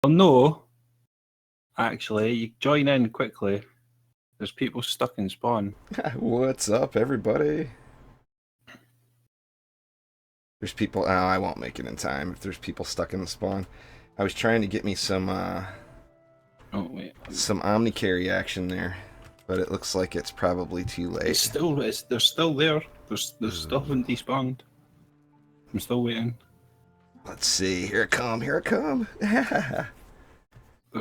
no. Actually, you join in quickly. There's people stuck in spawn. What's up, everybody? There's people. Oh, I won't make it in time if there's people stuck in the spawn. I was trying to get me some some Omni carry action there, but it looks like it's probably too late. They're still there. They're still haven't despawned. I'm still waiting. Let's see. Here it come. Here it come. They're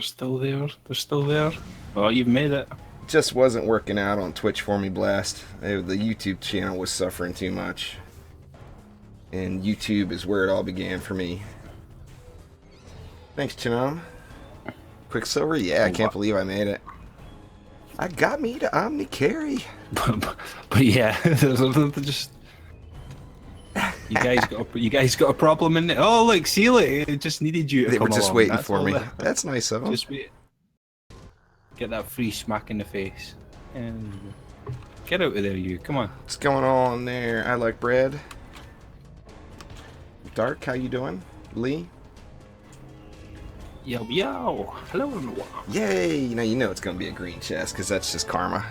still there. They're still there. Oh, you've made it. Just wasn't working out on Twitch for me, Blast. The YouTube channel was suffering too much. And YouTube is where it all began for me. Thanks, Chinom. Quicksilver? Yeah, I can't believe I made it. I got me to Omni carry. But yeah, there's just... You guys got a problem in it. Oh, look, seal it. It just needed you to They come were just along. waiting for me. That's nice of them. Just wait. Get that free smack in the face. And get out of there, you. Come on. What's going on there? I like bread. Dark, how you doing? Lee? Yo, yo. Hello, everyone. Yay! Now you know it's going to be a green chest, because that's just karma.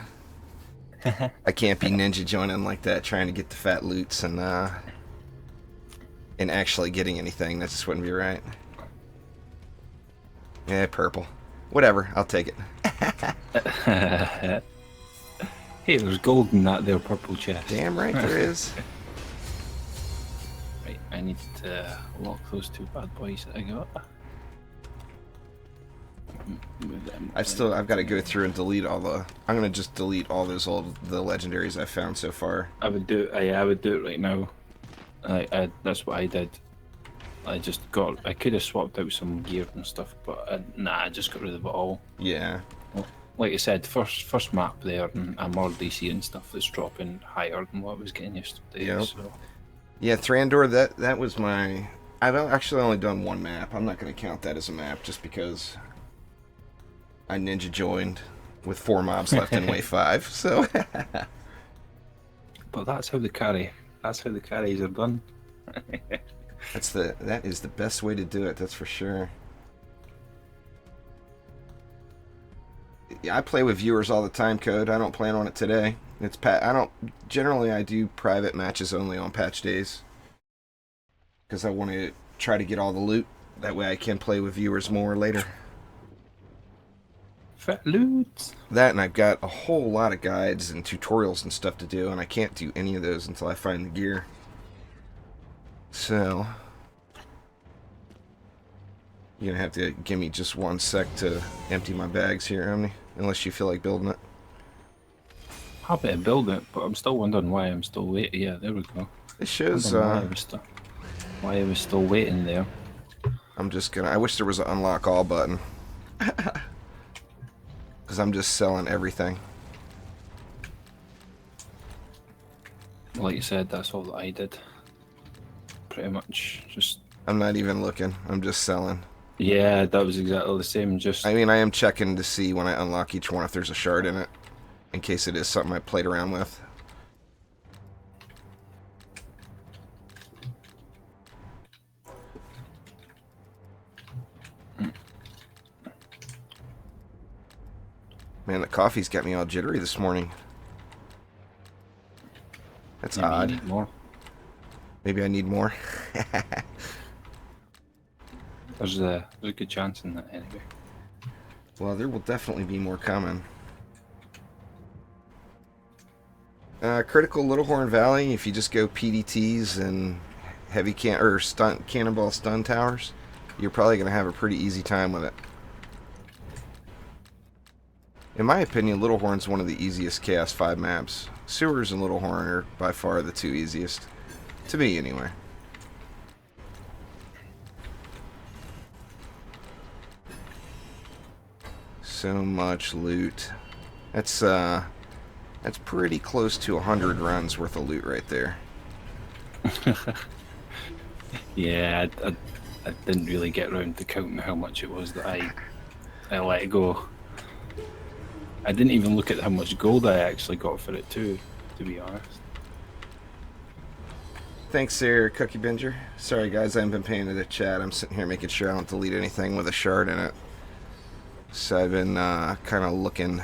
I can't be ninja joining like that, trying to get the fat loots and actually getting anything. That just wouldn't be right. Yeah, purple. Whatever, I'll take it. Hey, there's gold in that there purple chest. Damn right there is. Right, I need to lock those two bad boys that I got. I've got to go through and delete all the... I'm going to just delete all the legendaries I've found so far. I would do it right now. That's what I did. I could have swapped out some gear and stuff, but I just got rid of it all. Yeah. Well, like I said, first map there, and I'm already seeing stuff that's dropping higher than what I was getting yesterday. Yep. So. Yeah, Thrandor, that was my... I've actually only done one map. I'm not going to count that as a map, just because I ninja joined with 4 mobs left in wave 5, so... But that's how the carries are done. That is the best way to do it, that's for sure. Yeah, I play with viewers all the time, Code. I don't plan on it today. Generally I do private matches only on patch days, because I want to try to get all the loot. That way I can play with viewers more later. Fat loot. That, and I've got a whole lot of guides and tutorials and stuff to do, and I can't do any of those until I find the gear. So, you're gonna have to give me just 1 sec to empty my bags here, Omni, unless you feel like building it. Happy to build it, but I'm still wondering why I'm still waiting. Yeah, there we go. It shows why I was still waiting there. I'm just gonna... I wish there was an unlock all button. Because I'm just selling everything. Like you said, that's all that I did. Pretty much, just... I'm not even looking. I'm just selling. Yeah, that was exactly the same, just... I mean, I am checking to see when I unlock each one if there's a shard in it, in case it is something I played around with. Man, the coffee's got me all jittery this morning. That's odd. You need more. Maybe I need more. There's a good chance in that anyway. Well, there will definitely be more coming. Critical Little Horn Valley, if you just go PDTs and heavy cannonball stun towers, you're probably going to have a pretty easy time with it. In my opinion, Little Horn's one of the easiest Chaos 5 maps. Sewers and Little Horn are by far the 2 easiest. To me, anyway. So much loot. That's pretty close to 100 runs worth of loot right there. Yeah, I didn't really get around to counting how much it was that I let go. I didn't even look at how much gold I actually got for it too, to be honest. Thanks, there, Cookie Binger. Sorry, guys, I haven't been paying to the chat. I'm sitting here making sure I don't delete anything with a shard in it. So I've been kind of looking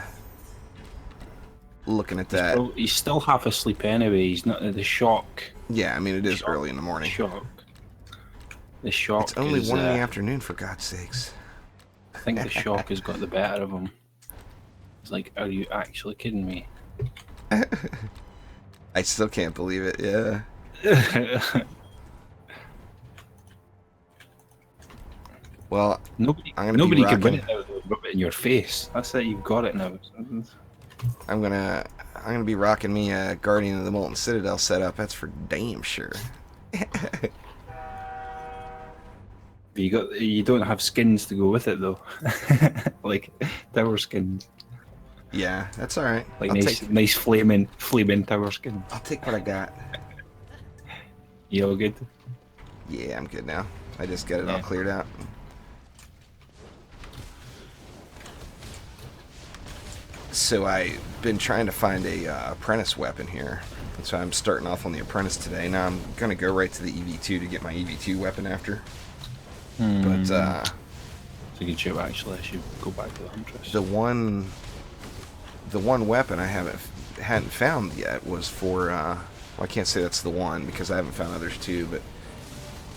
at that. He's still half asleep anyway. He's not the shock. Yeah, I mean, it is early in the morning. The shock. It's only is, 1 in the afternoon, for God's sakes. I think the shock has got the better of him. It's like, are you actually kidding me? I still can't believe it, yeah. Well, nobody can win it now. Rub it in your face. That's it. You've got it now. I'm gonna be rocking me a Guardian of the Molten Citadel setup. That's for damn sure. You don't have skins to go with it though, like tower skins. Yeah, that's all right. Like nice flaming tower skins. I'll take what I got. You all good? Yeah, I'm good now. I just got it all cleared out. So I've been trying to find a apprentice weapon here. So I'm starting off on the apprentice today. Now I'm gonna go right to the EV2 to get my EV2 weapon after. But it's a good show actually. I should go back to the Huntress. The one weapon I hadn't found yet was for well, I can't say that's the one because I haven't found others too, but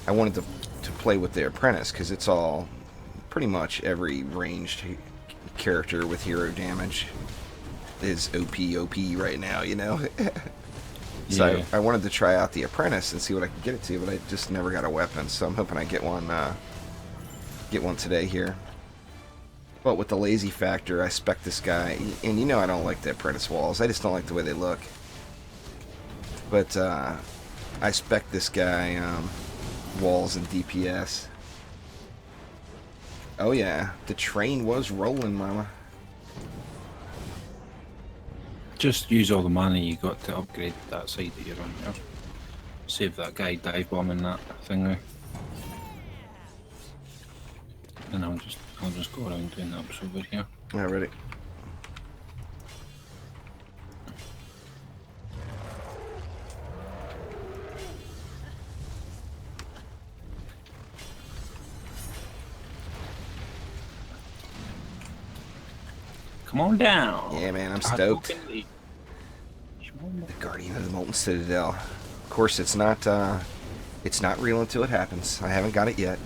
I wanted to play with the apprentice because it's all pretty much every ranged character with hero damage is OP right now, you know. So yeah. I wanted to try out the apprentice and see what I could get it to, but I just never got a weapon, so I'm hoping I get one today here. But with the lazy factor, I spec this guy, and you know I don't like the apprentice walls. I just don't like the way they look. But I spec this guy walls and DPS. Oh yeah, the train was rolling, mama. Just use all the money you got to upgrade that side that you're on there. Save that guy dive bombing that thing there. And I'll just go around doing ups over here. Yeah, ready. Come on down. Yeah, man, I'm stoked. The Guardian of the Molten Citadel. Of course, it's not real until it happens. I haven't got it yet.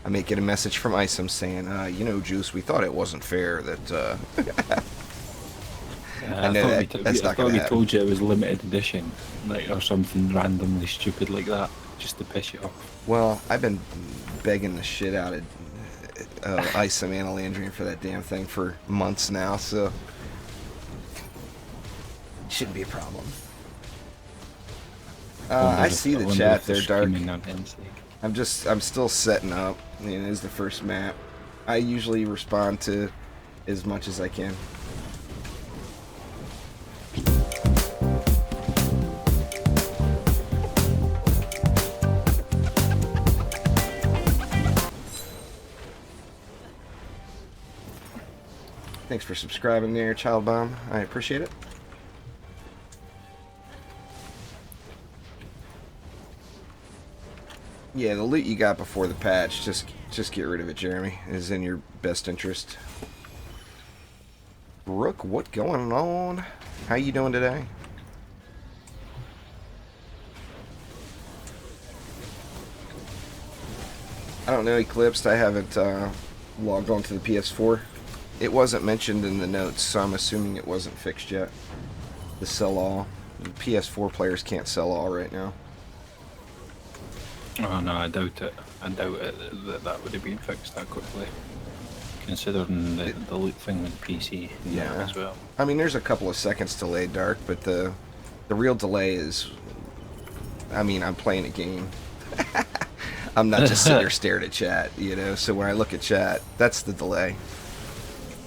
I may get a message from Isom saying, you know, Juice, we thought it wasn't fair that, I know that's not going to happen. Told you it was limited edition, like, or something randomly stupid like that, just to piss you off. Well, I've been begging the shit out of Isom and Alandrian for that damn thing for months now, so it shouldn't be a problem. I see the chat there, Dark. I'm still setting up. It is the first map. I usually respond to as much as I can. Thanks for subscribing there, Child Bomb. I appreciate it. Yeah, the loot you got before the patch, just get rid of it, Jeremy. It is in your best interest. Brooke, what going on? How you doing today? I don't know, Eclipsed. I haven't logged on to the PS4. It wasn't mentioned in the notes, so I'm assuming it wasn't fixed yet. The sell-all. The PS4 players can't sell all right now. Oh no, I doubt it. I doubt it that would have been fixed that quickly. Considering the loot thing with the PC as well. I mean, there's a couple of seconds delay, Dark, but the real delay is, I mean, I'm playing a game. I'm not just sitting there staring at chat, you know? So when I look at chat, that's the delay.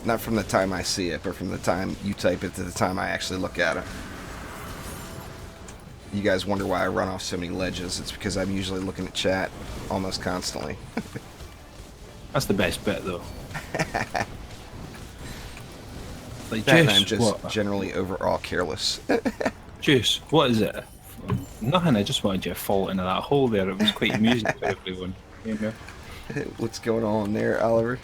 Not from the time I see it, but from the time you type it to the time I actually look at it. You guys wonder why I run off so many ledges. It's because I'm usually looking at chat almost constantly. That's the best bit, though. Like, that, I'm just generally overall careless. Juice, what is it? Nothing, I just wanted you to fall into that hole there. It was quite amusing for everyone. You know? What's going on there, Oliver?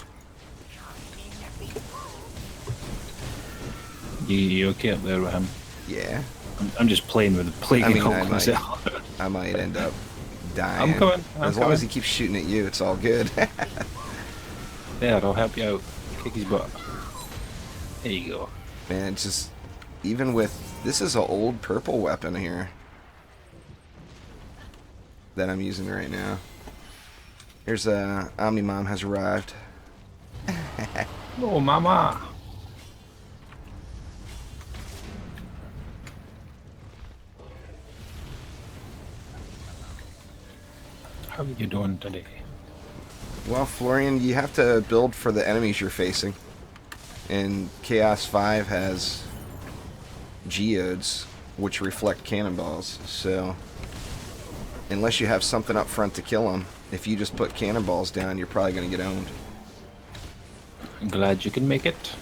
You okay up there with him? Yeah. I'm just playing with the plague I mean, Hulk myself. I might end up dying. I'm coming. As long as he keeps shooting at you, it's all good. There, I'll help you out. Kick his butt. There you go. Man, it's just... Even with... This is an old purple weapon here. That I'm using right now. Here's a... Omni-Mom has arrived. Oh, mama! How are you doing today? Well, Florian, you have to build for the enemies you're facing. And Chaos 5 has geodes, which reflect cannonballs. So, unless you have something up front to kill them, if you just put cannonballs down, you're probably going to get owned. I'm glad you can make it.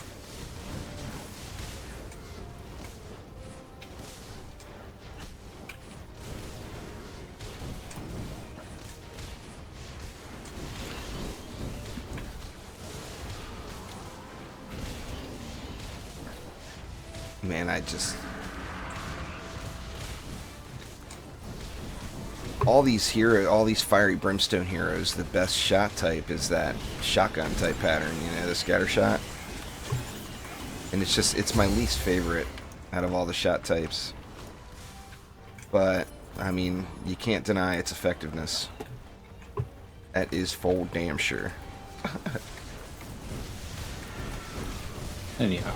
Man, I just... all these fiery brimstone heroes, the best shot type is that shotgun type pattern, you know, the scatter shot. And it's my least favorite out of all the shot types. But, I mean, you can't deny its effectiveness. That is for damn sure. Anyhow.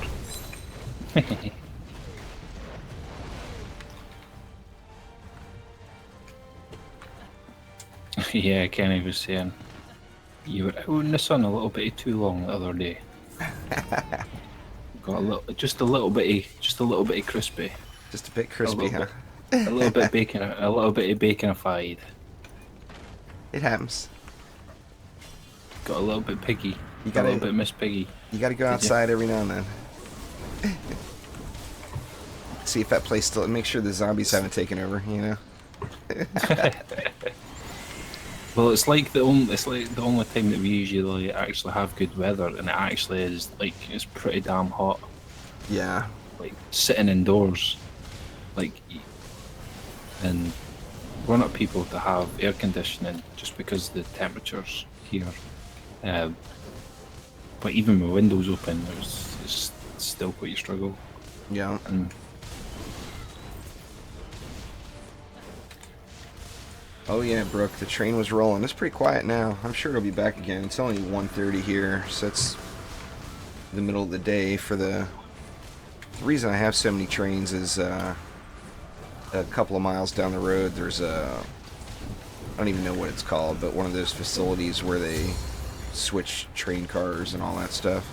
Yeah, Kenny was saying you were out in the sun a little bit too long the other day. Got just a little bit crispy. Just a bit crispy, huh? A little bit bacon, a little bit of baconified. It happens. Got a little bit piggy. You got a little bit Miss Piggy. You gotta go outside every now and then. See if that place still... Make sure the zombies haven't taken over, you know? Well, it's like the only time that we usually actually have good weather, and it actually is like it's pretty damn hot. Yeah. Like sitting indoors, like, and we're not people to have air conditioning just because the temperatures here. But even with windows open, it's still quite a struggle. Yeah. And oh yeah, Brooke, the train was rolling. It's pretty quiet now. I'm sure it'll be back again. It's only 1:30 here, so it's the middle of the day. For the reason I have so many trains is a couple of miles down the road, there's I don't even know what it's called, but one of those facilities where they switch train cars and all that stuff.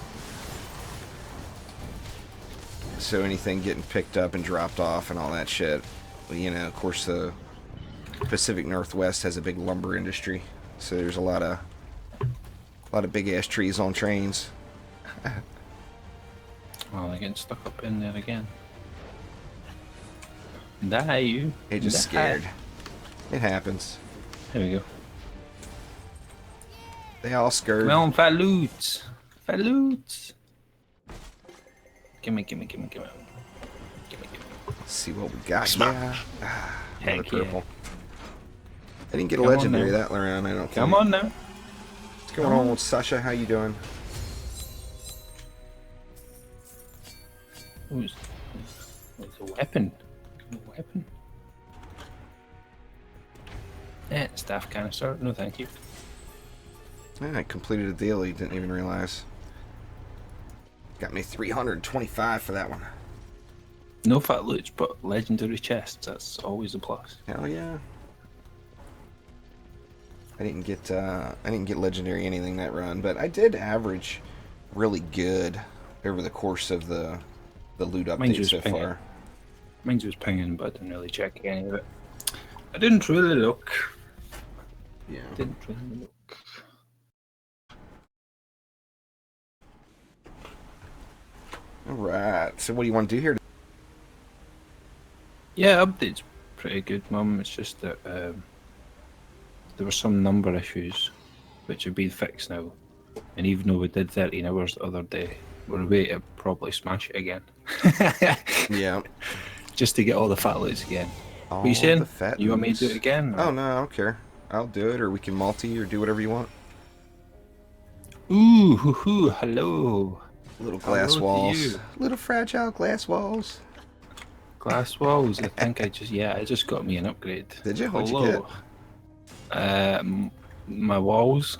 So anything getting picked up and dropped off and all that shit, you know, of course the Pacific Northwest has a big lumber industry, so there's a lot of big ass trees on trains. well, they're getting stuck up in there again. Die, you. It just scared. It happens. There we go. They all scared. Well, Phat. Gimme. Let's see what we got. Smack. Yeah. Another Heck yeah. purple. I didn't get a Come on legendary now. that round, I don't think. Come on now. What's going on with Sasha? How you doing? It's a weapon. Yeah, staff canister. No, thank you. Yeah, I completed a daily, didn't even realize. Got me 325 for that one. No fat loots, but legendary chests. That's always a plus. Hell yeah. I didn't get legendary anything that run, but I did average really good over the course of the loot update so far. Mine's was pinging, but I didn't really check any of it. I didn't really look. Yeah. Didn't really look. Alright, so what do you want to do here? Yeah, update's pretty good, Mum. It's just that there were some number issues which have been fixed now. And even though we did 13 hours the other day, we're ready to probably smash it again. Yeah. Just to get all the fat loads again. What are you All the saying? fat You want me to do it loads. again? Oh Or? no, I don't care. I'll do it, or we can multi, or do whatever you want. Ooh, hoo, hoo, hello. Little glass Hello to walls. you. Little fragile glass walls. Glass walls. I think I just got me an upgrade. Did you? What'd you get? Hello. My walls.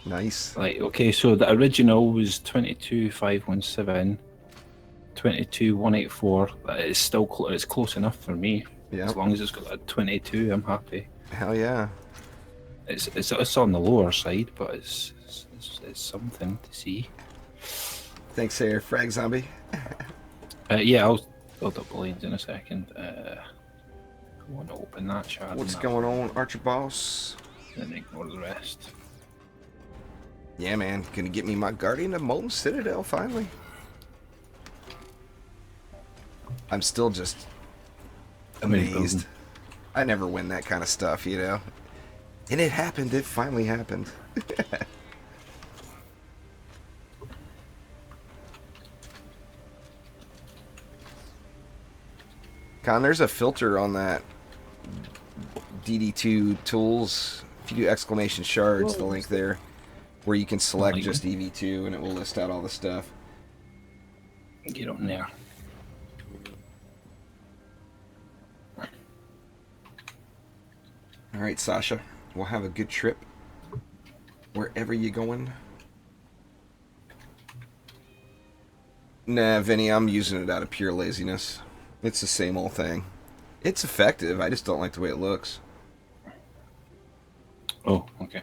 Nice. Like, okay, so the original was 22,517, 22,184. It's still it's close enough for me. Yeah. As long as it's got that 22, I'm happy. Hell yeah. It's on the lower side, but it's something to see. Thanks, there, Frag Zombie. Yeah, I'll build up the lanes in a second. I want to open that shard. What's going on, Archer Boss? Then ignore the rest. Yeah, man. Gonna get me my Guardian of Molten Citadel, finally. I'm still just amazed. I never win that kind of stuff, you know? And it happened. It finally happened. Con, there's a filter on that DD2 tools. If you do exclamation shards, the link there, where you can select just EV2 and it will list out all the stuff. Get on there. All right, Sasha. We'll have a good trip wherever you're going. Nah, Vinny, I'm using it out of pure laziness. It's the same old thing. It's effective. I just don't like the way it looks. Oh, okay.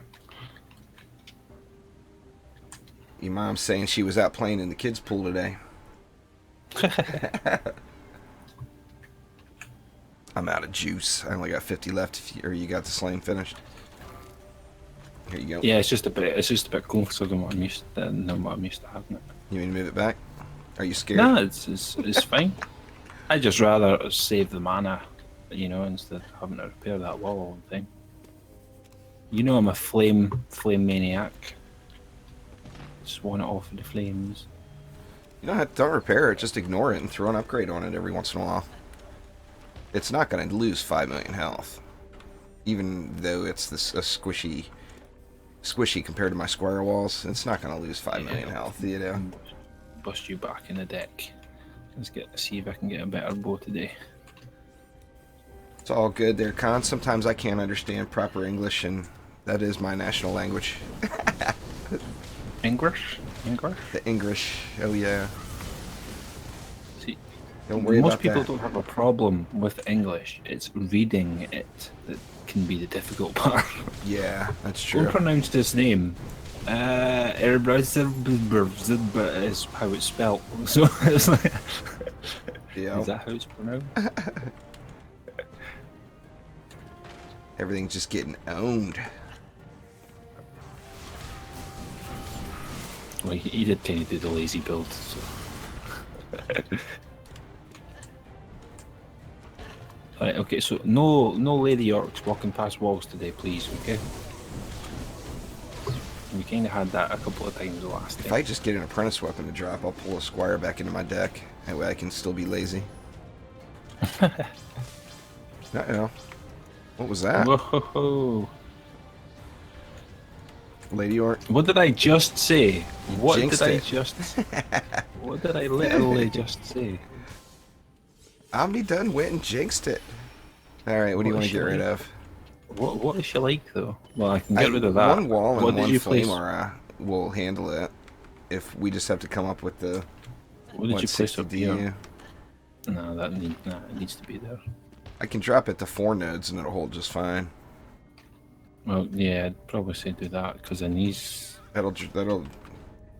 Your mom's saying she was out playing in the kids' pool today. I'm out of juice. I only got 50 left. Or you got the slime finished. Here you go. Yeah, it's just a bit closer than what I'm used to having it. You mean to move it back? Are you scared? Nah, it's fine. I just rather save the mana, you know, instead of having to repair that wall all the time. You know I'm a flame maniac. Just want it off of the flames. You don't repair it. Just ignore it and throw an upgrade on it every once in a while. It's not going to lose 5 million health. Even though it's a squishy compared to my square walls, it's not going to lose 5 million health, you know? Bust you back in the deck. Let's see if I can get a better bow today. It's all good there, Con. Sometimes I can't understand proper English, and that is my national language. English? The English. Oh, yeah. See, Don't worry most about people that. don't have a problem with English. It's reading it that can be the difficult part. Yeah, that's Don't true. pronounce this name. Is how it's spelled. So it's like, Yeah. is that how it's pronounced? Everything's just getting owned. Well, he did kind of do the lazy build. So. Right, okay, so no lady orcs walking past walls today, please. Okay. We kind of had that a couple of times the last If time. I just get an apprentice weapon to drop, I'll pull a squire back into my deck. That way I can still be lazy. Uh-oh. What was that? Whoa! Lady Orc? What did I just say? What Jinxed did I it. just? What did I literally just say? Omni done went and jinxed it. Alright, what do you want to get rid of? What is she like though? Well, I can get rid of that. One wall and What did one you flame place? aura will handle it. If we just have to come up with the What did you place 160 up DU. here? No, it needs to be there. I can drop it to 4 nodes and it'll hold just fine. Well, yeah, I'd probably say do that because then these. That'll.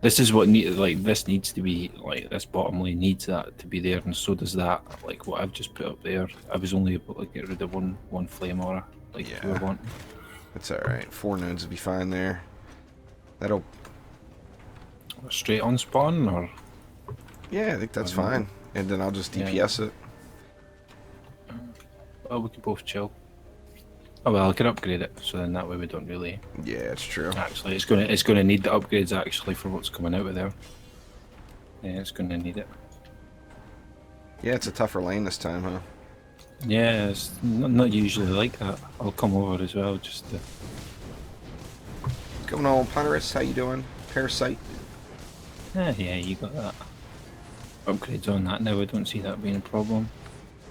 This is what this needs to be like. This bottom lane needs that to be there, and so does that. Like what I've just put up there. I was only able to get rid of one flame aura, like Yeah. 2 I want. It's alright. 4 nodes will be fine there. That'll. Straight on spawn or. Yeah, I think that's I don't know. fine. And then I'll just Yeah. DPS it. Well, we can both chill. Oh well, I can upgrade it, so then that way we don't really. Yeah, it's true. Actually, it's gonna need the upgrades actually for what's coming out of there. Yeah, it's gonna need it. Yeah, it's a tougher lane this time, huh? Yeah, it's not usually like that. I'll come over as well, just to... Going on, Ponderous? How you doing? Parasite? Yeah, you got that. Upgrades on that now, I don't see that being a problem.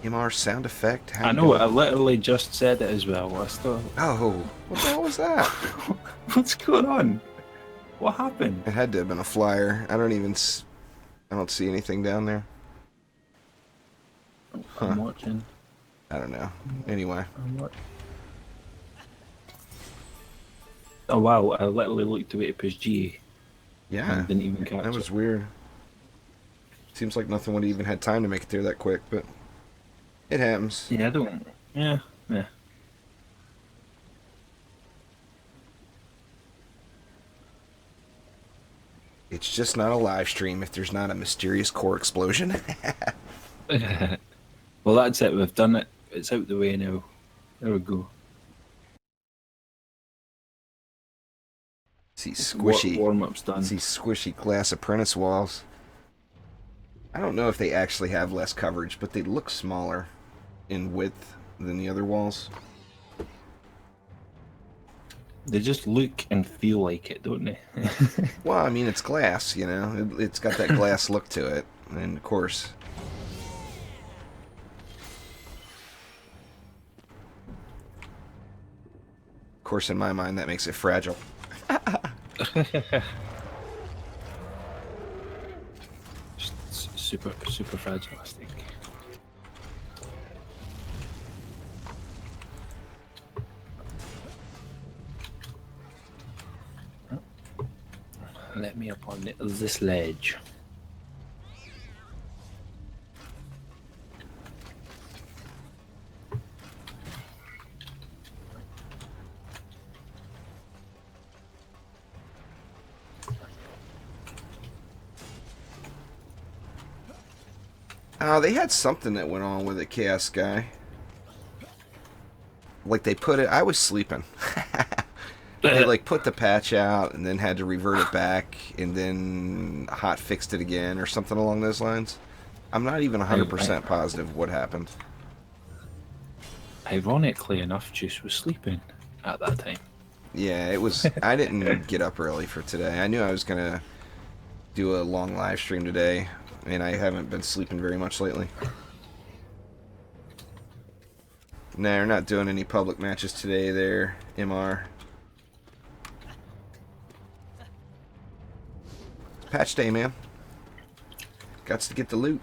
MR sound effect? How I you know, doing? I literally just said it as well. I still... Oh, what the hell was that? What's going on? What happened? It had to have been a flyer. I don't see anything down there. I'm watching. I don't know. Anyway. Oh wow, I literally looked away to push G. Yeah. And didn't even catch That was it. weird. Seems like nothing would even had time to make it there that quick, but it happens. Yeah, I don't... Yeah. It's just not a live stream if there's not a mysterious core explosion. Well, that's it. We've done it. It's out the way now. There we go. See squishy Warm-up's done. See squishy glass apprentice walls. I don't know if they actually have less coverage, but they look smaller in width than the other walls. They just look and feel like it, don't they? Well, I mean, it's glass, you know. It's got that glass look to it, and of course. Of course, in my mind, that makes it fragile. Super fragilistic. Let me up on this ledge. Oh, they had something that went on with it, Chaos Guy. Like they put it... I was sleeping. They like put the patch out and then had to revert it back and then hot fixed it again or something along those lines. I'm not even 100% positive what happened. Ironically enough, Juice was sleeping at that time. Yeah, it was... I didn't get up early for today. I knew I was going to do a long live stream today, and I haven't been sleeping very much lately. Nah, we're not doing any public matches today there, MR. It's patch day, man. Gots to get the loot.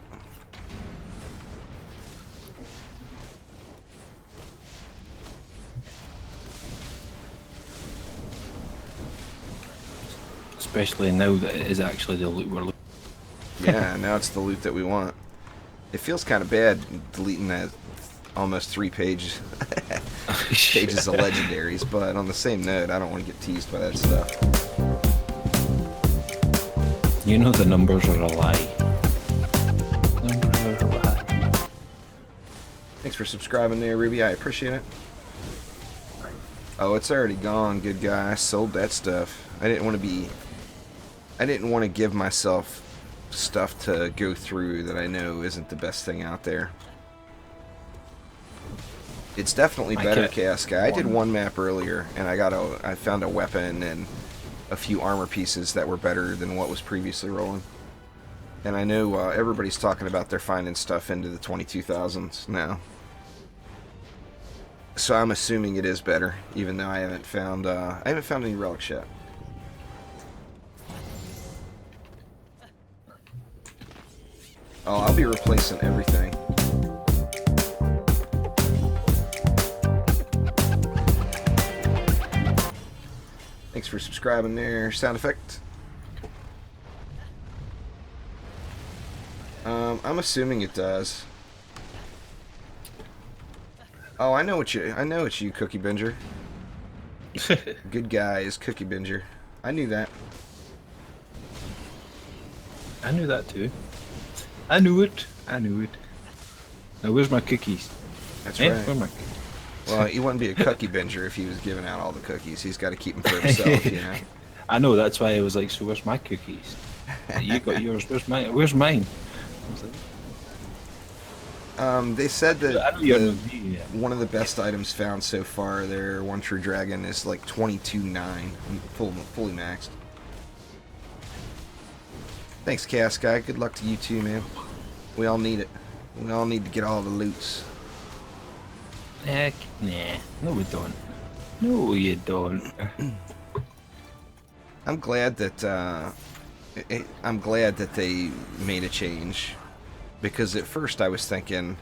Especially now that it is actually the loot we're looking for. Yeah, now it's the loot that we want. It feels kind of bad deleting that almost 3 pages of legendaries, but on the same note, I don't want to get teased by that stuff. You know the numbers are a lie. Numbers are a lie. Thanks for subscribing there, Ruby. I appreciate it. Oh, it's already gone, good guy. I sold that stuff. I didn't want to give myself stuff to go through that I know isn't the best thing out there. It's definitely better, Chaos Guy. I did one map earlier, and I found a weapon and a few armor pieces that were better than what was previously rolling. And I know everybody's talking about they're finding stuff into the 22,000s now. So I'm assuming it is better, even though I haven't found any relics yet. Oh, I'll be replacing everything. Thanks for subscribing there, sound effect. I'm assuming it does. Oh, I know it's you, Cookie Binger. Good guy is Cookie Binger. I knew that. I knew that too. I knew it. Now where's my cookies? That's Eh, right. where am I? Well, he wouldn't be a cookie binger if he was giving out all the cookies. He's got to keep them for himself, you know. I know, that's why I was like, so where's my cookies? You got yours, where's mine? Where's mine? I was like, They said that I know you're not me, yeah. one of the best items found so far, their One True Dragon, is like 22.9, fully maxed. Thanks, Chaos Guy. Good luck to you too, man. We all need it. We all need to get all the loots. Heck, nah. No, we don't. No, you don't. I'm glad that they made a change, because at first I was thinking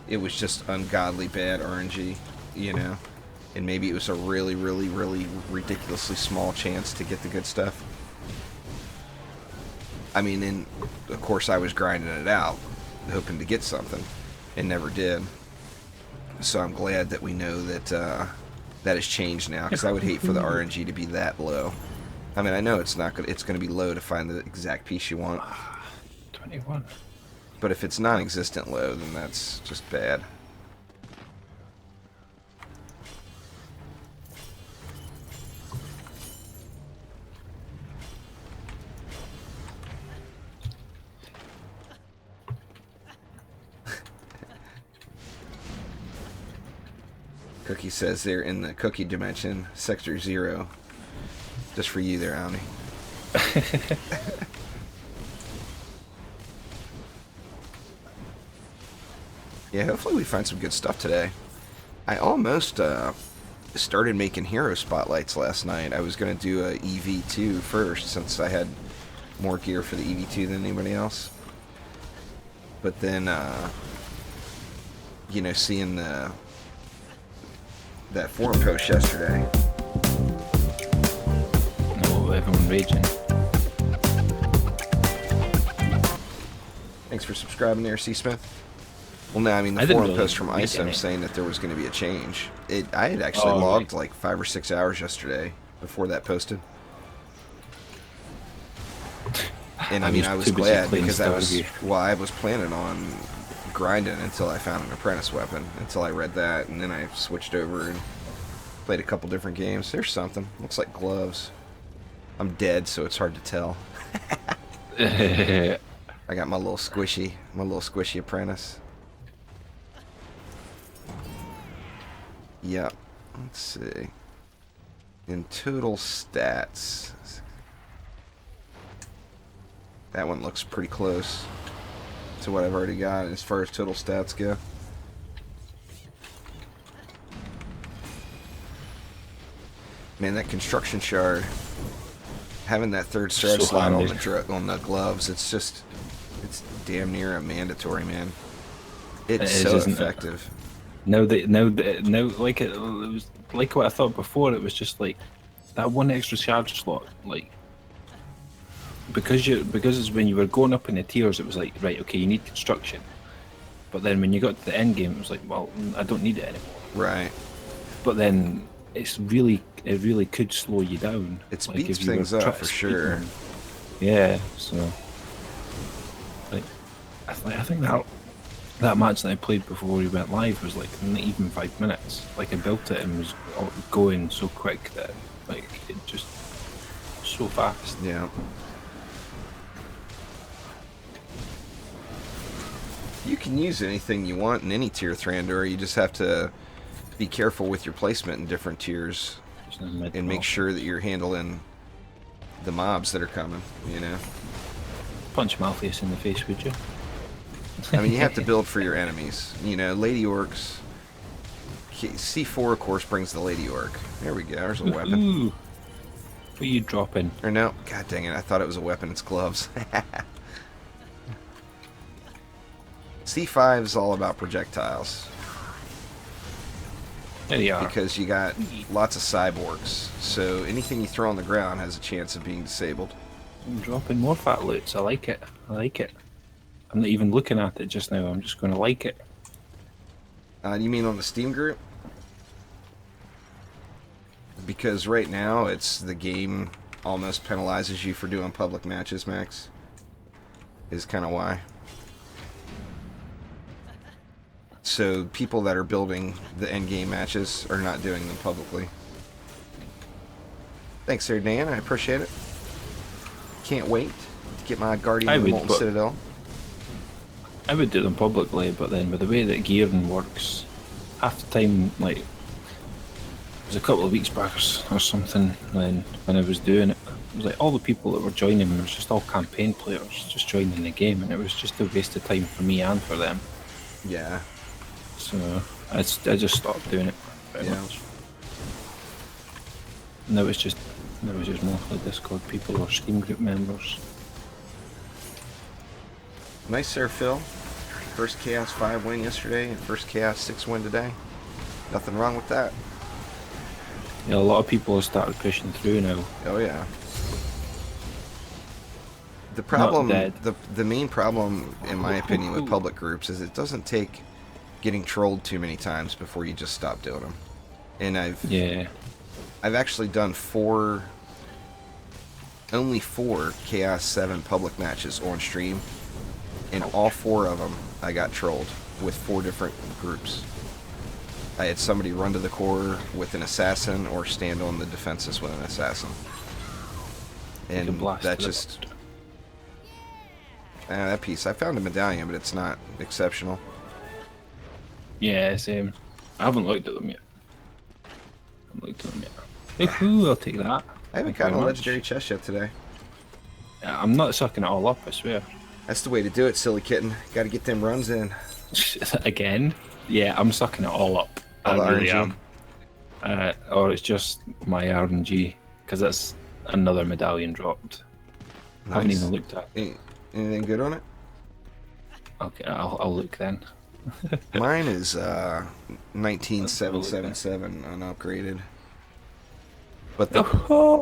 it was just ungodly bad RNG, you know, and maybe it was a really, really, really ridiculously small chance to get the good stuff. I mean, and of course I was grinding it out, hoping to get something, and never did. So I'm glad that we know that that has changed now, because I would hate for the RNG to be that low. I mean, I know it's not good. It's going to be low to find the exact piece you want. 21. But if it's non-existent low, then that's just bad. Cookie says they're in the cookie dimension, Sector 0. Just for you there, Omni. Yeah, hopefully we find some good stuff today. I almost started making hero spotlights last night. I was going to do a EV2 first, since I had more gear for the EV2 than anybody else. But then, you know, seeing that forum post yesterday. No, everyone raging. Thanks for subscribing there, C. Smith. Well, no, I mean, the I didn't forum really post from read ISO any. saying that there was going to be a change. I had actually logged like 5 or 6 hours yesterday before that posted. And I mean, I was glad, because I was planning on grinding until I found an apprentice weapon, until I read that, and then I switched over and played a couple different games. There's something. Looks like gloves. I'm dead, so it's hard to tell. I got my little squishy apprentice. Yep. Let's see. In total stats, that one looks pretty close to what I've already got as far as total stats go. Man, that construction shard, having that third shard So slot handy. on the gloves, it's damn near a mandatory, man. It It's is, so isn't it? effective. Now, like it was like what I thought before. It was just like that one extra charge slot, like because it's when you were going up in the tiers, it was like, right, okay, you need construction, but then when you got to the end game, it was like, well, I don't need it anymore. Right. But then it really could slow you down. It like, speeds if you were things up trying for to speed sure. them. Yeah, so like I think that match that I played before we went live was like not even 5 minutes. Like I built it and was going so quick that like it just so fast. Yeah. You can use anything you want in any tier, Thrandor. You just have to be careful with your placement in different tiers Just in the mid and make roll. sure that you're handling the mobs that are coming, you know? Punch Malthus in the face, would you? I mean, you have to build for your enemies. You know, Lady Orcs. C4, of course, brings the Lady Orc. There we go. There's a weapon. Ooh. What are you dropping? Or no. God dang it. I thought it was a weapon. It's gloves. C5 is all about projectiles. There you are. Because you got lots of cyborgs. So anything you throw on the ground has a chance of being disabled. I'm dropping more fat loots. I like it. I like it. I'm not even looking at it just now. I'm just going to like it. You mean on the Steam group? Because right now, it's the game almost penalizes you for doing public matches, Max. Is kind of why. So people that are building the endgame matches are not doing them publicly. Thanks there, Dan. I appreciate it. Can't wait to get my Guardian of the Molten Citadel. I would do them publicly, but then with the way that gearing works, half the time, like, it was a couple of weeks back or something, when I was doing it, it was like all the people that were joining me was just all campaign players, just joining the game, and it was just a waste of time for me and for them. Yeah. So I just stopped doing it pretty much. And it was just mostly Discord people or Steam group members. Nice there, Phil. First Chaos 5 win yesterday and first Chaos 6 win today. Nothing wrong with that. Yeah, a lot of people have started pushing through now. Oh yeah. The problem, the main problem, in my opinion, with public groups is it doesn't take getting trolled too many times before you just stop doing them. And I've actually done only four Chaos 7 public matches on stream, and all 4 of them I got trolled with 4 different groups. I had somebody run to the core with an assassin or stand on the defenses with an assassin. And that just... that piece, I found a medallion, but it's not exceptional. Yeah, same. I haven't looked at them yet. Ooh, I'll take that. I haven't gotten a legendary chest yet today. Yeah, I'm not sucking it all up, I swear. That's the way to do it, silly kitten. Gotta get them runs in. Again? Yeah, I'm sucking it all up. All I really RNG. am. Or it's just my RNG, because that's another medallion dropped. Nice. I haven't even looked at it. Anything good on it? Okay, I'll look then. Mine is 19777 unupgraded. But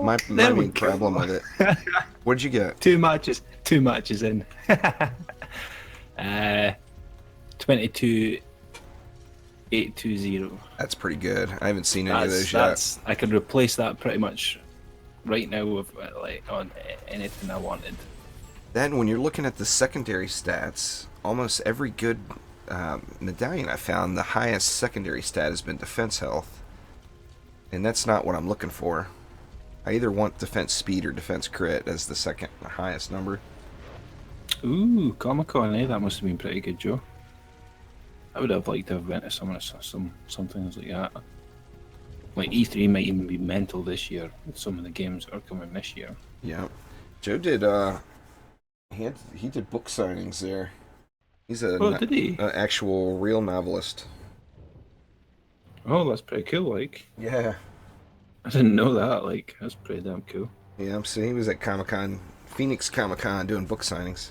my main problem with it. What did you get? 2 matches in. 22,820. That's pretty good. I haven't seen any of those yet. I could replace that pretty much right now with like on anything I wanted. Then when you're looking at the secondary stats, almost every good medallion I found, the highest secondary stat has been defense health. And that's not what I'm looking for. I either want defense speed or defense crit as the second highest number. Ooh, Comic-Con, eh? That must have been pretty good, Joe. I would have liked to have went to some things like that. Like E3 might even be mental this year with some of the games that are coming this year. Yeah. Joe did he did book signings there. He's did he? An actual real novelist. Oh, that's pretty cool, like. Yeah. I didn't know that, like, that's pretty damn cool. Yeah, I'm saying he was at Comic-Con, Phoenix Comic-Con, doing book signings.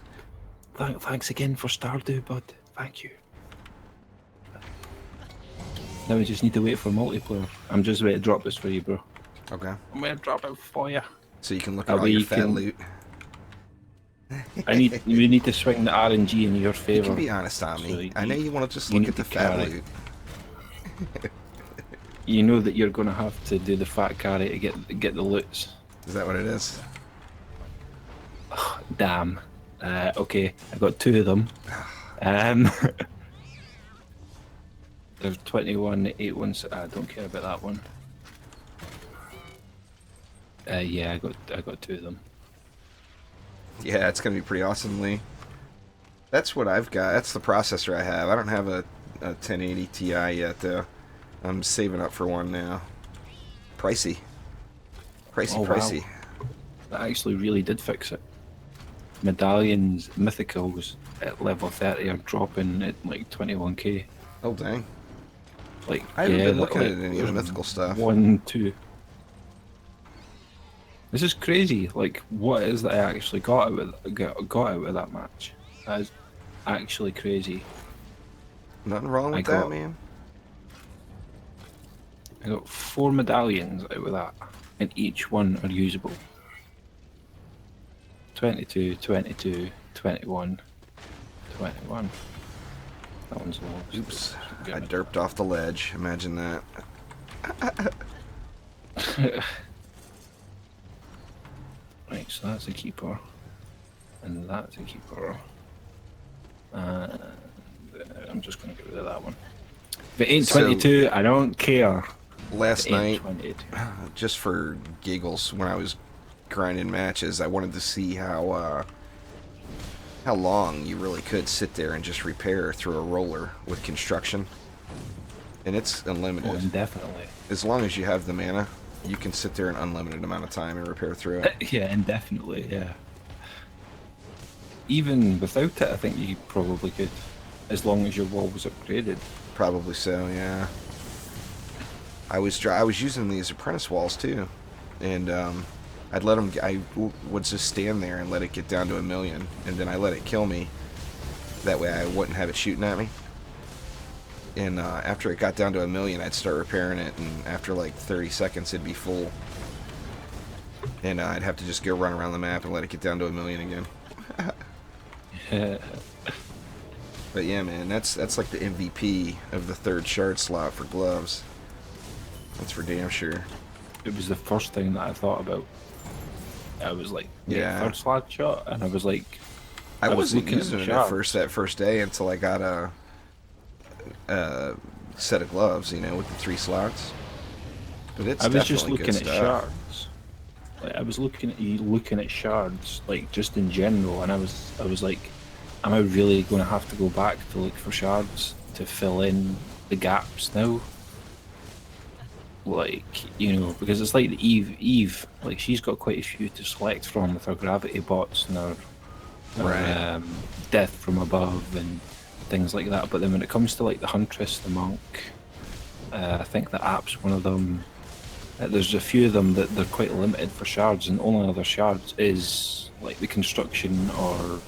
Thanks again for Stardew, bud. Thank you. Now we just need to wait for multiplayer. I'm just ready to drop this for you, bro. Okay. I'm gonna drop it for you. So you can look at all your fat loot. We need to swing the RNG in your favor. You can be honest on me. So I know you want to just look at the fat loot. You know that you're gonna have to do the fat carry to get the loots. Is that what it is? Oh, damn. Okay, I got 2 of them. There's 21,816. I don't care about that one. Yeah, I got 2 of them. Yeah, it's gonna be pretty awesome, Lee. That's what I've got. That's the processor I have. I don't have a 1080 Ti yet, though. I'm saving up for one now. Pricey. Pricey. Wow. That actually really did fix it. Medallions, mythicals at level 30 are dropping at like 21k. Oh dang. Like, I haven't been looking at any of the mythical stuff. 1, 2. This is crazy. Like, what is that I actually got out of that match? That is actually crazy. Nothing wrong with that, man. I got 4 medallions out of that, and each one are usable. 22, 22, 21, 21. That one's low. Oops. I derped off the ledge. Imagine that. Right, so that's a keeper. And that's a keeper. And I'm just going to get rid of that one. If it ain't 22, I don't care. Last night, 22. just for giggles, when I was grinding matches, I wanted to see how long you really could sit there and just repair through a roller with construction. And it's unlimited. Oh, indefinitely. As long as you have the mana, you can sit there an unlimited amount of time and repair through it. Yeah, indefinitely, yeah. Even without it, I think you probably could, as long as your wall was upgraded. Probably so, yeah. I was using these apprentice walls too, and I'd let them. I would just stand there and let it get down to 1,000,000, and then I let it kill me. That way, I wouldn't have it shooting at me. And after it got down to 1,000,000, I'd start repairing it, and after like 30 seconds, it'd be full. And I'd have to just go run around the map and let it get down to 1,000,000 again. But yeah, man, that's like the MVP of the 3rd shard slot for gloves. That's for damn sure. It was the first thing that I thought about. I was like, yeah, 3rd slot shot, and I was like, I wasn't using it at first that first day until I got a set of gloves, you know, with the 3 slots. But it's I was just looking at stuff. shards. Like, I was looking at shards, like just in general, and I was like, am I really going to have to go back to look for shards to fill in the gaps now? Like, you know, because it's like the Eve, like she's got quite a few to select from with her gravity bots and her death from above and things like that. But then when it comes to like the Huntress, the Monk, I think the app's one of them. There's a few of them that they're quite limited for shards, and only other shards is like the construction or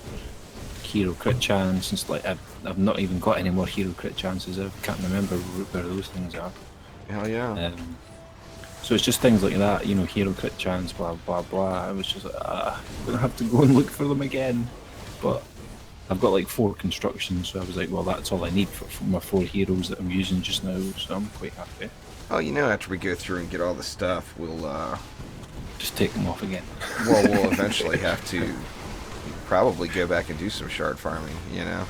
hero crit chance. And like I've not even got any more hero crit chances. I can't remember where those things are. Hell yeah. So it's just things like that, you know, hero crit chance, blah blah blah. I was just like, I'm gonna have to go and look for them again. But I've got like 4 constructions, so I was like, well, that's all I need for my 4 heroes that I'm using just now, so I'm quite happy. Oh, you know, after we go through and get all the stuff, we'll just take them off again. Well, we'll eventually have to probably go back and do some shard farming, you know.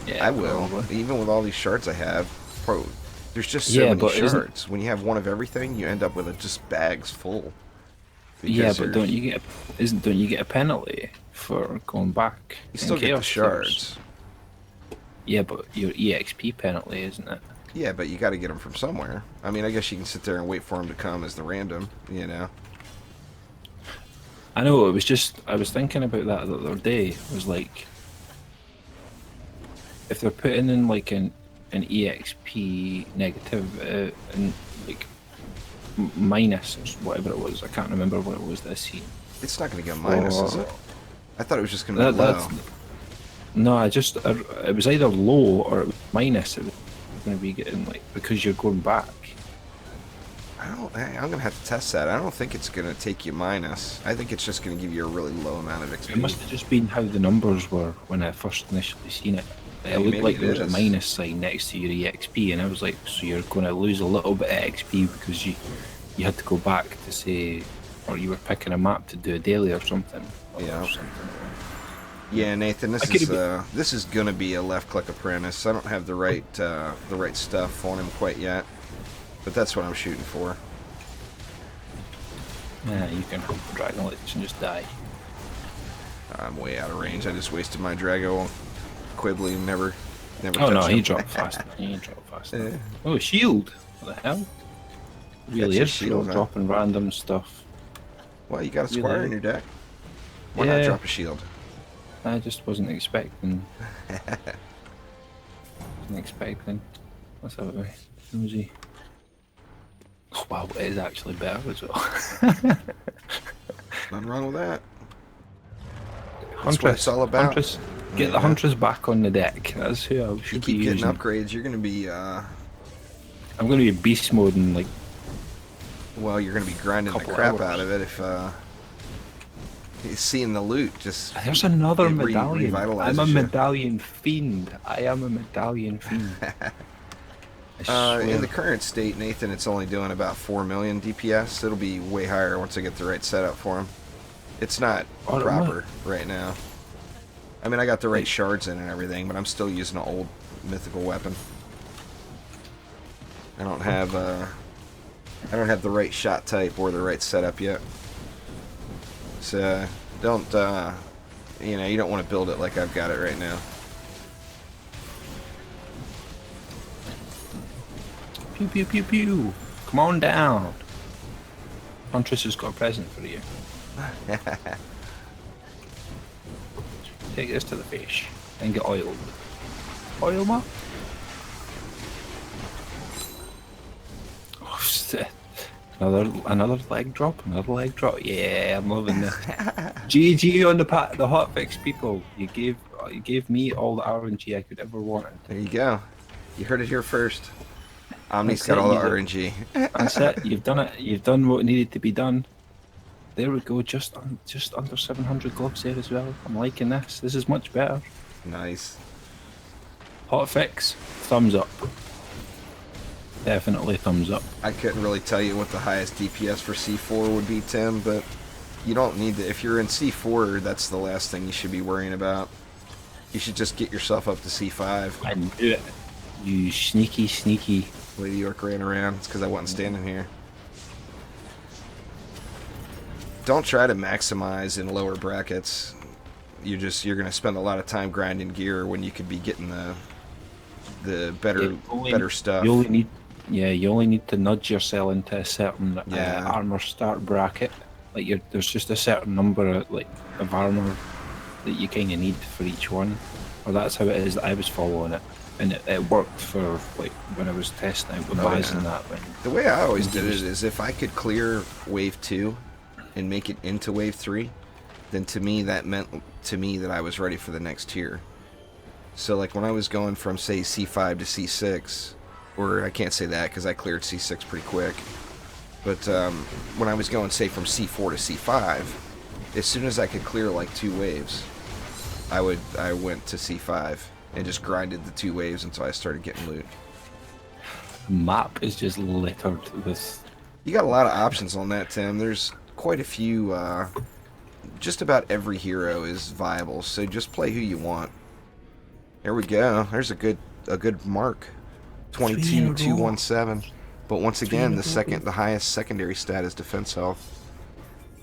Yeah, I will. probably. Even with all these shards I have, there's just so many but shards. When you have one of everything, you end up with just bags full. Yeah, but don't you get a penalty for going back? You still get the shards. Yeah, but your EXP penalty, isn't it? Yeah, but you got to get them from somewhere. I mean, I guess you can sit there and wait for them to come as the random, you know. I know, it was just, I was thinking about that the other day. It was like, if they're putting in like an EXP negative and like minus or whatever it was, I can't remember what it was this scene. It's not going to get minus, is it? I thought it was just going to be low. No, it was either low or it was minus. It was going to be getting like, because you're going back. I'm going to have to test that. I don't think it's going to take you minus. I think it's just going to give you a really low amount of XP. It must have just been how the numbers were when I first initially seen it. It looked like there was a minus sign next to your EXP, and I was like, so you're going to lose a little bit of XP because you had to go back to say, or you were picking a map to do a daily or something. Yeah. Yeah, Nathan, this is gonna be a left-click apprentice. I don't have the right stuff on him quite yet, but that's what I'm shooting for. Yeah, you can hope for Dragon Lich and just die. I'm way out of range. I just wasted my Drago on Quibbly and never. Oh no, he dropped fast. He dropped fast. Oh, shield! What the hell? Really is shield, dropping random stuff. Well, you got a squire in your deck. Why not drop a shield? I just wasn't expecting. Let's have it. Nosy. Oh, wow, it is actually better as well. Nothing wrong with that. Huntress, that's what it's all about. Huntress, get the Huntress back on the deck. That's who I should be using. You keep getting upgrades, you're going to be... I'm going to be beast mode and like... Well, you're going to be grinding the crap out of it if... seeing the loot just... There's another medallion. I'm a medallion fiend. I am a medallion fiend. In the current state, Nathan, it's only doing about 4 million DPS. It'll be way higher once I get the right setup for him. It's not proper right now. I mean, I got the right shards in and everything, but I'm still using an old mythical weapon. I don't have the right shot type or the right setup yet. So don't you know, you don't want to build it like I've got it right now. Pew pew pew pew. Come on down. Huntress has got a present for you. Take this to the fish and get oiled. Oil ma? Oh shit. Another leg drop, another leg drop. Yeah, I'm loving this. GG on the hotfix people. You gave me all the RNG I could ever want. There you go. You heard it here first. Omni's got all the RNG. That's it. You've done it. You've done what needed to be done. There we go. Just under 700 gloves there as well. I'm liking this. This is much better. Nice. Hotfix. Thumbs up. Definitely thumbs up. I couldn't really tell you what the highest DPS for C4 would be, Tim, but you don't need to. If you're in C4, that's the last thing you should be worrying about. You should just get yourself up to C5. I knew it. You sneaky, sneaky. Lady York ran around. It's because I wasn't standing here. Don't try to maximize in lower brackets. You're going to spend a lot of time grinding gear when you could be getting the better stuff. You only need to nudge yourself into a certain armor start bracket. Like there's just a certain number of armor that you kind of need for each one, or that's how it is that I was following it, and it worked for like when I was testing out with Baz and that. The way I always did it is if I could clear wave 2 and make it into wave 3, then to me that meant that I was ready for the next tier. So like when I was going from say C5 to C6, or I can't say that because I cleared C6 pretty quick, but when I was going say from C4 to C5, as soon as I could clear like 2 waves, I went to C5 and just grinded the 2 waves until I started getting loot. Map is just littered with. You got a lot of options on that, Tim. There's quite a few. Just about every hero is viable, so just play who you want. There we go. There's a good mark. 22,217. But once again, the highest secondary stat is defense health,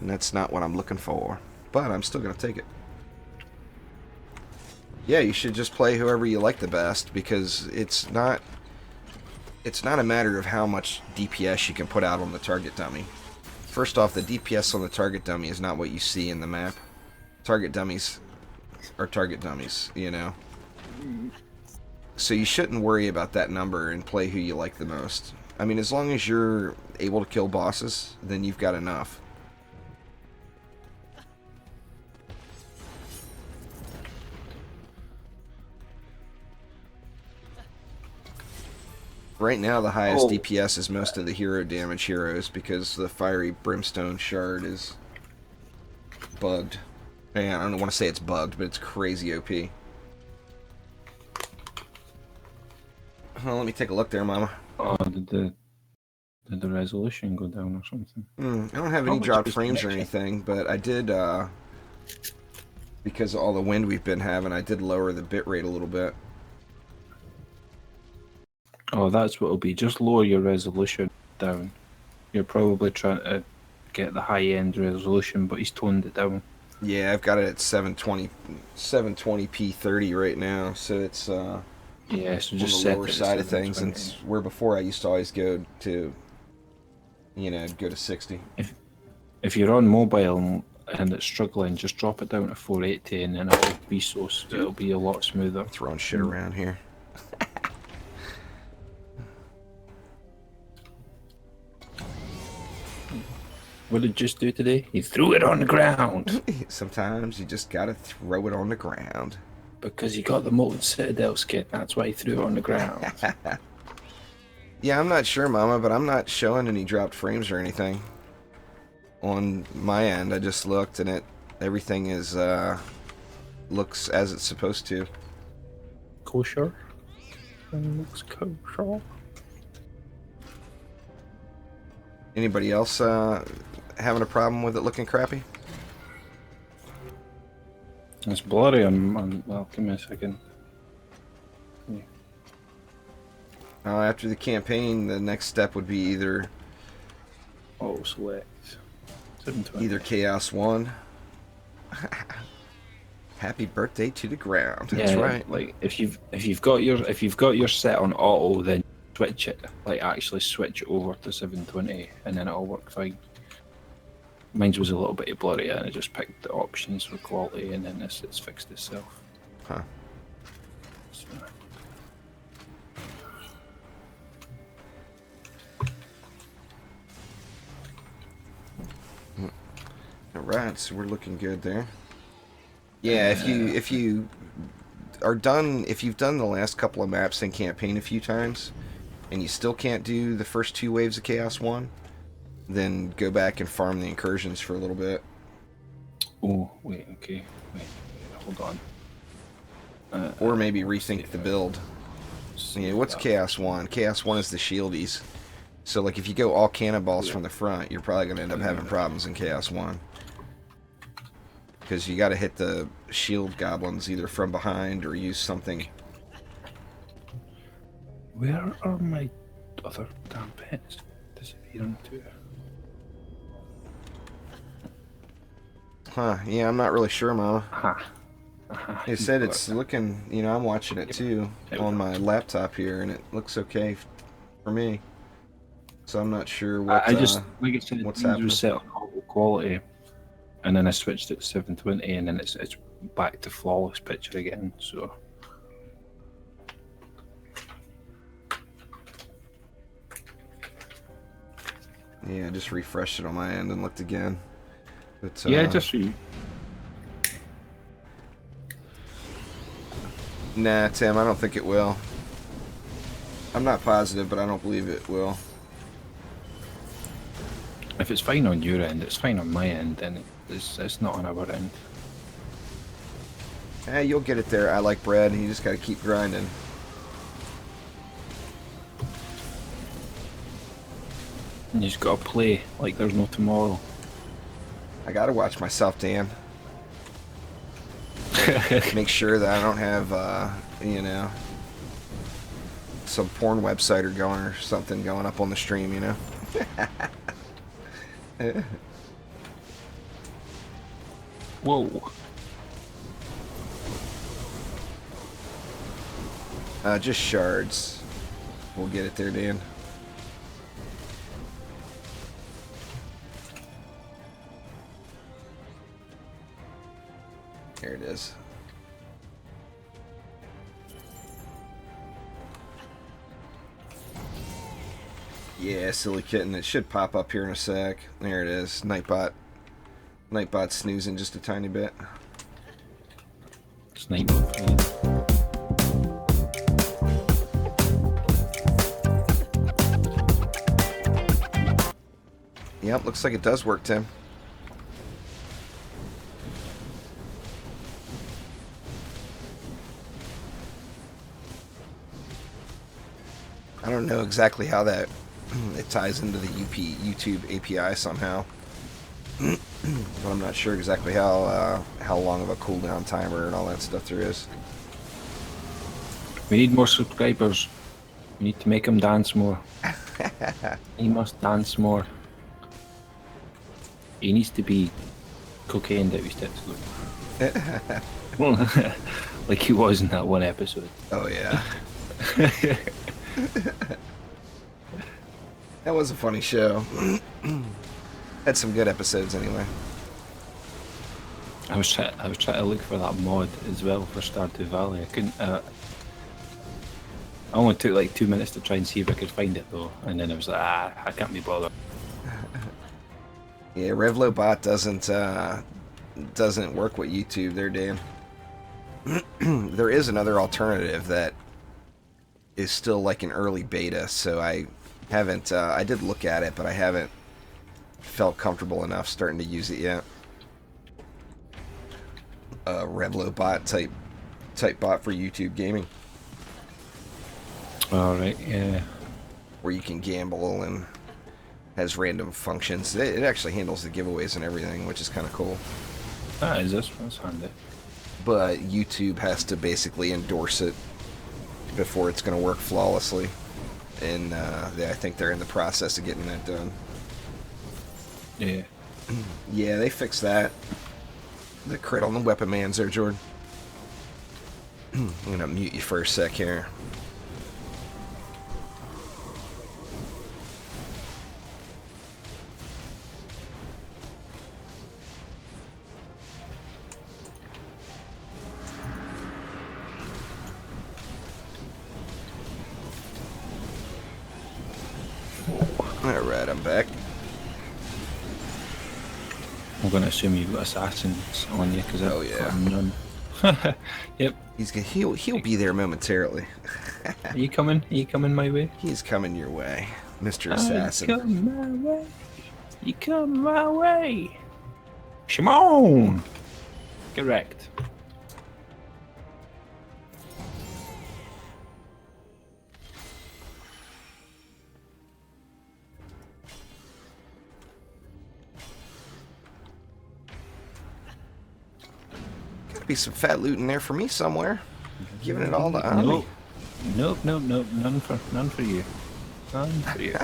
and that's not what I'm looking for. But I'm still gonna take it. Yeah, you should just play whoever you like the best, because it's not a matter of how much DPS you can put out on the target dummy. First off, the DPS on the target dummy is not what you see in the map. Target dummies are target dummies, you know. So you shouldn't worry about that number and play who you like the most. I mean, as long as you're able to kill bosses, then you've got enough. Right now, the highest DPS is most of the hero damage heroes because the fiery brimstone shard is bugged. Man, I don't want to say it's bugged, but it's crazy OP. Well, let me take a look there, Mama. Oh, did the resolution go down or something? I don't have any dropped frames or anything, but I did, because of all the wind we've been having, I did lower the bitrate a little bit. Oh, that's what it'll be. Just lower your resolution down. You're probably trying to get the high-end resolution, but he's toned it down. Yeah, I've got it at 720p 30 right now, so it's yeah, so just on the lower side of things, and where before I used to always go to 60. If you're on mobile and it's struggling, just drop it down to 480, and then it'll be a lot smoother. Throwing shit around here. What did you just do today? He threw it on the ground. Sometimes you just gotta throw it on the ground. Because he got the Molten Citadel skin, that's why he threw it on the ground. Yeah, I'm not sure, Mama, but I'm not showing any dropped frames or anything. On my end, I just looked and everything is looks as it's supposed to. Kosher? Looks kosher. Anybody else having a problem with it looking crappy? It's blurry. Well, give me a second. After the campaign, the next step would be either Oh, select 720. either Chaos 1. Happy birthday to the ground. That's Yeah, right. like if you've got your set on auto, then switch it. Like actually switch it over to 720, and then it'll work fine. Mine was a little bit blurry, and I just picked the options for quality, and then it's fixed itself. Huh. So, Alright, so we're looking good there. Yeah, if you are done, if you've done the last couple of maps in campaign a few times, and you still can't do the first 2 waves of Chaos 1, then go back and farm the incursions for a little bit. oh wait, okay, wait, hold on. Or maybe rethink the build. Yeah, what's Chaos 1? Chaos 1 is the shieldies. So like if you go all cannonballs from the front, you're probably going to end up having problems in Chaos 1. Because you got to hit the shield goblins either from behind or use something. Where are my other damn pets disappearing to? Huh, yeah, I'm not really sure, Mama. Aha. Aha. They said it's looking, you know, I'm watching it too on my laptop here, and it looks okay for me. So I'm not sure what. I just, like I said, what's it happening? was set on auto quality, and then I switched it to 720, and then it's back to flawless picture again. So Yeah, I just refreshed it on my end and looked again. But, yeah, just for you. Nah, Tim, I don't think it will. I'm not positive, but I don't believe it will. If it's fine on your end, it's fine on my end, then it's not on our end. You'll get it there. I like bread. You just got to keep grinding. And you just gotta play like there's no tomorrow. I got to watch myself, Dan. Make sure that I don't have, you know, some porn website or something going up on the stream, you know? Whoa. Just shards. We'll get it there, Dan. There it is. Yeah, silly kitten. It should pop up here in a sec. There it is. Nightbot. Nightbot's snoozing just a tiny bit. Snipe. Yeah. Yep, looks like it does work, Tim. I don't know exactly how that it ties into the YouTube API somehow, but I'm not sure exactly how long of a cooldown timer and all that stuff there is. We need more subscribers. We need to make him dance more. He must dance more. He needs to be cocaine out his tits. Like he was in that one episode. Oh yeah. That was a funny show. Had some good episodes anyway. I was trying to look for that mod as well for Stardew Valley. I couldn't. I only took like 2 minutes to try and see if I could find it though, and then I was like, I can't be bothered. Yeah, RevloBot doesn't work with YouTube there, Dan. There is another alternative that is still like an early beta, so I haven't. I did look at it, but I haven't felt comfortable enough starting to use it yet. RevloBot type bot for YouTube gaming. All right, yeah. Where you can gamble and has random functions. It actually handles the giveaways and everything, which is kind of cool. Ah, is this? That's handy. But YouTube has to basically endorse it before it's going to work flawlessly. and I think they're in the process of getting that done. Yeah. Yeah, they fixed that. The crit on the weapon man's there, Jordan. I'm gonna mute you for a sec here. Alright, I'm back. I'm going to assume you've got assassins on you because Oh, I've yeah. got none. Yep. He'll be there momentarily. Are you coming? Are you coming my way? He's coming your way, Mr. Assassin. You come my way. You come my way. Shimon! Correct. Gotta be some fat loot in there for me somewhere. Giving it all to Ami. Nope. None for you. None for you.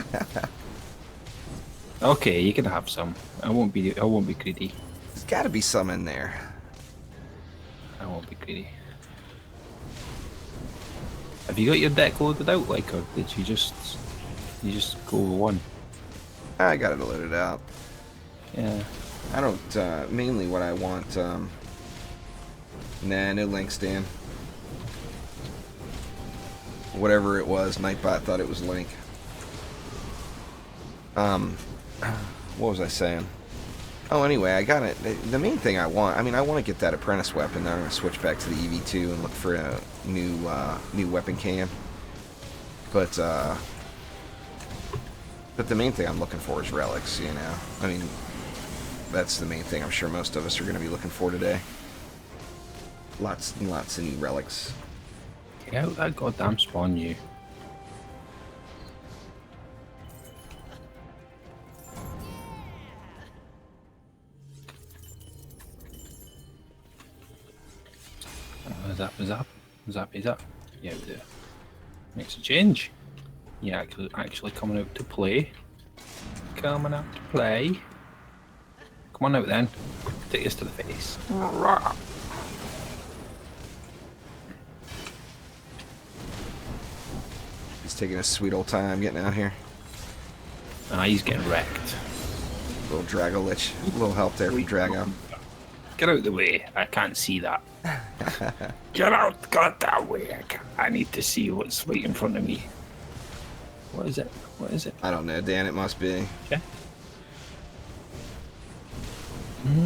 Okay, you can have some. I won't be greedy. There's gotta be some in there. I won't be greedy. Have you got your deck loaded out, like, or did you just go with one? I got it loaded out. Yeah. I don't, mainly what I want, nah, no links, Dan. Whatever it was, Nightbot thought it was Link. What was I saying? Oh, anyway, I got it. The main thing I want, I want to get that apprentice weapon. Then I'm going to switch back to the EV2 and look for a new weapon can. But the main thing I'm looking for is relics, you know? That's the main thing I'm sure most of us are going to be looking for today. Lots and lots of new relics. Get out that goddamn spawn, you. Is that? Yeah, we do. Makes a change. Yeah, actually coming out to play. Coming out to play. Come on out then. Take this to the face. He's taking a sweet old time getting out here. Ah, he's getting wrecked. Little Drago Lich. A little help there from Drago. Get out the way. I can't see that. Get out, goddamn way. I need to see what's right in front of me. What is it? I don't know, Dan. It must be. Okay.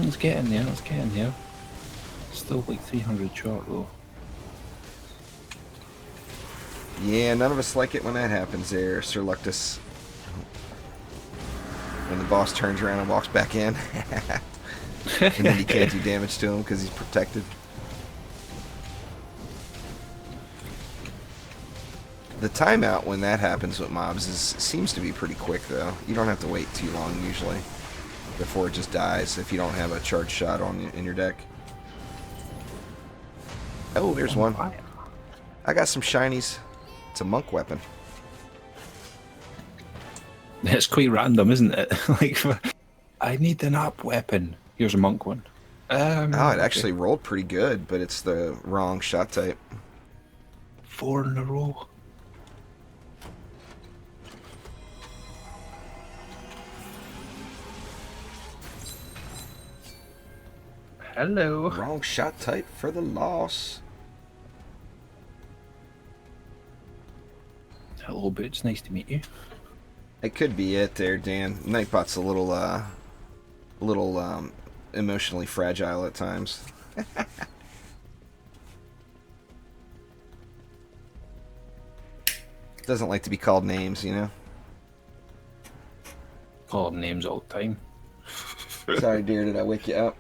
It's getting there. Still like 300 short though. Yeah, none of us like it when that happens there, Sir Luctus. When the boss turns around and walks back in. And then you can't do damage to him because he's protected. The timeout when that happens with mobs seems to be pretty quick though. You don't have to wait too long usually before it just dies if you don't have a charge shot in your deck. Oh, there's one. I got some shinies. It's a monk weapon. It's quite random, isn't it? Like, I need an up weapon. Here's a monk one. Oh, it actually rolled pretty good, but it's the wrong shot type. 4 in a row. Hello. Wrong shot type for the loss. Hello, Boots. Nice to meet you. It could be it there, Dan. Nightbot's a little emotionally fragile at times. Doesn't like to be called names, you know? Call them names all the time. Sorry, dear, did I wake you up?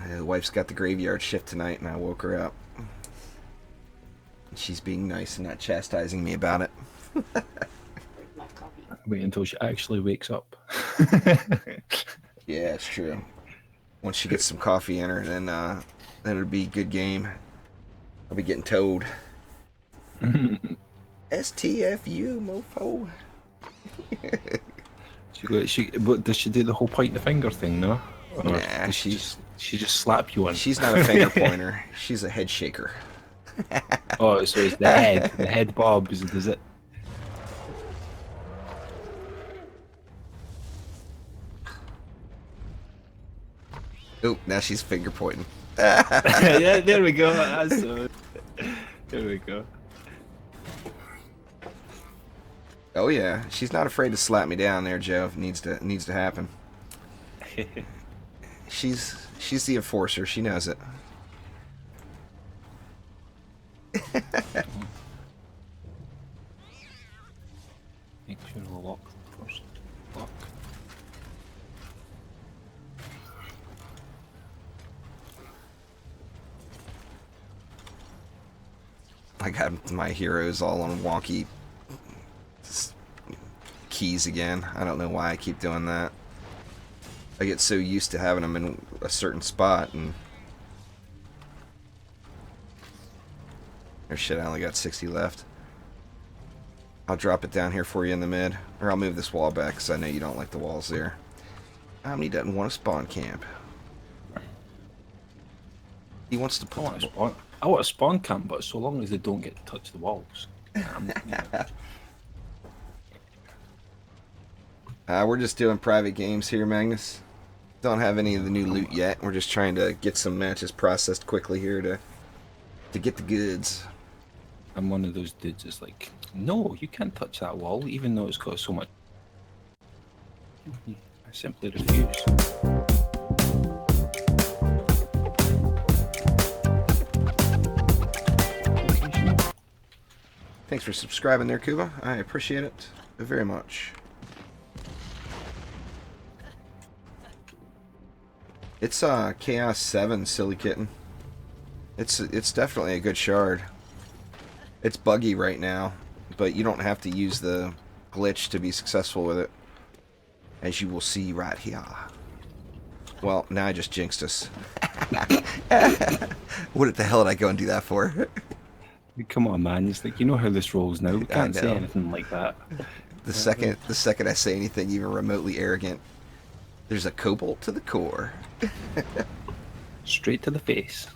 The wife's got the graveyard shift tonight, and I woke her up. She's being nice and not chastising me about it. Wait until she actually wakes up. Yeah, it's true. Once she gets some coffee in her, then it'll be a good game. I'll be getting towed. STFU, mofo. But does she do the whole point the finger thing, no? Or Nah, does she just slap you on? she's not a finger pointer. She's a head shaker. Oh, so it's the head bob, does it? Oh, now she's finger pointing. Yeah, there we go. There we go. Oh yeah, she's not afraid to slap me down there, Joe. If it needs to happen. She's the enforcer. She knows it. Make sure we'll lock first. Lock. I got my heroes all on wonky keys again. I don't know why I keep doing that. I get so used to having them in a certain spot, and oh shit, I only got 60 left. I'll drop it down here for you in the mid, or I'll move this wall back because I know you don't like the walls there. Omni doesn't want a spawn camp. He wants to put. I want a spawn camp, but so long as they don't get to touch the walls. We're just doing private games here, Magnus. Don't have any of the new loot yet. We're just trying to get some matches processed quickly here to get the goods. I'm one of those dudes that's like, no, you can't touch that wall, even though it's got so much. I simply refuse. Thanks for subscribing there, Kuba. I appreciate it very much. It's Chaos 7, silly kitten. It's definitely a good shard. It's buggy right now, but you don't have to use the glitch to be successful with it, as you will see right here. Well, now I just jinxed us. What the hell did I go and do that for? Come on, man. It's like, you know how this rolls now. We can't say know. anything like that. The second I say anything even remotely arrogant, there's a cobalt to the core. Straight to the face.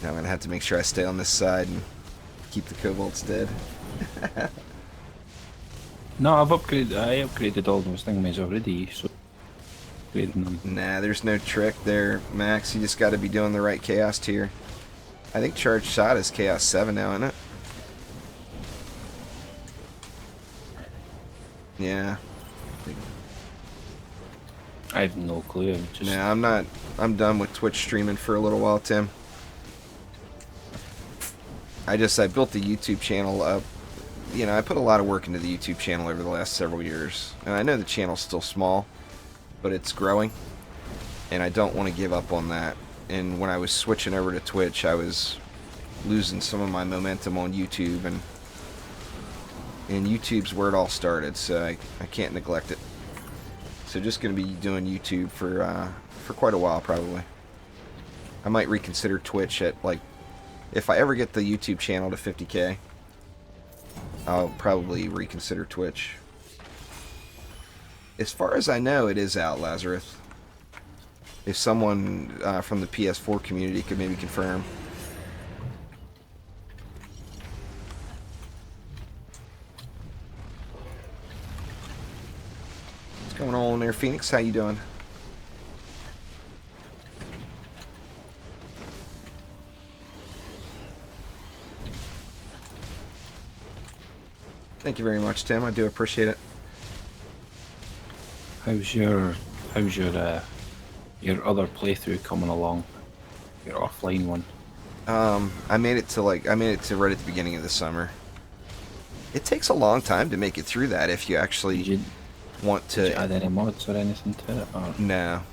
Now I'm gonna have to make sure I stay on this side and keep the cobalts dead. No, I upgraded all those things already, so upgrading them. Nah, there's no trick there, Max. You just gotta be doing the right chaos tier. I think charged shot is chaos 7 now, isn't it? Yeah. I have no clue. Nah, I'm done with Twitch streaming for a little while, Tim. I built the YouTube channel up. You know, I put a lot of work into the YouTube channel over the last several years. And I know the channel's still small, but it's growing. And I don't want to give up on that. And when I was switching over to Twitch, I was losing some of my momentum on YouTube, and YouTube's where it all started, so I can't neglect it. So just going to be doing YouTube for quite a while, probably. I might reconsider Twitch at, like, if I ever get the YouTube channel to 50K, I'll probably reconsider Twitch. As far as I know, it is out, Lazarus. If someone from the PS4 community could maybe confirm. What's going on there, Phoenix? How you doing? Thank you very much, Tim. I do appreciate it. How's your other playthrough coming along? Your offline one. I made it to right at the beginning of the summer. It takes a long time to make it through that if you actually want to. Did you add any mods or anything to it? Or? No,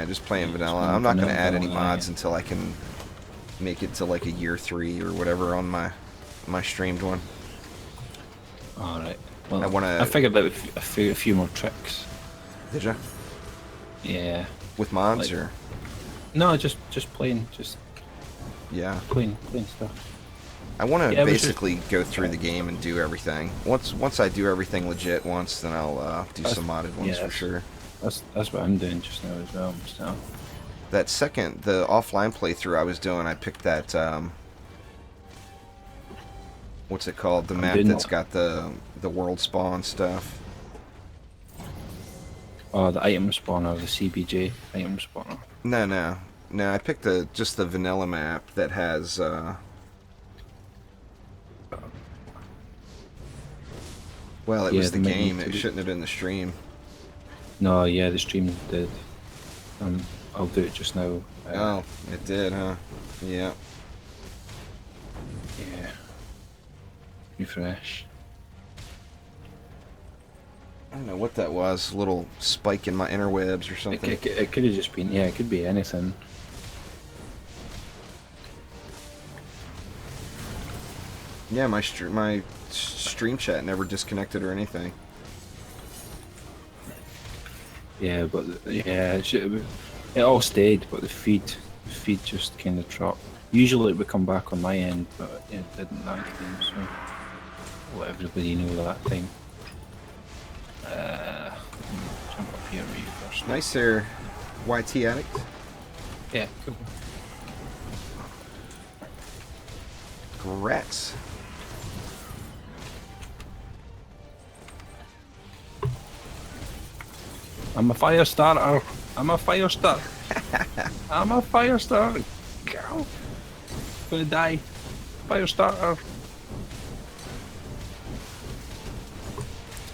just playing vanilla. I'm not going to add any mods until I can make it to like a year 3 or whatever on my streamed one. Alright. Well, I figured out a few more tricks. Did you? Yeah. With mods, or? No, just plain, just Yeah. plain stuff. I want to Yeah, basically go through the game and do everything. Once I do everything legit once, then I'll do some modded ones for sure. That's what I'm doing just now as well. So That second, the offline playthrough I was doing, I picked that, what's it called? The map that's got the world spawn stuff. oh, the item spawner, the CBJ item spawner. No, I picked just the vanilla map that has, well, it was the game. It shouldn't have been the stream. No, yeah, the stream did. I'll do it just now. Oh, it did, huh? Yeah. Yeah. Refresh. I don't know what that was. A little spike in my interwebs or something. It could have just been, yeah, it could be anything. Yeah, my stream chat never disconnected or anything. Yeah, but yeah, it all stayed, but the feed just kind of dropped. Usually it would come back on my end, but it didn't that time. So I'll let everybody know that thing. Jump up here with you first. Nice there, YT Addict. Yeah, cool. Congrats. I'm a fire starter. I'm a fire starter. I'm a fire starter. Girl. Gonna die. Fire starter.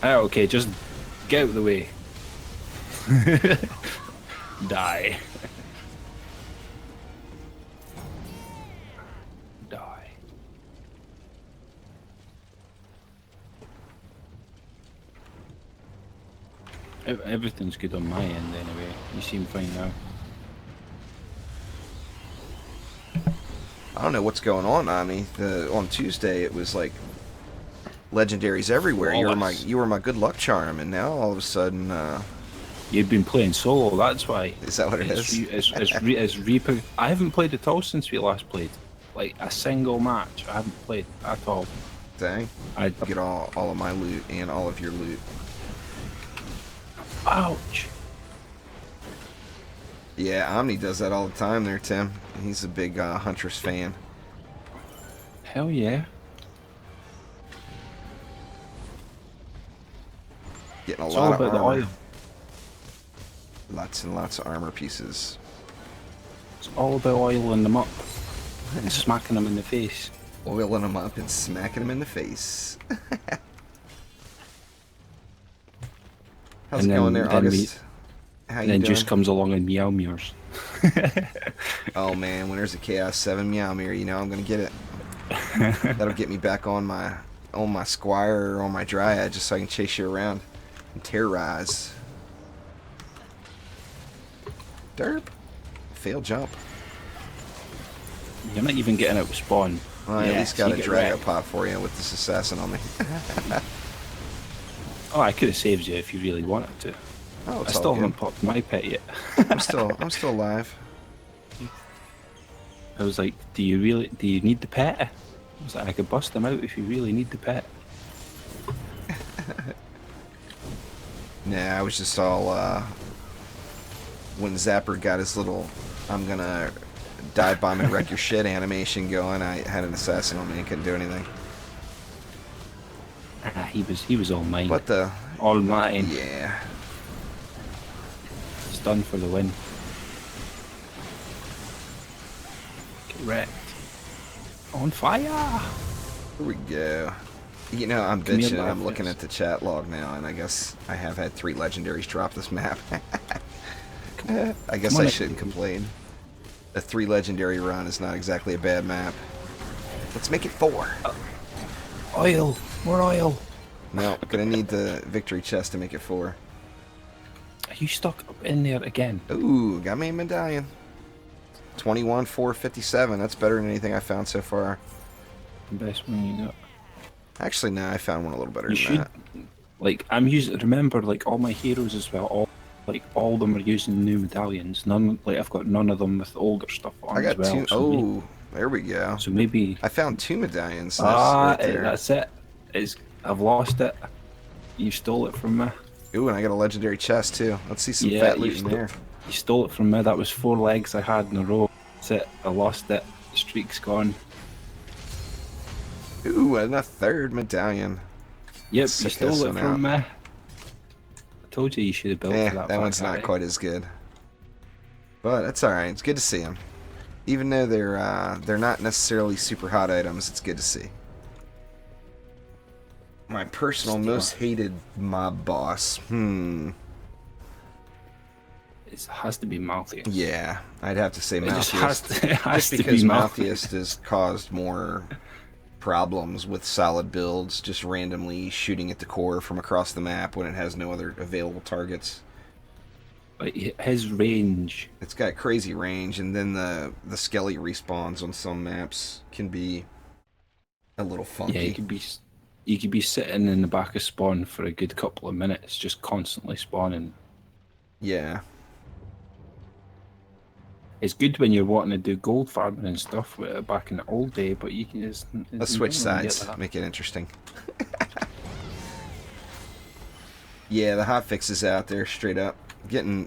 Oh, okay, just get out of the way. Die. Die. Everything's good on my end anyway. You seem fine now. I don't know what's going on, Omni. On Tuesday it was like legendaries everywhere. You were my good luck charm, and now all of a sudden you've been playing solo. That's why. Is that what it is? It's Reaper. I haven't played at all since we last played. Like a single match, I haven't played at all. Dang. I get all of my loot and all of your loot. Ouch. Yeah, Omni does that all the time there, Tim. He's a big Huntress fan. Hell yeah. Getting It's lot all of about armor. the oil. Lots and lots of armor pieces. It's all about oiling them up and smacking them in the face. Oiling them up and smacking them in the face. How's it going there, August? And then Juice comes along and meow meows. Oh man, when there's a Chaos 7 meow mirror, you know I'm gonna get it. That'll get me back on my Squire or on my Dryad, just so I can chase you around and terrorize. Derp. Fail jump. You're not even getting out of spawn. Well, I at least got a Dryad pop for you with this assassin on me. Oh, I could have saved you if you really wanted to. Oh, I still haven't popped my pet yet. I'm still alive. I was like, do you need the pet? I was like, I could bust them out if you really need the pet. Nah, I was just all, when Zapper got his little, I'm gonna dive bomb and wreck your shit animation going, I had an assassin on me and couldn't do anything. He was all mine. What the? All mine. Yeah. Stun for the win. Get wrecked. On fire! Here we go. You know, I'm bitching and I'm looking at the chat log now, and I guess I have had 3 legendaries drop this map. I guess I shouldn't complain. A 3 legendary run is not exactly a bad map. Let's make it 4. Oil! More oil! No, gonna need the victory chest to make it 4. Are you stuck up in there again? Ooh, got me a medallion. 21,457. That's better than anything I found so far. The best one you got. Actually, no, I found one a little better than that. Like, I'm using, remember, like, all my heroes as well, all Like all of them are using new medallions. None, like I've got none of them with older stuff on I as got well. two. Oh, there we go. So maybe I found 2 medallions. That's right there. that's it. I've lost it. You stole it from me. Ooh, and I got a legendary chest too. Let's see some Yeah, fat loot in there. You stole it from me. That was 4 legs I had in a row. That's it. I lost it. The streak's gone. Ooh, and a 3rd medallion. Yep, Let's you check this stole it one from me. out. I told you should have built for that. That one's not quite as good. But that's alright. It's good to see them. Even though they're not necessarily super hot items, it's good to see. My personal most hated mob boss. It has to be Malthius. Yeah, I'd have to say Malthius. It has just because Malthius has caused more problems with solid builds, just randomly shooting at the core from across the map when it has no other available targets. Like his range. It's got crazy range, and then the skelly respawns on some maps can be a little funky. Yeah, you could be sitting in the back of spawn for a good couple of minutes, just constantly spawning. Yeah. It's good when you're wanting to do gold farming and stuff back in the old day, but you can just... Let's switch sides, make it interesting. Yeah, the hotfix is out there, straight up.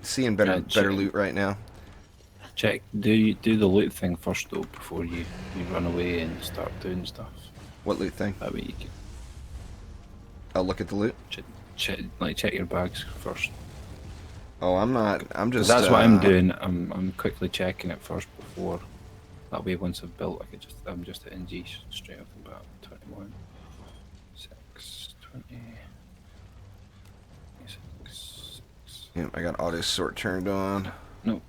Seeing better loot right now. Do the loot thing first though, before you run away and start doing stuff. What loot thing? That way you can... I'll look at the loot? Check your bags first. Oh, I'm just... That's what I'm doing. I'm quickly checking it first before. That way, once I've built, I'm just hitting G straight off the bat. 21, 6, 20, 26. Yep, I got auto sort turned on. No,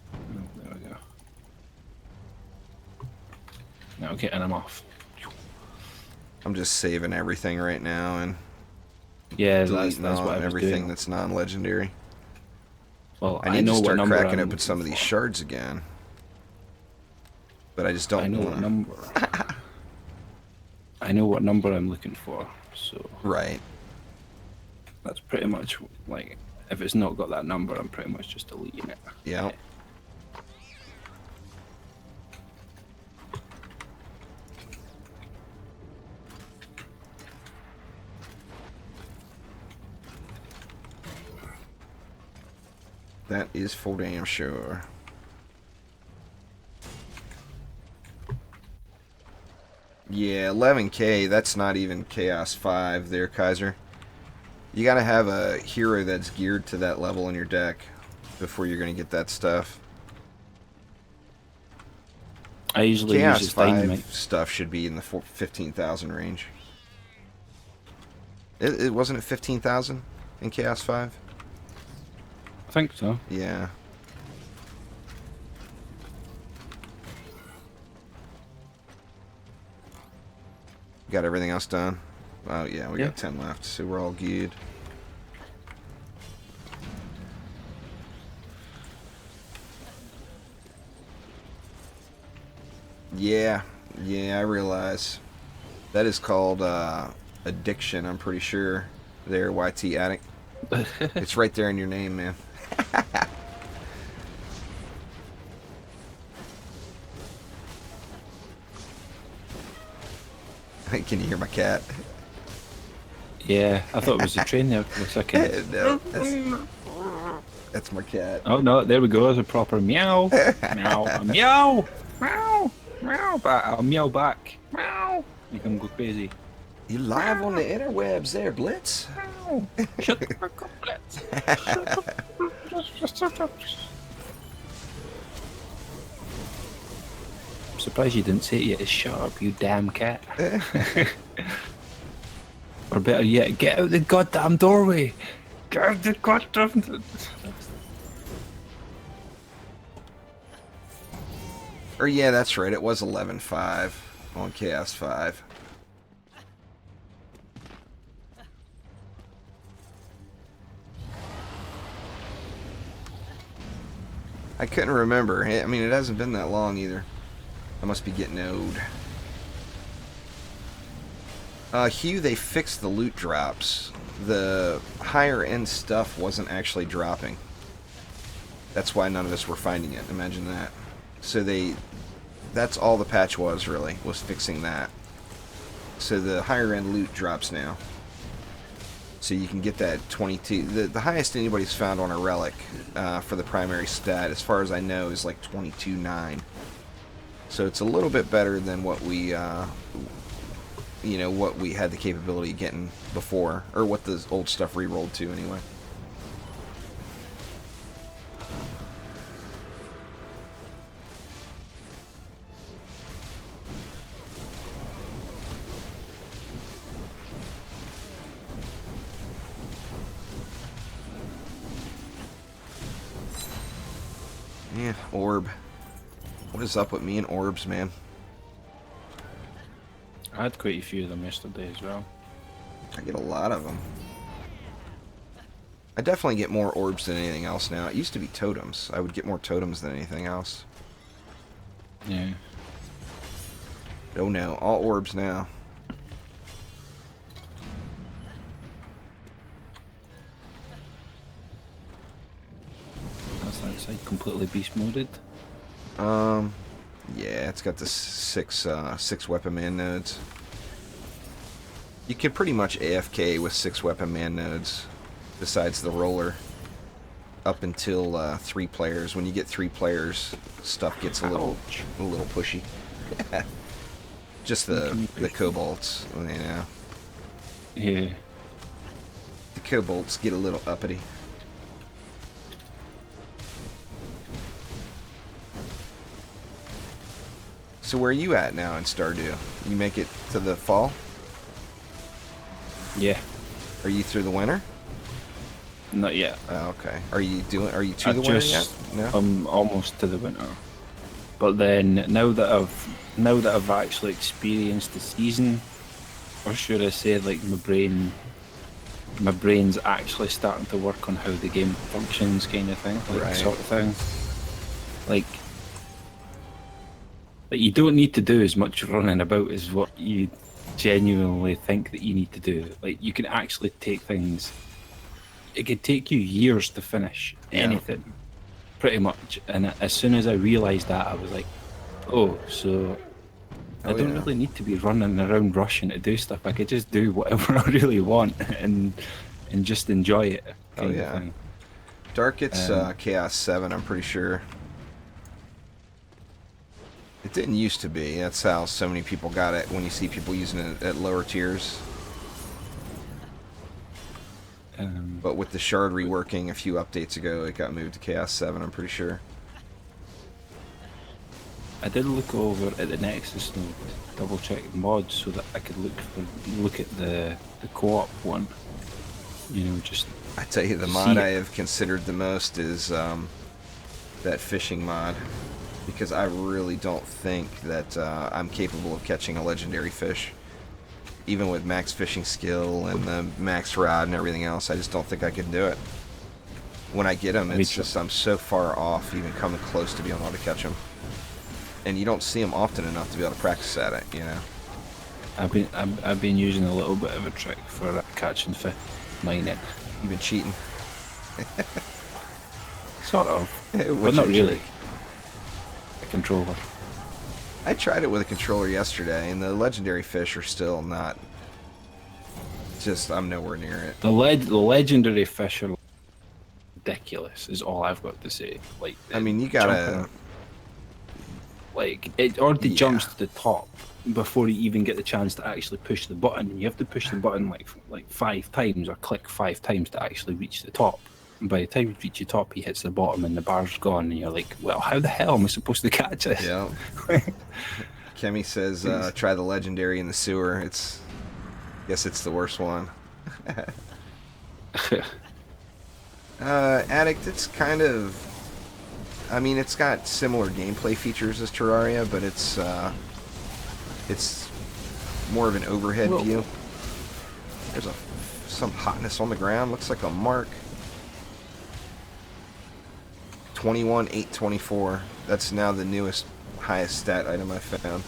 there we go. Now getting them off. I'm just saving everything right now and that's deleting what I was everything doing. that's non-legendary. Well, I need to start cracking I'm open some of these shards again. But I just don't I know what number. I know what number I'm looking for, so... Right. That's pretty much, like, if it's not got that number, I'm pretty much just deleting it. Yeah. That is for damn sure. Yeah, 11k, that's not even Chaos 5 there, Kaiser. You gotta have a hero that's geared to that level in your deck before you're gonna get that stuff. I usually Chaos use 5 dynamite. stuff should be in the 15,000 range. It wasn't at 15,000 in Chaos 5? I think so. Yeah. Got everything else done? Oh yeah, we got 10 left, so we're all good. Yeah, I realize. That is called addiction, I'm pretty sure. There, YT Addict. It's right there in your name, man. Can you hear my cat? Yeah, I thought it was a train there for a second. No, that's my cat. Oh no, there we go. There's a proper meow. Meow. Meow. Meow. Meow. I'll meow back. Meow. You can go crazy. You live on the interwebs there, Blitz? Meow. Shut the fuck up, Blitz. I'm surprised you didn't say to you to shut up, you damn cat. Or better yet, get out the goddamn doorway. Get out the goddamn... Or yeah, that's right. It was 11.5 on Chaos 5. I couldn't remember. I mean, it hasn't been that long either. I must be getting old. Hugh, they fixed the loot drops. The higher end stuff wasn't actually dropping. That's why none of us were finding it. Imagine that. So that's all the patch was really, was fixing that. So the higher end loot drops now. So you can get that 22. The highest anybody's found on a relic for the primary stat, as far as I know, is like 22.9. So it's a little bit better than what we, what we had the capability of getting before, or what the old stuff re-rolled to anyway. Yeah, orb. What is up with me and orbs, man? I had quite a few of them yesterday as well. I get a lot of them. I definitely get more orbs than anything else now. It used to be totems. I would get more totems than anything else. Yeah. Oh no, all orbs now. That's that side completely beast moded. Yeah, it's got the six weapon man nodes. You can pretty much AFK with 6 weapon man nodes, besides the roller, up until 3 players. When you get 3 players, stuff gets a little pushy. Just the kobolds, you know. Yeah. The kobolds get a little uppity. So where are you at now in Stardew? You make it to the fall? Yeah. Are you through the winter? Not yet. Oh, okay. Are you to the winter yet? No. I'm almost to the winter. But then now that I've actually experienced the season, or should I say, like my brain's actually starting to work on how the game functions, kind of thing, like Right. sort of thing. Like you don't need to do as much running about as what you genuinely think that you need to do. Like you can actually take things. It could take you years to finish anything, pretty much. And as soon as I realised that, I was like, oh, so I don't really need to be running around rushing to do stuff. I could just do whatever I really want and just enjoy it. Kind of thing. Dark gets Chaos 7, I'm pretty sure. It didn't used to be. That's how so many people got it when you see people using it at lower tiers. But with the shard reworking a few updates ago, it got moved to Chaos 7, I'm pretty sure. I did look over at the Nexus node, double check mods so that I could look at the co-op one. You know, just I tell you, the mod I have considered the most is that fishing mod, because I really don't think that I'm capable of catching a legendary fish. Even with max fishing skill and the max rod and everything else, I just don't think I can do it. When I get them, it's just I'm so far off even coming close to being able to catch them. And you don't see them often enough to be able to practice at it, you know. I've been using a little bit of a trick for catching fish, mining. You've been cheating. Sort of, but not really. A controller. I tried it with a controller yesterday, and the legendary fish are still not. Just, I'm nowhere near it. The legendary fish are ridiculous. Is all I've got to say. Like, I mean, you gotta. Like, it already jumps to the top before you even get the chance to actually push the button. You have to push the button like 5 times or click 5 times to actually reach the top. And by the time you reach the top, he hits the bottom and the bar's gone, and you're like, well, how the hell am I supposed to catch it? Yeah. Kemi says, try the legendary in the sewer. Guess it's the worst one. Addict, it's kind of... I mean, it's got similar gameplay features as Terraria, but it's more of an overhead view. There's some hotness on the ground. Looks like a mark. 21,824. That's now the newest, highest stat item I found.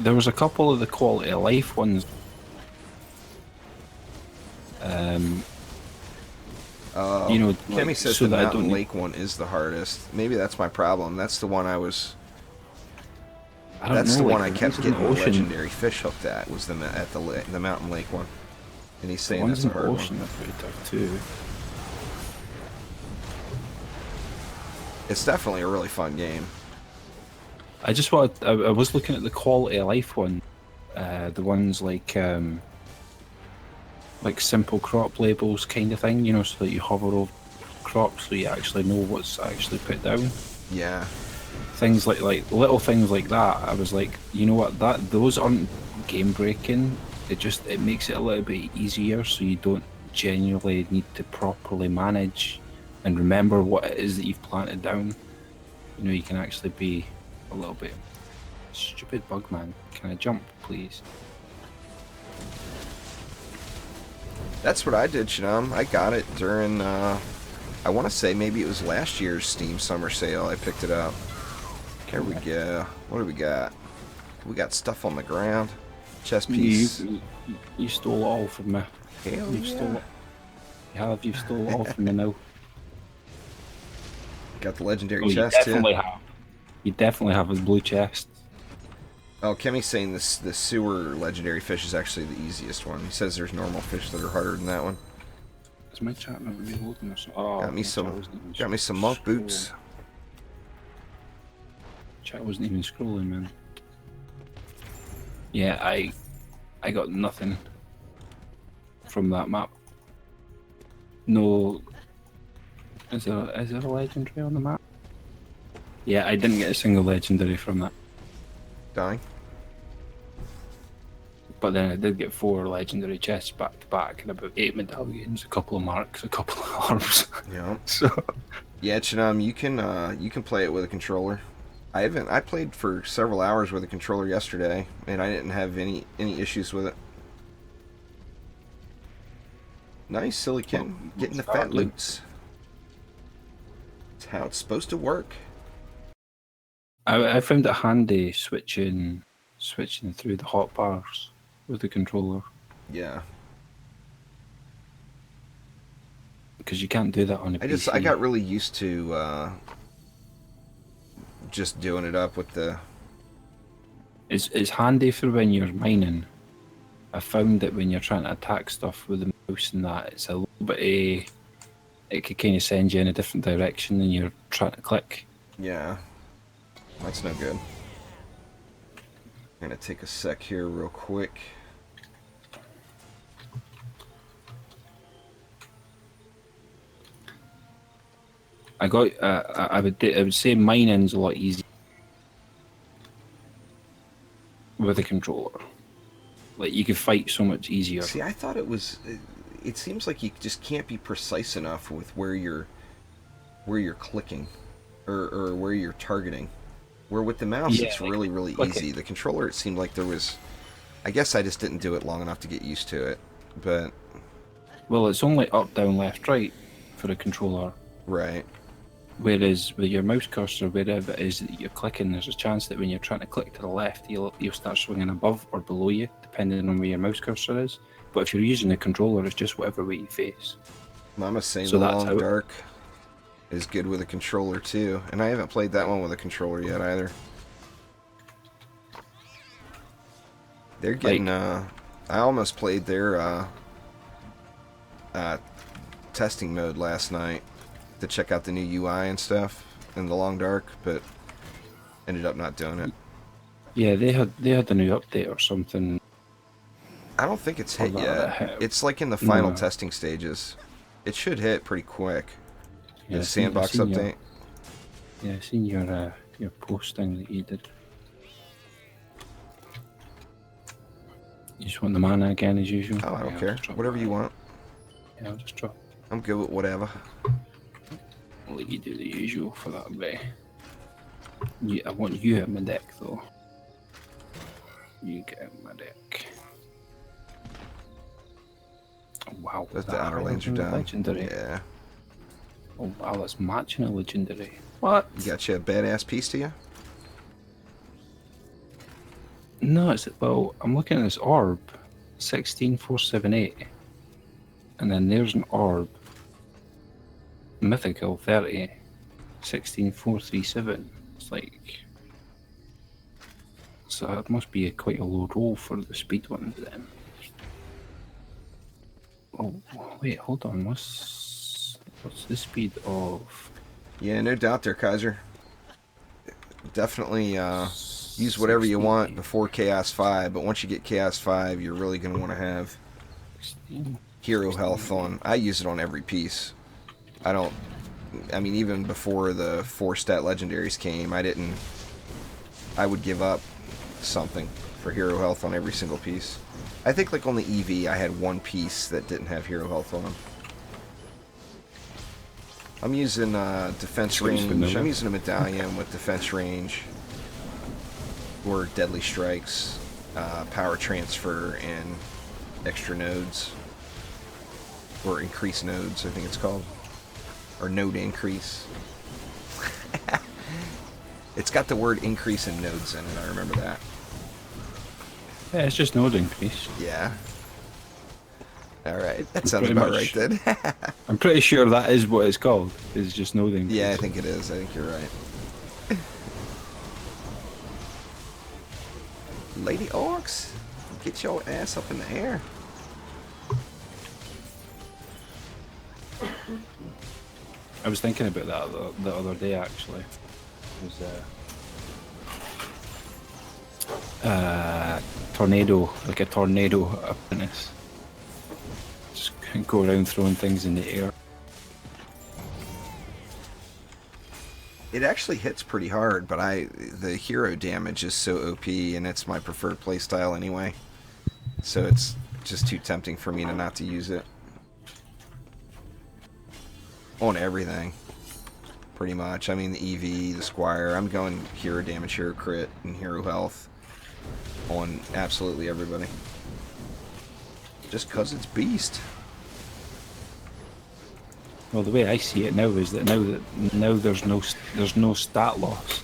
There was a couple of the quality of life ones. Oh, You know, Kemi like, says so the that I Mountain don't. Lake one is the hardest. Maybe that's my problem. That's the one I was. I don't That's know. the Like one I the kept ones in the getting the ocean. legendary fish hooked at. Was the Mountain Lake one, and he's The saying ones that's in a the hard one. ocean are pretty tough too. It's definitely a really fun game. I just wanted. I was looking at the quality of life one. The ones like simple crop labels kind of thing. You know, so that you hover over crops, so you actually know what's actually put down. Yeah. Things like little things like that. I was like, you know what? Those aren't game breaking. It makes it a little bit easier, so you don't genuinely need to properly manage and remember what it is that you've planted down. You know, you can actually be a little bit stupid. Bug man, can I jump, please? That's what I did, Shanam. I got it during, I want to say maybe it was last year's Steam Summer Sale. I picked it up. Here we go. What do we got? We got stuff on the ground. Chest piece. You stole it all from me. Hell You've yeah. stole it. You stole it all from me now. Got the legendary Oh, chest, you definitely too. have. You definitely have a blue chest. Oh, Kemi's saying the sewer legendary fish is actually the easiest one. He says there's normal fish that are harder than that one. Is my chat not reloading or something? Oh, Got me some monk boots. Chat wasn't even scrolling, man. Yeah, I got nothing from that map. No. Is there a legendary on the map? Yeah, I didn't get a single legendary from that. Dying. But then I did get 4 legendary chests back to back and about 8 medallions, a couple of marks, a couple of arms. Yeah. So Yeah, Chanam, you can play it with a controller. I played for several hours with a controller yesterday, and I didn't have any issues with it. Nice, Silicon. Getting the fat loots. That's how it's supposed to work. I found it handy switching through the hotbars with the controller. Yeah. Because you can't do that on a PC. I got really used to just doing it up with the... It's handy for when you're mining. I found that when you're trying to attack stuff with the mouse and that, it's a little bit it could kind of send you in a different direction than you're trying to click. Yeah. That's no good. I'm gonna take a sec here real quick. I would say mining's a lot easier with a controller. Like you could fight so much easier. See, I thought it was. It seems like you just can't be precise enough with where you're clicking, or where you're targeting. Where with the mouse, it's like, really easy. The controller, it seemed like there was. I guess I just didn't do it long enough to get used to it, but. Well, it's only up, down, left, right for a controller. Right. Whereas with your mouse cursor, wherever it is that you're clicking, there's a chance that when you're trying to click to the left, you'll start swinging above or below you, depending on where your mouse cursor is. But if you're using the controller, it's just whatever way you face. Mama's saying So the that's Long how Dark is good with a controller too, and I haven't played that one with a controller yet either. They're getting. I almost played their testing mode last night to check out the new UI and stuff in the Long Dark, but ended up not doing it. Yeah, they had a new update or something. I don't think it's hit yet. It's like in the final testing stages. It should hit pretty quick. Yeah, the sandbox update. I seen your posting that you did. You just want the mana again as usual? Oh, I don't care. Whatever you want. Yeah, I'll just drop. I'm good with whatever. I'll let you do the usual for that way. I want you at my deck though. You get at my deck. Oh, wow. That's the outer lanes are down. Legendary. Yeah. Oh wow, that's matching a legendary. What? You got you a badass piece to you? No, I'm looking at this orb. 16478. And then there's an orb. Mythical 30, 16437. It's like, so it must be quite a low roll for the speed ones then. Oh wait, hold on. What's the speed of? Yeah, no doubt there, Kaiser. Definitely use whatever you want before Chaos 5, but once you get Chaos 5, you're really going to want to have 16, hero 16. health on. I use it on every piece. I don't. I mean, even before the 4-stat legendaries came, I would give up something for hero health on every single piece. I think like on the EV, I had one piece that didn't have hero health on. I'm using defense range. I'm using a medallion with defense range, or deadly strikes, power transfer, and extra nodes, or increased nodes, I think it's called, or node increase. It's got the word increase in nodes in it. I remember that. Yeah, it's just node increase. Yeah. All right, that sounds about right then. I'm pretty sure that is what it's called. It's just node increase. Yeah, I think it is. I think you're right. Lady Orcs, get your ass up in the air. I was thinking about that the other day actually. It was tornado, like a tornado apprentice. Just go around throwing things in the air. It actually hits pretty hard, but the hero damage is so OP, and it's my preferred playstyle anyway. So it's just too tempting for me not to use it. On everything, pretty much. I mean, the EV, the Squire, I'm going hero damage, hero crit, and hero health on absolutely everybody. Just because it's beast. Well, the way I see it now is that now there's no stat loss.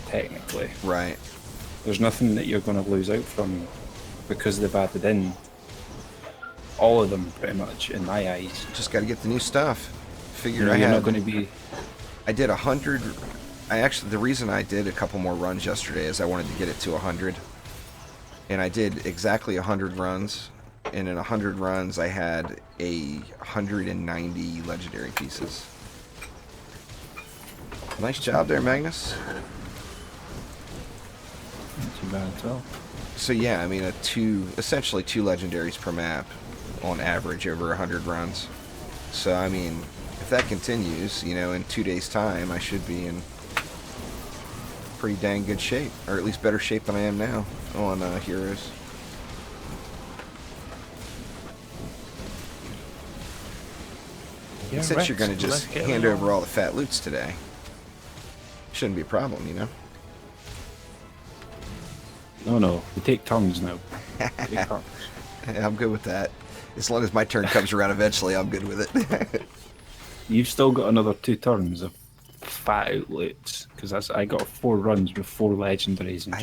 Technically, right? There's nothing that you're going to lose out from because they've added in all of them pretty much in my eyes. Just got to get the new stuff. Figure you're not going to be. I did 100. The reason I did a couple more runs yesterday is I wanted to get it to 100, and I did exactly 100 runs. And in 100 runs, I had 190 legendary pieces. Nice job there, Magnus. Not too bad at all. So yeah, I mean, essentially two legendaries per map on average over 100 runs. So I mean, if that continues, in 2 days' time, I should be in pretty dang good shape, or at least better shape than I am now on heroes. Yeah, since you're going to just hand over all the fat loots today, shouldn't be a problem, No, we take turns now. Take turns. I'm good with that. As long as my turn comes around eventually, I'm good with it. You've still got another 2 turns of fat outlets, because I got 4 runs with 4 legendaries. And I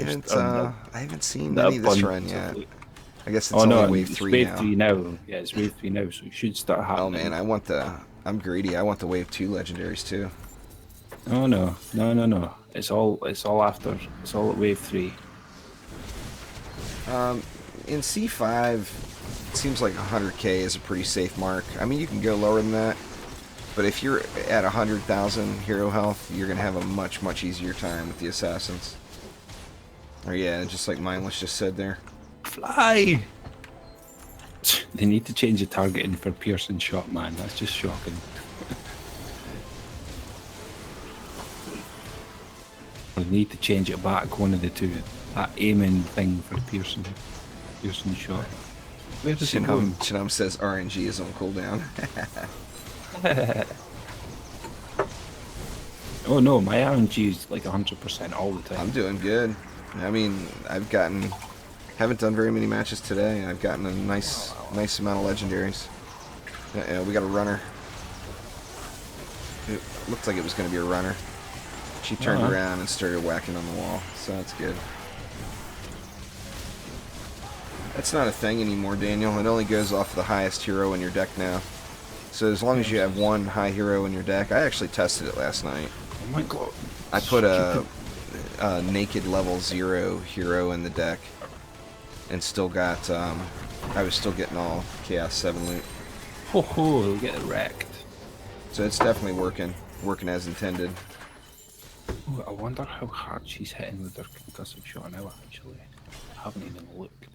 haven't seen any this run yet. I guess it's only wave 3 wave now. 3 now. Yeah, it's wave 3 now, so it should start happening. Oh man, I'm greedy. I want the wave 2 legendaries too. Oh no. It's all after. It's all at wave 3. In C5, it seems like 100k is a pretty safe mark. I mean, you can go lower than that, but if you're at 100,000 hero health, you're gonna have a much easier time with the assassins. Or yeah, just like Mindless just said there. Fly! They need to change the targeting for piercing shot, man. That's just shocking. Or they need to change it back, one of the two. That aiming thing for piercing shot. Where does it go? Chinam says RNG is on cooldown. Oh no, my RNG is like 100% all the time. I'm doing good. I mean, haven't done very many matches today. I've gotten a nice amount of legendaries. Yeah, we got a runner. It looked like it was going to be a runner. She turned around and started whacking on the wall, so that's good. That's not a thing anymore, Daniel. It only goes off the highest hero in your deck now. So as long as you have one high hero in your deck, I actually tested it last night. Oh my god. I put a naked level 0 hero in the deck, and still got, I was still getting all Chaos 7 loot. Ho ho, get wrecked. So it's definitely working as intended. Ooh, I wonder how hard she's hitting with her concussive shot now, actually. I haven't even looked.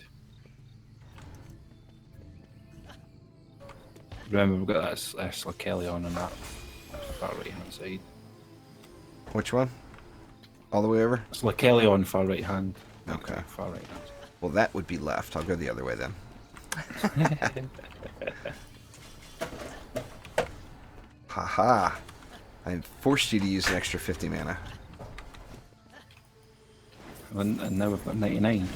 Remember, we've got that Slakeli on that far right hand side. Which one? All the way over? Slakeli on far right hand. Okay. Far right hand. Well, that would be left. I'll go the other way then. Haha. I forced you to use an extra 50 mana. And now we've got 99.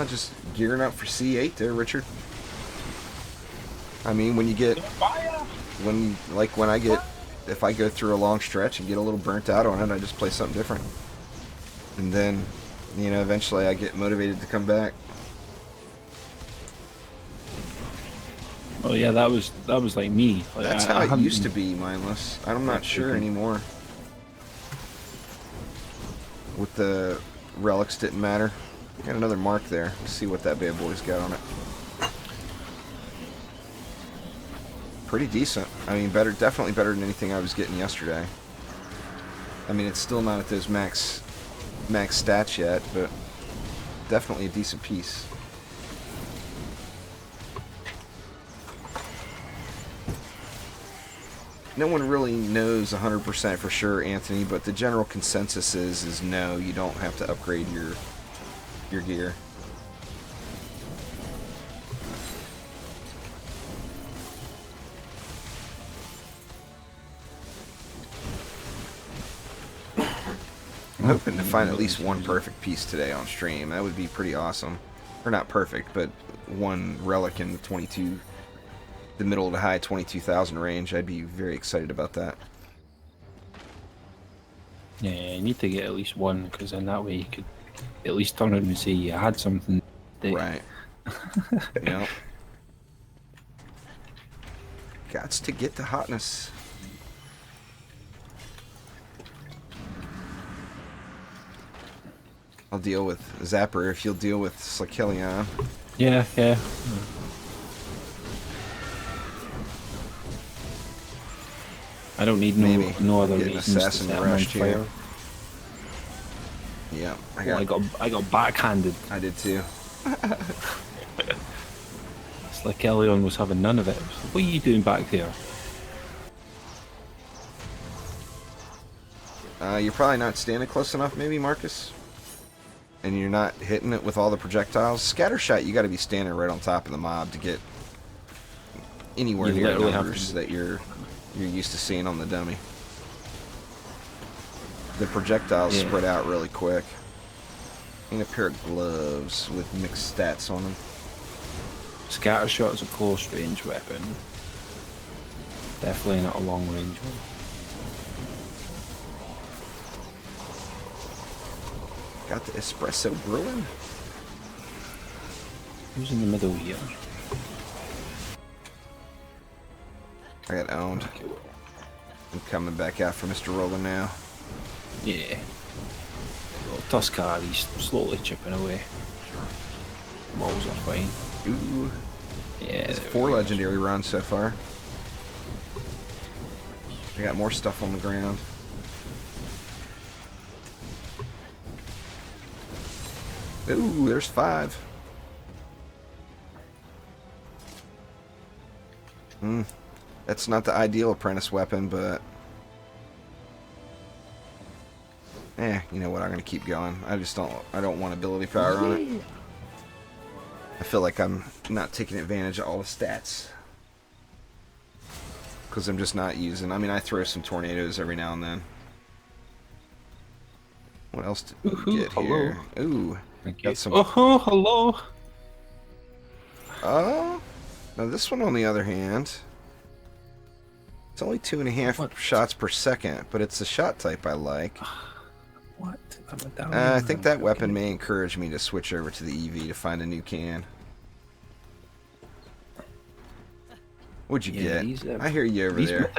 Just gearing up for C8 there, Richard. I mean, when you get... when I get... if I go through a long stretch and get a little burnt out on it, I just play something different. And then, you know, eventually I get motivated to come back. Oh yeah, that was like me. Like, That's how it used to be, Mindless. I'm not sure anymore. With the relics didn't matter. Got another mark there. Let's see what that bad boy's got on it. Pretty decent. I mean, better, definitely better than anything I was getting yesterday. I mean, it's still not at those max stats yet, but definitely a decent piece. No one really knows 100% for sure, Anthony, but the general consensus is no, you don't have to upgrade your gear. I'm hoping to find at least one perfect piece today on stream. That would be pretty awesome. Or not perfect, but one relic in the middle to high 22,000 range. I'd be very excited about that. Yeah, you need to get at least one, because then that way you could at least turn around and say you had something. Right. Yep. Gots to get the hotness. I'll deal with Zapper if you'll deal with Slakelion. Yeah, yeah. I don't need no other reasons to assassin set him on rushed here. fire. Yeah, I got backhanded. I did too. It's like Elion was having none of it. What are you doing back there? You're probably not standing close enough, maybe, Marcus? And you're not hitting it with all the projectiles. Scattershot, you got to be standing right on top of the mob to get anywhere near the numbers that you're used to seeing on the dummy. The projectiles spread out really quick. And a pair of gloves with mixed stats on them. Scattershot is a close range weapon. Definitely not a long range one. Got the espresso brewing. Who's in the middle here? I got owned. I'm coming back out for Mr. Roller now. Yeah. Well, Tuscany's slowly chipping away. Walls are fine. Ooh. Yeah. It's 4 legendary runs so far. I got more stuff on the ground. Ooh, there's 5. That's not the ideal apprentice weapon, but... you know what, I'm going to keep going. I don't want ability power on it. I feel like I'm not taking advantage of all the stats. Because I'm just not using... I mean, I throw some tornadoes every now and then. What else did we get here? Ooh. Got some... Oh, hello! Oh? Now this one, on the other hand... It's only 2.5 shots per second, but it's the shot type I like. What? I think that weapon may encourage me to switch over to the EV to find a new can. What'd you get? These, I hear you over there.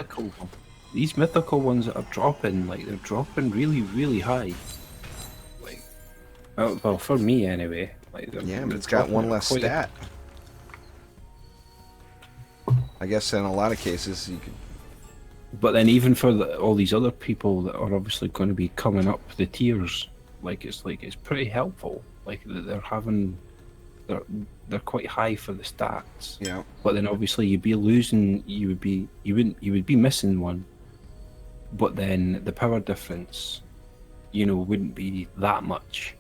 These mythical ones that are dropping, like, they're dropping really, really high. Like, well, for me anyway. Like, yeah, but it's got one less stat. I guess in a lot of cases you could. But then even for all these other people that are obviously going to be coming up the tiers, it's pretty helpful. Like they're quite high for the stats. Yeah. But then obviously you'd be losing. You would be missing one. But then the power difference, wouldn't be that much.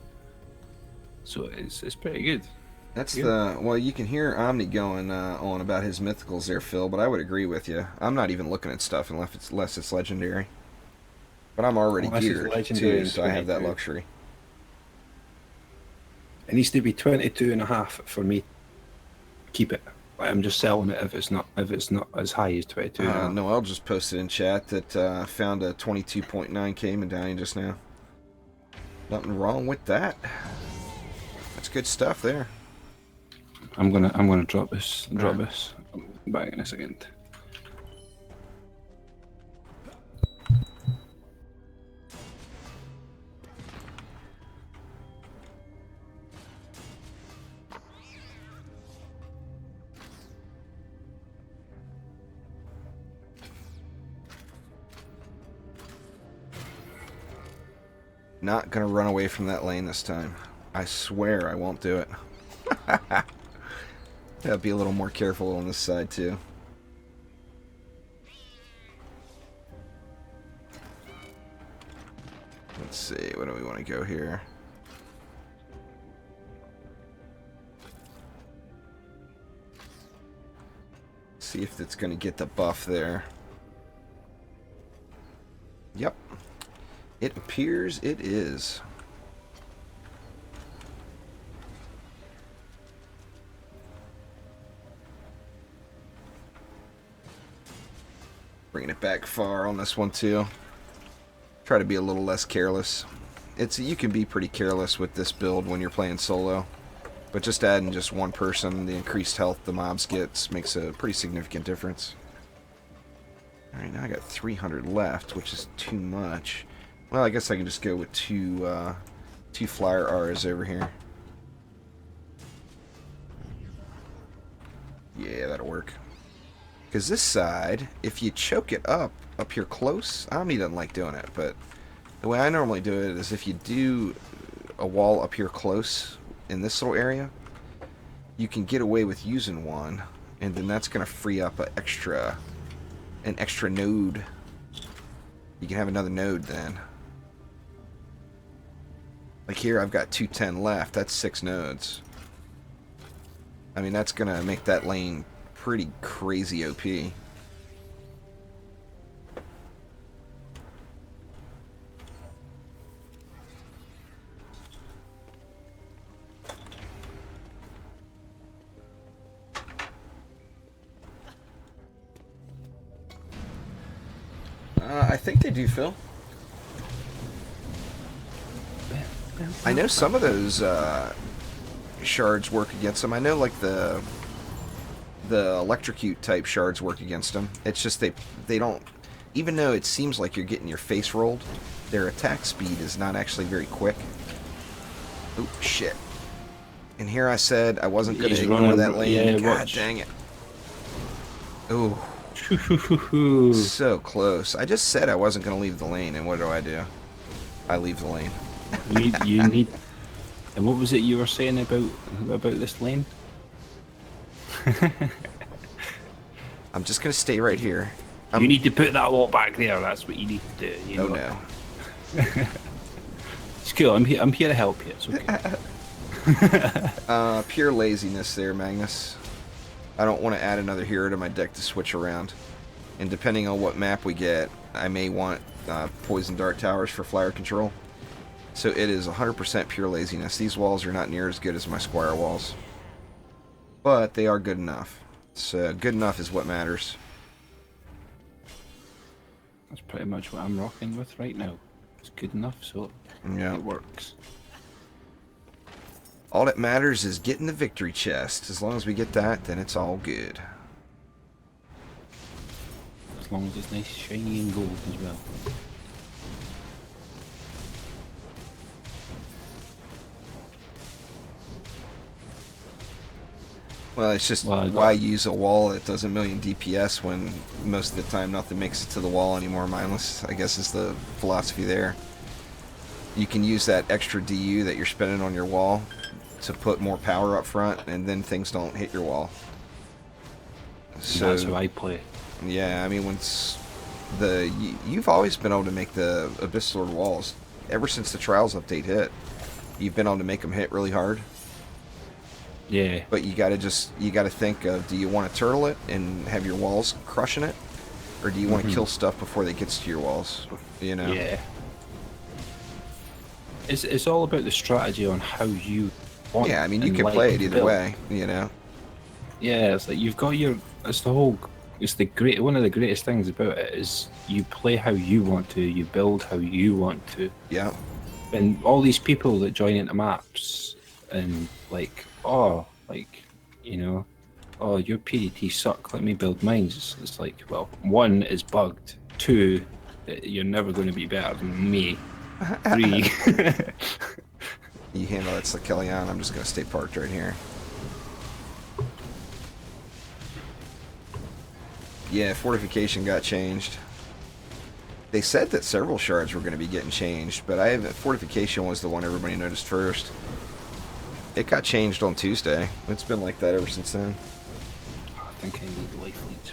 So it's pretty good. That's well, you can hear Omni going on about his mythicals there, Phil, but I would agree with you. I'm not even looking at stuff unless it's legendary. But I'm already geared too, so I have that luxury. It needs to be 22.5 for me. Keep it. I'm just selling it if it's not as high as 22. Noel just posted in chat that found a 22.9k medallion just now. Nothing wrong with that. That's good stuff there. I'm gonna drop this. I'm back in a second. Not gonna run away from that lane this time. I swear I won't do it. Gotta be a little more careful on this side too. Let's see, where do we want to go here? See if it's going to get the buff there. Yep. It appears it is. Bringing it back far on this one too. Try to be a little less careless. You can be pretty careless with this build when you're playing solo, but just adding just one person, the increased health the mobs get makes a pretty significant difference. All right, now I got 300 left, which is too much. Well, I guess I can just go with two flyer R's over here. Yeah, that'll work. Because this side, if you choke it up here close, Omni doesn't like doing it, but the way I normally do it is if you do a wall up here close in this little area, you can get away with using one, and then that's going to free up an extra node. You can have another node then. Like here, I've got 210 left. That's 6 nodes. I mean, that's going to make that lane pretty crazy OP. I think they do, Phil. I know some of those shards work against them. I know like the electrocute type shards work against them. It's just they don't, even though it seems like you're getting your face rolled, their attack speed is not actually very quick. Oop, shit. And here I said I wasn't going to ignore that lane. God watch. Dang it. Ooh. So close. I just said I wasn't going to leave the lane, and what do? I leave the lane. you need... And what was it you were saying about this lane? I'm just going to stay right here. You need to put that wall back there. That's what you need to do. You know? No. It's cool. I'm here to help you. It's okay. Pure laziness there, Magnus. I don't want to add another hero to my deck to switch around. And depending on what map we get, I may want poison dart towers for flyer control. So it is 100% pure laziness. These walls are not near as good as my squire walls. But they are good enough. So good enough is what matters. That's pretty much what I'm rocking with right now. It's good enough, so Yeah. it works. All that matters is getting the victory chest. As long as we get that, then it's all good. As long as it's nice, shiny, and gold as well. Well, it's just why use a wall that does a million DPS when most of the time nothing makes it to the wall anymore, mindless, I guess is the philosophy there. You can use that extra DU that you're spending on your wall to put more power up front, and then things don't hit your wall. So that's how I play. Yeah, I mean, you've always been able to make the Abyss Lord walls ever since the Trials update hit. You've been able to make them hit really hard. Yeah. But you gotta think of, do you want to turtle it and have your walls crushing it, or do you want to kill stuff before they gets to your walls? You know. Yeah. It's all about the strategy on how you want. Yeah, I mean, you can play it either way. You know. Yeah, it's like you've got your. It's one of the greatest things about it is you play how you want to, you build how you want to. Yeah. And all these people that join into maps and like, oh, like, you know, oh, your PDT suck, let me build mines. It's like, well, one, is bugged. Two, you're never going to be better than me. Three. You handle that, Kellyanne. I'm just going to stay parked right here. Yeah, fortification got changed. They said that several shards were going to be getting changed, but fortification was the one everybody noticed first. It got changed on Tuesday. It's been like that ever since then. I think I need life leads.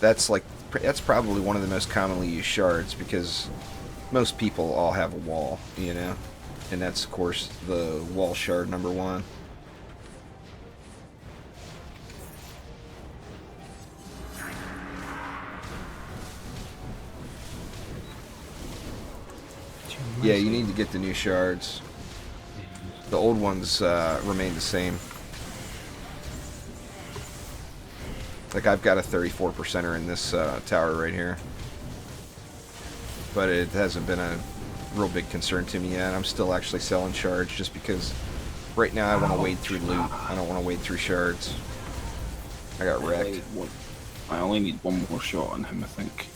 That's probably one of the most commonly used shards, because most people all have a wall, you know, and that's of course the wall shard #1. Yeah, you need to get the new shards. The old ones remain the same. Like, I've got a 34%er in this tower right here. But it hasn't been a real big concern to me yet. I'm still actually selling shards just because right now I want to wade through loot. I don't want to wade through shards. I got wrecked. I only need one more shot on him, I think.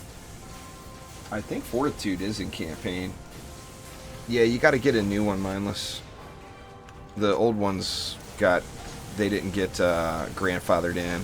I think Fortitude is in campaign. Yeah, you got to get a new one, mindless. The old ones they didn't get grandfathered in.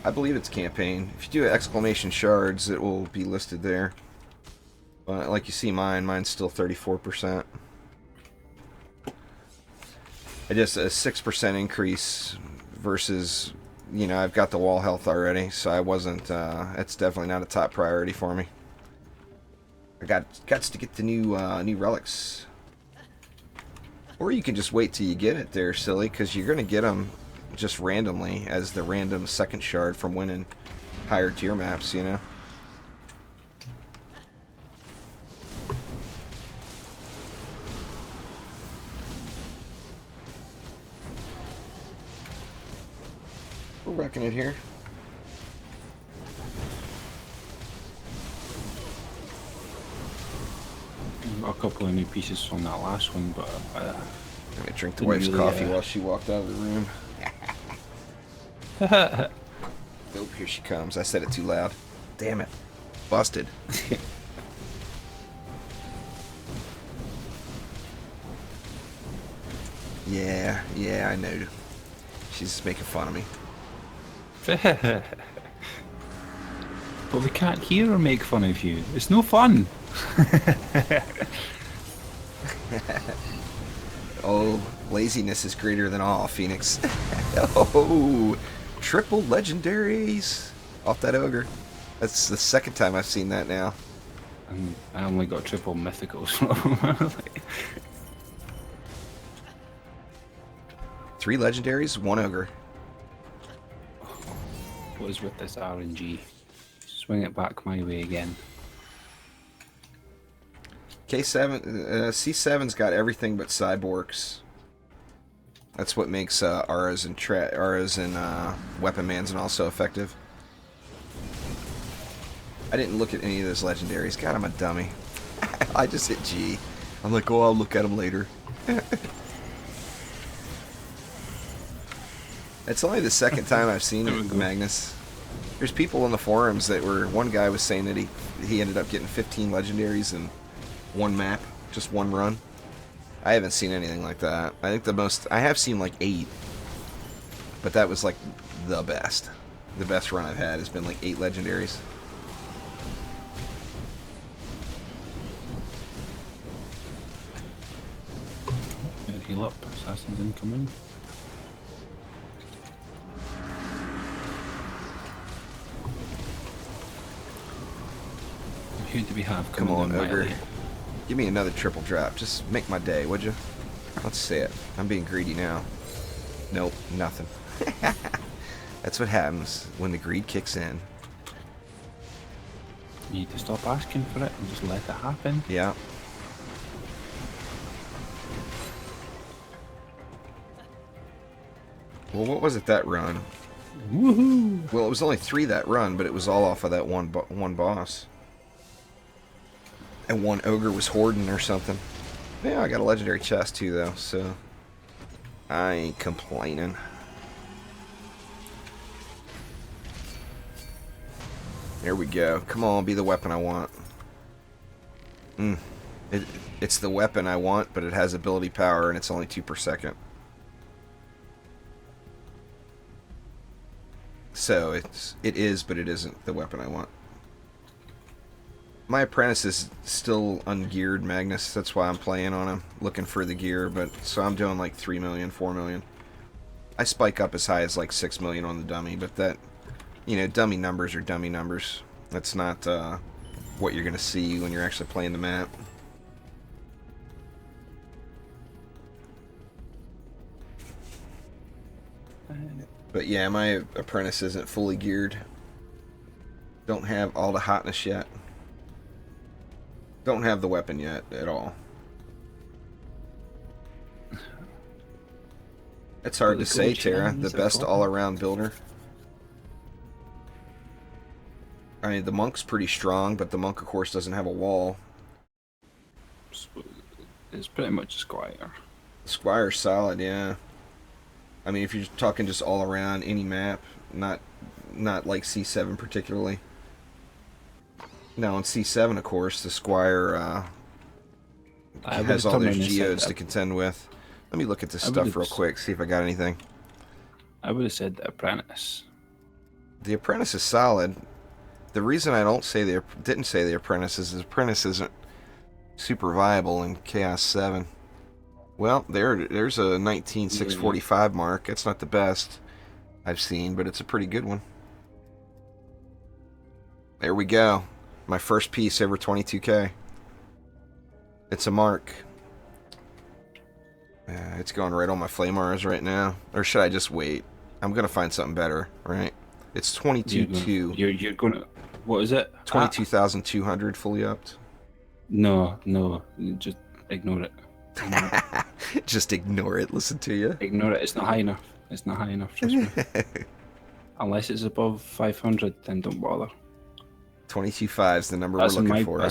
I believe it's campaign. If you do exclamation shards, it will be listed there. But like you see mine's still 34%. I just a 6% increase versus, you know, I've got the wall health already, so I wasn't, it's definitely not a top priority for me. I got to get the new relics. Or you can just wait till you get it there, silly, because you're going to get them just randomly as the random second shard from winning higher tier maps, you know? We're wrecking it here. Got a couple of new pieces from that last one, but I'm gonna drink the wife's coffee while she walked out of the room. Nope, here she comes. I said it too loud. Damn it. Busted. Yeah, I know. She's making fun of me. But we can't hear her make fun of you. It's no fun. Oh, laziness is greater than all, Phoenix. Oh, triple legendaries off that ogre. That's the second time I've seen that now. I only got triple mythicals. 3 legendaries, 1 ogre. What is with this RNG? Swing it back my way again. K7, C7's got everything but cyborgs. That's what makes auras and weapon mans and all so effective. I didn't look at any of those legendaries. God, I'm a dummy. I just hit G. I'm like, oh, I'll look at them later. It's only the second time I've seen it, Magnus. There's people in the forums that were... One guy was saying that he ended up getting 15 legendaries in one map, just one run. I haven't seen anything like that. I think the most... I have seen like 8. But that was like the best. The best run I've had has been like 8 legendaries. Heal up. Assassin's incoming. Who do we have? Come on, Ogre. Give me another triple drop. Just make my day, would you? Let's see it. I'm being greedy now. Nope, nothing. That's what happens when the greed kicks in. You need to stop asking for it and just let it happen. Yeah. Well, what was it that run? Woohoo! Well, it was only 3 that run, but it was all off of that one boss. And one ogre was hoarding or something. Yeah, I got a legendary chest too, though, so I ain't complaining. There we go. Come on, be the weapon I want. It's the weapon I want, but it has ability power, and it's only 2 per second. So it is, but it isn't the weapon I want. My apprentice is still ungeared, Magnus. That's why I'm playing on him, looking for the gear. But so I'm doing like 3 million, 4 million. I spike up as high as like 6 million on the dummy, but that, you know, dummy numbers are dummy numbers. That's not what you're gonna see when you're actually playing the map. But yeah, my apprentice isn't fully geared. Don't have all the hotness yet. Don't have the weapon yet at all. It's hard to say, Tara. The best all-around builder. I mean, the monk's pretty strong, but the monk, of course, doesn't have a wall. It's pretty much a squire. The squire's solid, yeah. I mean, if you're talking just all around any map, not like C7 particularly. Now on C7, of course, the squire has all those geodes to contend with. Let me look at this stuff real quick, see if I got anything. I would have said the apprentice. The apprentice is solid. The reason I didn't say the apprentice is the apprentice isn't super viable in Chaos 7. Well, there's a 19645 mark. It's not the best I've seen, but it's a pretty good one. There we go. My first piece over 22k. It's a mark. It's going right on my flame auras right now. Or should I just wait? I'm going to find something better, right? It's 22.2. You're going to... What is it? 22,200 fully upped. No, just ignore it. Just ignore it. Listen to you. Ignore it. It's not high enough. It's not high enough. Trust me. Unless it's above 500, then don't bother. 22.5 is the number we're looking for.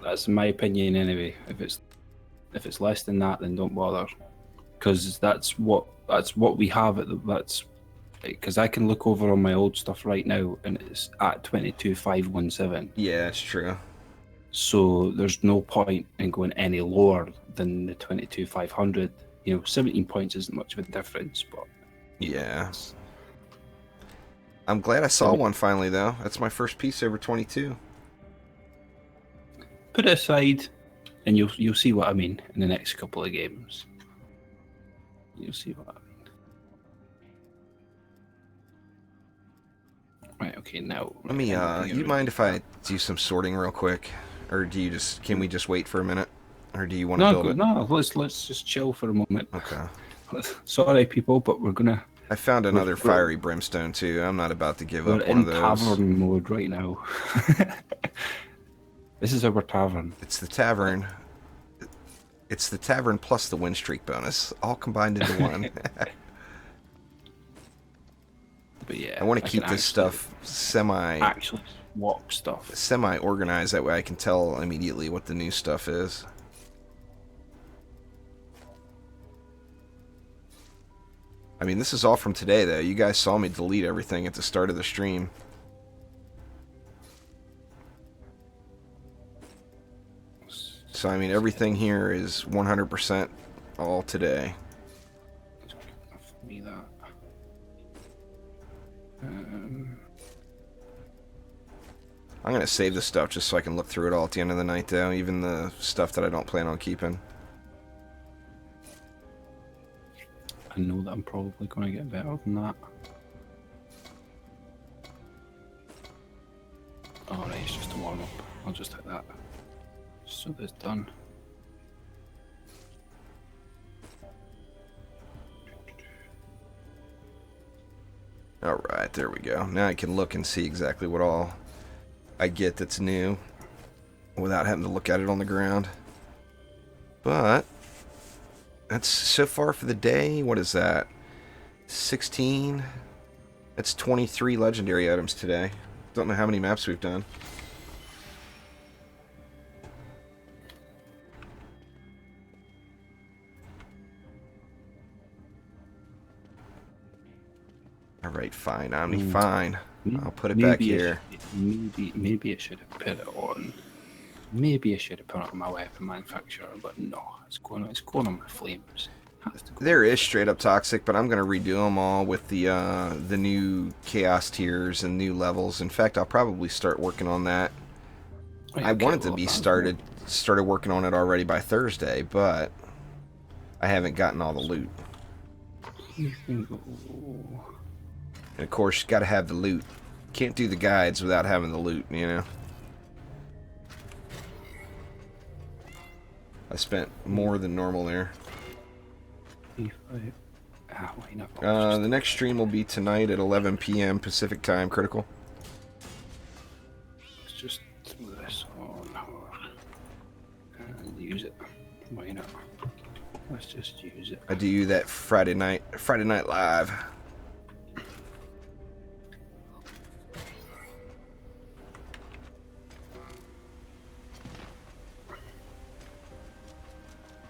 That's my opinion anyway. If it's less than that, then don't bother. Because that's what we have at the. That's because I can look over on my old stuff right now, and it's at 22,517. Yeah, it's true. So there's no point in going any lower than the 22,500. You know, 17 points isn't much of a difference, but yeah. I'm glad I saw one finally, though. That's my first piece over 22. Put it aside, and you'll see what I mean in the next couple of games. You'll see what I mean. Right. Okay. Now. Let me. You mind if I do some sorting real quick, or do you just? Can we just wait for a minute, or do you want to build it? No. Let's just chill for a moment. Okay. Sorry, people, but we're gonna I found another We're, fiery brimstone too. I'm not about to give we're up one of in those. tavern mode right now. This is our tavern. It's the tavern. It's the tavern plus the win streak bonus, all combined into one. But yeah, I want to I keep can this actually- stuff semi swap stuff. organized. That way I can tell immediately what the new stuff is. I mean, this is all from today, though. You guys saw me delete everything at the start of the stream. So, I mean, everything here is 100% all today. Give me that. I'm going to save this stuff just so I can look through it all at the end of the night, though. Even the stuff that I don't plan on keeping. I know that I'm probably going to get better than that. Alright, it's just a warm-up. I'll just hit that. So that's done. Alright, there we go. Now I can look and see exactly what all I get that's new without having to look at it on the ground. But that's so far for the day. What is that? 16? That's 23 legendary items today. Don't know how many maps we've done. Alright, fine, Omni, fine. I'll put it back here. Maybe it should have put it on. Maybe I should have put it on my weapon manufacturer, but no, it's going on my flames. There is straight up toxic, but I'm gonna redo them all with the new chaos tiers and new levels. In fact, I'll probably start working on that. I wanted to be started working on it already by Thursday, but I haven't gotten all the loot. And of course, you gotta have the loot. Can't do the guides without having the loot, you know. I spent more than normal there. The next stream will be tonight at 11 p.m. Pacific time, critical. Let's just throw this on her and use it. Why not? Let's just use it. I do that Friday night live.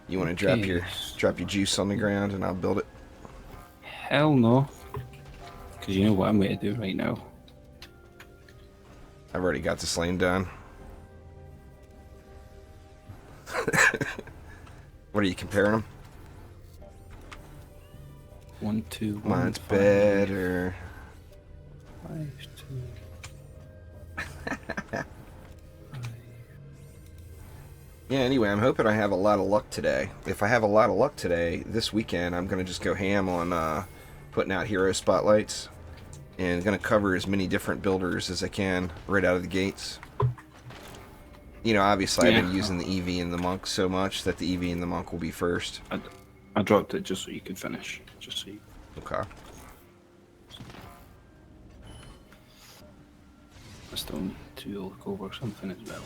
You want to drop your juice on the ground and I'll build it? Hell no. Because you know what I'm going to do right now. I've already got the slame done. What are you comparing them? 1, 2, 1. Mine's 5, better. 5, 2. Yeah, anyway, I'm hoping I have a lot of luck today. If I have a lot of luck today, this weekend, I'm going to just go ham on putting out hero spotlights. And going to cover as many different builders as I can right out of the gates. You know, obviously I've been using the EV and the monk so much that the EV and the monk will be first. I dropped it just so you could finish. Just so you... Okay. I still need to look over something as well.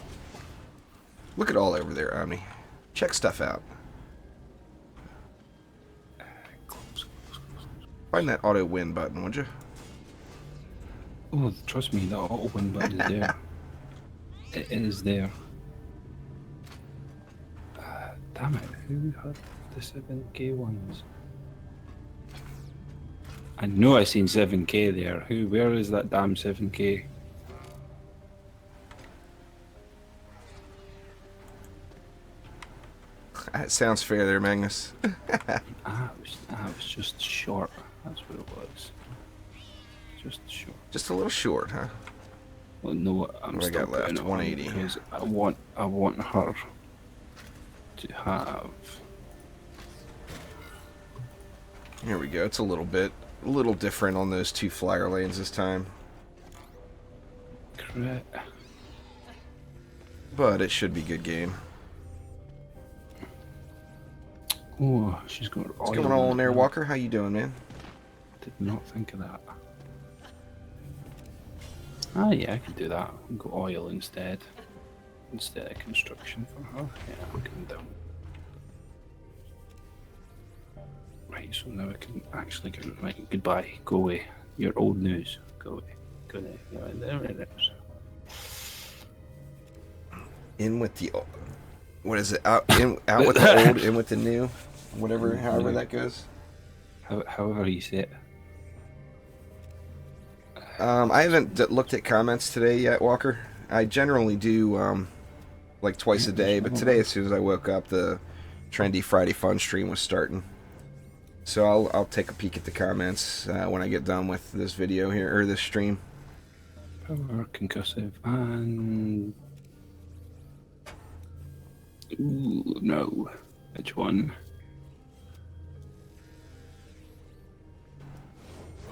Look at all over there, Omni. Check stuff out. Close. Find that auto win button, would you? Oh, trust me, the auto win button is there. It is there. Damn it, who had the 7k ones? I know I seen 7k there. Where is that damn 7k? That sounds fair there, Magnus. I was just short. That's what it was. Just short. Just a little short, huh? Well, no, I'm still got left? putting it on 180. because I want her to have. Here we go. It's a little different on those two flyer lanes this time. Crit. But it should be good game. Oh, she's got. What's going on there, Walker? How you doing, man? did not think of that. Ah, yeah, I could do that. Go oil instead of construction for her. Yeah, I'm going down. Right, so now I can actually get right. Goodbye. Go away. Your old news. Go away. Go away. There it is. In with the old. What is it? Out with the old, in with the new. Whatever, however that goes. However you say it. I haven't looked at comments today yet, Walker. I generally do like twice a day, but today, as soon as I woke up, the Trendy Friday Fun stream was starting. So I'll take a peek at the comments when I get done with this video here, or this stream. Power, concussive, and... Ooh, no. Which one?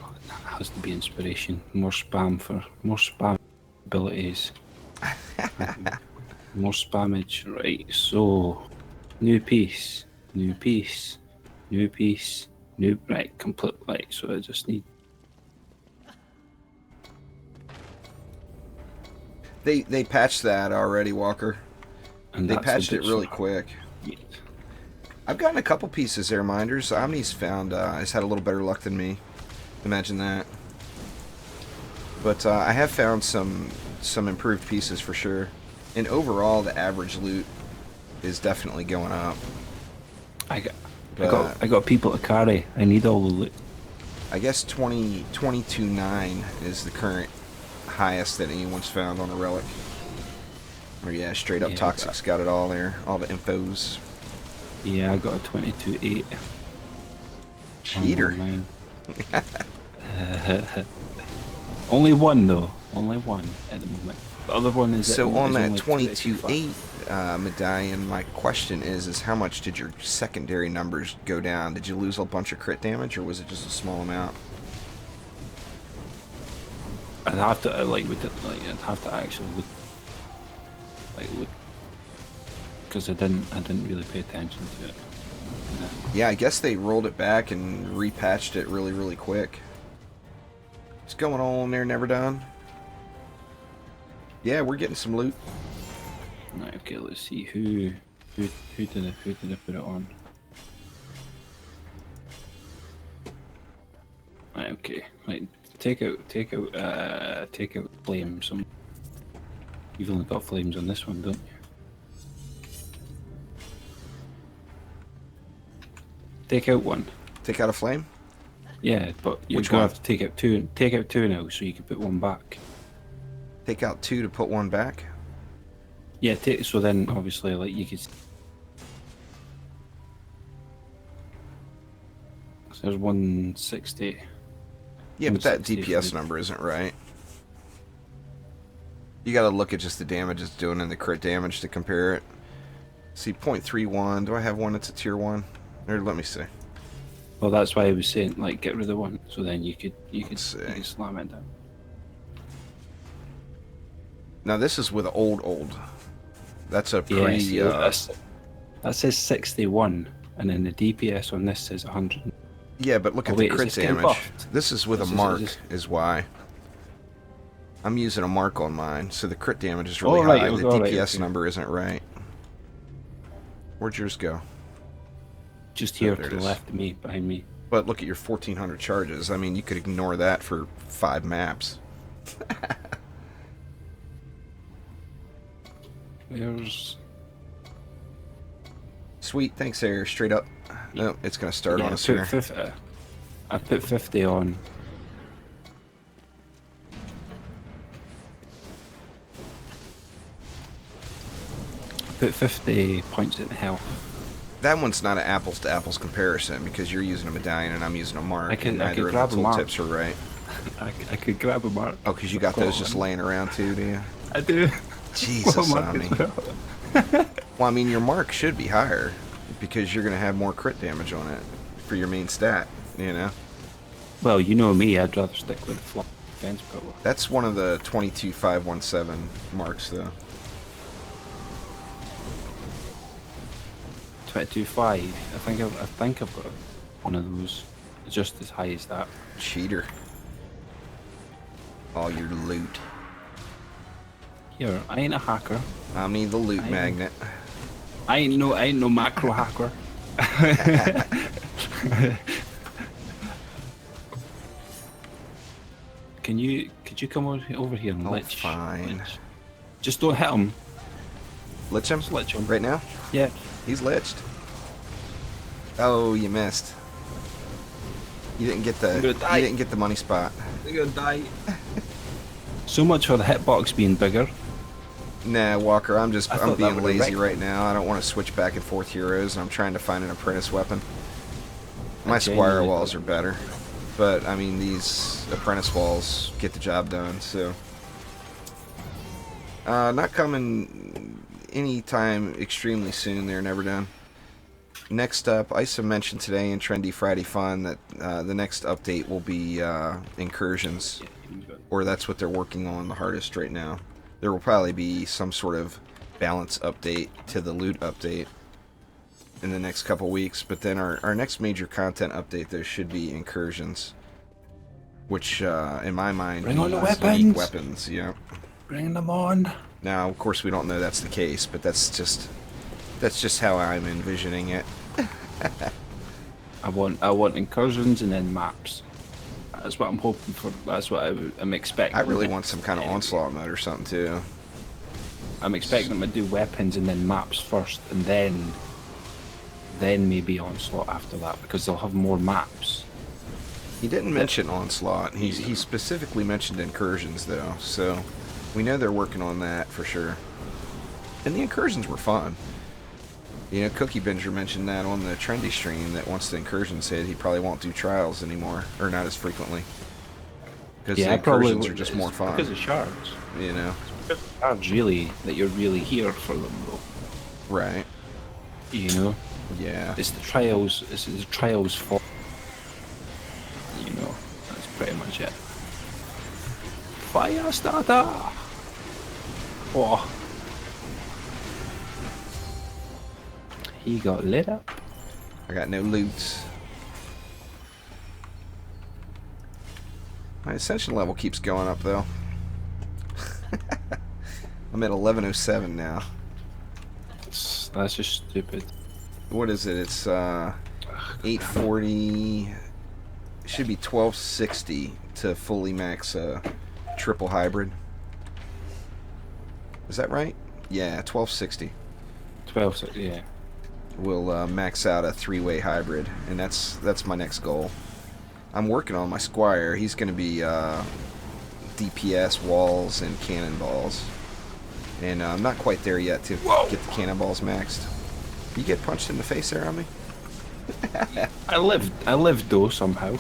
Oh, that has to be inspiration. More spam abilities. More spammage. Right, so... New piece. Right, complete, right, so I just need... They patched that already, Walker. And they patched it really quick. Yeah. I've gotten a couple pieces there, Minders. Omni's found has had a little better luck than me. Imagine that. But I have found some improved pieces for sure. And overall, the average loot is definitely going up. I got people to carry. I need all the loot. I guess 22.9 is the current highest that anyone's found on a relic. Or yeah, straight up Toxic's got it all there, all the infos. Yeah, I got a 22.8. Cheater. Only one though. Only one at the moment. The other one is so on that 22.8 medallion. My question is how much did your secondary numbers go down? Did you lose a bunch of crit damage, or was it just a small amount? I'd have to I'd have to actually look, because I didn't really pay attention to it. Yeah, I guess they rolled it back and repatched it really quick. What's going on there, Never Done? Yeah, we're getting some loot. Right, okay, let's see who did I put it on? Right, okay. Right, take out flames. You've only got flames on this one, don't you? Take out one. Take out a flame? Yeah, but you're Which gonna one? have to take out two. Take out two now, so you can put one back. Take out two to put one back? Yeah, so then obviously, like, you could. So there's 160. Yeah, but that 160 DPS number isn't right. You gotta look at just the damage it's doing and the crit damage to compare it. See, 0.31. Do I have one that's a tier 1? Or let me see. Well, that's why I was saying, like, get rid of one, so then you could slam it down. Now this is with old. That's a pre. Yeah, that says 61, and then the DPS on this says 100. Yeah, but look at the crit damage. Buffed? This is with a mark, is why. I'm using a mark on mine, so the crit damage is really high. The DPS number isn't right. Where'd yours go? Just here to the left of me, behind me. But look at your 1,400 charges. I mean, you could ignore that for 5 maps. There's... Sweet, thanks, Air. Straight up. No, it's going to start on us here. I put 50 on. I put 50 points in health. That one's not an apples to apples comparison because you're using a medallion and I'm using a mark. I could neither grab of the tooltips are right. I could grab a mark. Oh, because you got those just laying around too, do you? I do. Jesus, Omni. Well, I mean, your mark should be higher because you're going to have more crit damage on it for your main stat, you know? Well, you know me, I'd rather stick with defense power. That's one of the 22,517 marks, though. 22.5. I think I've got one of those. just as high as that. Cheater. All your loot. Here, I ain't a hacker. I need the loot I magnet. I ain't no macro hacker. Could you come over here and lich? Fine. Lich. Just don't hit him. Lich him? Just lich him. Right now? Yeah. He's liched. Oh, you missed. You didn't get the money spot. You're gonna die. So much for the hitbox being bigger. Nah, Walker, I'm being lazy wreck. right now. I don't want to switch back and forth heroes, and I'm trying to find an apprentice weapon. My Okay, squire walls are better, but I mean these apprentice walls get the job done. So, not coming anytime extremely soon. They're never done. Next up, Isa mentioned today in Trendy Friday Fun that the next update will be incursions, or that's what they're working on the hardest right now. There will probably be some sort of balance update to the loot update in the next couple weeks, but then our next major content update there should be incursions, which in my mind Bring on the means weapons. weapons, yeah. Bring them on. Now, of course, we don't know that's the case, but that's just how I'm envisioning it. I want incursions and then maps. That's what I'm hoping for. That's what I'm expecting. I really want some kind of onslaught mode or something too. I'm expecting them to do weapons and then maps first, and then maybe onslaught after that, because they'll have more maps. He didn't mention onslaught. He specifically mentioned incursions though, so we know they're working on that for sure. And the incursions were fun. You know, Cookie Binger mentioned that on the Trendy stream, that once the incursions hit, he probably won't do trials anymore, or not as frequently. Because the incursions are just more fun. Because of shards. You know? It's shards, really, that you're really here for them, though. Right. You know? Yeah. It's the trials for... You know, that's pretty much it. Fire starter! Oh. He got lit up. I got no loot. My Ascension level keeps going up though. I'm at 1107 now. That's just stupid. What is it? It's 840. It should be 1260 to fully max triple hybrid. Is that right? Yeah, 1260. 12, yeah. Will max out a 3-way hybrid, and that's my next goal. I'm working on my squire. He's going to be DPS, walls, and cannonballs, and I'm not quite there yet to get the cannonballs maxed. You get punched in the face there on me? I lived though somehow.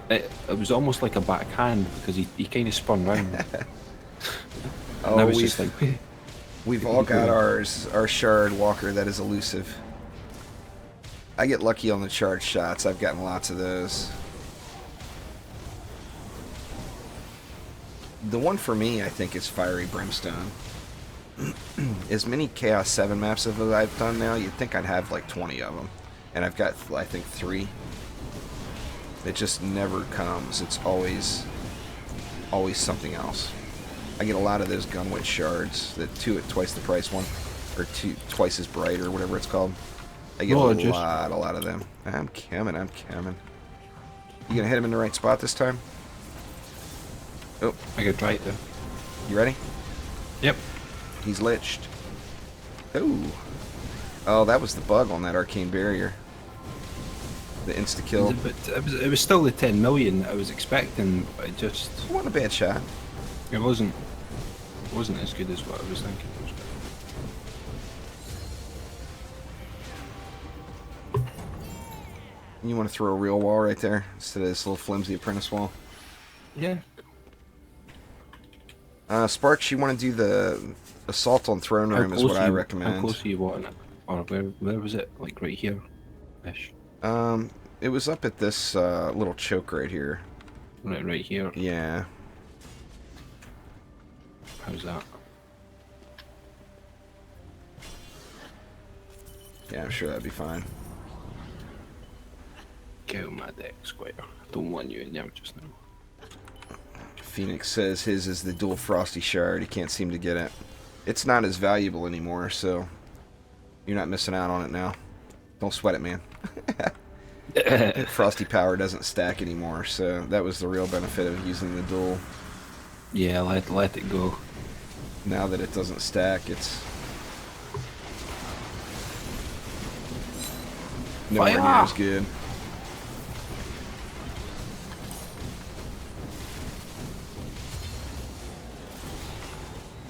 It was almost like a backhand because he kind of spun round. Oh, I was just like. We've all got our shard walker that is elusive. I get lucky on the charge shots. I've gotten lots of those. The one for me, I think, is Fiery Brimstone. As many Chaos 7 maps as I've done now, you'd think I'd have like 20 of them. And I've got, I think, 3. It just never comes. It's always something else. I get a lot of those Gunwitch shards, the 2 at twice the price one, or twice as bright, or whatever it's called. I get a lot of them. I'm coming. You gonna hit him in the right spot this time? Oh, I could try it though. You ready? Yep. He's liched. Oh, that was the bug on that arcane barrier. The insta kill. But it was still the 10 million that I was expecting. But it just. It wasn't a bad shot. It wasn't as good as what I was thinking it was. You want to throw a real wall right there instead of this little flimsy apprentice wall? Yeah. Sparks, you want to do the assault on throne room is what I recommend. How close are you wanting it? Or where was it? Like right here? Ish. It was up at this little choke right here. Right here? Yeah. How's that? Yeah, I'm sure that'd be fine. Get out of my deck, Squire. I don't want you in there just now. Phoenix says his is the dual frosty shard. He can't seem to get it. It's not as valuable anymore, so you're not missing out on it now. Don't sweat it, man. Frosty power doesn't stack anymore, so that was the real benefit of using the dual. Yeah, let it go. Now that it doesn't stack, it's nowhere near as good.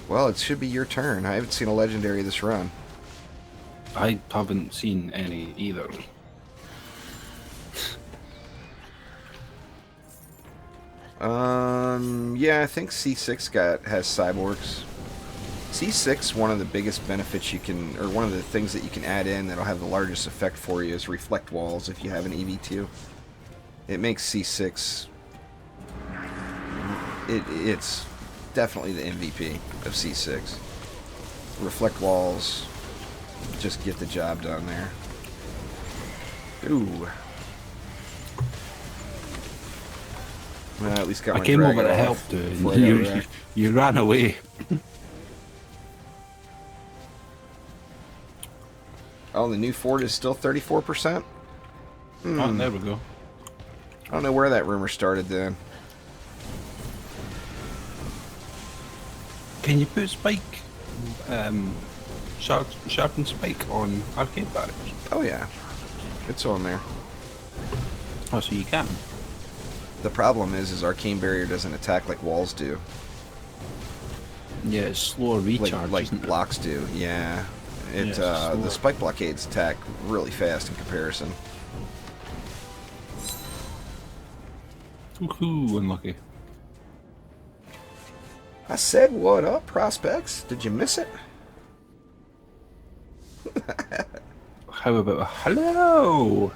Well, it should be your turn. I haven't seen a legendary this run. I haven't seen any either. Yeah, I think C6 has cyborgs. C6, one of the biggest benefits you can, or one of the things that you can add in that'll have the largest effect for you is reflect walls if you have an EV2. It makes C6, it's definitely the MVP of C6. Reflect walls just get the job done there. Ooh. Well, at least got my I came over dragon to off help, dude. before I got wrecked. You ran away. Oh, the new Ford is still 34%? Oh, there we go. I don't know where that rumor started then. Can you put Spike, sharpened Spike on arcade barracks? Oh yeah, it's on there. Oh, so you can. The problem is Arcane Barrier doesn't attack like walls do. Yeah, it's slower recharge, Like isn't it? blocks do. Yeah, it Yeah, the spike blockades attack really fast in comparison. Woohoo, unlucky. I said, "What up, prospects? Did you miss it?" How about a hello?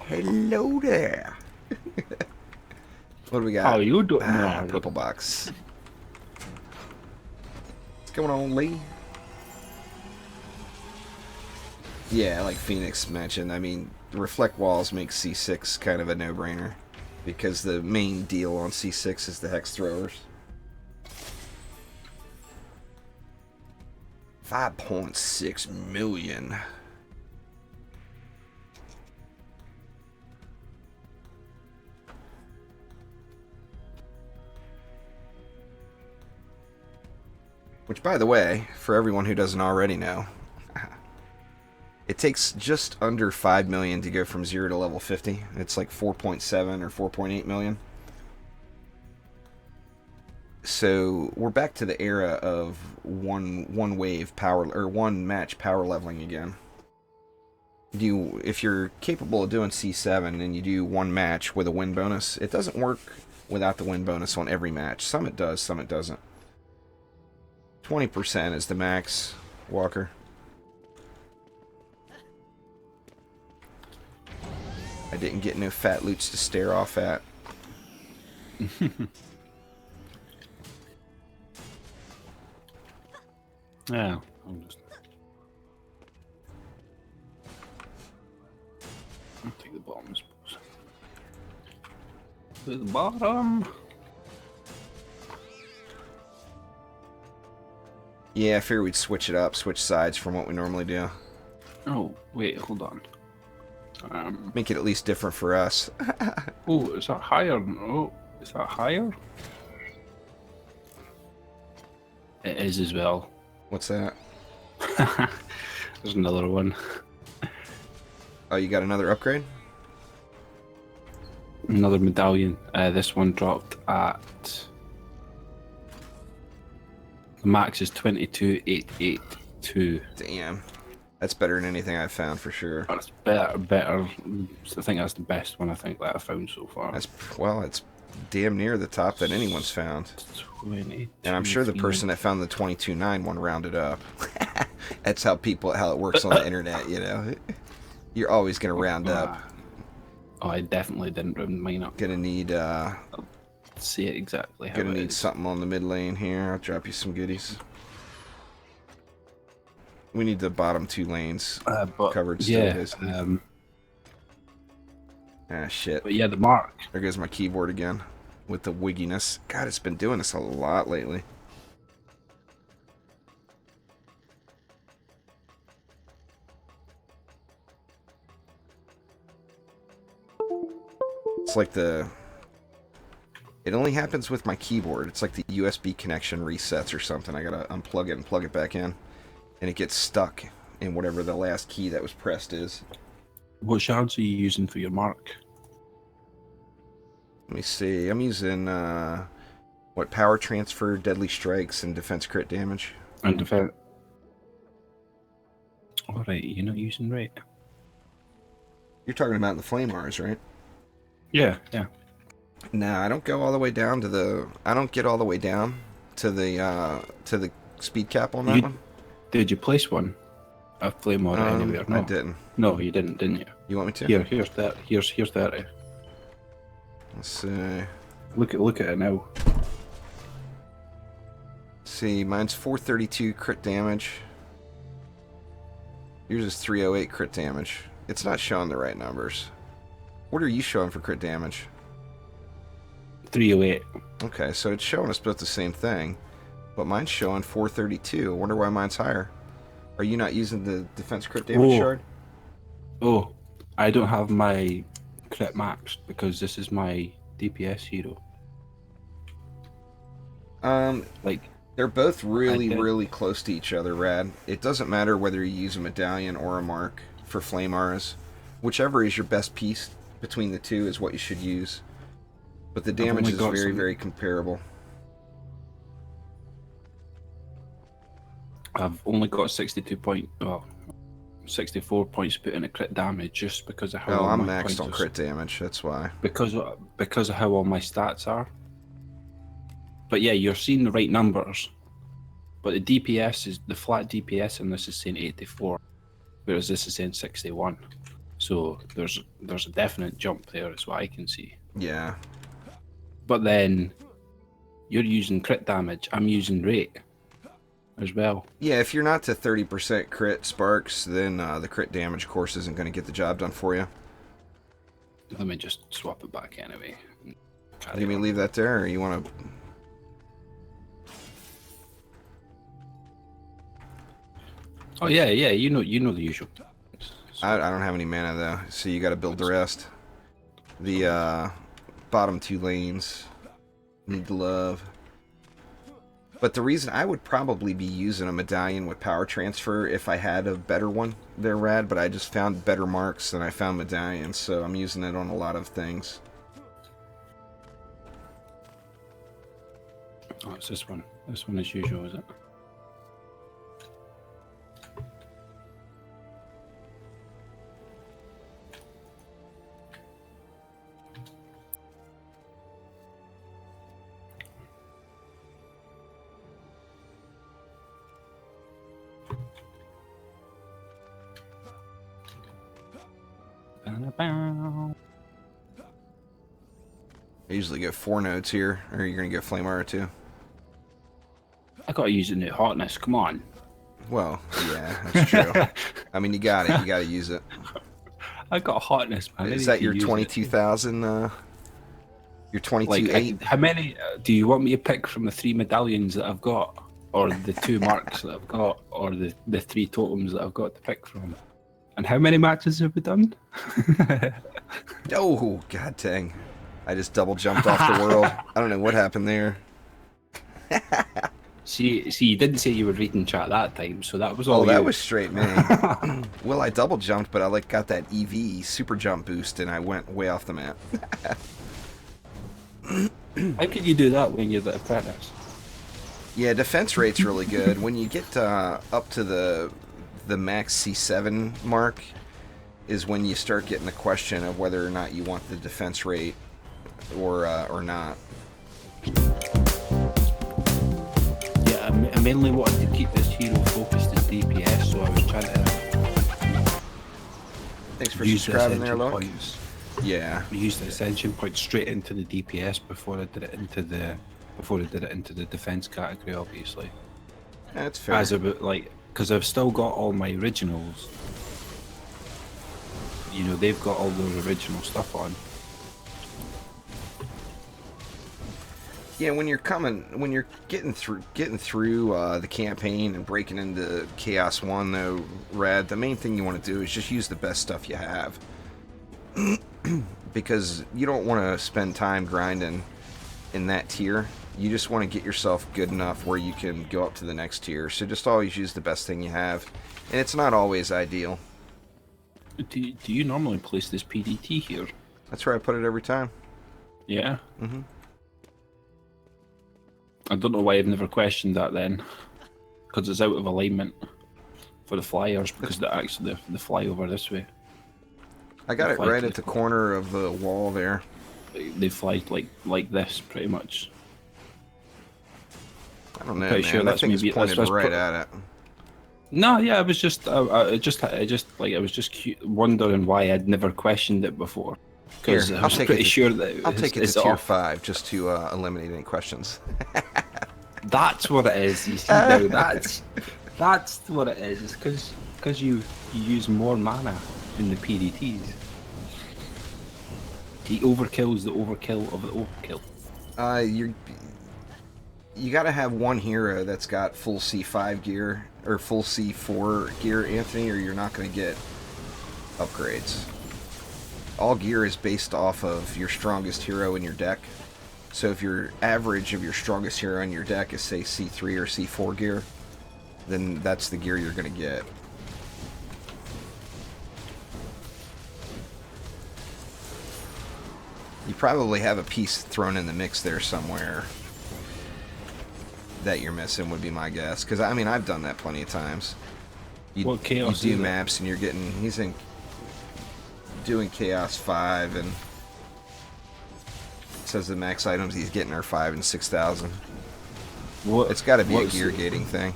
Hello there. What do we got? How you doing? Now? Purple box. What's going on, Lee? Yeah, like Phoenix mentioned, I mean, reflect walls make C6 kind of a no-brainer because the main deal on C6 is the hex throwers. 5.6 million. Which, by the way, for everyone who doesn't already know, it takes just under 5 million to go from 0 to level 50. It's like 4.7 or 4.8 million. So we're back to the era of one wave power, or one match power leveling again. If you're capable of doing C7 and you do one match with a win bonus, it doesn't work without the win bonus on every match. Some it does, some it doesn't. 20% is the max, Walker. I didn't get no fat loots to stare off at. Yeah, I'll take the bottom, I suppose. To the bottom. Yeah, I figured we'd switch it up, switch sides from what we normally do. Oh, wait, hold on. Make it at least different for us. Oh, is that higher? Oh, is that higher? It is as well. What's that? There's another one. Oh, you got another upgrade? Another medallion. This one dropped at... The max is 22,882. Damn. That's better than anything I've found for sure. That's better. I think that's the best one I think that I've found so far. Well, it's damn near the top that anyone's found. 20. And I'm sure the person that found the 22.9 one rounded up. That's how it works on the internet, you know. You're always gonna round up. Oh, I definitely didn't round mine up. Gonna need See it exactly how gonna it need is. something on the mid lane here. I'll drop you some goodies. We need the bottom two lanes But covered still. yeah, Basically. Ah, shit. But yeah, the mark. There goes my keyboard again with the wigginess. God, it's been doing this a lot lately. It's like it only happens with my keyboard. It's like the USB connection resets or something. I gotta unplug it and plug it back in. And it gets stuck in whatever the last key that was pressed is. What shards are you using for your mark? Let me see. I'm using, power transfer, deadly strikes, and defense crit damage. And defense. Alright, you're not using right. You're talking about the flame R's, right? Yeah, yeah. Nah, I don't go all the way down to the... I don't get all the way down to the speed cap on that one. Did you place one? A flame or anywhere? No. I didn't. No, you didn't you? You want me to? Here's that. Here's 30. Let's see. Look at it now. See, mine's 432 crit damage. Yours is 308 crit damage. It's not showing the right numbers. What are you showing for crit damage? 308. Okay, so it's showing us both the same thing, but mine's showing 432. I wonder why mine's higher. Are you not using the defense crit damage shard? Oh, I don't have my crit maxed because this is my DPS hero. Like, they're both really close to each other, Rad. It doesn't matter whether you use a medallion or a mark for flame auras. Whichever is your best piece between the two is what you should use. But the damage is very comparable. I've only got 64 points put in a crit damage just because of how Oh, all I'm my maxed on points crit damage, that's why. because of how all my stats are. But yeah, you're seeing the right numbers. But the DPS is the flat DPS, and this is saying 84, whereas this is saying 61. So there's a definite jump there, is what I can see. Yeah. But then you're using crit damage. I'm using rate as well. Yeah, if you're not to 30% crit sparks, then the crit damage course isn't going to get the job done for you. Let me just swap it back anyway. You mean leave that there, or you want to... Oh yeah, you know the usual. I don't have any mana though, so you got to build the rest. The bottom two lanes need the love. But the reason I would probably be using a medallion with power transfer if I had a better one there, Rad, but I just found better marks than I found medallions, so I'm using it on a lot of things. Oh, it's this one. This one as usual, is it? I usually get 4 nodes here, or you're going to get Flame Aura too. I gotta use the new hotness, come on. Well, yeah, that's true. I mean, you got it. You got to use it. I got hotness, man. Is that your 22,000? Your 22,800? Like, how many do you want me to pick from the 3 medallions that I've got, or the 2 marks that I've got, or the 3 totems that I've got to pick from? And how many matches have we done? Oh, god dang. I just double jumped off the world. I don't know what happened there. See, you didn't say you were reading chat that time, so that was all. Oh, that was straight, man. Well, I double jumped, but I got that EV super jump boost, and I went way off the map. How could you do that when you're the apprentice? Yeah, defense rate's really good. When you get up to the max C7 mark, is when you start getting the question of whether or not you want the defense rate or not. Yeah, I mainly wanted to keep this hero focused in DPS, so I was trying to. Thanks for subscribing there, Look. Points. Yeah. I used the Ascension point straight into the DPS before I did it into the defense category, obviously. Yeah, that's fair. As about because I've still got all my originals. You know, they've got all their original stuff on. Yeah, when you're getting through the campaign and breaking into Chaos 1 though, Rad, the main thing you want to do is just use the best stuff you have. Because you don't want to spend time grinding in that tier. You just want to get yourself good enough where you can go up to the next tier. So just always use the best thing you have. And it's not always ideal. Do you normally place this PDT here? That's where I put it every time. Yeah? Mm-hmm. I don't know why I've never questioned that then. Because it's out of alignment for the flyers, because they fly over this way. I got it right at the corner of the wall there. They fly like this, pretty much. I don't know, Pretty man. sure that's thing is maybe pointed right at it. No, yeah, I was just, I was just wondering why I'd never questioned it before. Because I was pretty sure that I'll take it to tier 5 just to eliminate any questions. That's what it is. You see now, that's what it is. It's because you use more mana in the PDTs. He overkills the overkill of the overkill. You got to have one hero that's got full C5 gear or full C4 gear, Anthony, or you're not going to get upgrades. All gear is based off of your strongest hero in your deck. So if your average of your strongest hero in your deck is, say, C3 or C4 gear, then that's the gear you're going to get. You probably have a piece thrown in the mix there somewhere that you're missing, would be my guess. Because, I mean, I've done that plenty of times. You do maps and you're getting... He's doing Chaos 5 and... It says the max items he's getting are 5 and 6,000. It's got to be a gear gating thing.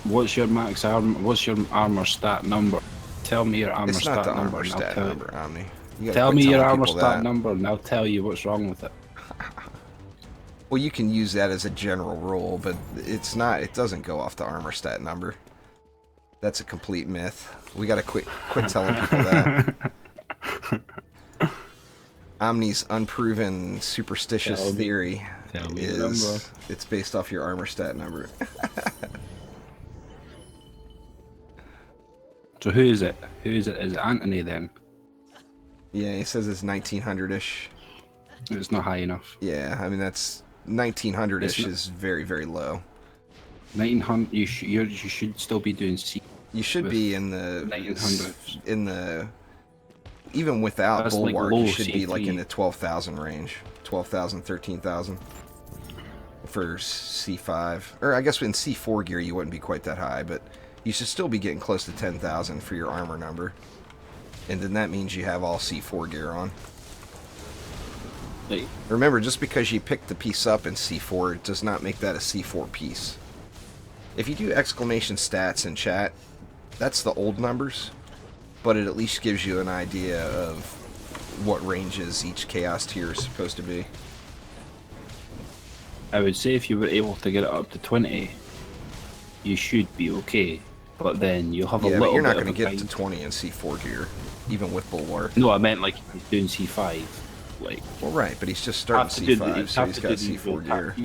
What's your max armor? What's your armor stat number? Tell me your armor stat number. It's not the armor stat number, Omni. Tell me your armor stat number, and I'll tell you what's wrong with it. Well, you can use that as a general rule, but it's not. It doesn't go off the armor stat number. That's a complete myth. We gotta quit telling people that. Omni's unproven superstitious theory is it's based off your armor stat number. So who is it? Who is it? Is it Anthony then? Yeah, he says it's 1900-ish. It's not high enough. Yeah, I mean that's 1900-ish is very, very low. 1900. You should still be doing C. You should be in the 1900s. In the even without That's bulwark, like you should C3. be like in the 12,000 range, 12,000, 13,000 for C5. Or I guess in C4 gear you wouldn't be quite that high, but you should still be getting close to 10,000 for your armor number. And then that means you have all C4 gear on. Hey. Remember, just because you picked the piece up in C4, it does not make that a C4 piece. If you do exclamation stats in chat, that's the old numbers, but it at least gives you an idea of what ranges each chaos tier is supposed to be. I would say if you were able to get it up to 20, you should be okay. But then you'll have a little bit of a... Yeah, but you're not going to get to 20 in C4 gear, even with bulwark. No, I meant like he's doing C5. Like, well, right, but he's just starting C5, so he's got C4 gear.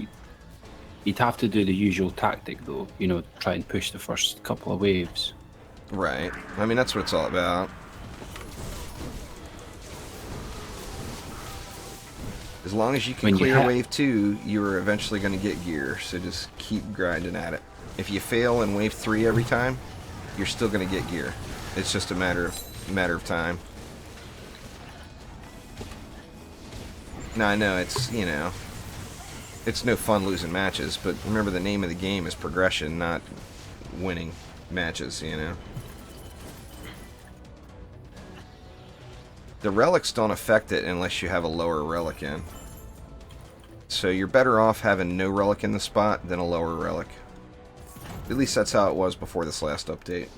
You'd have to do the usual tactic, though. You know, try and push the first couple of waves. Right. I mean, that's what it's all about. As long as you can clear wave 2, you're eventually going to get gear, so just keep grinding at it. If you fail in wave 3 every time, you're still going to get gear. It's just a matter of time. Now, I know it's, you know, it's no fun losing matches, but remember the name of the game is progression, not winning matches, you know. The relics don't affect it unless you have a lower relic in. So you're better off having no relic in the spot than a lower relic. At least that's how it was before this last update.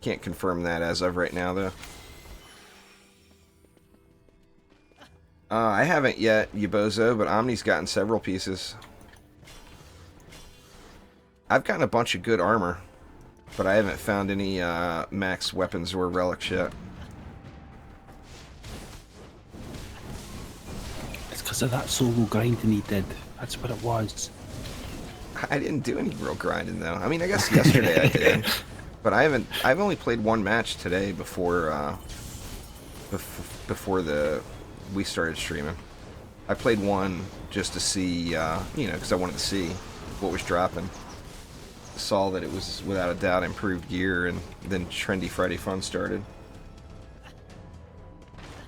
Can't confirm that as of right now, though. I haven't yet, you bozo, but Omni's gotten several pieces. I've gotten a bunch of good armor, but I haven't found any max weapons or relics yet. because of that solo grinding he did. That's what it was. I didn't do any real grinding though. I mean, I guess yesterday I did, but I haven't. I've only played one match today before we started streaming. I played one just to see, because I wanted to see what was dropping. Saw that it was without a doubt improved gear, and then Trendy Friday Fun started.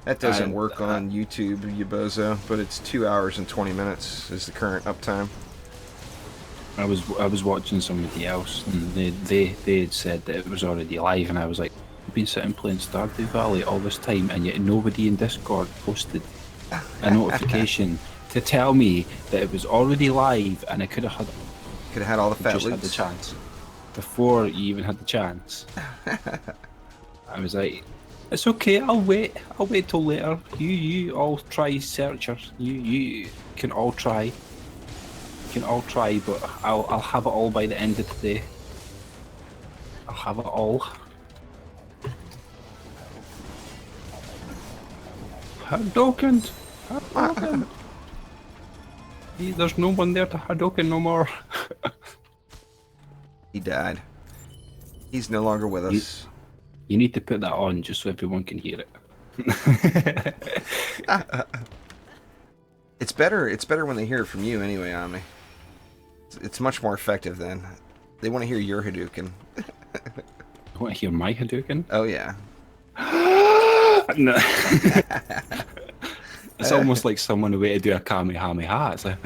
That doesn't work on YouTube, you bozo, but it's 2 hours and 20 minutes is the current uptime. I was watching somebody else, and they had said that it was already live, and I was like, I've been sitting playing Stardew Valley all this time, and yet nobody in Discord posted a notification to tell me that it was already live, and I could have had all the fat just loots. had the chance before you even had the chance. I was like, it's okay, I'll wait till later. You all try searchers. You can all try. But I'll have it all by the end of today. I'll have it all. Hadouken! There's no one there to Hadouken no more. He died. He's no longer with us. You need to put that on just so everyone can hear it. It's better when they hear it from you anyway, Ami. It's much more effective then. They want to hear your Hadouken. You want to hear my Hadouken? Oh yeah. No. It's almost like someone away to do a Kamehameha. It's like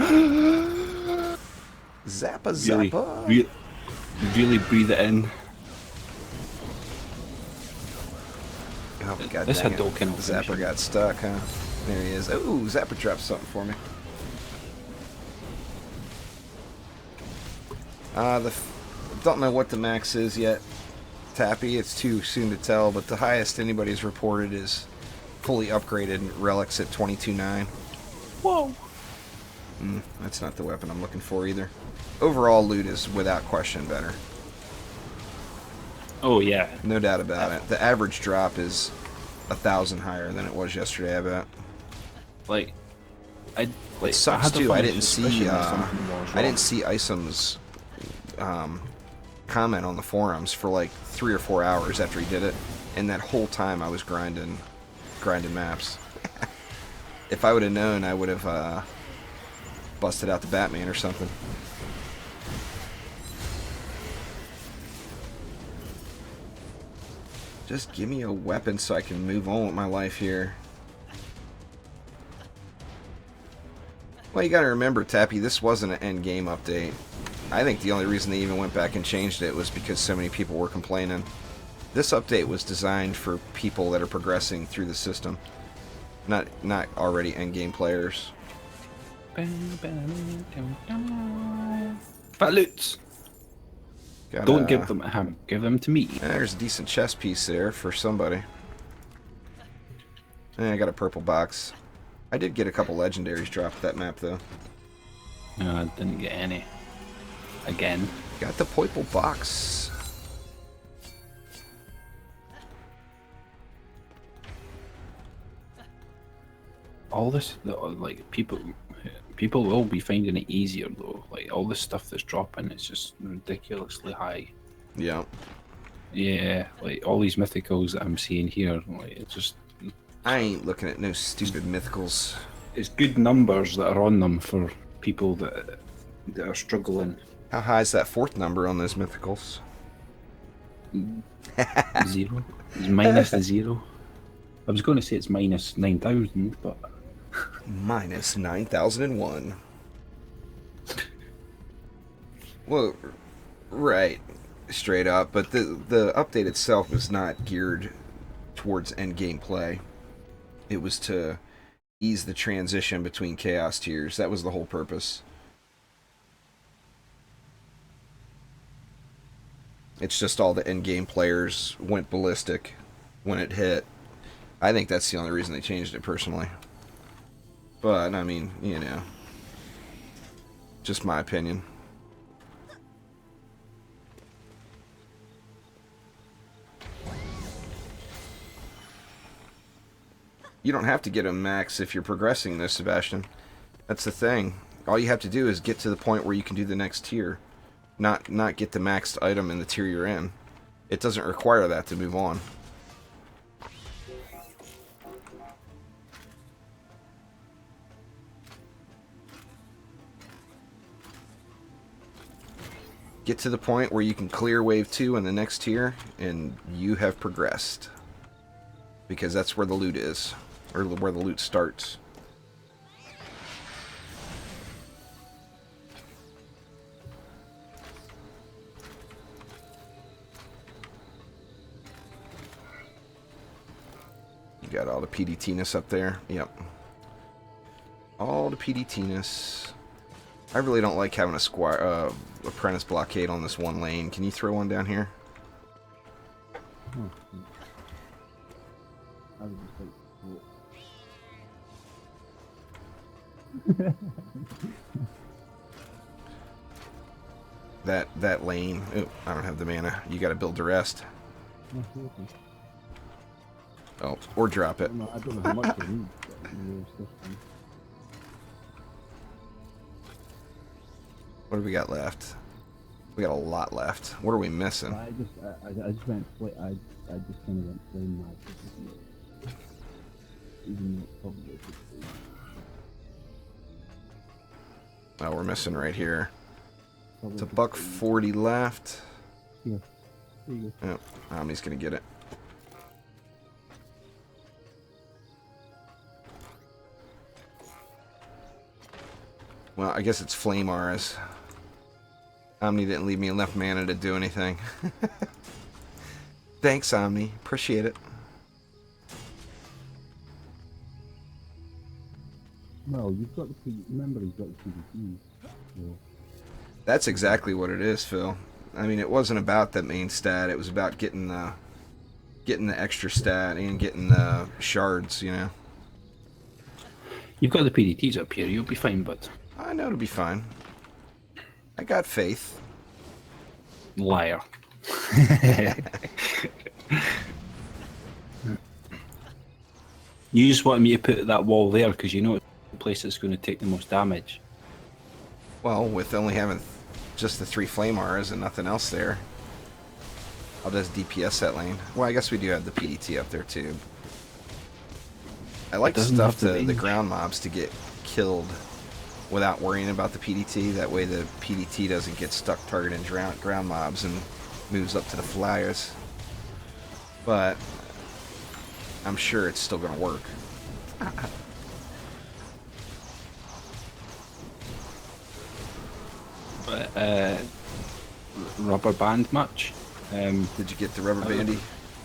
Zappa Zappa. Really breathe it in. Oh god, This dang it. Hadouken. Zapper got stuck, huh? There he is. Oh, Zapper dropped something for me. Don't know what the max is yet, Tappy. It's too soon to tell, but the highest anybody's reported is fully upgraded relics at 22.9. Whoa! That's not the weapon I'm looking for either. Overall loot is without question better. Oh yeah, No doubt about it. The average drop is 1,000 higher than it was yesterday, I bet. It sucks too. I didn't see Isom's Isom's comment on the forums for like 3 or 4 hours after he did it, and that whole time I was grinding maps. If I would have known, I would have busted out the Batman or something. Just give me a weapon so I can move on with my life here. Well, you gotta remember, Tappy, this wasn't an endgame update. I think the only reason they even went back and changed it was because so many people were complaining. This update was designed for people that are progressing through the system, not already endgame players. Fat loots. Don't give them to him. Give them to me. There's a decent chest piece there for somebody. I got a purple box. I did get a couple legendaries dropped that map though. No, I didn't get any. Again. Got the purple box. All this, like, people will be finding it easier though. Like, all this stuff that's dropping is just ridiculously high. Yeah. Yeah, like all these mythicals that I'm seeing here, like, it's just. I ain't looking at no stupid mythicals. It's good numbers that are on them for people that are struggling. How high is that fourth number on those mythicals? 0. It's minus the 0. I was going to say it's minus 9,000, but minus 9,001. Well, right, straight up. But the update itself was not geared towards endgame play. It was to ease the transition between chaos tiers. That was the whole purpose. It's just all the endgame players went ballistic when it hit. I think that's the only reason they changed it, personally. But, I mean, you know, just my opinion. You don't have to get a max if you're progressing this, Sebastian. That's the thing. All you have to do is get to the point where you can do the next tier. Not get the maxed item in the tier you're in. It doesn't require that to move on. Get to the point where you can clear wave 2 in the next tier, and you have progressed. Because that's where the loot is. Or where the loot starts. You got all the PDT-ness up there. Yep. All the PDT-ness. I really don't like having a apprentice blockade on this one lane. Can you throw one down here? Oh, I would just like that lane. Oh, I don't have the mana. You got to build the rest. Oh, or drop it. I don't know how much they need. What do we got left? We got a lot left. What are we missing? I just went. I just kind of went flame mad. Even though it probably should be. Oh, we're missing right here. Probably It's a $140 left. Here. There you go. Oh, Omni's gonna get it. Well, I guess it's Flame Auras. Omni didn't leave me enough mana to do anything. Thanks, Omni. Appreciate it. Well, you've got the remember he's got the PvP. So. That's exactly what it is, Phil. I mean, it wasn't about the main stat. It was about getting the extra stat and getting the shards, you know. You've got the PDTs up here. You'll be fine, bud. I know it'll be fine. I got faith. Liar. You just wanted me to put that wall there because you know it's the place that's going to take the most damage. Well, with only having just the 3 Flame Auras and nothing else there, I'll just DPS that lane. Well, I guess we do have the PDT up there too. I like stuff the ground mobs to get killed without worrying about the PDT. That way the PDT doesn't get stuck targeting ground mobs and moves up to the flyers. But I'm sure it's still going to work. Rubber band much? Did you get the rubber bandy?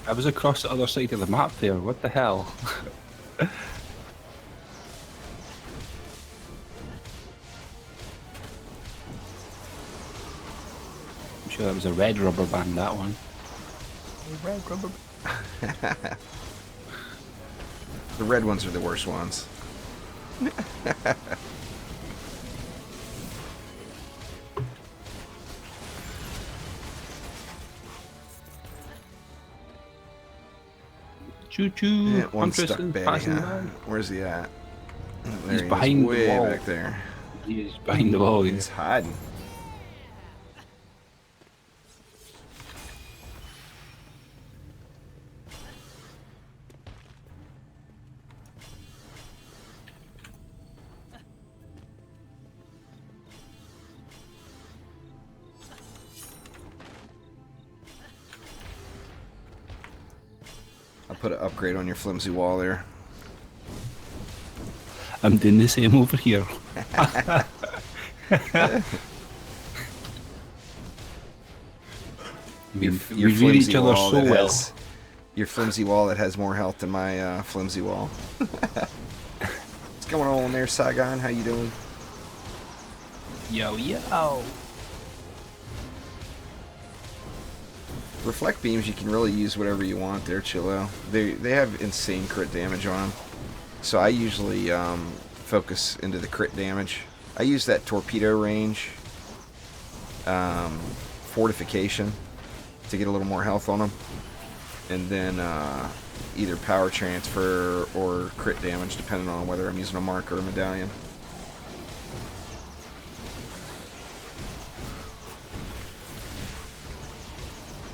I was across the other side of the map there. What the hell? I'm sure that was a red rubber band, that one. Red rubber band. The red ones are the worst ones. Choo choo. Yeah, one Huntress stuck and Betty, passing huh? by. Where's he at? There He's he is, behind the way wall. back there. He's behind the wall. He's hiding. I'll put an upgrade on your flimsy wall there. I'm doing the same over here. we read each other so well. Your flimsy wall that has more health than my flimsy wall. What's going on there, Saigon? How you doing? Yo, yo. Reflect beams, you can really use whatever you want there, Chillo. They have insane crit damage on them. So I usually focus into the crit damage. I use that torpedo range fortification to get a little more health on them. And then either power transfer or crit damage, depending on whether I'm using a mark or a medallion.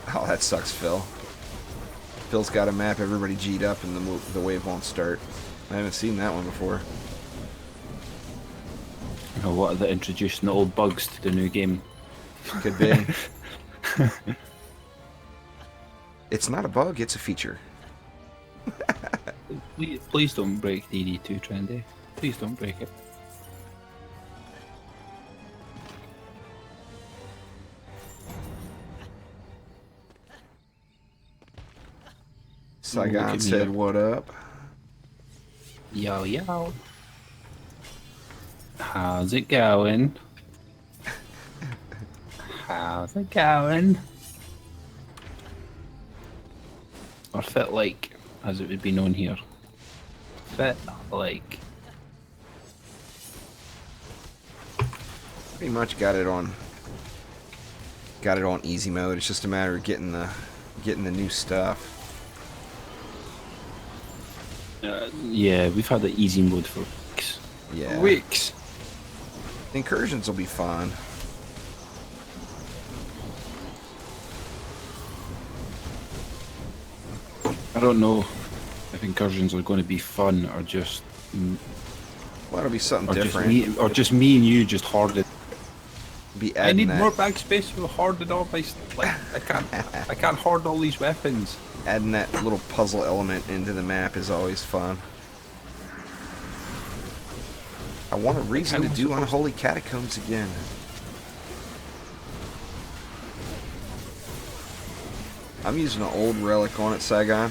Oh, that sucks, Phil. Phil's got a map, everybody G'd up, and the wave won't start. I haven't seen that one before. You know, what are they introducing the old bugs to the new game? Could be. It's not a bug, it's a feature. Please don't break DD2 trendy. Please don't break it. Saigon said, what up? Yo, yo. How's it going? How's it going? Or Phat like, as it would be known here. Phat like. Pretty much got it on easy mode. It's just a matter of getting the new stuff. Yeah, we've had the easy mode for weeks. Yeah. Weeks. Incursions will be fun. I don't know if incursions are going to be fun or just, Well, it'll be something or different. just me and you just hoarded. Be I adding need that, more bag space for hoarded all my like. I can't hoard all these weapons. adding that little puzzle element into the map is always fun. I want a reason to do Unholy Catacombs again. I'm using an old relic on it, Saigon,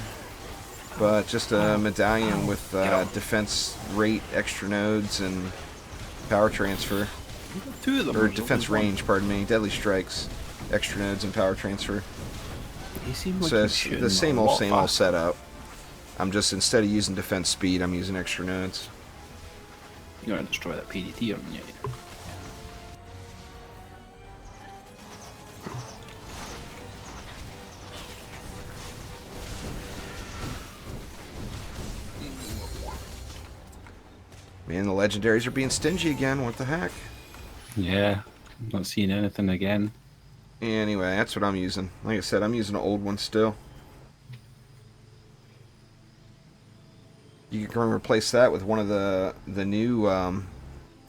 but just a medallion with defense rate, extra nodes, and power transfer. Two of them. Or defense range, pardon me. Deadly strikes, extra nodes, and power transfer. They seem like So you're it's shooting the same a old, lot same old faster. setup. I'm just, instead of using defense speed, I'm using extra nodes. You're gonna destroy that PDT, aren't you? Man, the legendaries are being stingy again. What the heck? Yeah, I'm not seeing anything again. Anyway, that's what I'm using. Like I said, I'm using an old one still. You can replace that with one of the new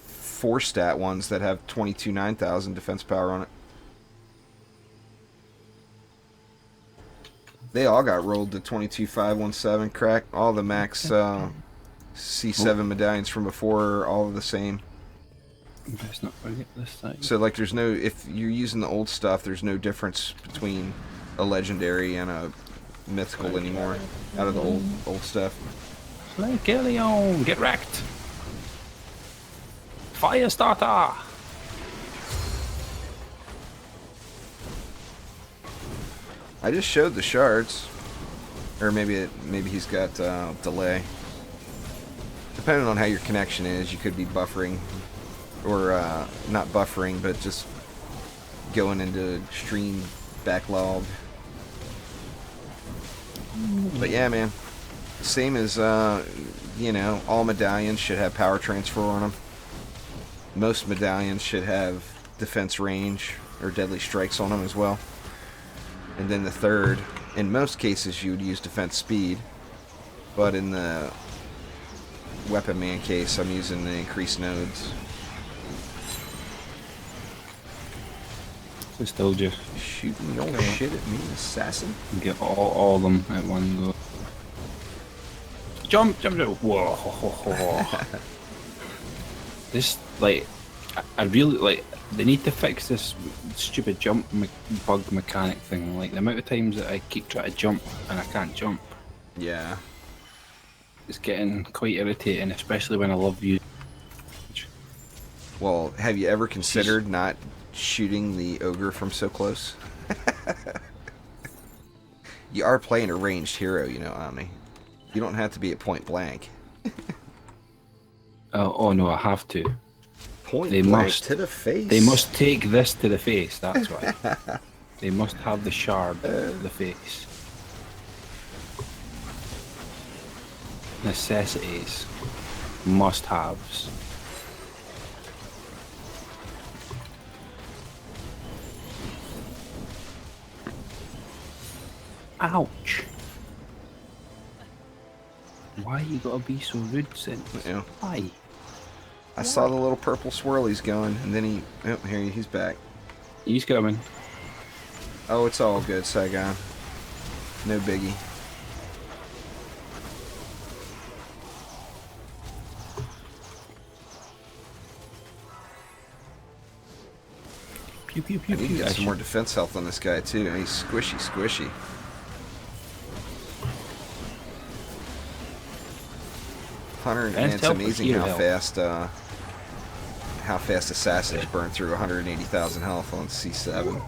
4-stat ones that have 22,900 defense power on it. They all got rolled to 22,517 crack. All the max C7 medallions from before are all the same. Best not forget this time. So like there's no, if you're using the old stuff, there's no difference between a legendary and a mythical anymore out of the old stuff. Leon, get wrecked. Fire starter. I just showed the shards, or maybe he's got delay. Depending on how your connection is, you could be buffering, or not buffering, but just going into stream backlog. But yeah, man, same as you know, all medallions should have power transfer on them. Most medallions should have defense range or deadly strikes on them as well. And then the third, in most cases you would use defense speed, but in the weapon man case I'm using the increased nodes. Just told you. Shooting your shit at me, assassin. Get all of them at one go. Jump, jump, jump. Whoa. This, like, I really, like, they need to fix this stupid jump bug mechanic thing. Like, the amount of times that I keep trying to jump and I can't jump. Yeah. It's getting quite irritating, especially when I love you. Well, have you ever considered not shooting the ogre from so close? You are playing a ranged hero, you know, Omni. You don't have to be at point blank. Oh no, I have to. Point They blank must. to the face. They must take this to the face, that's why. They must have the shard to the face. Necessities. Must-haves. Ouch. Why you gotta be so rude, Sin? Yeah. Why? I saw the little purple swirlies going, and then he... Oh, he's back. He's coming. Oh, it's all good, Saigon. No biggie. Pew pew pew I need to pew. get some more defense health on this guy, too. He's squishy, squishy. Hunter, and it's amazing how fast assassins burn through 180,000 health on C7.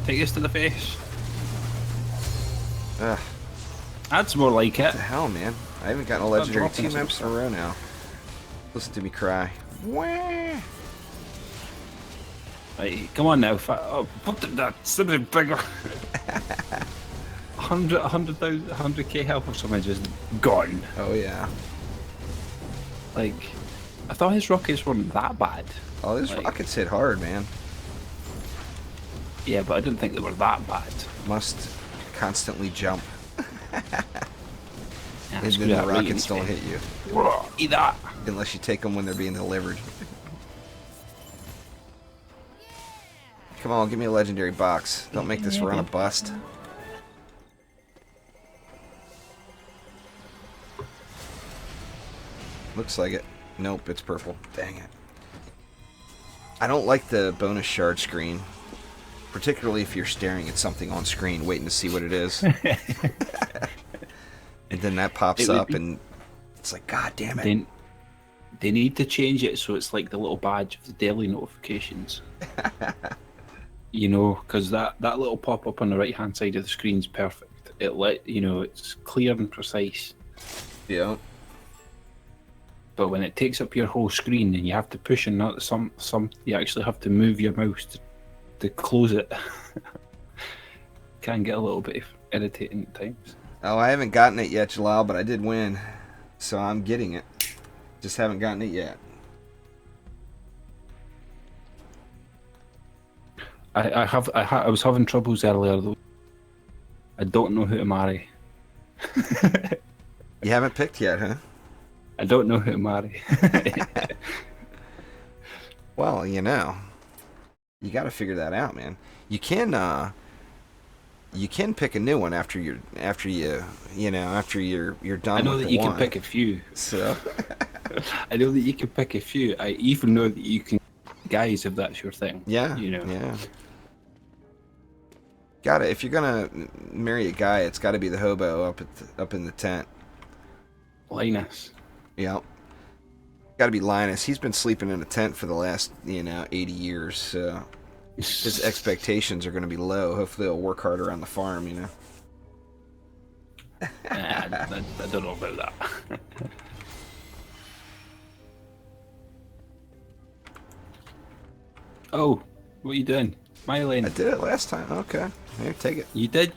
Take this to the face. Ugh. That's more like it. What the hell, man? I haven't gotten a legendary dropping 2 maps in a row now. Listen to me cry. Wah! Right, come on now. Oh, what the, that's something bigger. 100k health or something just gone. Oh, yeah. Like, I thought his rockets weren't that bad. Oh, those like, rockets hit hard, man. Yeah, but I didn't think they were that bad. Must constantly jump. Yeah, And then the rockets don't hit you. Eat that. Unless you take them when they're being delivered. Come on, give me a legendary box. Don't make this run a bust. Looks like it. Nope, it's purple. Dang it. I don't like the bonus shard screen. Particularly if you're staring at something on screen, waiting to see what it is. And then that pops up and it's like, God damn it. They need to change it so it's like the little badge of the daily notifications. You know, because that little pop-up on the right-hand side of the screen is perfect. It's clear and precise. Yeah. But when it takes up your whole screen and you have to push and not you actually have to move your mouse to close it. Can get a little bit irritating at times. Oh, I haven't gotten it yet, Jalal, but I did win. So I'm getting it. Just haven't gotten it yet. I was having troubles earlier though. I don't know who to marry. You haven't picked yet, huh? I don't know who to marry. Well, you know, you got to figure that out, man. You can pick a new one after you're done. I know with that the you one. can pick a few. So I know that you can pick a few. I even know that you can, guys, if that's your thing. yeah, You know. yeah. Got it. If you're gonna marry a guy, it's got to be the hobo up in the tent. Linus. Yep. Got to be Linus. He's been sleeping in a tent for the last 80 years. So his expectations are going to be low. Hopefully, he'll work harder on the farm. I don't know about that. Oh, what are you doing? My lane. I did it last time. Okay. Here, take it. You did?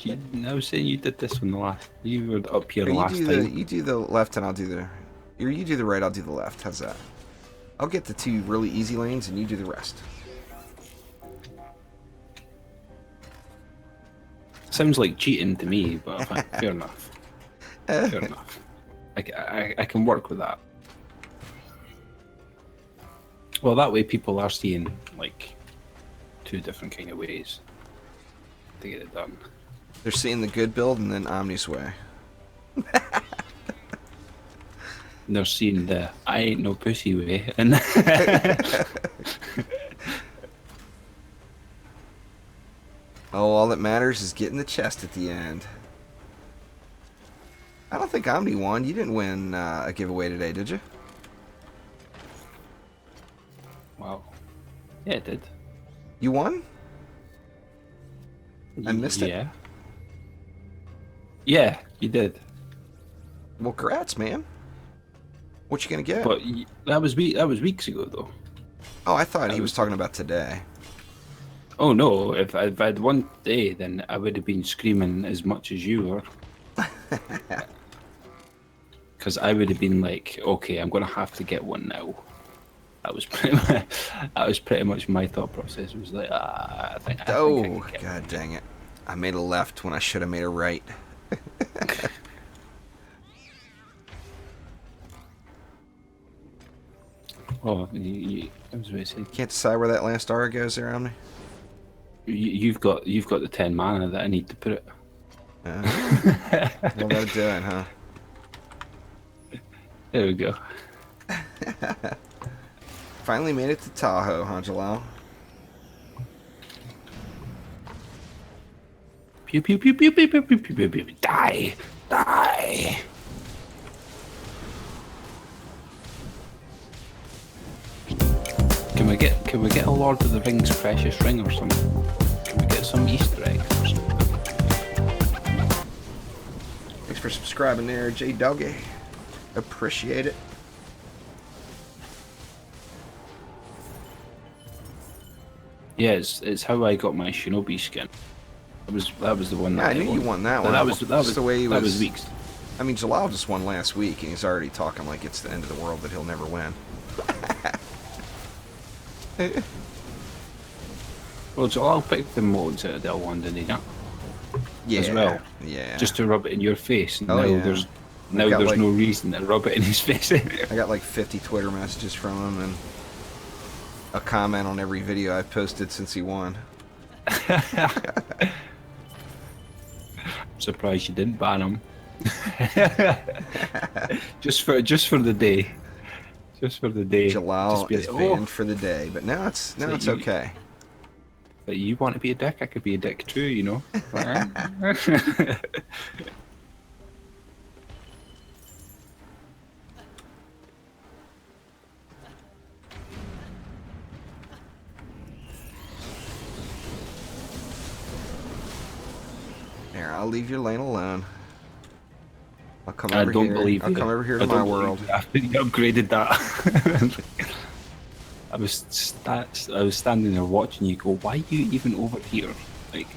I was saying you did this one the last. You were up here Or last time. you do the left and I'll do the... Or you do the right, I'll do the left. How's that? I'll get the 2 really easy lanes and you do the rest. Sounds like cheating to me, but fine, fair enough. Fair enough. I can work with that. Well, that way people are seeing like 2 different kind of ways to get it done. They're seeing the good build and then Omni's way. And they're seeing the I ain't no pussy way, and Oh, all that matters is getting the chest at the end. I don't think Omni won. You didn't win a giveaway today, did you? wow, yeah, it did. You won? I missed it. Yeah. Yeah, you did. Well, congrats, man. What you gonna get? But that was weeks ago, though. Oh, I thought he was talking about today. Oh no! If I'd won today, then I would have been screaming as much as you were. Because I would have been like, okay, I'm gonna have to get one now. That was pretty much my thought process. It was like, I think I Oh, could get god dang it. I made a left when I should have made a right. Oh, I was going to say, Can't decide where that last aura goes there on me. you've got the 10 mana that I need to put it. Well, that'll do it, huh? There we go. Finally made it to Tahoe, huh, Jalal? Pew pew pew pew pew pew pew pew pew pew. Die, die. Can we get a Lord of the Rings precious ring or something? Can we get some Easter eggs or something? Thanks for subscribing there, J Doggy. Appreciate it. Yeah, it's how I got my Shinobi skin. That was the one. Yeah, that I knew you won that one. That was the way he that was. was weeks. I mean, Jalal just won last week, and he's already talking like it's the end of the world that he'll never win. Well, so I'll pick the modes out of Del 1, didn't he? Not? Yeah. As well. Yeah. Just to rub it in your face. Oh, yeah. There's like, no reason to rub it in his face. I got like 50 Twitter messages from him and a comment on every video I've posted since he won. I'm surprised you didn't ban him. just for the day. Just for the day. Jalal is like, banned for the day, but now it's okay. But you want to be a dick, I could be a dick too, you know. There, I'll leave your lane alone. I'll come I over don't here. believe I'll you. come over here I to my don't world. believe you. I upgraded that. I was standing there watching you go, why are you even over here? Like,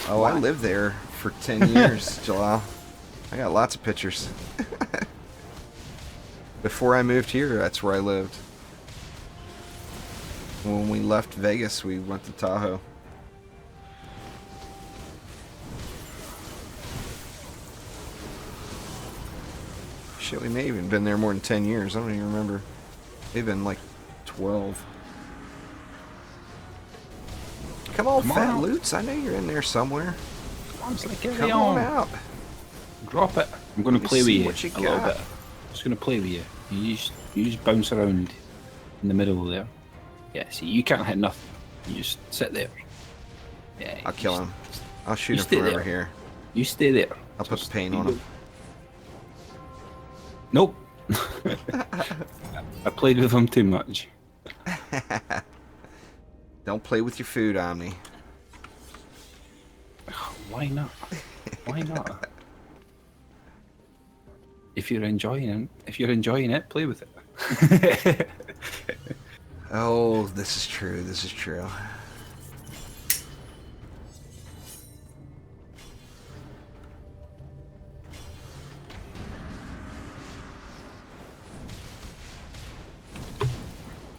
Oh, why? I lived there for 10 years, Jalal. I got lots of pictures. Before I moved here, that's where I lived. When we left Vegas, we went to Tahoe. Shit, we may have even been there more than 10 years. I don't even remember. Maybe been like 12. Come on, Come Fat on. Loots. I know you're in there somewhere. I'm just like, carry Come on out. Drop it. I'm going to Let me play with see you what you a little got. bit. I'm just going to play with you. You just bounce around in the middle there. Yeah, see, you can't hit nothing. You just sit there. Yeah. I'll kill him. I'll shoot you him stay from over there. here. You stay there. I'll put the pain you on him. Nope. I played with him too much. Don't play with your food, Omni. Why not? Why not? If you're enjoying it, play with it. Oh, this is true. This is true.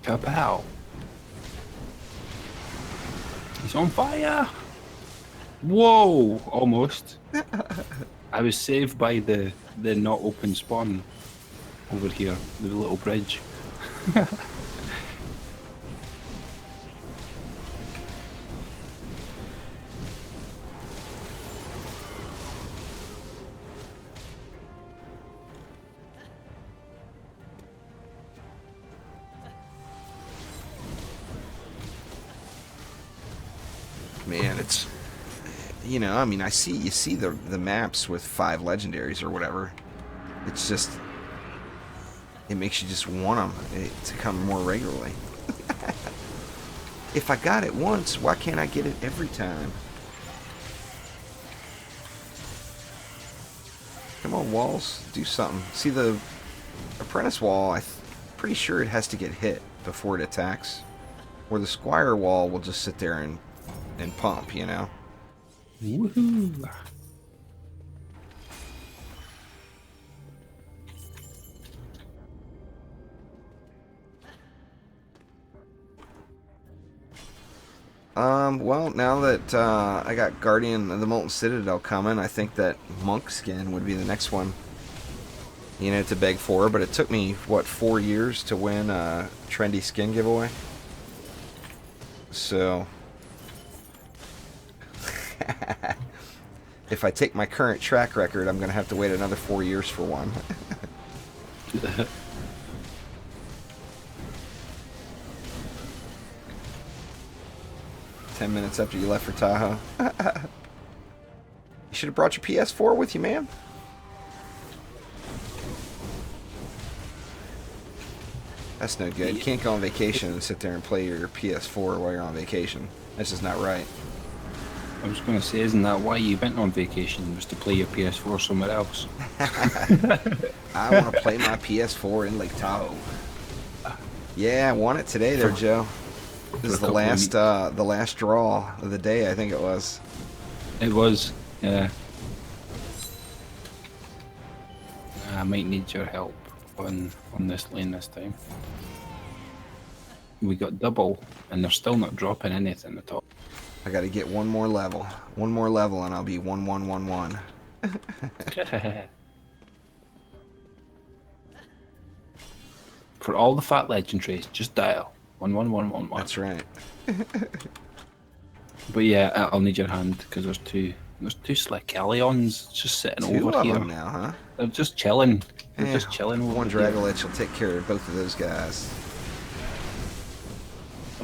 Kapow! He's on fire! Whoa! Almost. I was saved by the not open spawn over here, the little bridge. Man, it's, you know, I mean, you see the maps with 5 legendaries or whatever. It's just, it makes you just want them to come more regularly. If I got it once, why can't I get it every time? Come on, walls, do something. See the apprentice wall, pretty sure it has to get hit before it attacks. Where the squire wall will just sit there and pump, you know? Woohoo! Well, now that I got Guardian of the Molten Citadel coming, I think that Monk skin would be the next one, you know, to beg for. But it took me, what, 4 years to win a trendy skin giveaway? So, if I take my current track record, I'm going to have to wait another 4 years for one. 10 minutes after you left for Tahoe. You should have brought your PS4 with you, man. That's no good. You can't go on vacation and sit there and play your PS4 while you're on vacation. That's just not right. I was going to say, isn't that why you went on vacation, was to play your PS4 somewhere else? I want to play my PS4 in Lake Tahoe. Yeah, I won it today there, Joe. This is the last draw of the day, I think it was. It was, yeah. I might need your help on this lane this time. We got double, and they're still not dropping anything at all. I got to get one more level. One more level, and I'll be 1111. For all the Phat legendaries, just dial 11111. That's right. But yeah, I'll need your hand because there's two slick Allions just sitting Two over of here. them now, huh? They're just chilling. They're Yeah, just chilling over one here. Dragolich will take care of both of those guys.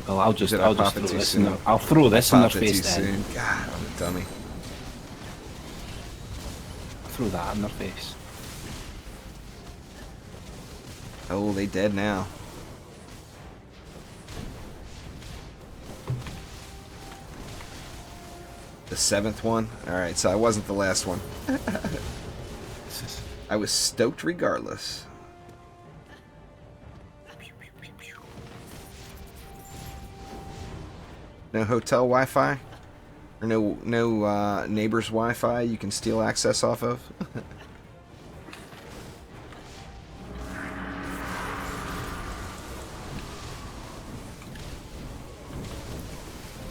Well, I'll just Did I throw pop it too this soon? in their, I'll throw this in their Popped it too face then. soon. God, I'm a dummy. I'll throw that in their face. Oh, they dead now. The 7th one? Alright, so I wasn't the last one. I was stoked regardless. No hotel Wi-Fi? Or no neighbor's Wi-Fi you can steal access off of?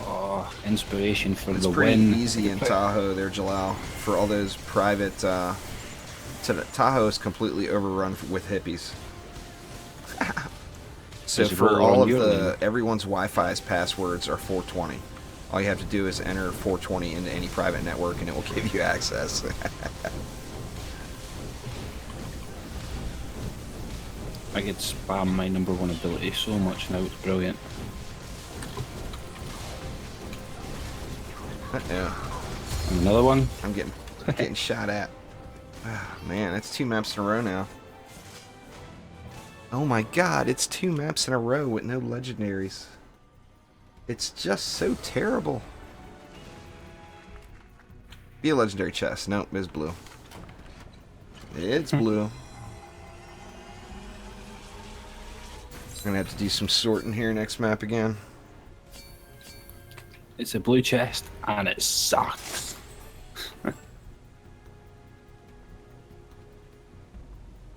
Oh, inspiration for It's the pretty win. easy in Tahoe there, Jalal, for all those private... Tahoe is completely overrun with hippies. So Does it for roll all on of your the... lane? Everyone's Wi-Fi's passwords are 420. All you have to do is enter 420 into any private network and it will give you access. I get spam my #1 ability so much now, it's brilliant. Yeah, And another one. I'm getting shot at. Ah, man, that's 2 maps in a row now. Oh my god, it's 2 maps in a row with no legendaries. It's just so terrible. Be a legendary chest. Nope, it's blue. It's blue. I'm gonna have to do some sorting here next map again. It's a blue chest, and it sucks.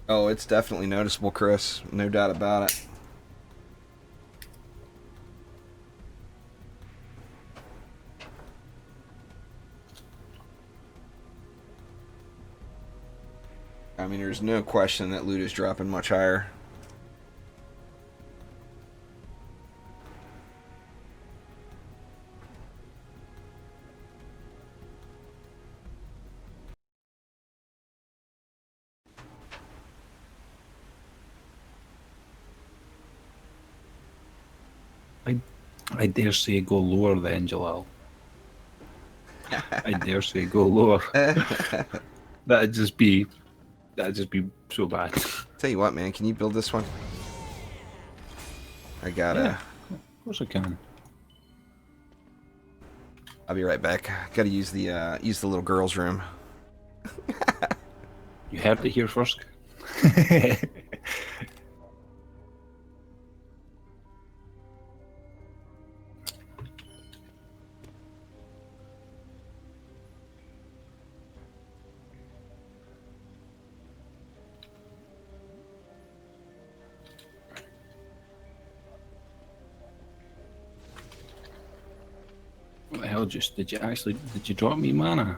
Oh, it's definitely noticeable, Chris. No doubt about it. I mean, there's no question that loot is dropping much higher. I dare say go lower then, Jalal. I dare say go lower. That'd just be so bad. Tell you what, man, can you build this one? I gotta. Yeah, of course I can. I'll be right back. Gotta use the little girl's room. You heard it here first. Well, just did you drop me mana?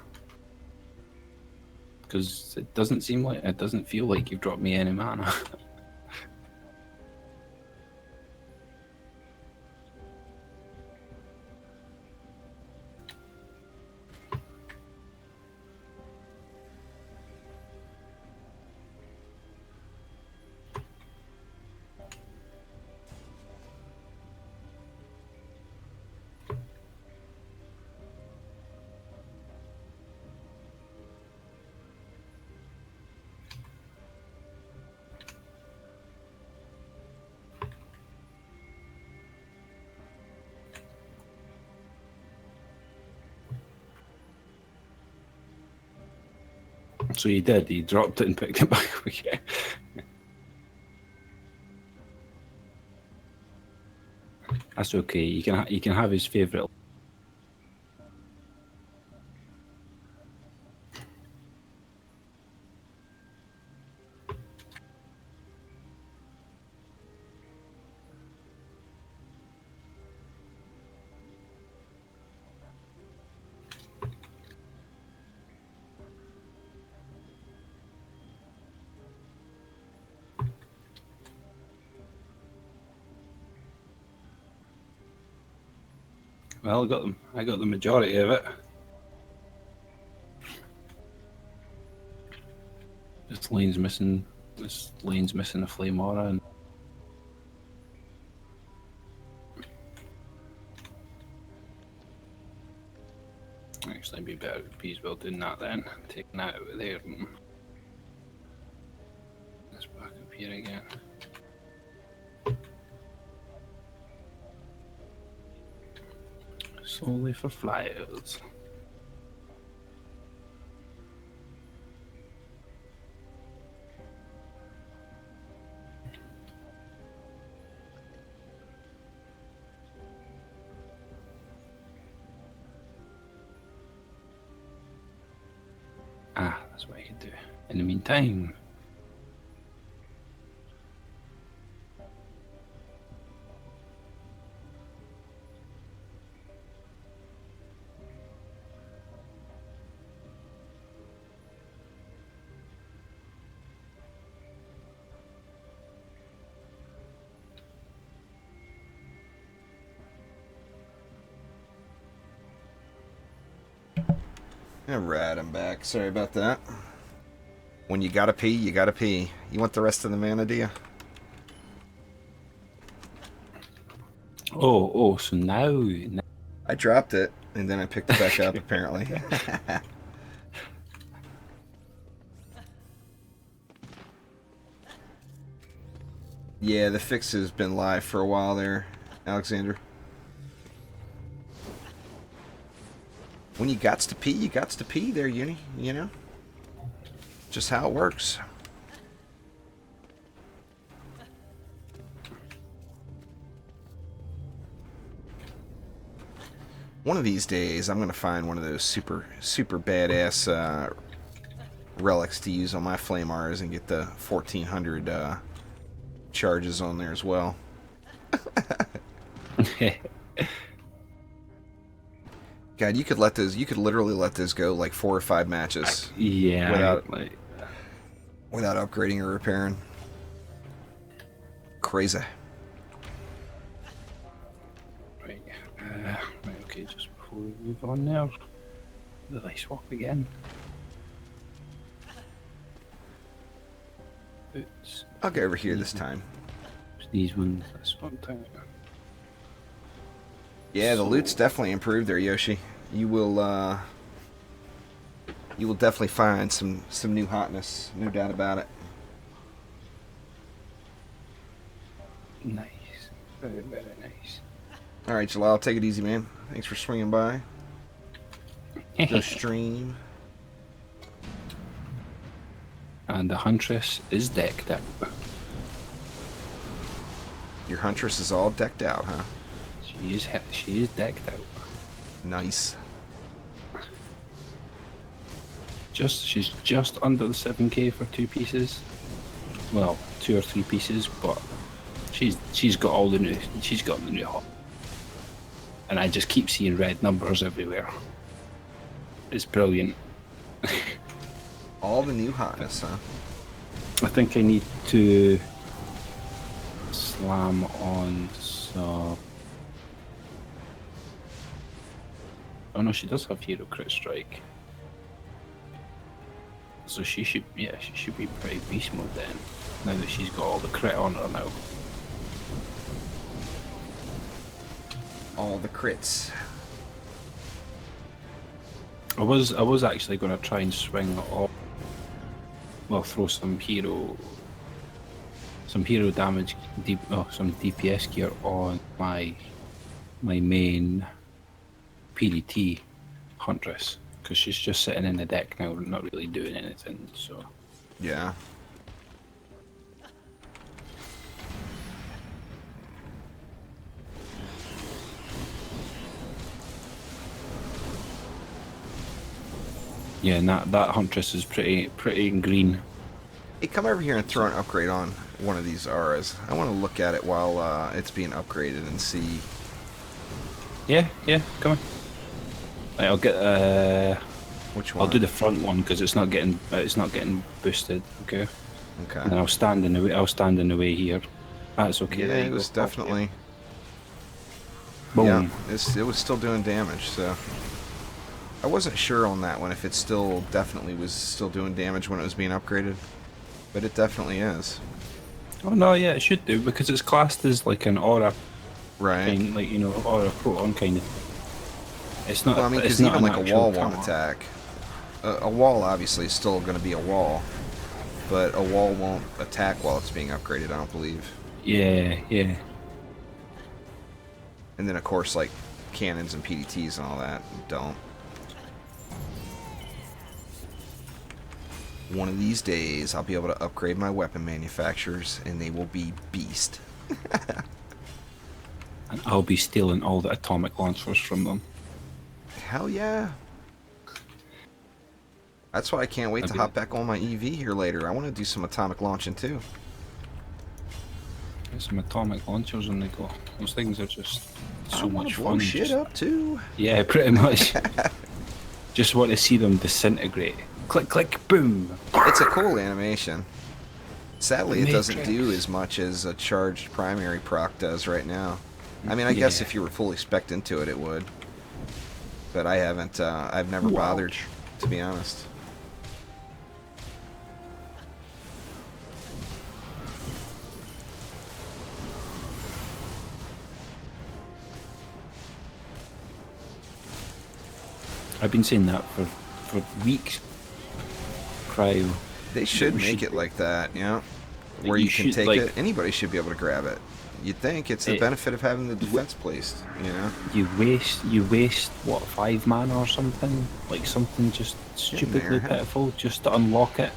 Because it doesn't feel like you've dropped me any mana. So he did. He dropped it and picked it back up again. That's okay. You can have his favourite. Well, I got the majority of it. This lane's missing a flame aura, and actually it'd be better if P's well doing that then. Taking that out of there. Let's back up here again. Solely for flyers. That's what I could do. In the meantime, Alright, I'm back. Sorry about that. When you gotta pee, you gotta pee. You want the rest of the mana, do you? so now I dropped it, and then I picked it back up, apparently. Yeah, the fix has been live for a while there, Alexander. When you gots to pee there, Uni, you know? Just how it works. One of these days, I'm going to find one of those super badass relics to use on my flame R's and get the 1400 charges on there as well. God, you could literally let those go like 4 or 5 matches. Yeah. Without upgrading or repairing. Crazy. Right, okay, just before we move on now, the I swap again. I'll go over here this time. These ones, that's one time. Yeah, the loot's definitely improved there, Yoshi. You will definitely find some new hotness, no doubt about it. Nice, very nice. All right, Jalal, take it easy, man. Thanks for swinging by. Go stream. And the Huntress is decked out. Your Huntress is all decked out, huh? She is decked out. Nice. She's just under the 7k for 2 pieces. Well, 2 or 3 pieces, but she's got the new hot. and I just keep seeing red numbers everywhere. It's brilliant. All the new hotness, huh? I think I need to slam on some. Oh no, she does have hero crit strike. So she should, yeah, she should be pretty beast mode then. Now that she's got all the crit on her now. All the crits. I was actually going to try and swing off. Well, throw some hero damage, some DPS gear on my main PDT Huntress, because she's just sitting in the deck now, not really doing anything. So Yeah. yeah, and that Huntress is pretty in green. Hey, come over here and throw an upgrade on one of these auras. I want to look at it while it's being upgraded and see. Yeah, come on. Right, I'll get Which one? I'll do the front one because it's not getting boosted. Okay. Okay. And then I'll stand in the way. I'll stand in the way here. That's okay. Yeah, there you it was go. definitely. Boom. Yeah, it was still doing damage, so. I wasn't sure on that one if it still definitely was still doing damage when it was being upgraded. But it definitely is. Oh no, yeah, it should do because it's classed as like an aura, Right. kind, like aura proton kind of. It's not. Well, I mean, it's because not even an like a actual wall won't tower. attack. A wall obviously is still going to be a wall, but a wall won't attack while it's being upgraded, I don't believe. Yeah. And then, of course, like cannons and PDTs and all that don't. One of these days, I'll be able to upgrade my weapon manufacturers, and they will be beast. And I'll be stealing all the atomic launchers from them. Hell yeah. That's why I can't wait to hop back on my EV here later. I want to do some atomic launching too. Get some atomic launchers and they go. Those things are just so much blow fun. shit up too. Yeah, pretty much. Just want to see them disintegrate. Click, click, boom. It's a cool animation. Sadly, it doesn't Matrix. do as much as a charged primary proc does right now. I mean, I guess Yeah. if you were fully spec'd into it, it would. But I haven't, I've never bothered, to be honest. I've been saying that for weeks. Cryo. They should We make should- it like that, yeah. Where You you can should, take like- it. Anybody should be able to grab it. You'd think it's the It- benefit of having the defense placed, you know? You waste what, 5 mana or something? Like something just stupidly there. pitiful just to unlock it.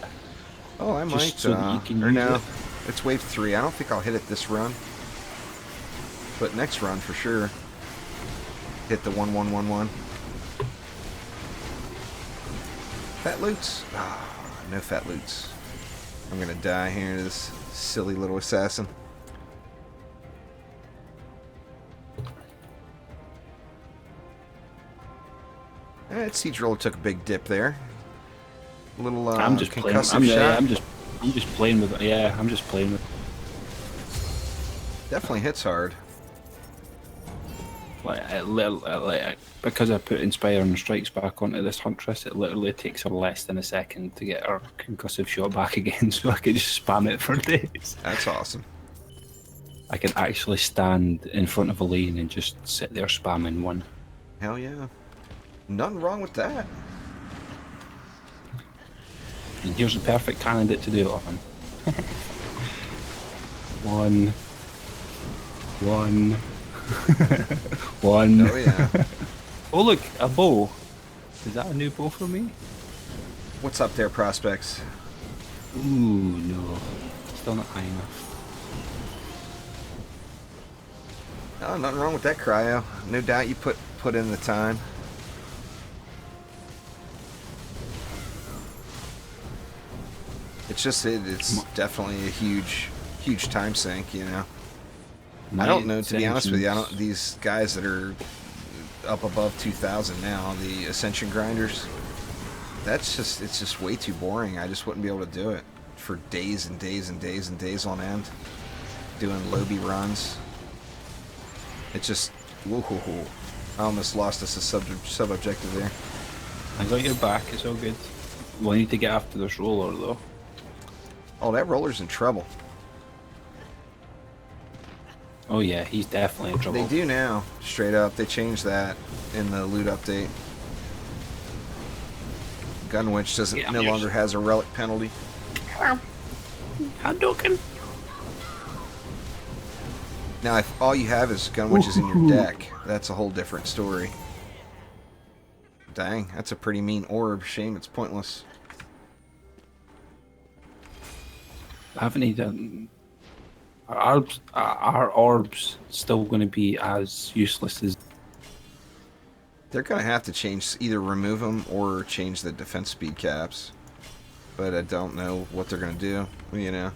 Oh, I might. Just so that you can or use no, it. it's wave 3. I don't think I'll hit it this run. But next run for sure. Hit the 1-1-1-1. Fat loots? Ah, no fat loots. I'm gonna die here to this silly little assassin. Siege Roller took a big dip there. A little I'm just playing. concussive I'm shot. just playing with it. Yeah, I'm just playing with it. Definitely hits hard. Because I put Inspiring Strikes back onto this Huntress, it literally takes her less than a second to get her concussive shot back again, so I can just spam it for days. That's awesome. I can actually stand in front of a lane and just sit there spamming one. Hell yeah. Nothing wrong with that. And here's the perfect candidate to do it on. One. One. Oh yeah. Oh look, a bow. Is that a new bow for me? What's up there, prospects? Ooh, no. Still not high enough. Oh, nothing wrong with that, Cryo. No doubt you put in the time. It's just it's definitely a huge time sink, you know. I don't know, to be honest with you. I don't. These guys that are up above 2,000 now. The Ascension grinders. It's just way too boring. I just wouldn't be able to do it for days and days and days and days on end. Doing lobby runs. It's just, whoa. I almost lost us a sub-objective there. I got your back, it's all good. We'll need to get after this roller though. Oh, that roller's in trouble. Oh yeah, he's definitely in trouble. They do now, straight up. They changed that in the loot update. Gunwitch doesn't no longer has a relic penalty. Hello. Hadouken. Now, if all you have is Gunwitches in your deck, that's a whole different story. Dang, that's a pretty mean orb. Shame it's pointless. Haven't he done? Are orbs still going to be as useless as? They're going to have to change, either remove them or change the defense speed caps. But I don't know what they're going to do, you know.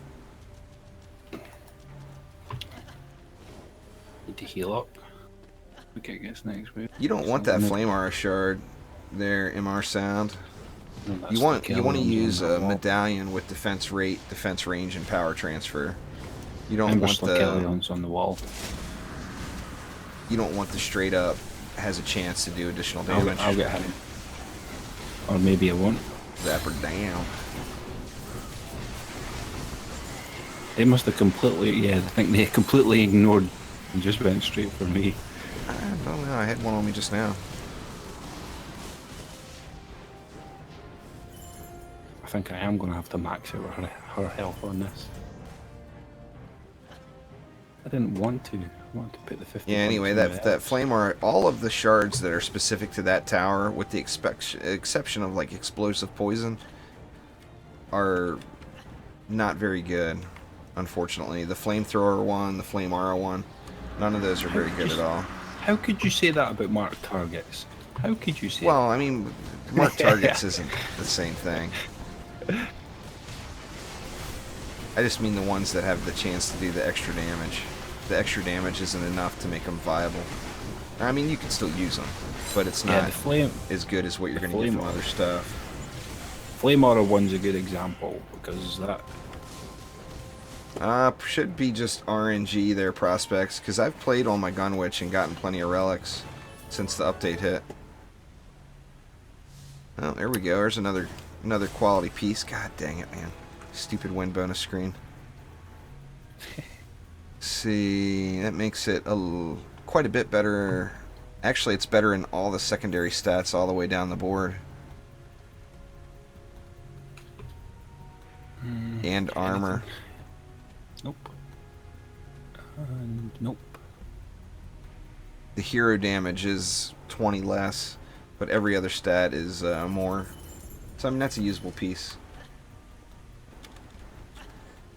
Need to heal up. Okay, I guess next week. You don't want that Flame Aura shard there, MR Sound. No, You want to use a medallion with defense rate, defense range, and power transfer. You don't want the on the wall. You don't want the straight up has a chance to do additional damage. I'll get him. Or maybe I won't. Zap her down. They must have completely, yeah, I think they completely ignored and just went straight for me. I don't know, I had one on me just now. I think I am going to have to max out her health on this. I didn't want to. I wanted to put the 50. Yeah, anyway, that Flame Aura, all of the shards that are specific to that tower, with the exception of like explosive poison, are not very good, unfortunately. The Flamethrower one, the Flame Aura one, none of those are very good at all. How could you say that about marked targets? How could you say Well, I mean, marked targets isn't the same thing. I just mean the ones that have the chance to do the extra damage. The extra damage isn't enough to make them viable. I mean, you can still use them, but it's not as good as what you're going to get from other stuff. Flame Aura one's a good example, because that... Should be just RNG there, prospects, because I've played on my Gunwitch and gotten plenty of relics since the update hit. Oh, there we go. There's another quality piece. God dang it, man. Stupid win bonus screen. See, that makes it quite a bit better. Actually, it's better in all the secondary stats all the way down the board. And armor. Nope. Nope. The hero damage is 20 less, but every other stat is more. So, I mean, that's a usable piece.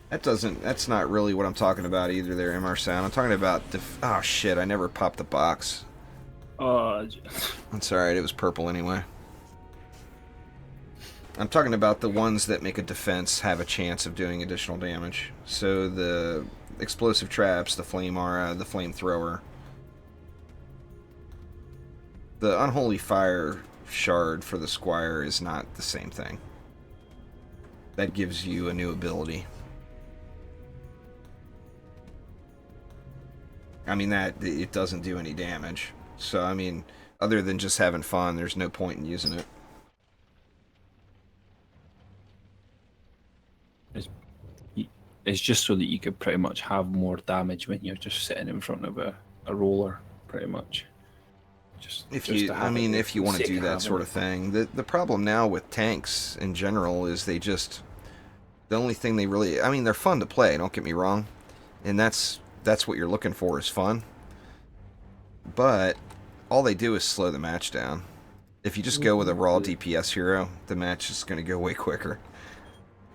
That's not really what I'm talking about either there, MR Sound. I'm talking about oh shit, I never popped the box. That's alright, it was purple anyway. I'm talking about the ones that make a defense have a chance of doing additional damage. So the explosive traps, the Flame Aura, the Flamethrower. The Unholy Fire shard for the Squire is not the same thing. That gives you a new ability. I mean, it doesn't do any damage. So, I mean, other than just having fun, there's no point in using it. It's just so that you could pretty much have more damage when you're just sitting in front of a roller, pretty much. If you want to do that sort of thing. The problem now with tanks in general is the only thing they really, I mean, they're fun to play, don't get me wrong. And that's what you're looking for, is fun. But all they do is slow the match down. If you just go with a raw DPS hero, the match is going to go way quicker.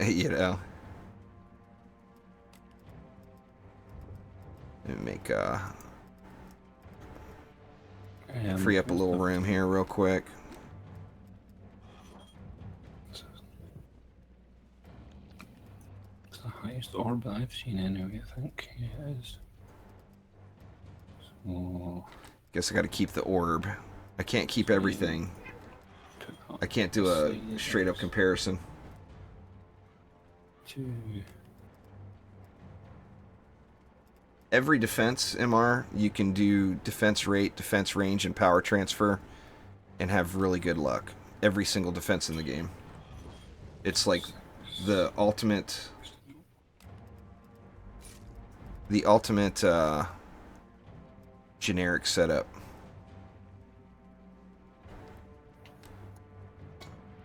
You know. Let me make free up a little room here real quick. It's the highest orb I've seen anyway, I think. Yeah, it is. So... Guess I got to keep the orb. I can't keep everything. I can't do a straight up comparison. 2. Every defense MR, you can do defense rate, defense range, and power transfer, and have really good luck. Every single defense in the game. It's like the ultimate generic setup.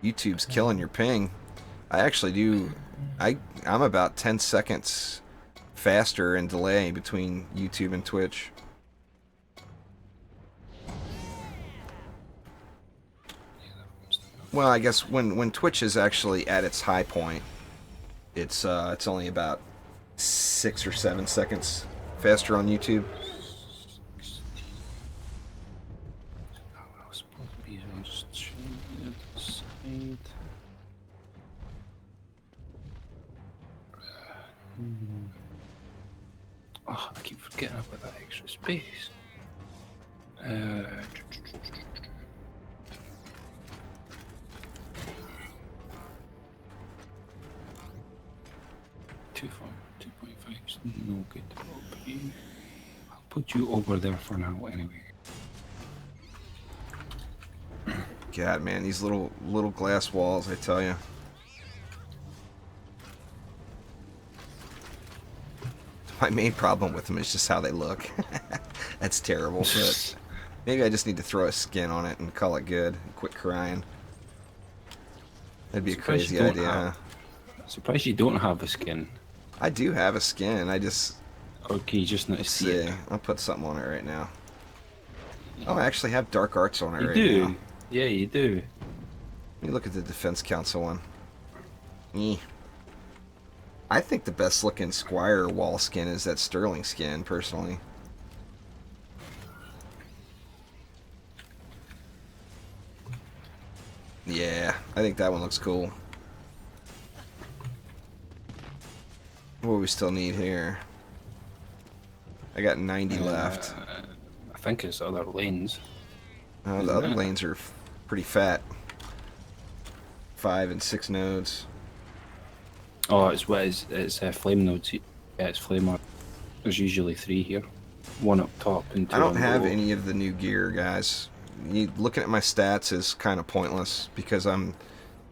YouTube's killing your ping. I actually do. I'm about 10 seconds faster in delay between YouTube and Twitch. Well, I guess when Twitch is actually at its high point, it's only about 6 or 7 seconds faster on YouTube. Oh, I keep forgetting about that extra space. 2.5 is no good. I'll put you over there for now anyway. God, man, these little glass walls, I tell you. My main problem with them is just how they look. That's terrible, but maybe I just need to throw a skin on it and call it good and quit crying. That'd be a crazy idea. I'm surprised you don't have a skin. I do have a skin. I just... Okay, you just not Let's see see. it. I'll put something on it right now. Oh, I actually have dark arts on it You right do? now. Yeah, you do. Let me look at the Defense Council one. I think the best looking Squire wall skin is that Sterling skin, personally. Yeah, I think that one looks cool. What do we still need here? I got 90 left. I think it's other lanes. The other lanes are pretty fat. 5 and 6 nodes. Oh, it's flame nodes. Yeah, it's flame. There's usually 3 here. 1 up top and 2 I don't on have below. any of the new gear, guys. Looking at my stats is kind of pointless because I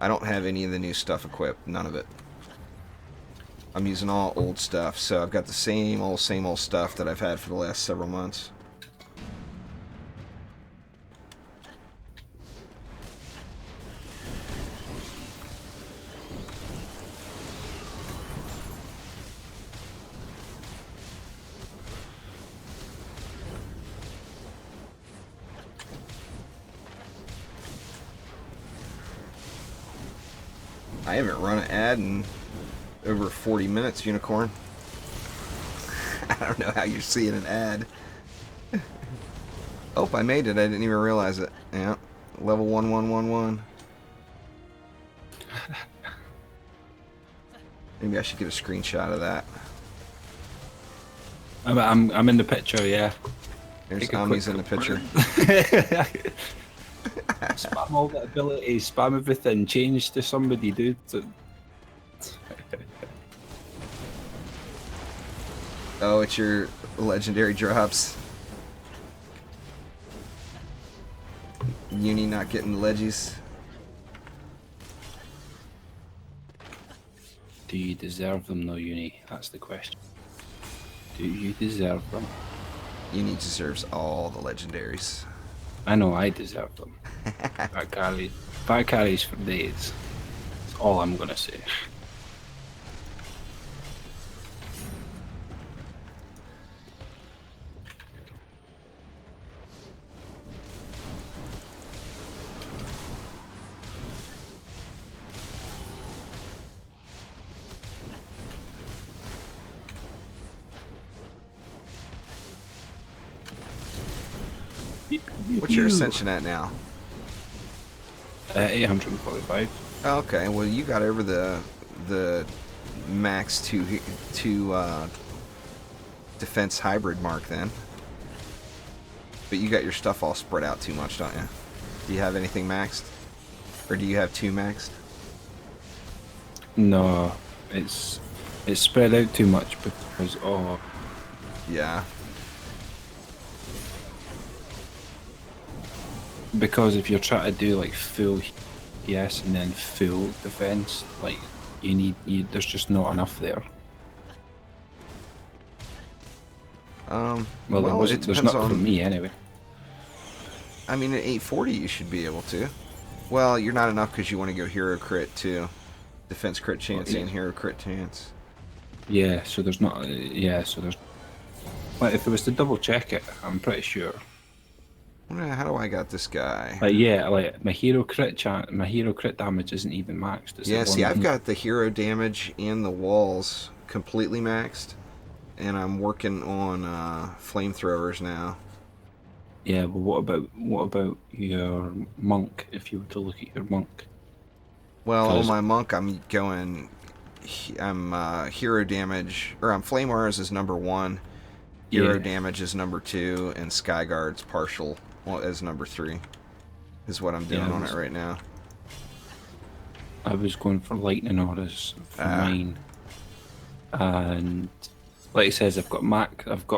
don't have any of the new stuff equipped. None of it. I'm using all old stuff, so I've got the same old stuff that I've had for the last several months. I haven't run an ad in over 40 minutes, Unicorn. I don't know how you're seeing an ad. Oh, I made it. I didn't even realize it. Yeah. Level 1111. Maybe I should get a screenshot of that. I'm in the picture, yeah. There's Take a Ami's quick in the picture. Spam all the abilities, spam everything, change to somebody, dude. Oh, it's your legendary drops. Uni not getting the leggies. Do you deserve them though, Uni? That's the question. Do you deserve them? Uni deserves all the legendaries. I know I deserve them. Back carries for days. That's all I'm gonna say. What's your Ascension at now? 845. Oh, okay, well you got over the max two defense hybrid mark then. But you got your stuff all spread out too much, don't you? Do you have anything maxed? Or do you have 2 maxed? No, it's spread out too much because Yeah. because if you're trying to do like full yes and then full defense, like there's just not enough there. Well, it there's depends not on for me anyway. I mean, at 840 you should be able to. Well, you're not enough because you want to go hero crit too. Defense crit chance and hero crit chance. Yeah, so there's not. Yeah, so there's. Like, if it was to double check it, I'm pretty sure. How do I got this guy? Like, yeah, like my hero crit damage isn't even maxed. It's Yeah, at see, I've 100. got the hero damage and the walls completely maxed, and I'm working on flamethrowers now. Yeah, but what about your monk? If you were to look at your monk. Well, on my monk, I'm hero damage, or I'm flame arrows is number 1, hero damage is number 2, and sky guards partial as number 3. Is what I'm doing on it right now. I was going for lightning auras for mine, and like it says, I've got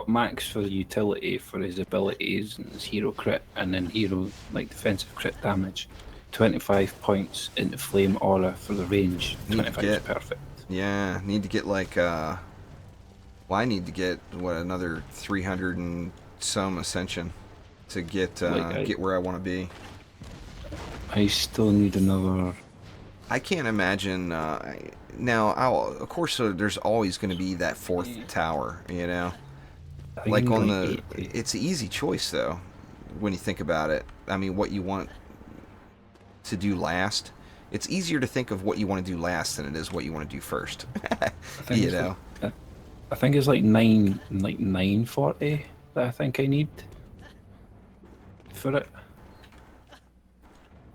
max for utility for his abilities and his hero crit, and then hero like defensive crit damage. 25 points into flame aura for the range. 25 is perfect. Yeah, need to get like well, I need to get another 300 and some ascension to get get where I want to be. I still need another. I can't imagine. Now, of course, there's always going to be that 4th tower, you know. Like on the, it's an easy choice though, when you think about it. I mean, what you want to do last. It's easier to think of what you want to do last than it is what you want to do first. You know. I think it's like 940 that I think I need for it.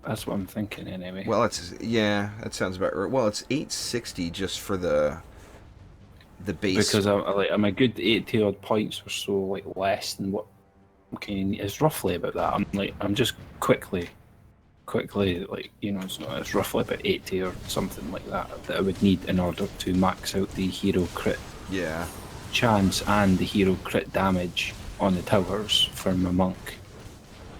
That's what I'm thinking anyway. Well, yeah, that sounds about right. Well, it's 860 just for the base. Because I'm a good 80 odd points or so like less than what it's roughly about that. I'm just quickly like, you know, it's roughly about 80 or something like that I would need in order to max out the hero crit chance and the hero crit damage on the towers for my monk.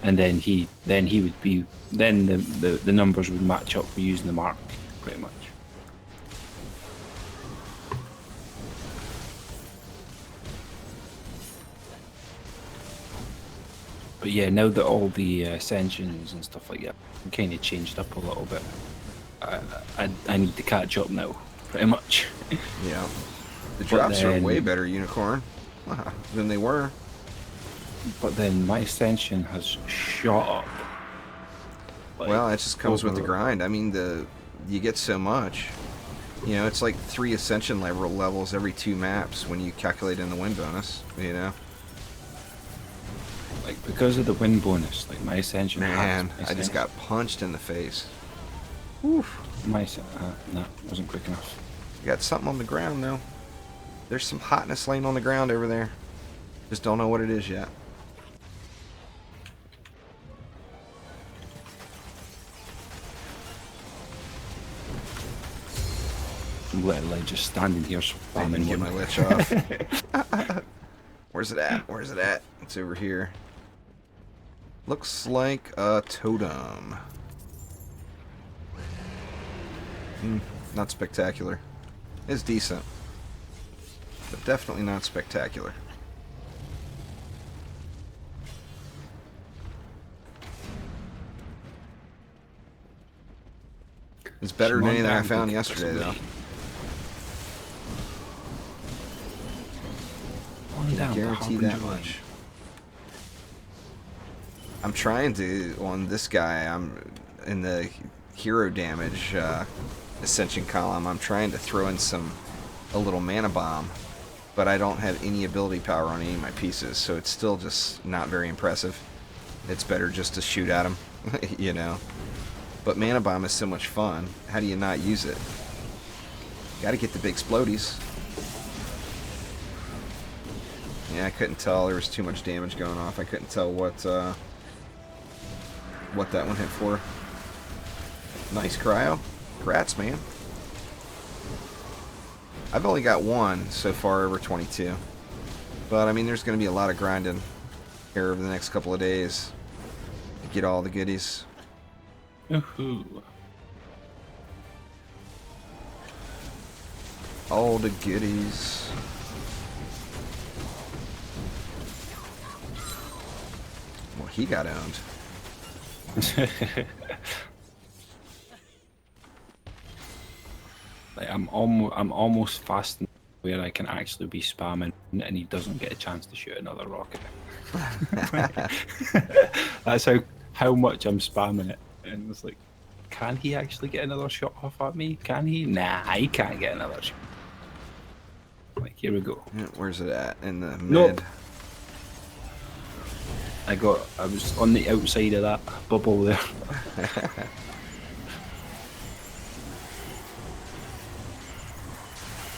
And then he would be, then the numbers would match up for using the mark, pretty much. But yeah, now that all the ascensions and stuff like that kind of changed up a little bit, I need to catch up now, pretty much. Yeah, the drops are way better, Unicorn, than they were. But then my ascension has shot up. Like, well, that just comes with the grind. I mean, you get so much. You know, it's like 3 ascension levels every 2 maps when you calculate in the win bonus. You know. Like, because of the win bonus, like my ascension. Man, I just got punched in the face. Oof. No, wasn't quick enough. You got something on the ground though. There's some hotness laying on the ground over there. Just don't know what it is yet. I'm literally just standing here spamming. Get my lich off. Where's it at? Where's it at? It's over here. Looks like a totem. Not spectacular. It's decent, but definitely not spectacular. It's better than anything I found yesterday, though. I guarantee that much. I'm trying to, on this guy, I'm in the hero damage ascension column, I'm trying to throw in a little mana bomb, but I don't have any ability power on any of my pieces, so it's still just not very impressive. It's better just to shoot at him, you know. But mana bomb is so much fun. How do you not use it? Got to get the big explodies. Yeah, I couldn't tell. There was too much damage going off. I couldn't tell what that one hit for. Nice cryo. Congrats, man. I've only got one so far over 22. But, I mean, there's going to be a lot of grinding here over the next couple of days to get all the goodies. Woohoo. All the goodies. Well, he got owned. Like, I'm almost fast enough where I can actually be spamming and he doesn't get a chance to shoot another rocket. That's how much I'm spamming it. And it's like, can he actually get another shot off at me? Can he? Nah, he can't get another shot. Like, here we go. Yeah, where's it at? In the mid? Nope. I was on the outside of that bubble there.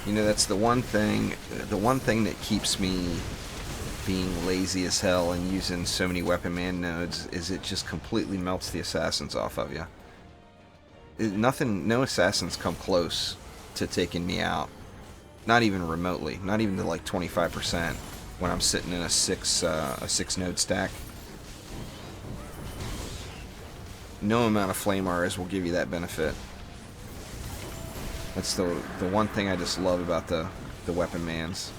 You know, that's the one thing that keeps me being lazy as hell and using so many weapon man nodes is it just completely melts the assassins off of you. No assassins come close to taking me out. Not even remotely. Not even to like 25% when I'm sitting in a six node stack. No amount of flame arrows will give you that benefit. That's the one thing I just love about the weapon mans.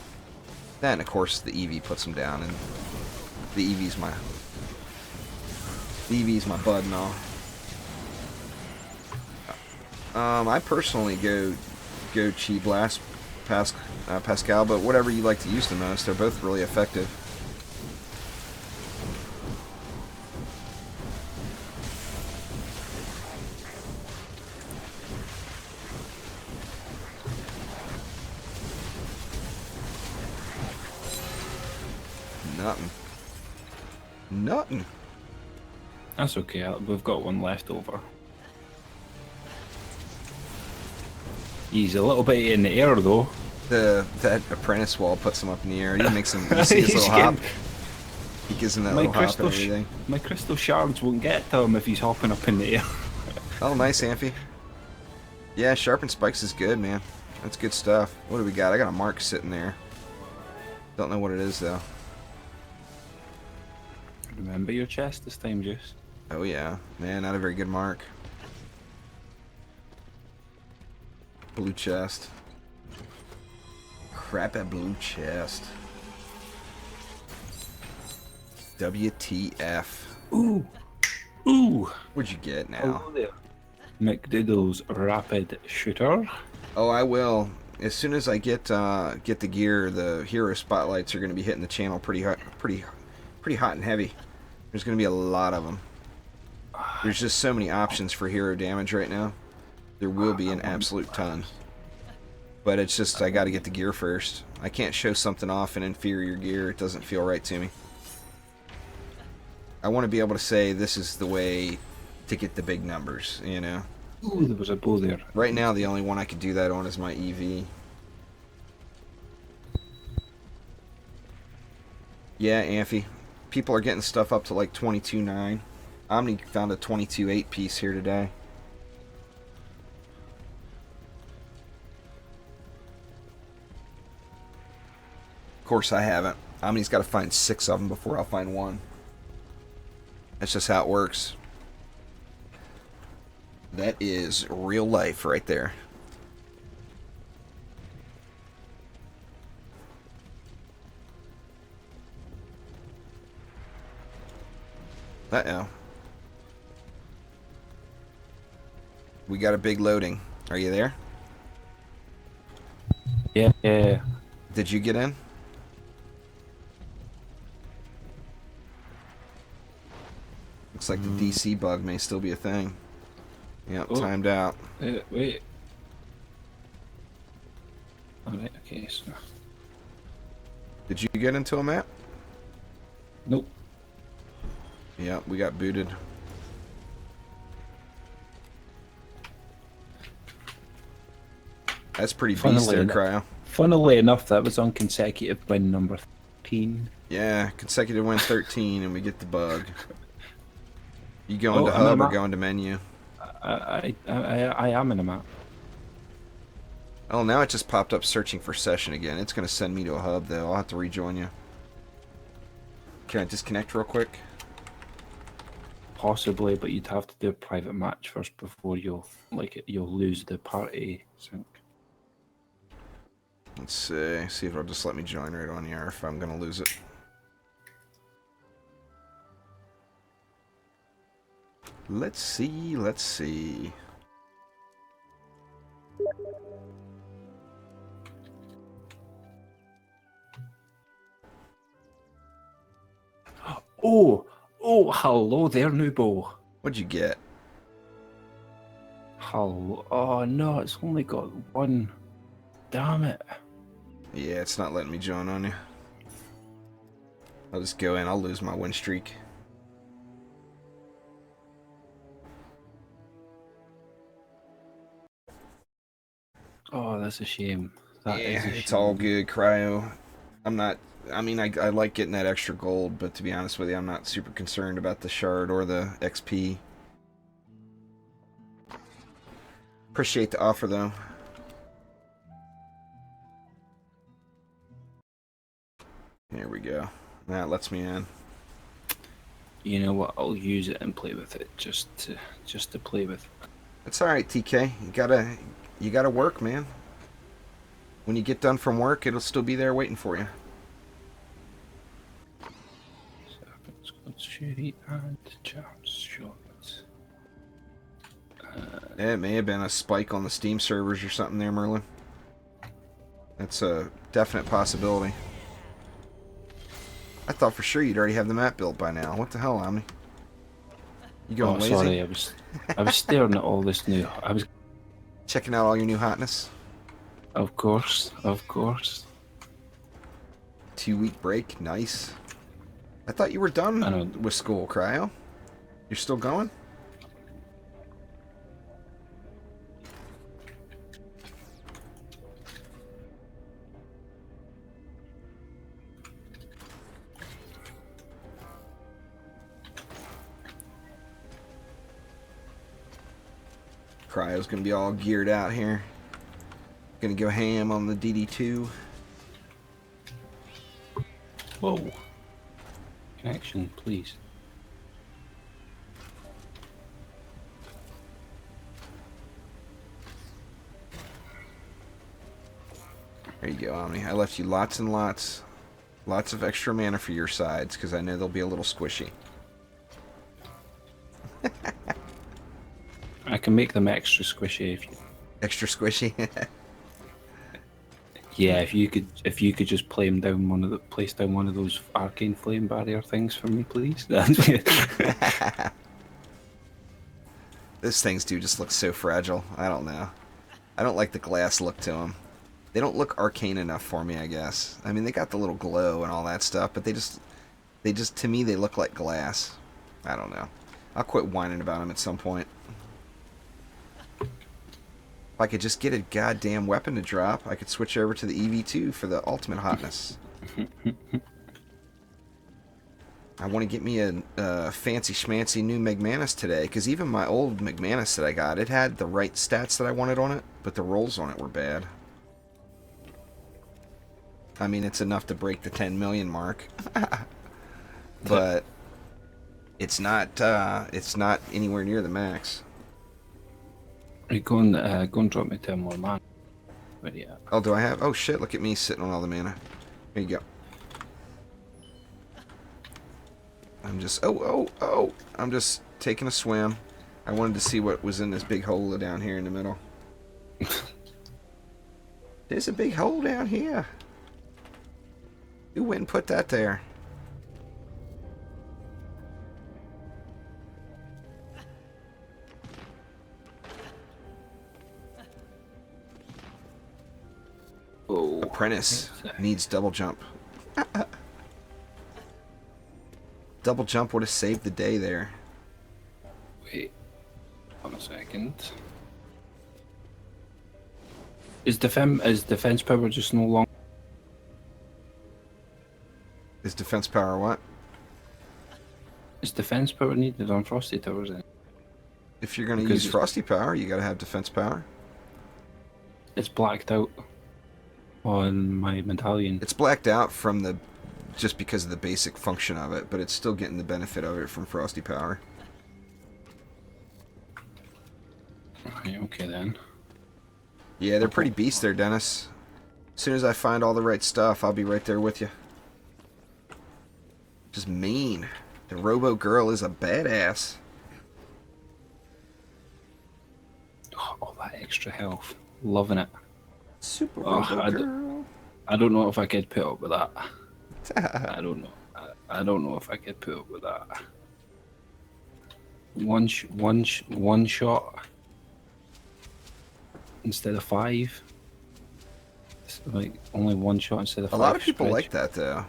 That and of course the EV puts them down, and the EV's my bud and all. I personally go Chi Blast Pascal, but whatever you like to use the most, they're both really effective. Nothing. That's okay, we've got one left over. He's a little bit in the air though. That apprentice wall puts him up in the air. He makes him. You see his little hop. He gives him that little hop and everything. My crystal shards won't get to him if he's hopping up in the air. Oh, nice, Amphi. Yeah, sharpened spikes is good, man. That's good stuff. What do we got? I got a mark sitting there. Don't know what it is though. Remember your chest this time, Juice. Oh yeah, man, not a very good mark. Blue chest. Crap at blue chest. WTF. Ooh. Ooh. What'd you get now? Hello there. McDoodle's rapid shooter. Oh, I will. As soon as I get the gear, the hero spotlights are going to be hitting the channel pretty hot and heavy. There's going to be a lot of them. There's just so many options for hero damage right now. There will be an absolute ton. But it's just, I got to get the gear first. I can't show something off in inferior gear. It doesn't feel right to me. I want to be able to say this is the way to get the big numbers, you know? Ooh, there was a bow there. Right now, the only one I could do that on is my EV. Yeah, Amphi. People are getting stuff up to like 22.9. Omni found a 22.8 piece here today. Of course, I haven't. Omni's got to find 6 of them before I'll find one. That's just how it works. That is real life right there. Uh-oh. We got a big loading. Are you there? Yeah. Did you get in? Looks like the DC bug may still be a thing. Yep, Oh. timed out. Wait. Alright, okay, so... Did you get into a map? Nope. Yeah, we got booted. That's pretty beast there, Cryo. Funnily enough, that was on consecutive win number 3. 13. Yeah, consecutive win 13, and we get the bug. You going Oh, to I'm in hub a or map. going to menu? I am in a map. Oh, now it just popped up searching for session again. It's going to send me to a hub, though. I'll have to rejoin you. Can I disconnect real quick? Possibly, but you'd have to do a private match first before you'll lose the party sync. Let's see. See if it'll just let me join right on here if I'm going to lose it. Let's see. Let's see. Oh, hello there, Nubo. What'd you get? Hello. Oh no, it's only got one. Damn it. Yeah, it's not letting me join on you. I'll just go in. I'll lose my win streak. Oh, that's a shame. That is a shame. It's all good, Cryo. I'm not... I mean, I like getting that extra gold, but to be honest with you, I'm not super concerned about the shard or the XP. Appreciate the offer, though. There we go. That lets me in. You know what? I'll use it and play with it just to play with it. It's all right, TK. You gotta work, man. When you get done from work, it'll still be there waiting for you. Sherry and shards. It may have been a spike on the Steam servers or something there, Merlin. That's a definite possibility. I thought for sure you'd already have the map built by now. What the hell, Omni? You going lazy? Sorry, I was staring at all this new. I was. Checking out all your new hotness. Of course. 2-week break, nice. I thought you were done with school, Cryo. You're still going? Cryo's gonna be all geared out here. Gonna go ham on the DD2. Whoa. Connection, please. There you go, Omni. I left you lots and lots of extra mana for your sides, because I know they'll be a little squishy. I can make them extra squishy if you. Extra squishy? Yeah, if you could just play them down place down one of those arcane flame barrier things for me, please. Those things do just look so fragile. I don't know. I don't like the glass look to them. They don't look arcane enough for me, I guess. I mean, they got the little glow and all that stuff, but they just to me, they look like glass. I don't know. I'll quit whining about them at some point. If I could just get a goddamn weapon to drop, I could switch over to the EV2 for the ultimate hotness. I want to get me a fancy schmancy new McManus today, because even my old McManus that I got, it had the right stats that I wanted on it, but the rolls on it were bad. I mean, it's enough to break the 10 million mark, but it's not anywhere near the max. Are you go and drop me 10 more man. Where you at? Oh, do I have? Oh shit! Look at me sitting on all the mana. Here you go. I'm just I'm just taking a swim. I wanted to see what was in this big hole down here in the middle. There's a big hole down here. Who went and put that there? Oh, Apprentice needs double jump. Double jump would have saved the day there. wait 1 second. Is defense power just no longer? Is defense power what? Is defense power needed on Frosty Towers then? If you're going to Because use frosty power, you got to have defense power. it's blacked out on my medallion. It's blacked out from the just because of the basic function of it, but it's still getting the benefit of it from frosty power. Right, okay then. Yeah, they're pretty beasts there, Dennis. As soon as I find all the right stuff, I'll be right there with you. Just mean. The Robo Girl is a badass. Oh, all that extra health. Loving it. Super Oh, Robo Girl. I don't know if I could put up with that. I don't know. I don't know if I could put up with that. One shot instead of 5. It's like only one shot instead of 5. A lot of people spread. like that though.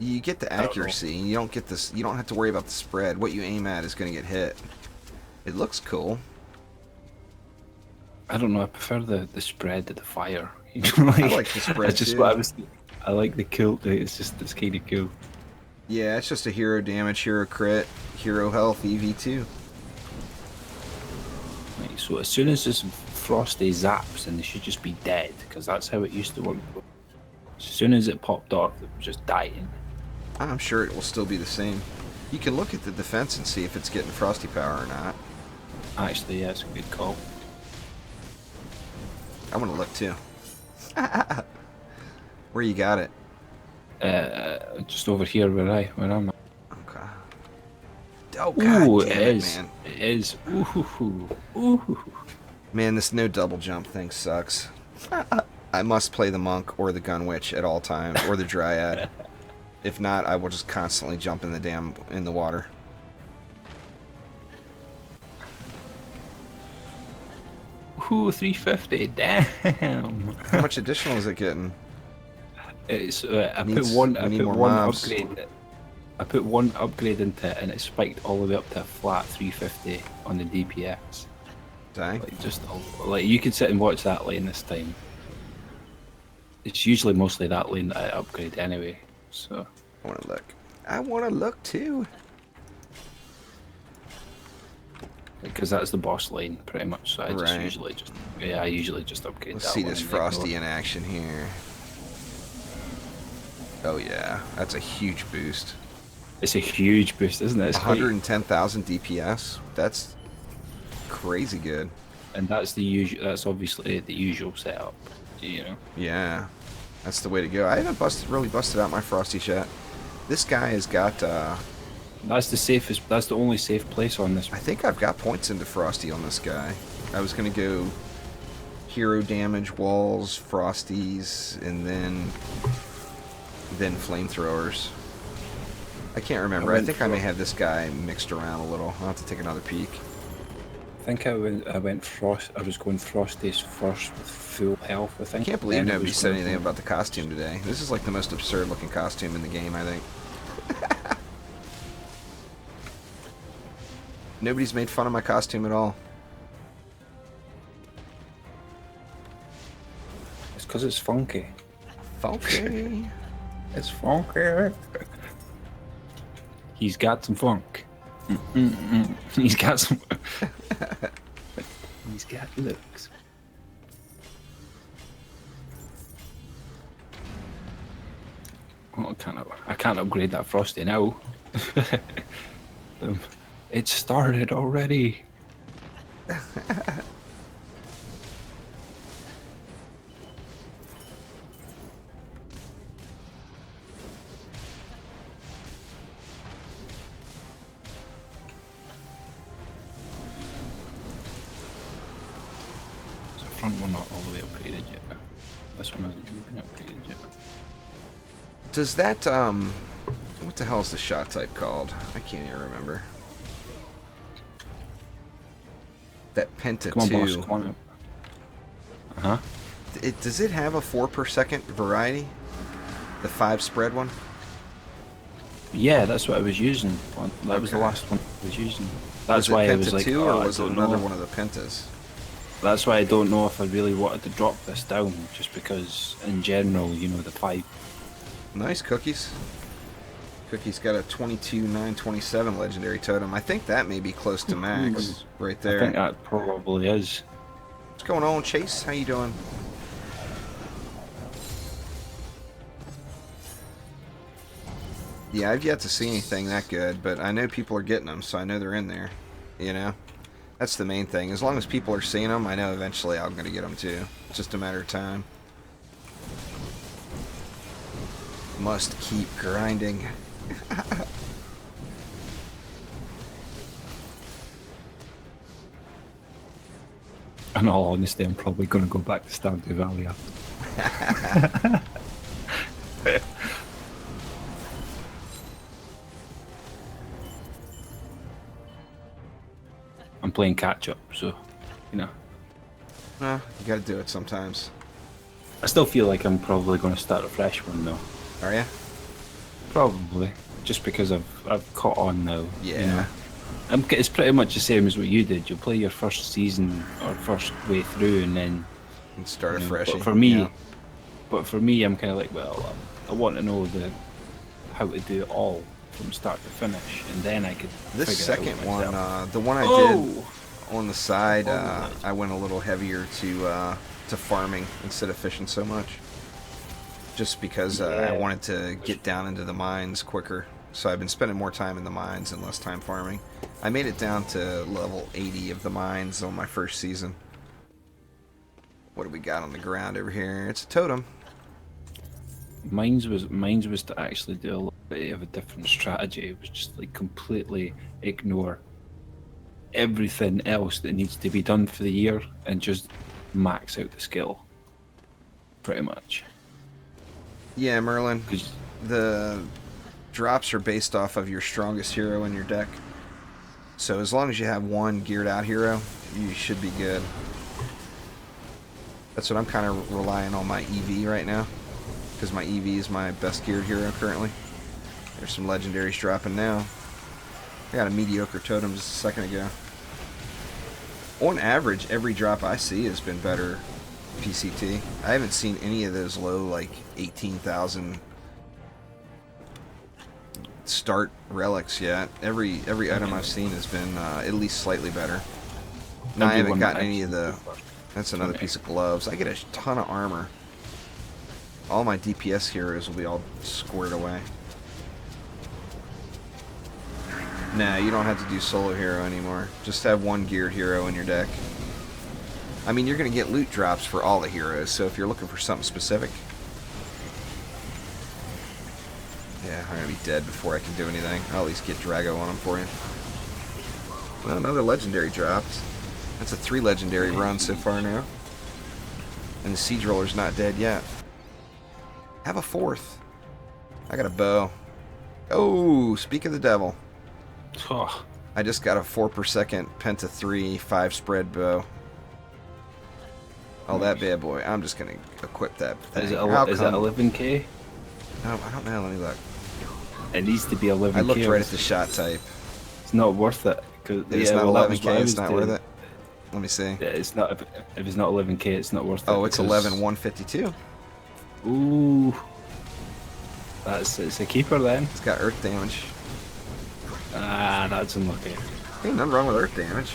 You get the accuracy, and you don't get this. You don't have to worry about the spread. What you aim at is going to get hit. It looks cool. I don't know. I prefer the spread to the fire. You know, like, I like the spread that's just too. what I was. I like the kill. It's kind of cool. Yeah, it's just a hero damage, hero crit, hero health, EV2. Right, so as soon as this Frosty zaps, then they should just be dead, because that's how it used to work. As soon as it popped off, it was just dying. I'm sure it will still be the same. You can look at the defense and see if it's getting frosty power or not. Actually, yeah, it's a good call. I want to look too. Where you got it? Just over here where I'm at. Okay. Oh god, Ooh, damn it it, is. man. It is. Ooh. Ooh. Man, this no double jump thing sucks. I must play the monk or the gun witch at all times, or the dryad. If not, I will just constantly jump in the water. Ooh, 350. Damn. How much additional is it getting? It's I Needs- put one. we I need put more one mobs. upgrade. I put one upgrade into it, and it spiked all the way up to a flat 350 on the DPS. Dang. Like like you could sit and watch that lane this time. It's usually mostly that lane that I upgrade anyway. So I want to look. I want to look too. because that's the boss lane pretty much. So I just Right. I usually just upgrade. Let's that see one this and frosty ignore- in action here. Oh yeah, that's a huge boost. It's a huge boost, isn't it? It's quite- 110,000 DPS. That's crazy good. and that's the usual. That's obviously the usual setup. You know. Yeah, that's the way to go. I haven't really busted out my frosty yet. This guy has got. That's the safest. That's the only safe place on this. I think I've got points into frosty on this guy. I was gonna go hero damage, walls, frosties, and then flamethrowers. I can't remember. I think I may have this guy mixed around a little. I'll have to take another peek. I think I went frost. I was going frosties first with full health. I think. I can't believe Then I nobody was said going anything for- about the costume today. This is like the most absurd looking costume in the game, I think. Nobody's made fun of my costume at all. It's because it's funky. Funky. It's funky. He's got some funk. He's got some. He's got looks. Oh, I can't upgrade that frosty now. It started already. So front one not all the way upgraded yet. This one hasn't even been upgraded yet. Does that, what the hell is the shot type called? I can't even remember. That Penta Come on, 2. boss. Come on. Uh-huh. Does it have a 4 per second variety? The 5 spread one? Yeah, that's what I was using. That was the Okay. last one I was using. That's Was it why I Penta was like, 2 oh, or I was it don't another know. one of the Pentas? That's why I don't know if I really wanted to drop this down, just because in general, you know, the Nice Cookies. Cookies got a 22,927 legendary totem. I think that may be close to max right there. I think that probably is. What's going on, Chase? How you doing? Yeah, I've yet to see anything that good, but I know people are getting them, so I know they're in there. You know? That's the main thing. As long as people are seeing them, I know eventually I'm going to get them too. It's just a matter of time. Must keep grinding. In all honesty, I'm probably going to go back to Stardew Valley after. I'm playing catch up, so, you know. You gotta do it sometimes. I still feel like I'm probably going to start a fresh one, though. Are ya? Probably. Just because I've caught on now. Yeah. You know? It's pretty much the same as what you did. You'll play your first season or first way through and then... And start you know, afresh. But for me, I'm kind of like, well, I want to know how to do it all from start to finish, and then I could This figure second it out one, myself. the one I did on the side, I went a little heavier to farming instead of fishing so much. Just because I wanted to get down into the mines quicker. So I've been spending more time in the mines and less time farming. I made it down to level 80 of the mines on my first season. What do we got on the ground over here? It's a totem. Mines was to actually do a little bit of a different strategy. It was just like completely ignore everything else that needs to be done for the year and just max out the skill. Pretty much. Yeah, Merlin. The drops are based off of your strongest hero in your deck. So as long as you have one geared out hero, you should be good. That's what I'm kind of relying on my EV right now. Because my EV is my best geared hero currently. There's some legendaries dropping now. I got a mediocre totem just a second ago. On average, every drop I see has been better PCT. I haven't seen any of those low, like 18,000 start relics yet. Every item I've seen has been at least slightly better. Now I haven't gotten any of the... That's another piece of gloves. I get a ton of armor. All my DPS heroes will be all squared away. Nah, you don't have to do solo hero anymore. Just have one geared hero in your deck. I mean, you're going to get loot drops for all the heroes, so if you're looking for something specific... Yeah, I'm going to be dead before I can do anything. I'll at least get Drago on them for you. Well, another legendary dropped. That's a 3 legendary run so far now. And the Siege Roller's not dead yet. Have a 4th. I got a bow. Oh, speak of the devil. Oh. I just got a 4 per second Penta 3 5 spread bow. Oh, that bad boy. I'm just going to equip that thing. Is it 11k? No, I don't know. Let me look. It needs to be 11k. I looked right at the shot type. It's not worth it. It's not 11k. It's not worth it. Let me see. Yeah, it's not. If it's not 11k, it's not worth it. Oh, it's 11,152. Ooh, it's a keeper then. It's got earth damage. Ah, that's unlucky. Ain't nothing wrong with earth damage.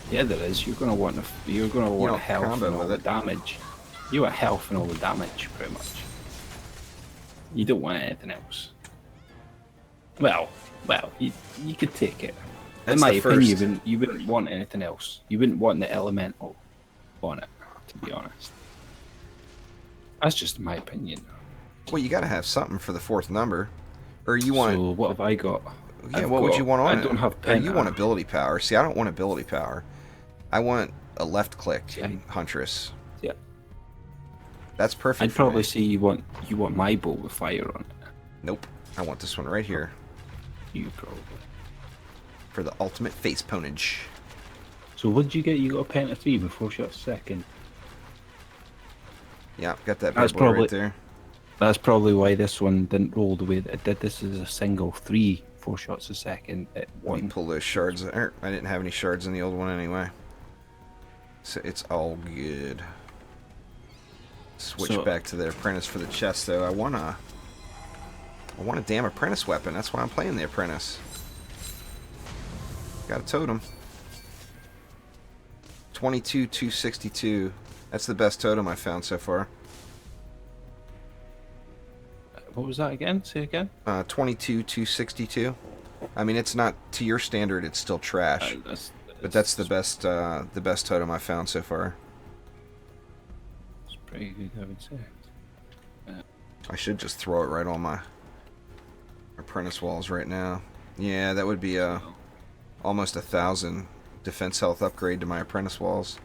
Yeah, there is. You're gonna want health and all the damage. You want health and all the damage, pretty much. You don't want anything else. Well, you could take it. In my opinion, you wouldn't want anything else. You wouldn't want the elemental on it, to be honest. That's just my opinion. Well, you got to have something for the 4th number, or you want. So what have I got? Yeah, what would you want on it? I don't have pen. You want ability power. See, I don't want ability power. I want a left click Huntress. Yeah. That's perfect. I'd probably say you want my bow with fire on it. Nope. I want this one right here. You probably. For the ultimate face ponage. So what did you get? You got a Penta 3 before shot 2nd. Yeah, got that bad boy right there. That's probably why this one didn't roll the way that it did. This is a single 3 4 shots a second at 1. Pull those shards. I didn't have any shards in the old one anyway. So it's all good. Switch So- back to the apprentice for the chest, though. I want a damn apprentice weapon. That's why I'm playing the apprentice. Got a totem. 22,262. That's the best totem I found so far. What was that again? Say again. 22,262. I mean, it's not to your standard. It's still trash, but that's the best totem I found so far. It's pretty good, I would say. I should just throw it right on my apprentice walls right now. Yeah, that would be almost 1,000 defense health upgrade to my apprentice walls.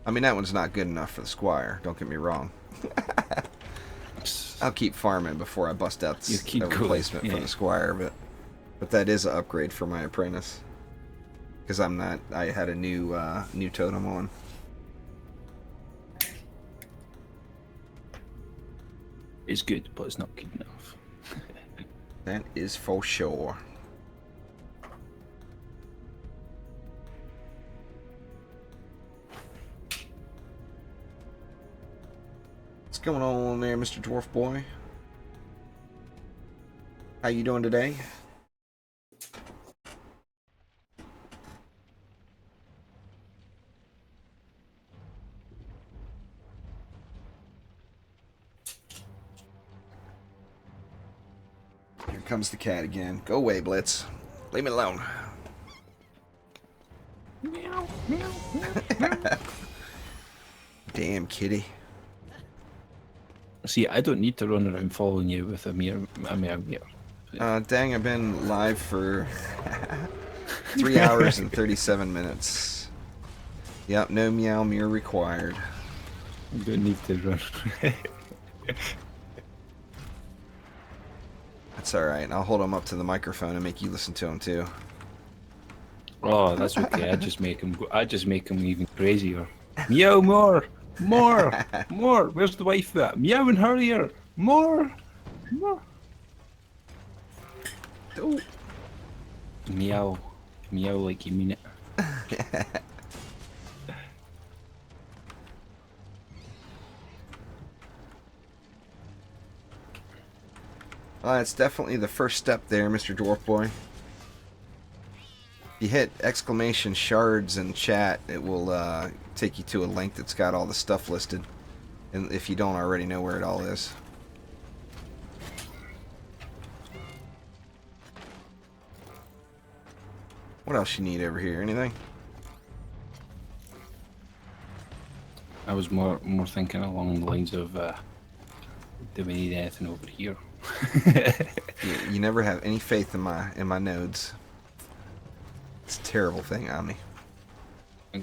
I mean, that one's not good enough for the squire. Don't get me wrong. I'll keep farming before I bust out a replacement for the squire, but that is an upgrade for my apprentice. Because I had a new totem on. It's good, but it's not good enough. That is for sure. What's going on there, Mr. Dwarf Boy? How you doing today? Here comes the cat again. Go away, Blitz. Leave me alone. Meow, meow, meow. Damn kitty. See, I don't need to run around following you with a meow. Dang, I've been live for 3 hours and 37 minutes. Yep, no meow mirror required. You don't need to run. That's alright. I'll hold him up to the microphone and make you listen to him too. Oh, that's okay. I just make him even crazier. Meow more, more, more. Where's the wife at? Meow in her ear. More, more. Oh. Meow, meow like you mean it. It's definitely the first step there, Mr. Dwarf Boy. If you hit exclamation shards in chat, it will take you to a link that's got all the stuff listed. And if you don't already know where it all is. What else you need over here? Anything? I was more thinking along the lines of, do we need anything over here? You never have any faith in my nodes. It's a terrible thing on me.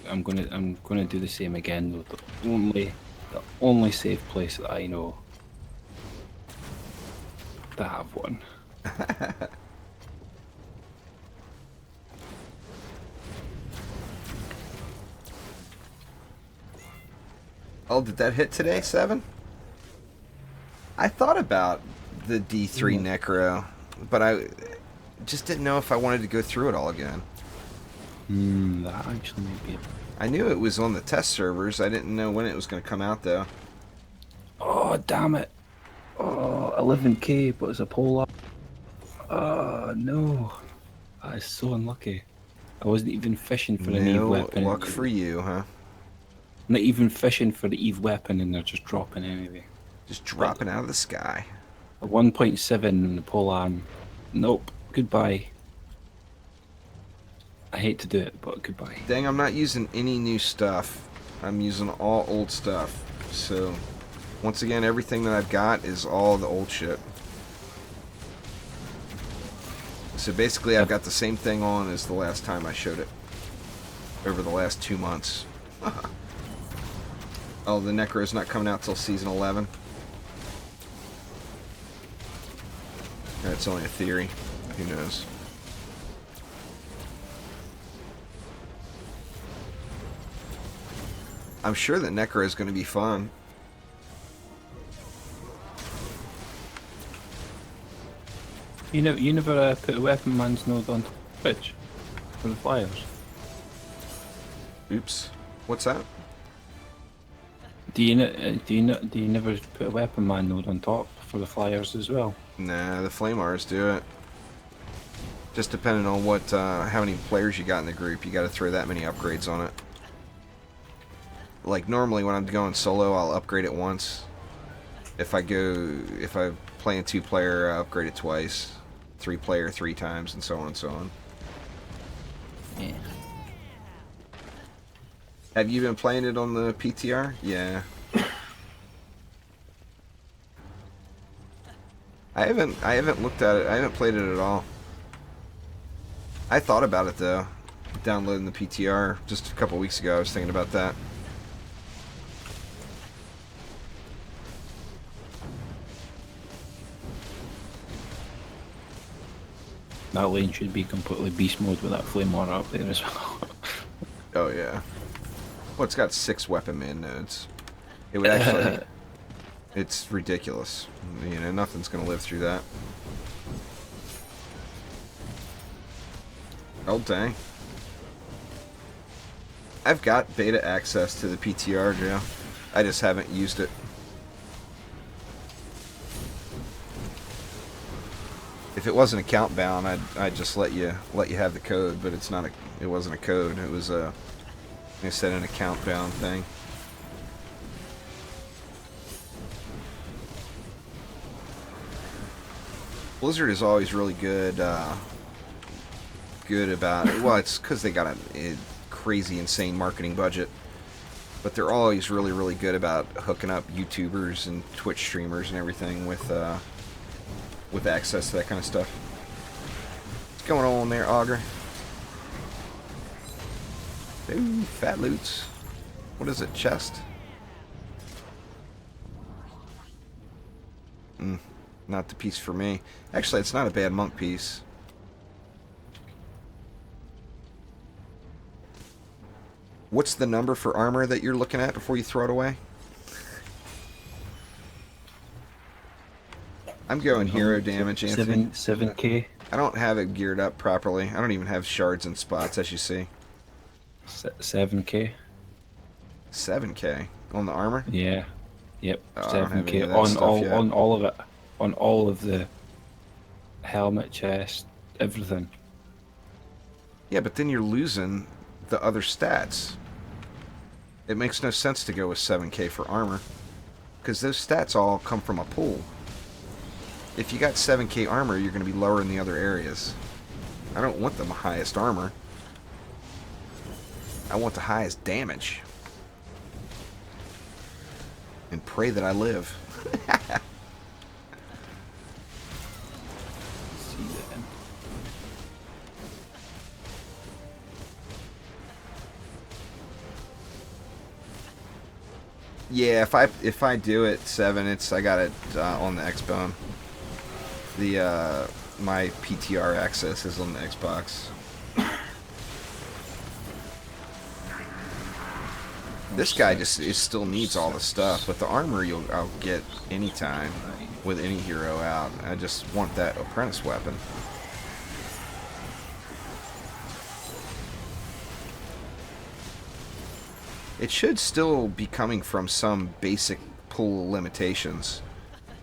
I'm gonna do the same again though. The only safe place that I know to have one. Oh, did that hit today, 7? I thought about the D3 Necro, but I just didn't know if I wanted to go through it all again. That actually might be it. I knew it was on the test servers. I didn't know when it was going to come out, though. Oh, damn it. Oh, 11k, but it's a polar. Oh, no. That is so unlucky. I wasn't even fishing for an Eve No weapon. luck for you, huh? Not even fishing for the Eve weapon, and they're just dropping anyway. Just dropping out of the sky. A 1.7 in the polearm. Nope. Goodbye. I hate to do it, but goodbye. Dang, I'm not using any new stuff. I'm using all old stuff. So, once again, everything that I've got is all the old shit. So basically, I've got the same thing on as the last time I showed it. Over the last 2 months. Oh, the Necro's not coming out till season 11. That's only a theory. Who knows? I'm sure that Necro is going to be fun. You never put a weapon man's node on Twitch for the flyers. Oops. What's that? Do you never put a weapon man node on top for the flyers as well? Nah, the Flamars do it. Just depending on what, how many players you got in the group, you got to throw that many upgrades on it. Like normally when I'm going solo, I'll upgrade it once. If I play in 2-player, I upgrade it twice. 3-player 3 times, and so on and so on. Yeah. Have you been playing it on the PTR? Yeah. I haven't looked at it. I haven't played it at all. I thought about it though, downloading the PTR just a couple weeks ago. I was thinking about that. That lane should be completely beast mode with that flame water up there as well. Oh yeah. Well, it's got 6 weapon man nodes. It would actually. It's ridiculous. You know, nothing's gonna live through that. Oh dang. I've got beta access to the PTR, Joe. I just haven't used it. If it wasn't account bound, I'd just let you have the code, but it's not it wasn't a code. It was like I said, an account bound thing. Blizzard is always really good about it. Well, it's because they got a crazy, insane marketing budget, but they're always really good about hooking up YouTubers and Twitch streamers and everything with access to that kind of stuff. What's going on there, Augur? Ooh, fat loots. What is it, chest? Not the piece for me. Actually, it's not a bad monk piece. What's the number for armor that you're looking at before you throw it away? I'm going hero damage, Anthony. 7k. I don't have it geared up properly. I don't even have shards and spots, as you see. 7k. 7k on the armor? Yeah. Yep. Oh, I don't have any 7k of that on stuff yet. on all of it. On all of the helmet, chest, everything. Yeah, but then you're losing the other stats. It makes no sense to go with 7k for armor, because those stats all come from a pool. If you got 7k armor, you're going to be lower in the other areas. I don't want the highest armor. I want the highest damage. And pray that I live. See that. Yeah, if I do it 7, I got it on the Xbone. The my PTR access is on the Xbox. This guy still needs all the stuff, but the armor I'll get anytime with any hero out. I just want that apprentice weapon. It should still be coming from some basic pool limitations,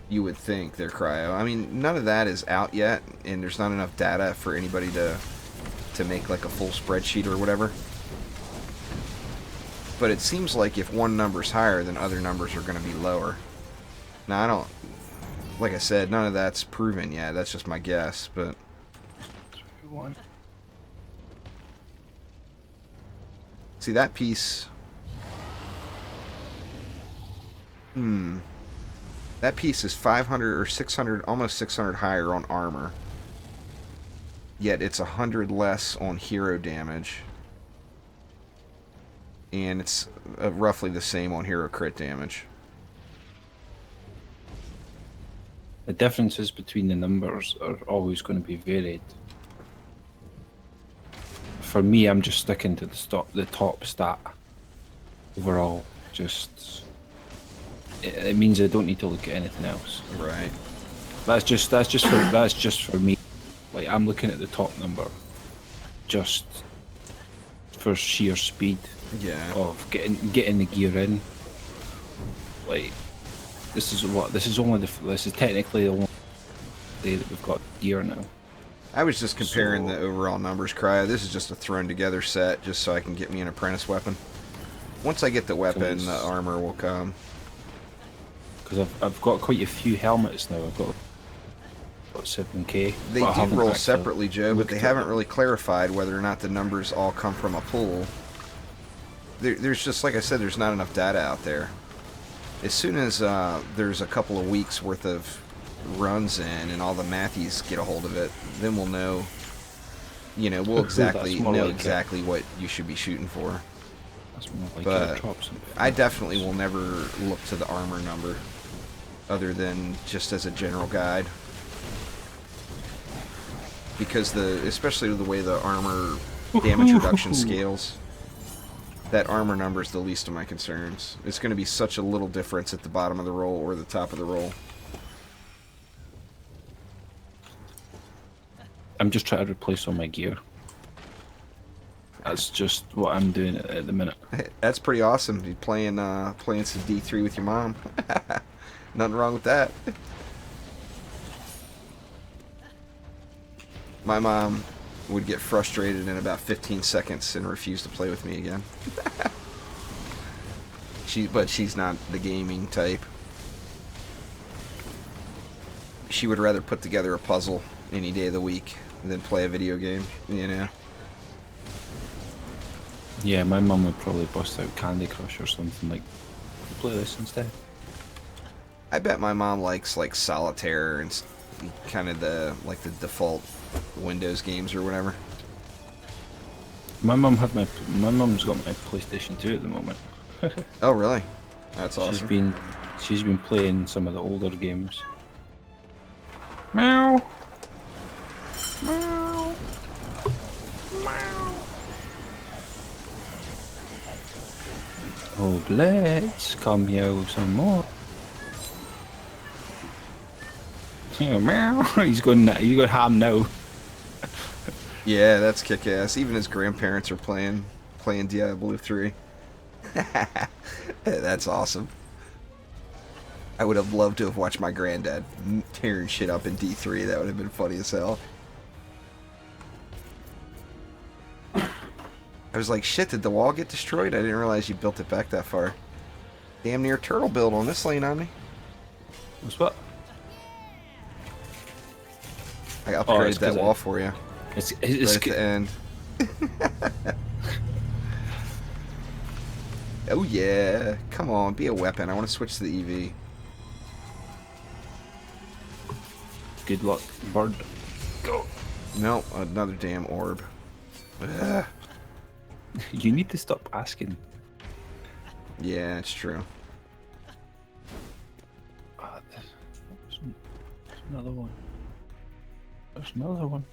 you would think, there, Cryo. I mean, none of that is out yet, and there's not enough data for anybody to make like a full spreadsheet or whatever. But it seems like if one number's higher, then other numbers are going to be lower. Now, I don't... Like I said, none of that's proven yet. That's just my guess, but... See, that piece... That piece is 500 or 600, almost 600 higher on armor. Yet it's 100 less on hero damage. And it's roughly the same on hero crit damage. The differences between the numbers are always going to be varied. For me, I'm just sticking to the top stat overall. Just it means I don't need to look at anything else. Right. That's just for me. Like, I'm looking at the top number, just for sheer speed. Yeah. Of getting the gear in. like, this is technically the one day that we've got gear now. I was just comparing So- the overall numbers, Cryo. This is just a thrown together set just so I can get me an apprentice weapon. Once I get the weapon, Because- the armor will come. Because I've got quite a few helmets now. I've got 7k. They but I do haven't roll actually separately, Joe, but looked they at haven't them. really clarified whether or not the numbers all come from a pool. There's just, like I said, there's not enough data out there. As soon as there's a couple of weeks worth of runs in and all the mathies get a hold of it, then we'll know, you know, we'll exactly That's more know like exactly what you should be shooting for. That's more like But airdrops and I definitely will never look to the armor number other than just as a general guide. Because especially the way the armor damage reduction scales, that armor number is the least of my concerns. It's going to be such a little difference at the bottom of the roll or the top of the roll. I'm just trying to replace all my gear. That's just what I'm doing at the minute. That's pretty awesome. You playing some D3 with your mom. Nothing wrong with that. My mom would get frustrated in about 15 seconds and refuse to play with me again. But she's not the gaming type. She would rather put together a puzzle any day of the week than play a video game, you know. Yeah, my mum would probably bust out Candy Crush or something like. Play this instead. I bet my mom likes like solitaire and kind of the default Windows games or whatever. My mum's got my PlayStation 2 at the moment. Oh, really? That's awesome. She's been playing some of the older games. Meow. Meow. Meow. Oh, let's come here some more. Yeah, meow. He's going ham now. Yeah, that's kick-ass. Even his grandparents are playing Diablo 3. That's awesome. I would have loved to have watched my granddad tearing shit up in D3. That would have been funny as hell. I was like, shit, did the wall get destroyed? I didn't realize you built it back that far. Damn near turtle build on this lane, Omni. What's what? I upgraded that 'cause wall for you. It's Right at the end. Oh yeah, come on, be a weapon. I want to switch to the EV. good luck, bird. Go. No, another damn orb. Ugh. You need to stop asking. Yeah, it's true. There's another one. There's another one.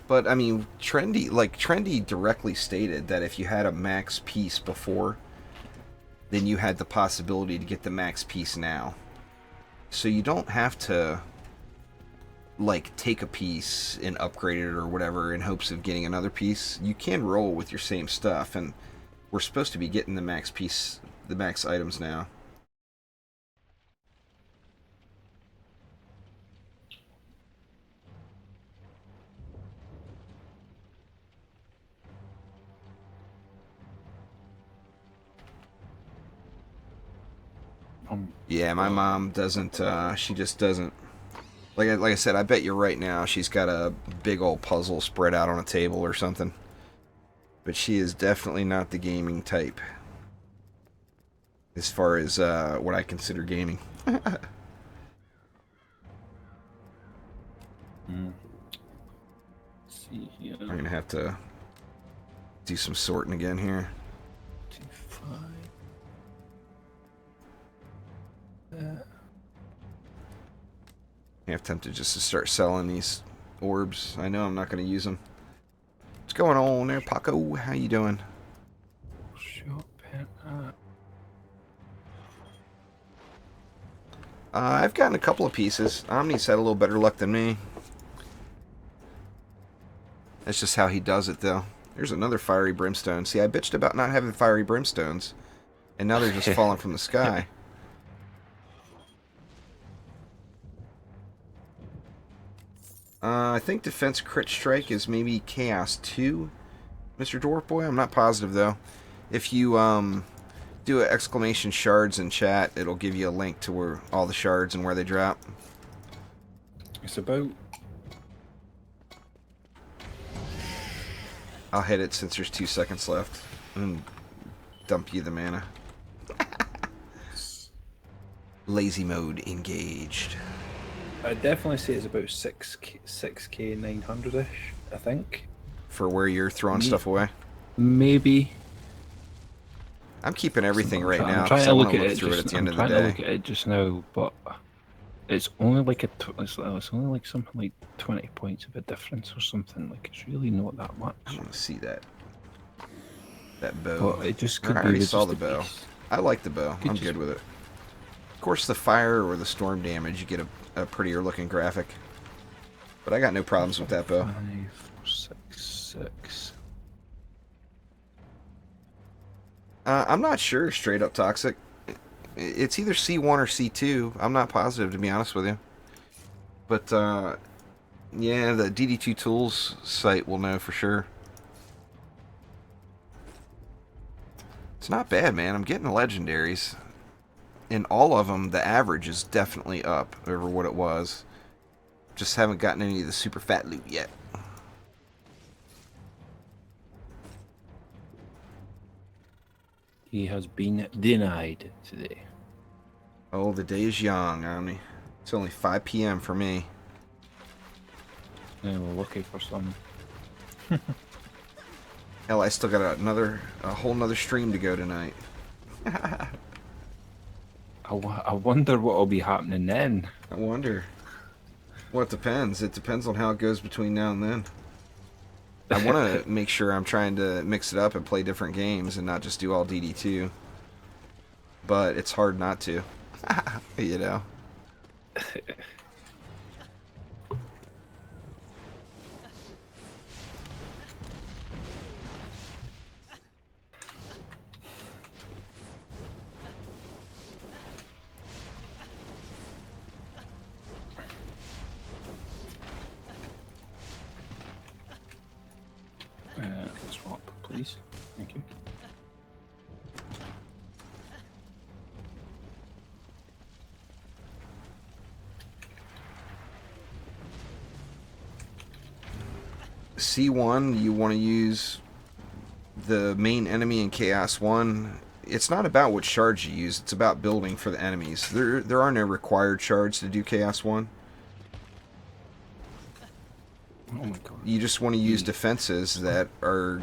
But I mean, Trendy directly stated that if you had a max piece before, then you had the possibility to get the max piece now. So you don't have to like take a piece and upgrade it or whatever in hopes of getting another piece. You can roll with your same stuff, and we're supposed to be getting the max piece, the max items now. Yeah, my mom doesn't, she just doesn't. Like I said, I bet you right now she's got a big old puzzle spread out on a table or something. But she is definitely not the gaming type. As far as what I consider gaming. See here. I'm going to have to do some sorting again here. 25. I'm tempted just to start selling these orbs. I know I'm not going to use them. What's going on there, Paco? How you doing? I've gotten a couple of pieces. Omni's had a little better luck than me. That's just how he does it, though. There's another fiery brimstone. See, I bitched about not having fiery brimstones, and now they're just falling from the sky. I think defense crit strike is maybe Chaos 2, Mr. Dwarf Boy. I'm not positive, though. If you do an exclamation shards in chat, it'll give you a link to where all the shards and where they drop. It's about... I'll hit it since there's 2 seconds left and dump you the mana. Lazy mode engaged. I'd definitely say it's about 6k 900-ish, I think. For where you're throwing stuff away? Maybe. I'm keeping everything right now. I'm trying to look at it through it at the end of the I'm trying day. to look at it just now, but it's only like it's only like something like 20 points of a difference or something. Like it's really not that much. I want to see that. That bow. But it just could I be already just saw the a bow. piece. I like the bow. Could I'm just- good with it. Of course, the fire or the storm damage, you get a prettier looking graphic. But I got no problems with that bow. 5, 6, 6. I'm not sure, straight up toxic. It's either C1 or C2. I'm not positive, to be honest with you. But, yeah, the DD2 Tools site will know for sure. It's not bad, man. I'm getting the legendaries. In all of them, the average is definitely up over what it was. Just haven't gotten any of the super fat loot yet. He has been denied today. Oh, the day is young, Omni. It's only 5 p.m. for me. Yeah, we're looking for some. Hell, I still got a whole nother stream to go tonight. I wonder what will be happening then. I wonder. Well, it depends. It depends on how it goes between now and then. I want to make sure I'm trying to mix it up and play different games and not just do all DD2. But it's hard not to. You know? Swap, please. Thank you. C1, you want to use the main enemy in Chaos 1. It's not about what shards you use, it's about building for the enemies. There are no required shards to do Chaos 1. Oh my god. You just want to use defenses that are,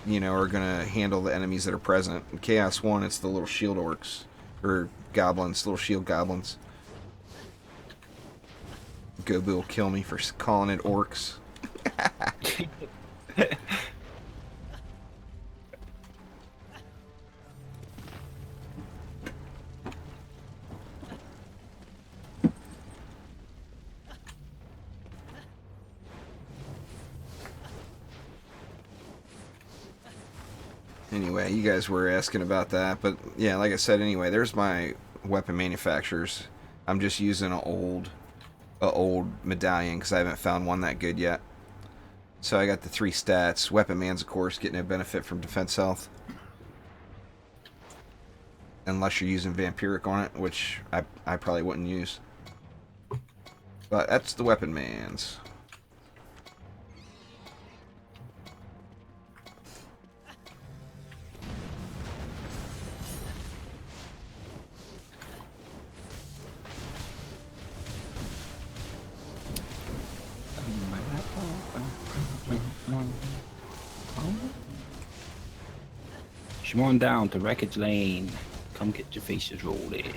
you know, are going to handle the enemies that are present. In Chaos 1, it's the little shield orcs. Or goblins, little shield goblins. Gobu will kill me for calling it orcs. Anyway, you guys were asking about that, but yeah, like I said, anyway, there's my weapon manufacturers. I'm just using a old medallion because I haven't found one that good yet. So I got the 3 stats. Weapon man's, of course, getting no benefit from defense health. Unless you're using vampiric on it, which I probably wouldn't use. But that's the weapon man's. Come on down to Wreckage Lane. Come get your faces rolled in.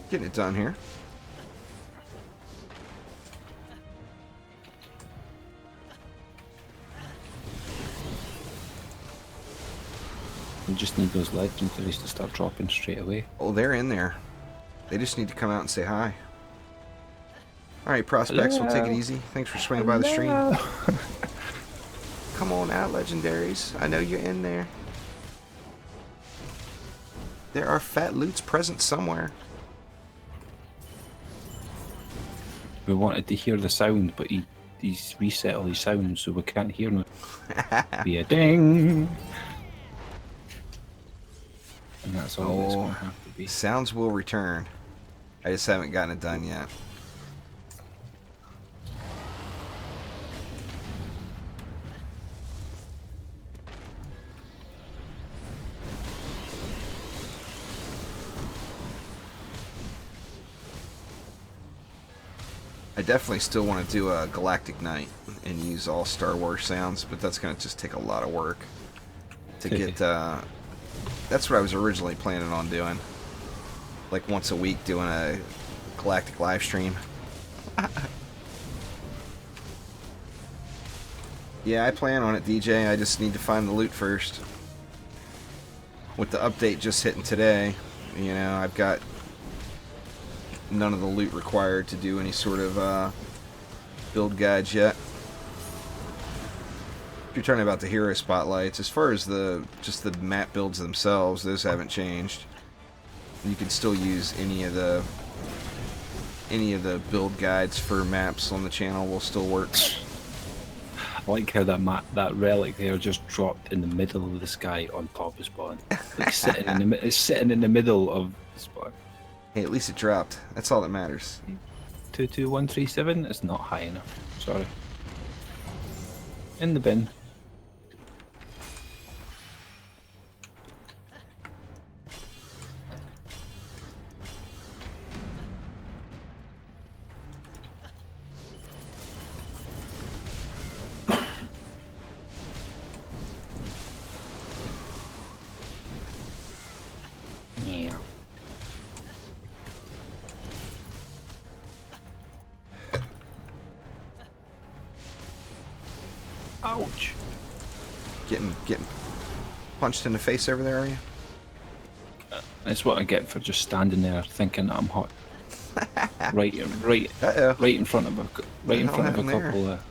Getting it done here. We just need those legendaries to start dropping straight away. Oh, they're in there. They just need to come out and say hi. Alright, prospects, we'll take it easy. Thanks for swinging by the stream. Come on out, legendaries. I know you're in there. There are fat loots present somewhere. We wanted to hear the sound, but he's reset all these sounds, so we can't hear them. Be a ding! And that's all it's going to have to be. Sounds will return. I just haven't gotten it done yet. I definitely still want to do a Galactic Night and use all Star Wars sounds, but that's going to just take a lot of work to get... that's what I was originally planning on doing. Like once a week doing a Galactic live stream. Yeah, I plan on it, DJ. I just need to find the loot first. With the update just hitting today, you know, I've got none of the loot required to do any sort of build guides yet. If you're talking about the hero spotlights, as far as just the map builds themselves, those haven't changed. You can still use any of the build guides for maps on the channel will still work. I like how that relic there just dropped in the middle of the sky on top of spawn. Like it's sitting in the middle of the spawn. Hey, at least it dropped. That's all that matters. 22137 is not high enough. Sorry. In the bin. Yeah. Ouch. Getting punched in the face over there, are you? That's what I get for just standing there thinking that I'm hot. right in front of a couple of.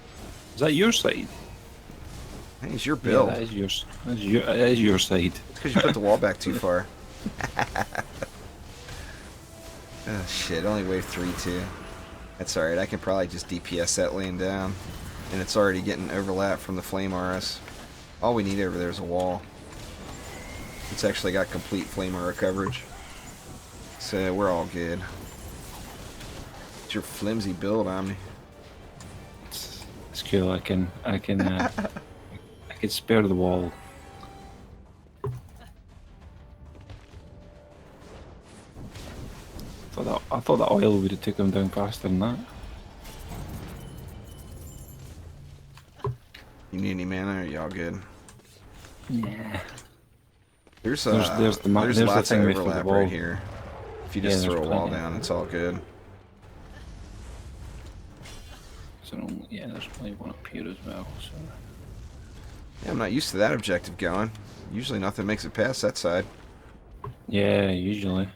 Is that your side? I think it's your build. Yeah, that is yours. That is your side. It's because you put the wall back too far. Oh shit! Only wave 3 too. That's alright. I can probably just DPS that laying down. And it's already getting overlap from the flame RS. All we need over there is a wall. It's actually got complete flame aura coverage. So we're all good. It's your flimsy build, Omni. It's cool. I can spare the wall. I thought that oil would have taken him down faster than that. You need any mana, or y'all good? Yeah. There's the lots thing of with the overlap wall. right here. If you just Yeah, throw a there's wall plenty. down, it's all good. So yeah, there's plenty one up here as well. So Yeah, I'm not used to that objective going. Usually nothing makes it past that side. yeah, usually.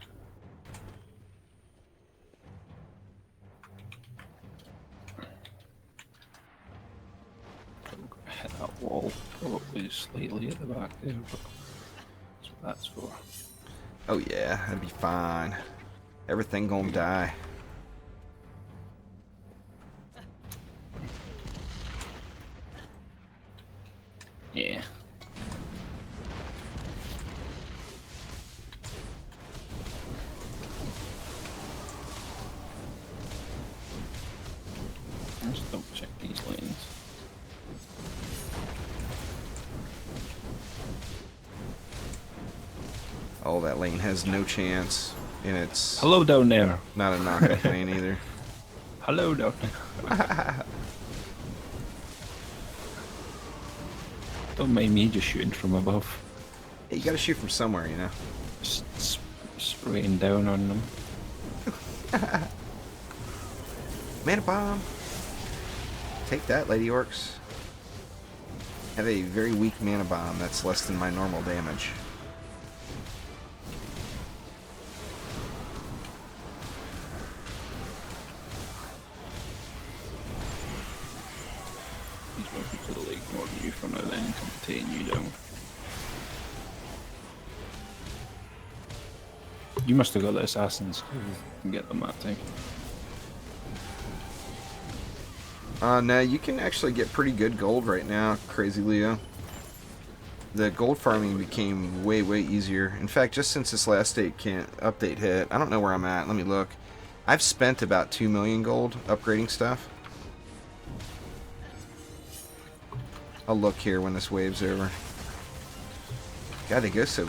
Hit that wall probably slightly at the back there, but that's what that's for. Oh yeah, that'd be fine. Everything gonna die. Yeah. Let's double check these lanes. Oh, that lane has no chance. And it's Hello down there. not a knockout lane either. Hello down there. Don't mind me just shooting from above. Hey, you gotta shoot from somewhere, you know? Just spraying down on them. Mana bomb! Take that, Lady Orcs. Have a very weak mana bomb that's less than my normal damage. He's more completely ignoring you for now then, taking you down. You must have got the assassins. You can get them that time. No, you can actually get pretty good gold right now, Crazy Leo. The gold farming became way, way easier. In fact, just since this last update hit, I don't know where I'm at. Let me look. I've spent about 2 million gold upgrading stuff. I'll look here when this wave's over. God, he goes so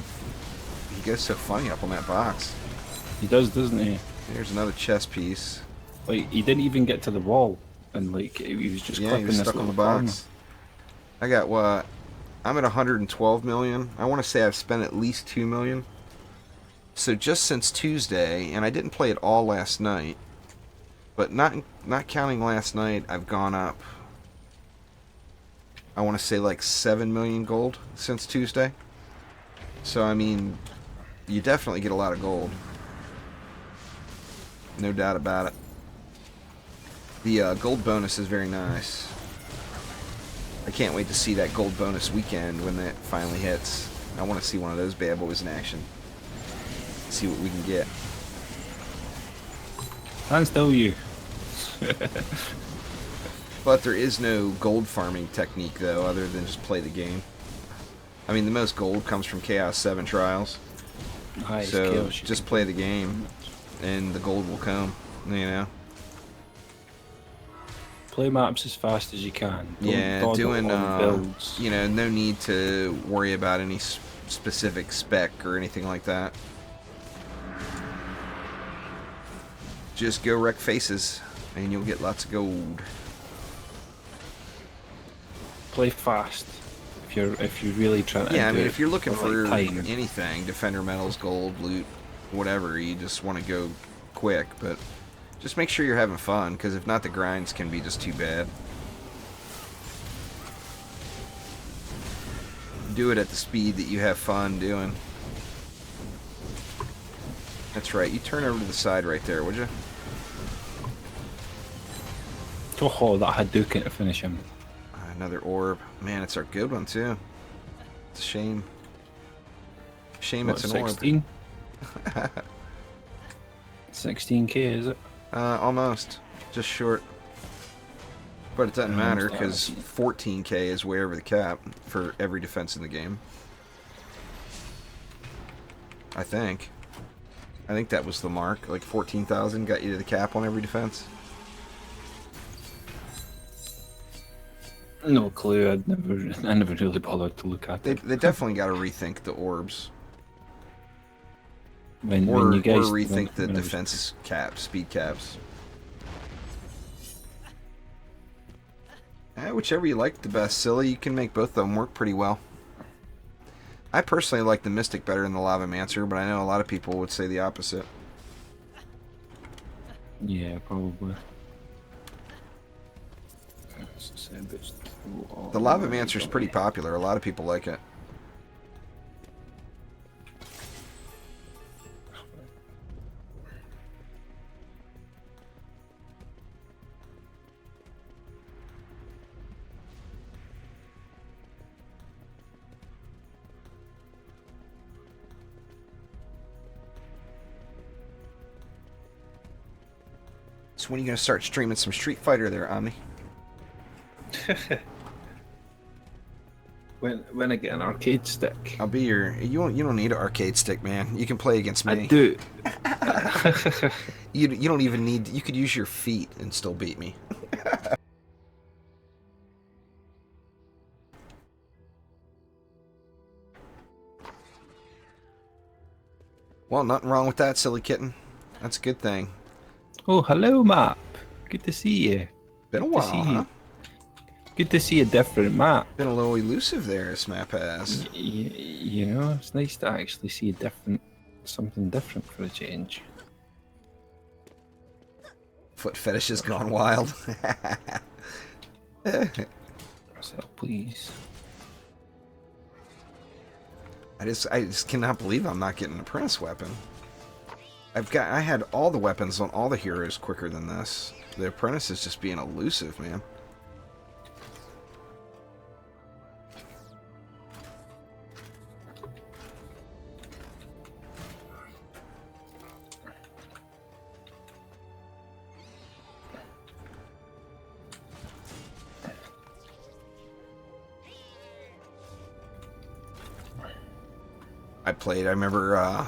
funny up on that box. He does, doesn't he? Here's another chess piece. Like, he didn't even get to the wall, and like, he was just Yeah, he clipping was this stuck on little the corner. box. I got what? I'm at 112 million. I want to say I've spent at least 2 million. So just since Tuesday, and I didn't play it all last night, but not counting last night, I've gone up, I want to say like 7 million gold since Tuesday. So I mean, you definitely get a lot of gold. No doubt about it. The gold bonus is very nice. I can't wait to see that gold bonus weekend when that finally hits. I want to see one of those bad boys in action. See what we can get. And still you. But there is no gold farming technique though, other than just play the game. I mean, the most gold comes from Chaos 7 trials. Highest So chaos you just can play the game, and the gold will come. You know. play maps as fast as you can. Don't Yeah, dawdle doing on builds. you know, no need to worry about any specific spec or anything like that. Just go wreck faces, and you'll get lots of gold. Play fast. If you're really trying to. Yeah, I do mean, it if you're looking the for right time. anything, Defender medals, gold, loot, whatever, you just want to go quick, but just make sure you're having fun, because if not, the grinds can be just too bad. Do it at the speed that you have fun doing. That's right, you turn over to the side right there, would you? Oh, that Hadouken to finish him. Another orb. Man, it's our good one, too. It's a shame. Shame What, it's an orb. 16? 16k, is it? Almost. Just short. But it doesn't matter, because Almost. 14k is way over the cap for every defense in the game. I think. I think that was the mark. Like 14,000 got you to the cap on every defense. No clue. I never really bothered to look at it. They definitely got to rethink the orbs. When Or you guys rethink the when I was- defense caps, speed caps. Whichever you like the best, Silly. You can make both of them work pretty well. I personally like the Mystic better than the Lavamancer, but I know a lot of people would say the opposite. Yeah, probably. The Lavamancer is pretty popular. A lot of people like it. So when are you going to start streaming some Street Fighter there, Omni? When I get an arcade stick. I'll be your... You don't need an arcade stick, man. You can play against me. I do. You don't even need... You could use your feet and still beat me. Well, nothing wrong with that, silly kitten. That's a good thing. Oh, hello, map. Good to see you. Been a Good to while, see huh? you. Good to see a different map. Been a little elusive there, this map has. You know, it's nice to actually see something different for a change. Foot fetish has gone wild. So please. I just cannot believe I'm not getting an apprentice weapon. I had all the weapons on all the heroes quicker than this. The apprentice is just being elusive, man. I played. I remember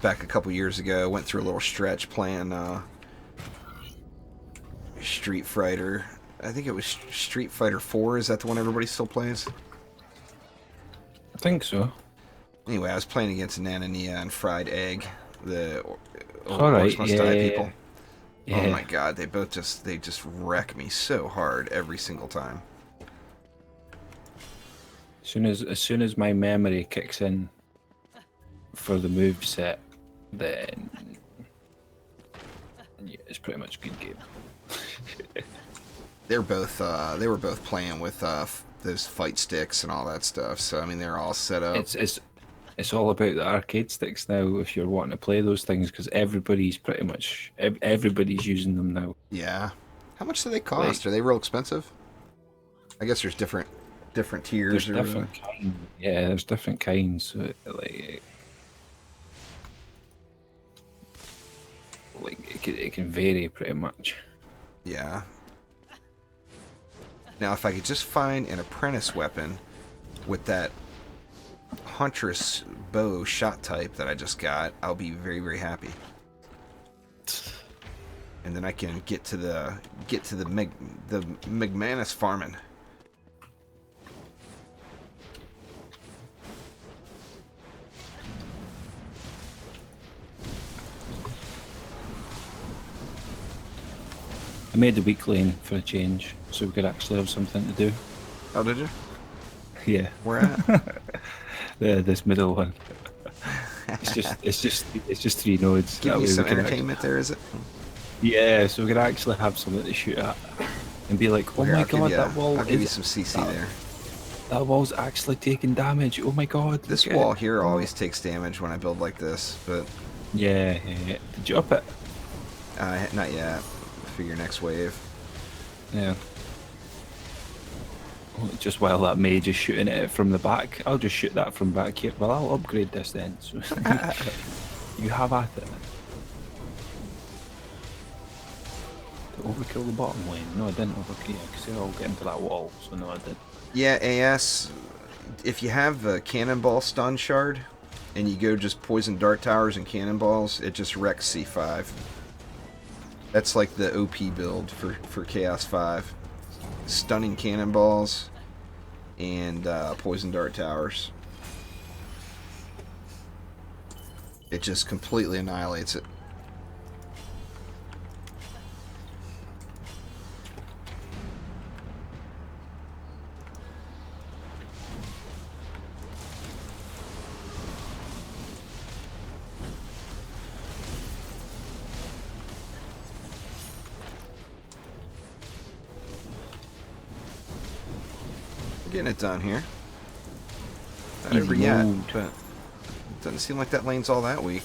back a couple years ago, I went through a little stretch playing Street Fighter. I think it was Street Fighter 4. Is that the one everybody still plays? I think so. Anyway, I was playing against Nanania and Fried Egg, the All right, Orcs Must Die people. Yeah. Oh my god, they just wreck me so hard every single time. As soon as my memory kicks in for the move set, then yeah, it's pretty much a good game. They were both playing with those fight sticks and all that stuff. So I mean, they're all set up. It's all about the arcade sticks now. If you're wanting to play those things, because everybody's pretty much everybody's using them now. Yeah. How much do they cost? Are they real expensive? I guess there's different tiers. There's different kinds. Yeah, there's different kinds. So it can vary pretty much. Yeah. Now, if I could just find an apprentice weapon with that Huntress bow shot type that I just got, I'll be very, very happy. And then I can get to the McManus farming. I made the weak lane for a change, so we could actually have something to do. Oh, did you? Yeah. Where at? This middle one. It's just 3 nodes. Give That me way some we can entertainment there, is it? Yeah, so we could actually have something to shoot at and be like, oh Here, my I'll give god, you- that wall I'll give you is some CC there. that wall's actually taking damage. Oh my god. This look at wall it. here always takes damage when I build like this, but Yeah. Did you up it? not yet. For your next wave. Yeah. Well, just while that mage is shooting at it from the back, I'll just shoot that from back here. Well, I'll upgrade this then. So you have at it. To overkill the bottom lane. No, I didn't overkill it because they're all getting to that wall. So no, I did. Yeah, AS, if you have a cannonball stun shard, and you go just poison dart towers and cannonballs, it just wrecks C5. That's like the OP build for Chaos 5. Stunning cannonballs and poison dart towers. It just completely annihilates it. Getting it done here. Not over yet, but it doesn't seem like that lane's all that weak.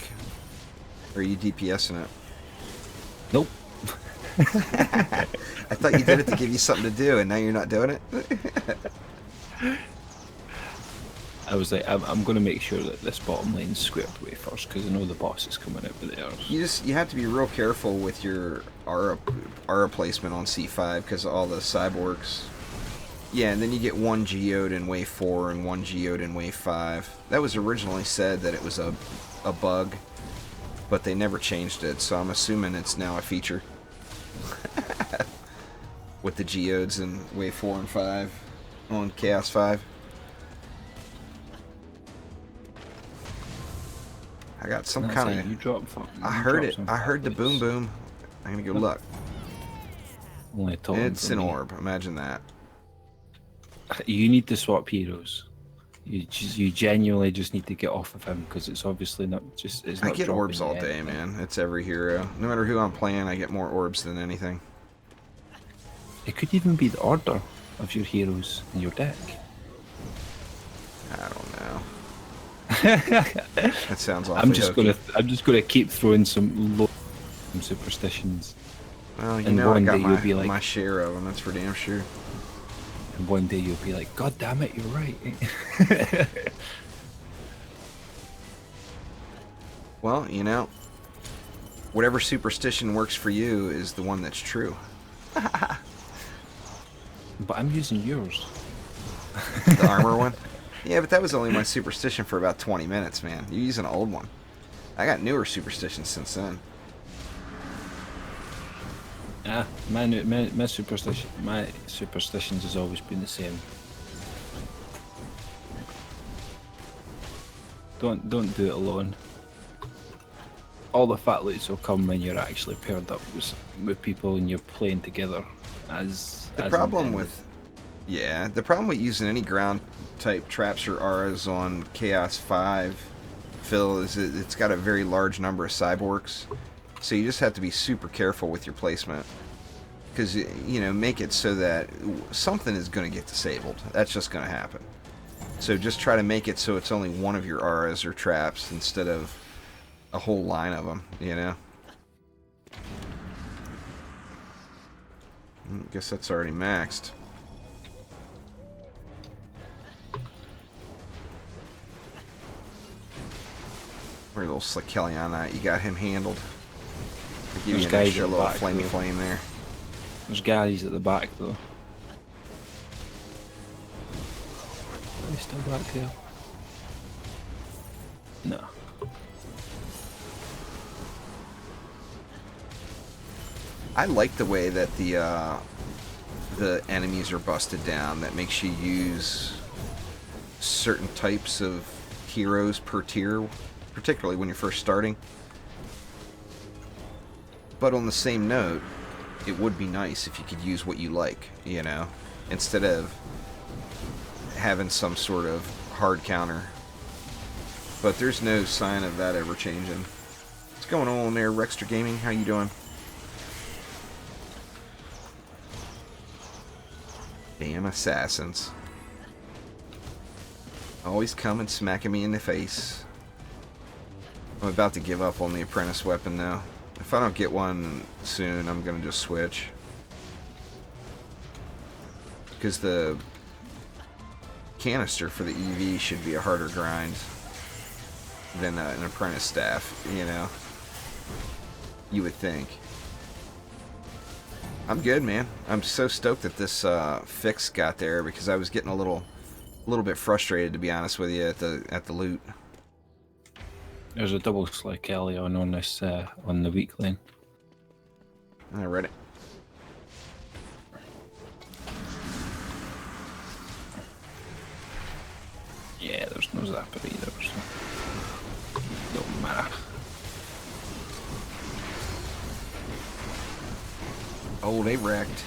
Or are you DPSing it? Nope. I thought you did it to give you something to do, and now you're not doing it? I was like, I'm going to make sure that this bottom lane's squared away first because I know the boss is coming out with theirs. You have to be real careful with your aura placement on C5 because of all the cyborgs. Yeah, and then you get one geode in wave 4 and one geode in wave 5. That was originally said that it was a bug, but they never changed it, so I'm assuming it's now a feature. With the geodes in wave 4 and 5 on Chaos 5. I got some kind of... You drop. I heard it. I heard the boom boom. I'm gonna go look. Only totem It's for an me. orb. Imagine that. You need to swap heroes. You genuinely just need to get off of him because it's obviously not just. It's I not get dropping orbs all yet. day, man. It's every hero. No matter who I'm playing, I get more orbs than anything. It could even be the order of your heroes in your deck. I don't know. That sounds awfully I'm just gonna keep throwing some low superstitions, Well, you and know I one got day my, you'll be like- my share of them. That's for damn sure. and one day you'll be like, "God damn it, you're right." Well, you know, whatever superstition works for you is the one that's true. But I'm using yours. The armor one? Yeah, but that was only my superstition for about 20 minutes, man. You use an old one. I got newer superstitions since then. Yeah, my superstitions has always been the same. Don't do it alone. All the fat loots will come when you're actually paired up with people and you're playing together. The problem with using any ground type traps or auras on Chaos 5, Phil, is it's got a very large number of cyborgs. So you just have to be super careful with your placement. Because, you know, make it so that something is going to get disabled. That's just going to happen. So just try to make it so it's only one of your auras or traps instead of a whole line of them, you know? I guess that's already maxed. Where's little Slick Kelly on that? You got him handled. I'll give you an extra little flamey flame there. There's guys at the back though. Are they still back there? No. I like the way that the enemies are busted down. That makes you use certain types of heroes per tier, particularly when you're first starting. But on the same note, it would be nice if you could use what you like, you know, instead of having some sort of hard counter. But there's no sign of that ever changing. What's going on there, Rexter Gaming? How you doing? Damn assassins. Always coming smacking me in the face. I'm about to give up on the apprentice weapon now. If I don't get one soon, I'm going to just switch. Because the canister for the EV should be a harder grind than an apprentice staff, you know? You would think. I'm good, man. I'm so stoked that this fix got there because I was getting a little bit frustrated, to be honest with you, at the loot. There's a double Slick Kelly on this on the weak lane. I read it. Yeah, there's no zapper either, so don't matter. Oh, they wrecked.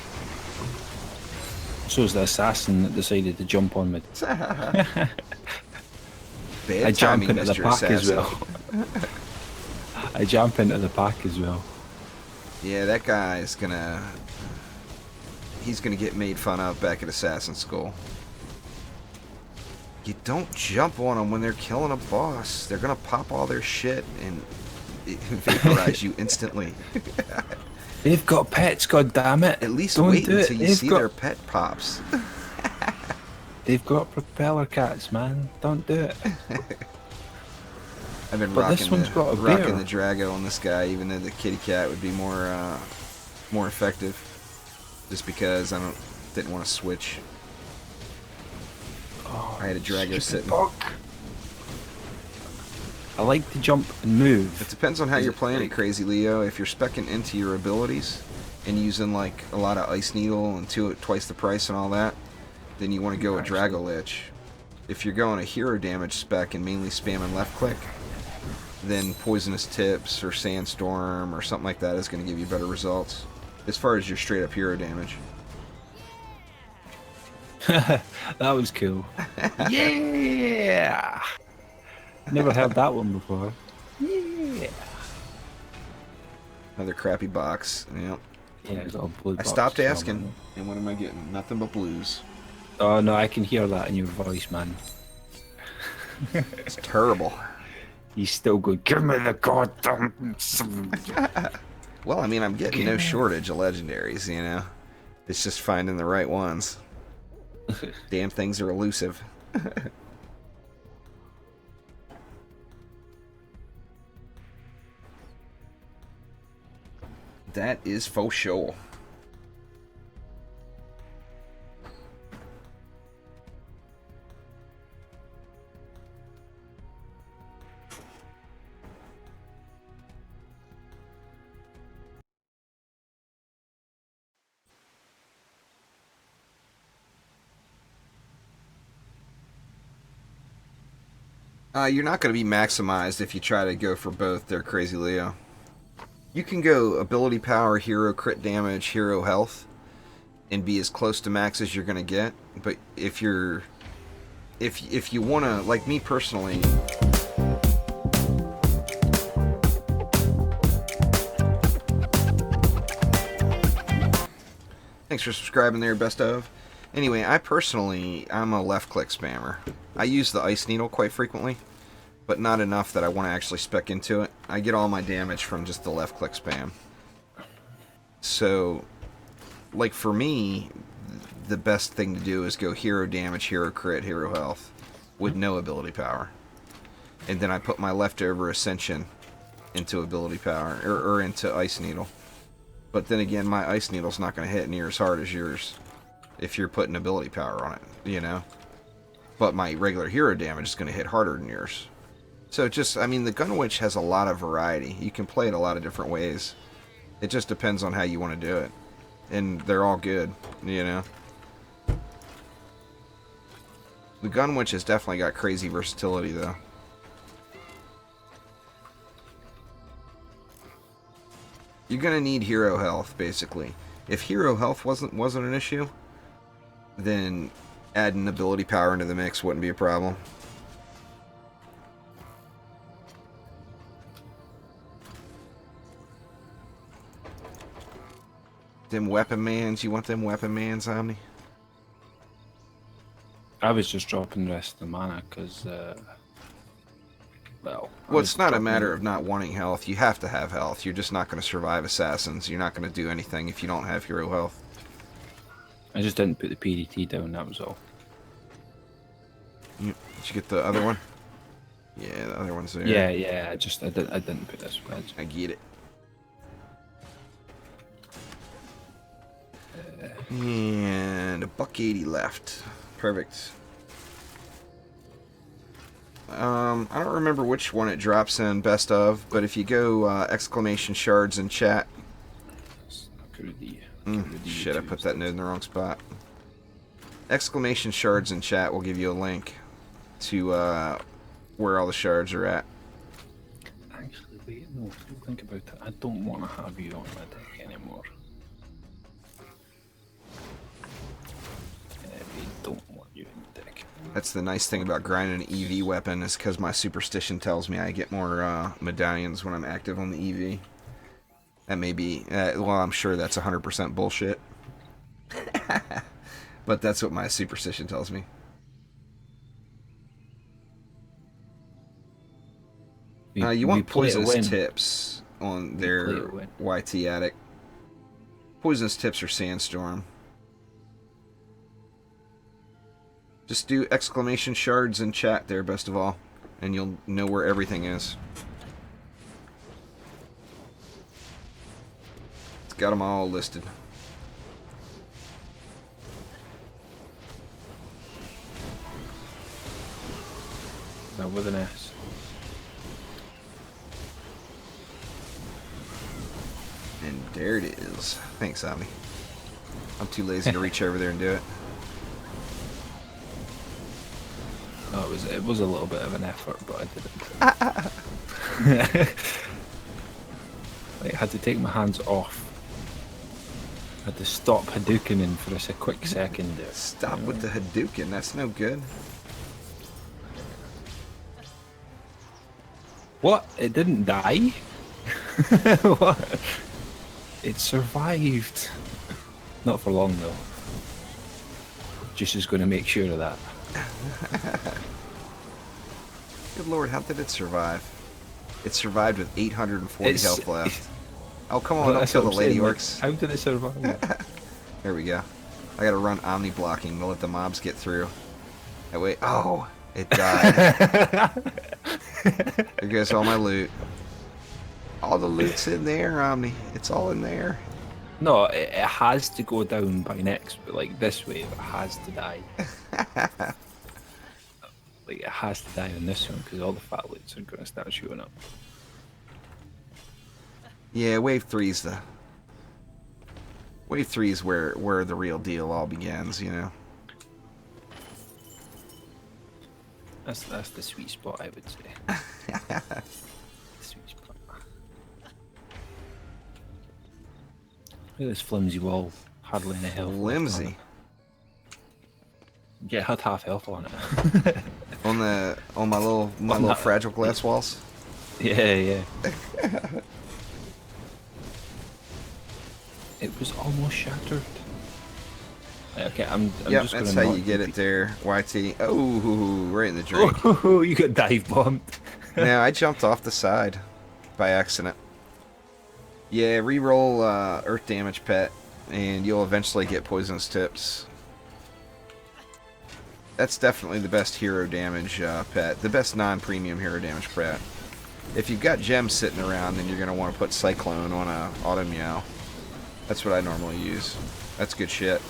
So's the assassin that decided to jump on me. Bad I jump timing, into the Mr. pack as Assassin. well. I jump into the pack as well. Yeah, that guy is he's gonna get made fun of back at Assassin School. You don't jump on them when they're killing a boss. They're gonna pop all their shit and vaporize you instantly. They've got pets, goddammit. At least Don't wait do until it. you see their pet pops. They've got propeller cats, man. Don't do it. I've been But rocking, this one's got a rocking bear. the Drago on this guy, even though the kitty cat would be more effective. Just because I didn't want to switch. Oh, I had a Drago stupid sitting. bug. I like to jump and move. It depends on how Is you're it playing it, like- Crazy Leo. If you're speccing into your abilities and using like a lot of Ice Needle and twice the price and all that, then you want to go with Drago Lich. If you're going a hero damage spec and mainly spamming left click, then Poisonous Tips or Sandstorm or something like that is going to give you better results as far as your straight up hero damage. That was cool. Yeah! Never heard that one before. Yeah. Another crappy box. Yep. Yeah, it's all blue I box stopped as well, asking, man. and what am I getting? Nothing but blues. Oh no, I can hear that in your voice, man. It's terrible. You still go, give me the goddamn. Well, I mean, I'm getting no shortage of legendaries, you know? It's just finding the right ones. Damn things are elusive. That is for sure. You're not going to be maximized if you try to go for both there, Crazy Leo. You can go ability power, hero crit damage, hero health, and be as close to max as you're going to get. But if you're... If you want to... Like me personally... Thanks for subscribing there, best of. Anyway, I'm a left-click spammer. I use the Ice Needle quite frequently, but not enough that I want to actually spec into it. I get all my damage from just the left-click spam. So, like for me, the best thing to do is go hero damage, hero crit, hero health, with no ability power. And then I put my leftover Ascension into ability power, or into Ice Needle. But then again, my Ice Needle's not going to hit near as hard as yours if you're putting ability power on it, you know? But my regular hero damage is going to hit harder than yours. So just, I mean, the Gun Witch has a lot of variety. You can play it a lot of different ways. It just depends on how you want to do it. And they're all good, you know? The Gun Witch has definitely got crazy versatility, though. You're gonna need hero health, basically. If hero health wasn't an issue, then adding ability power into the mix wouldn't be a problem. Them weapon mans, you want them weapon mans, Omni? I was just dropping the rest of the mana because, well, It's not a matter of not wanting health. You have to have health. You're just not going to survive assassins. You're not going to do anything if you don't have hero health. I just didn't put the PDT down, that was all. Did you get the other one? Yeah, the other one's there. Yeah, I didn't put this one. I get it. And a $1.80 left. Perfect. I don't remember which one it drops in best of, but if you go exclamation shards in chat. Shit, I put that node in the wrong spot. Exclamation shards in chat will give you a link to where all the shards are at. Actually, wait, no, think about it. I don't want to have you on my deck anymore. I don't want you in the deck. That's the nice thing about grinding an EV weapon, is because my superstition tells me I get more medallions when I'm active on the EV. That may be, well, I'm sure that's 100% bullshit. But that's what my superstition tells me. You want poisonous tips on their YT attic. Poisonous tips or sandstorm. Just do exclamation shards in chat there, best of all, and you'll know where everything is. It's got them all listed. Now with an S. And there it is. Thanks, Omni. I'm too lazy to reach over there and do it. No, it was a little bit of an effort, but I did it. Like, I had to take my hands off. I had to stop Hadoukening for a quick second there. Stop with the Hadouken, that's no good. What? It didn't die? What? It survived. Not for long though. Just is going to make sure of that. Good lord, how did it survive? It survived with 840 health left. Oh, come on, don't kill the lady orcs. How did it survive? There we go. I gotta run omni blocking to let the mobs get through. That way, oh, it died. There goes all my loot. All the loot's in there, Omni. It's all in there. No, it has to go down by next, but like this wave, it has to die. Like, it has to die on this one, because all the fat loots are going to start showing up. Yeah, wave 3's the... Wave 3 is where the real deal all begins, you know? That's the sweet spot, I would say. Sweet spot. Look at this flimsy wall, hardly any health. Flimsy. Yeah, it had half health on it. On my little fragile glass walls. Yeah. It was almost shattered. Okay, I'm Yep, just that's gonna how not you get it repeat- there, YT. Oh, right in the drink. Oh, you got dive bombed. Now, I jumped off the side by accident. Yeah, reroll earth damage, pet, and you'll eventually get poisonous tips. That's definitely the best hero damage pet. The best non-premium hero damage pet. If you've got gems sitting around, then you're going to want to put Cyclone on a Auto Meow. That's what I normally use. That's good shit.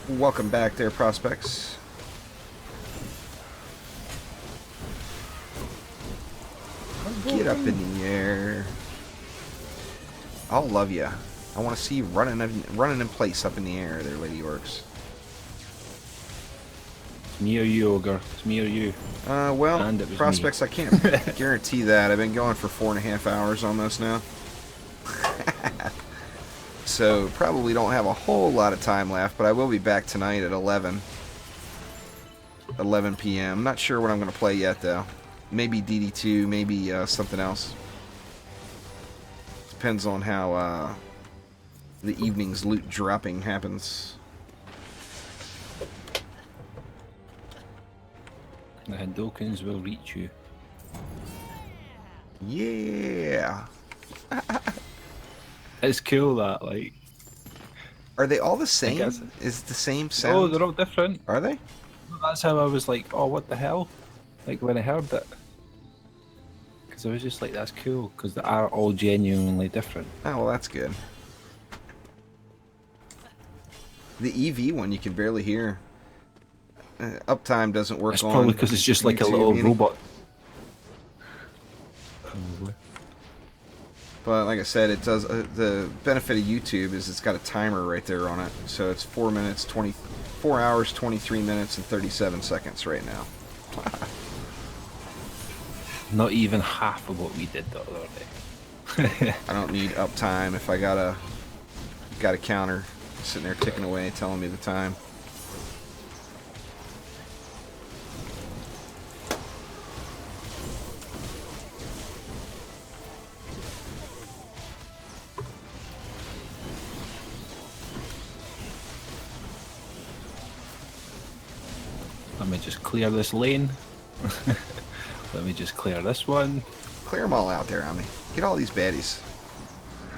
Welcome back there, prospects. Get up in the air. I'll love ya. I want to see you running in place up in the air there, Lady Orcs. It's me or you, Ogre. It's me or you. Well, And it was prospects, me. I can't guarantee that. I've been going for 4.5 hours almost now. So, probably don't have a whole lot of time left, but I will be back tonight at 11 p.m. Not sure what I'm going to play yet, though. Maybe DD2, maybe something else. Depends on how the evening's loot dropping happens. The Hindokins will reach you. Yeah! It's cool that, like... Are they all the same? guess. Is it the same Oh, sound? they're all different. Are they? That's how I was like, oh, what the hell? Like, when I heard it. Because I was just like, that's cool, because they are all genuinely different. Oh, well, that's good. The EV one you can barely hear. Uptime doesn't work It's on probably because it's just like a YouTube little any. robot. But like I said, it does. The benefit of YouTube is it's got a timer right there on it, so it's 4 hours, 23 minutes, and 37 seconds right now. Not even half of what we did the other day. I don't need uptime if I got a counter sitting there ticking away, telling me the time. Let me just clear this lane. Let me just clear this one. Clear them all out there on me. Get all these baddies.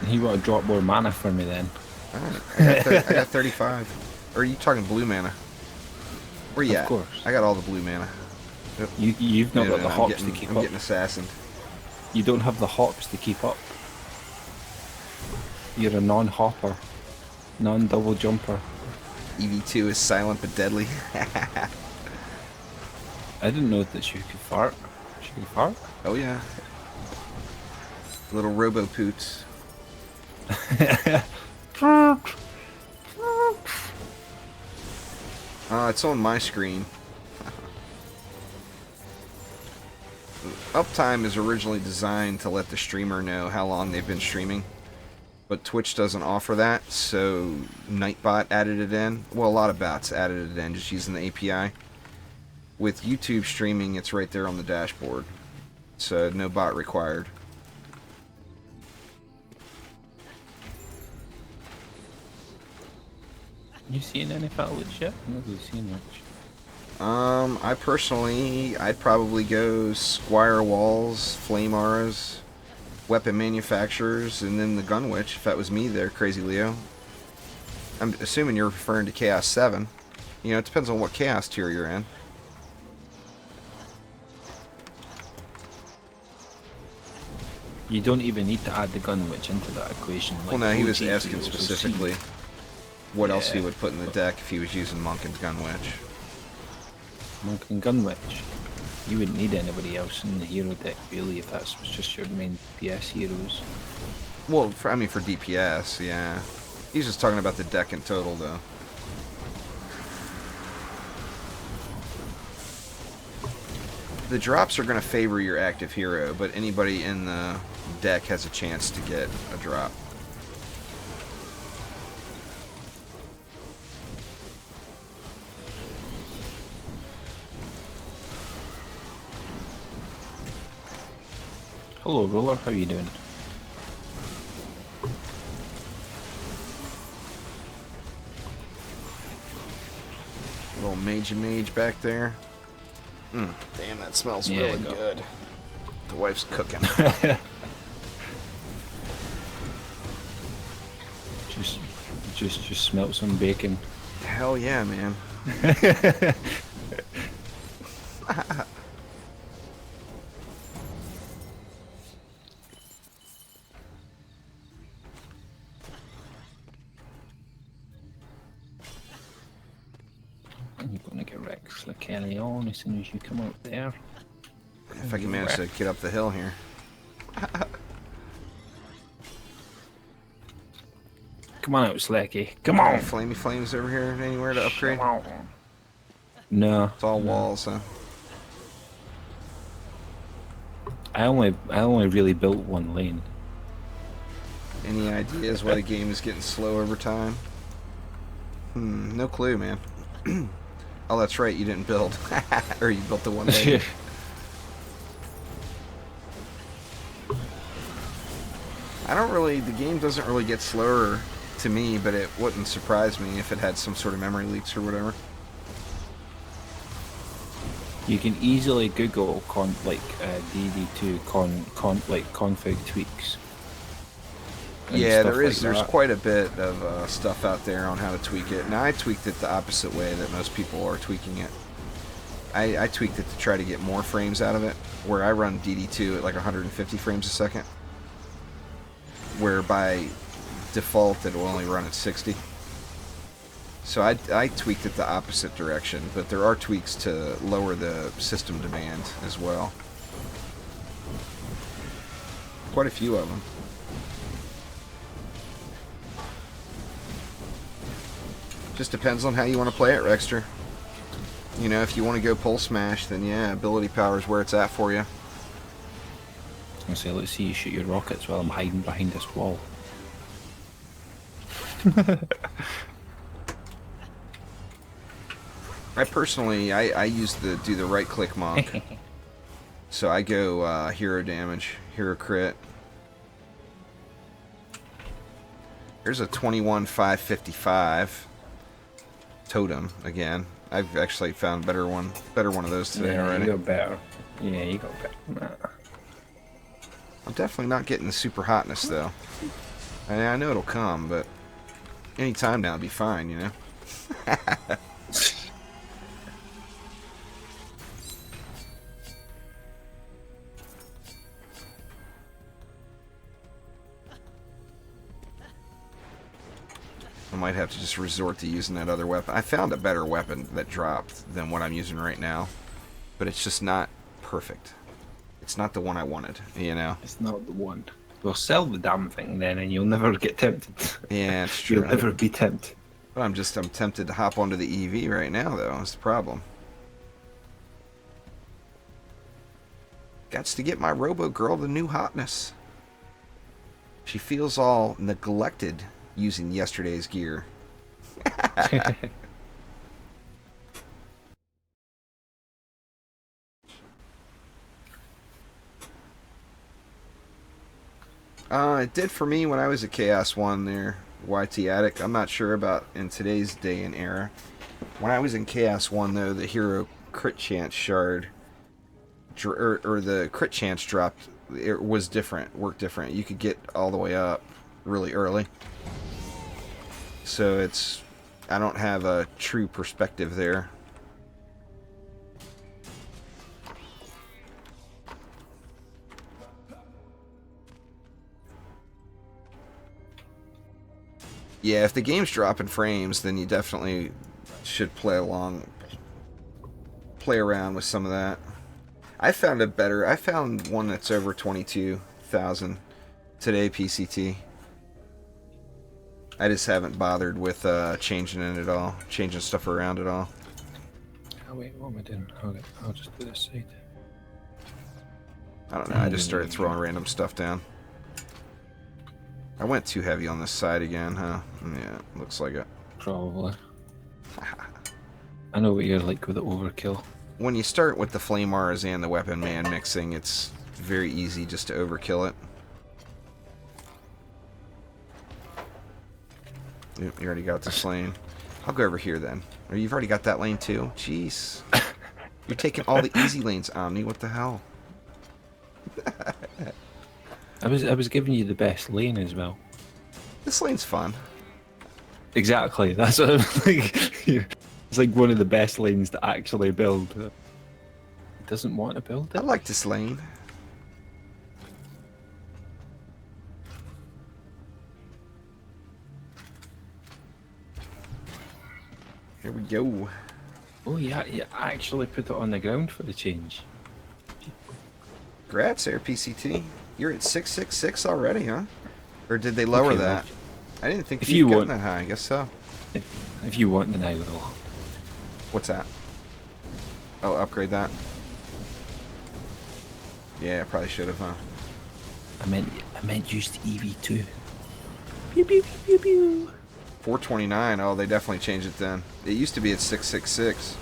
You want to drop more mana for me then? Alright, I got 35. Or are you talking blue mana? Where you Of at? course. I got all the blue mana. You've not No, got no, the no, hops I'm to keep getting up. assassined. You don't have the hops to keep up. You're a non-hopper, non-double jumper. EV2 is silent but deadly. I didn't know that she could fart. She could fart? Oh yeah. Little robo poots. It's on my screen. Uptime is originally designed to let the streamer know how long they've been streaming, but Twitch doesn't offer that, so Nightbot added it in. Well, a lot of bots added it in just using the API. With YouTube streaming, it's right there on the dashboard, so no bot required. You seen any Phat loot yet? I'm not really seeing much. I personally, I'd probably go Squire Walls, Flame Auras, Weapon Manufacturers, and then the Gun Witch, if that was me there, Crazy Leo. I'm assuming you're referring to Chaos 7. You know, it depends on what Chaos tier you're in. You don't even need to add the Gun Witch into that equation. Well, no, he was OG asking heroes will specifically see. what else he Yeah. would put in the deck if he was using Monk and Gun Witch. Monk and Gun Witch. You wouldn't need anybody else in the hero deck, really, if that was just your main PS heroes. Well, I mean, for DPS, yeah. He's just talking about the deck in total, though. the drops are going to favor your active hero, but anybody in the deck has a chance to get a drop. Hello, Roller. How you doing? Little mage back there. Damn, that smells really good. The wife's cooking. just smelt some bacon. Hell yeah, man. You're gonna get Rex like Kelly on as soon as you come out there. If I can manage to get up the hill here. Come on out, Slacky. Come on! Flamey Flames over here anywhere to upgrade? Come on. No. It's all walls, huh? I only really built one lane. Any ideas why the game is getting slow over time? No clue, man. Oh, that's right, you didn't build. Or you built the one lane. The game doesn't really get slower to me, but it wouldn't surprise me if it had some sort of memory leaks or whatever. You can easily Google DD2 config tweaks. and Yeah, stuff there is. like There's that. quite a bit of stuff out there on how to tweak it. Now, I tweaked it the opposite way that most people are tweaking it. I tweaked it to try to get more frames out of it, where I run DD2 at like 150 frames a second, where by default it will only run at 60. So I tweaked it the opposite direction, but there are tweaks to lower the system demand as well. Quite a few of them. Just depends on how you want to play it, Rexter. You know, if you want to go pole smash, then yeah, ability power is where it's at for you. I was gonna say, let's see you shoot your rockets while I'm hiding behind this wall. I personally, I do the right click monk. So I go hero damage, hero crit. Here's a 21,555 totem again. I've actually found better one of those today already. You got better. Yeah, you got better than that. I'm definitely not getting the super hotness though. I know it'll come, but any time now it'll be fine, you know. I might have to just resort to using that other weapon. I found a better weapon that dropped than what I'm using right now, but it's just not perfect. It's not the one I wanted, you know? It's not the one. Well, sell the damn thing then, and you'll never get tempted. Yeah, it's true. You'll never be tempted. But I'm tempted to hop onto the EV right now, though. That's the problem. Gots to get my Robo Girl the new hotness. She feels all neglected using yesterday's gear. It did for me when I was at Chaos 1 there, YT Attic. I'm not sure about in today's day and era. When I was in Chaos 1, though, the hero crit chance shard, or the crit chance dropped, it was different, worked different. You could get all the way up really early. So I don't have a true perspective there. Yeah, if the game's dropping frames, then you definitely should play around with some of that. I found one that's over 22,000 today, PCT. I just haven't bothered with changing it at all, changing stuff around at all. Oh wait, what am I doing? Okay, I'll just do this side. I don't know, I just started throwing random stuff down. I went too heavy on this side again, huh? Yeah, looks like it. Probably. I know what you're like with the overkill. When you start with the Flame Auras and the Weapon Man mixing, it's very easy just to overkill it. Yep, you already got this lane. I'll go over here then. Or you've already got that lane too? Jeez. You're taking all the easy lanes, Omni. What the hell? I was giving you the best lane as well. This lane's fun. Exactly. That's what I'm like. It's like one of the best lanes to actually build. He doesn't want to build I it. like this lane. Here we go. Oh yeah, you actually put it on the ground for the change. Congrats there, PCT. You're at 666 already, huh? Or did they lower Okay, that? well, I didn't think if you'd you gotten want- that high. I guess so. If you want, then I will. What's that? Oh, upgrade that. Yeah, I probably should have, huh? I meant use the EV2. Pew pew pew pew pew. 429. Oh, they definitely changed it then. It used to be at 666.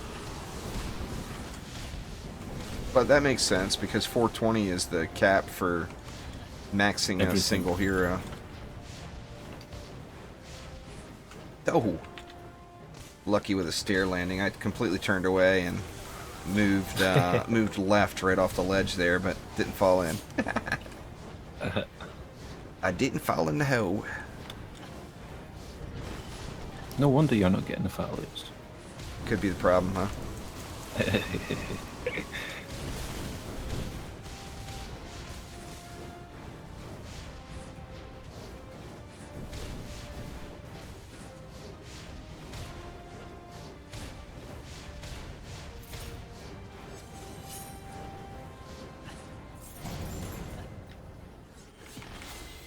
But that makes sense because 420 is the cap for maxing a Everything. single hero. Oh. Lucky with a stair landing. I completely turned away and moved moved left right off the ledge there, but didn't fall in. I didn't fall in the hole. No wonder you're not getting the fat loops. Could be the problem, huh?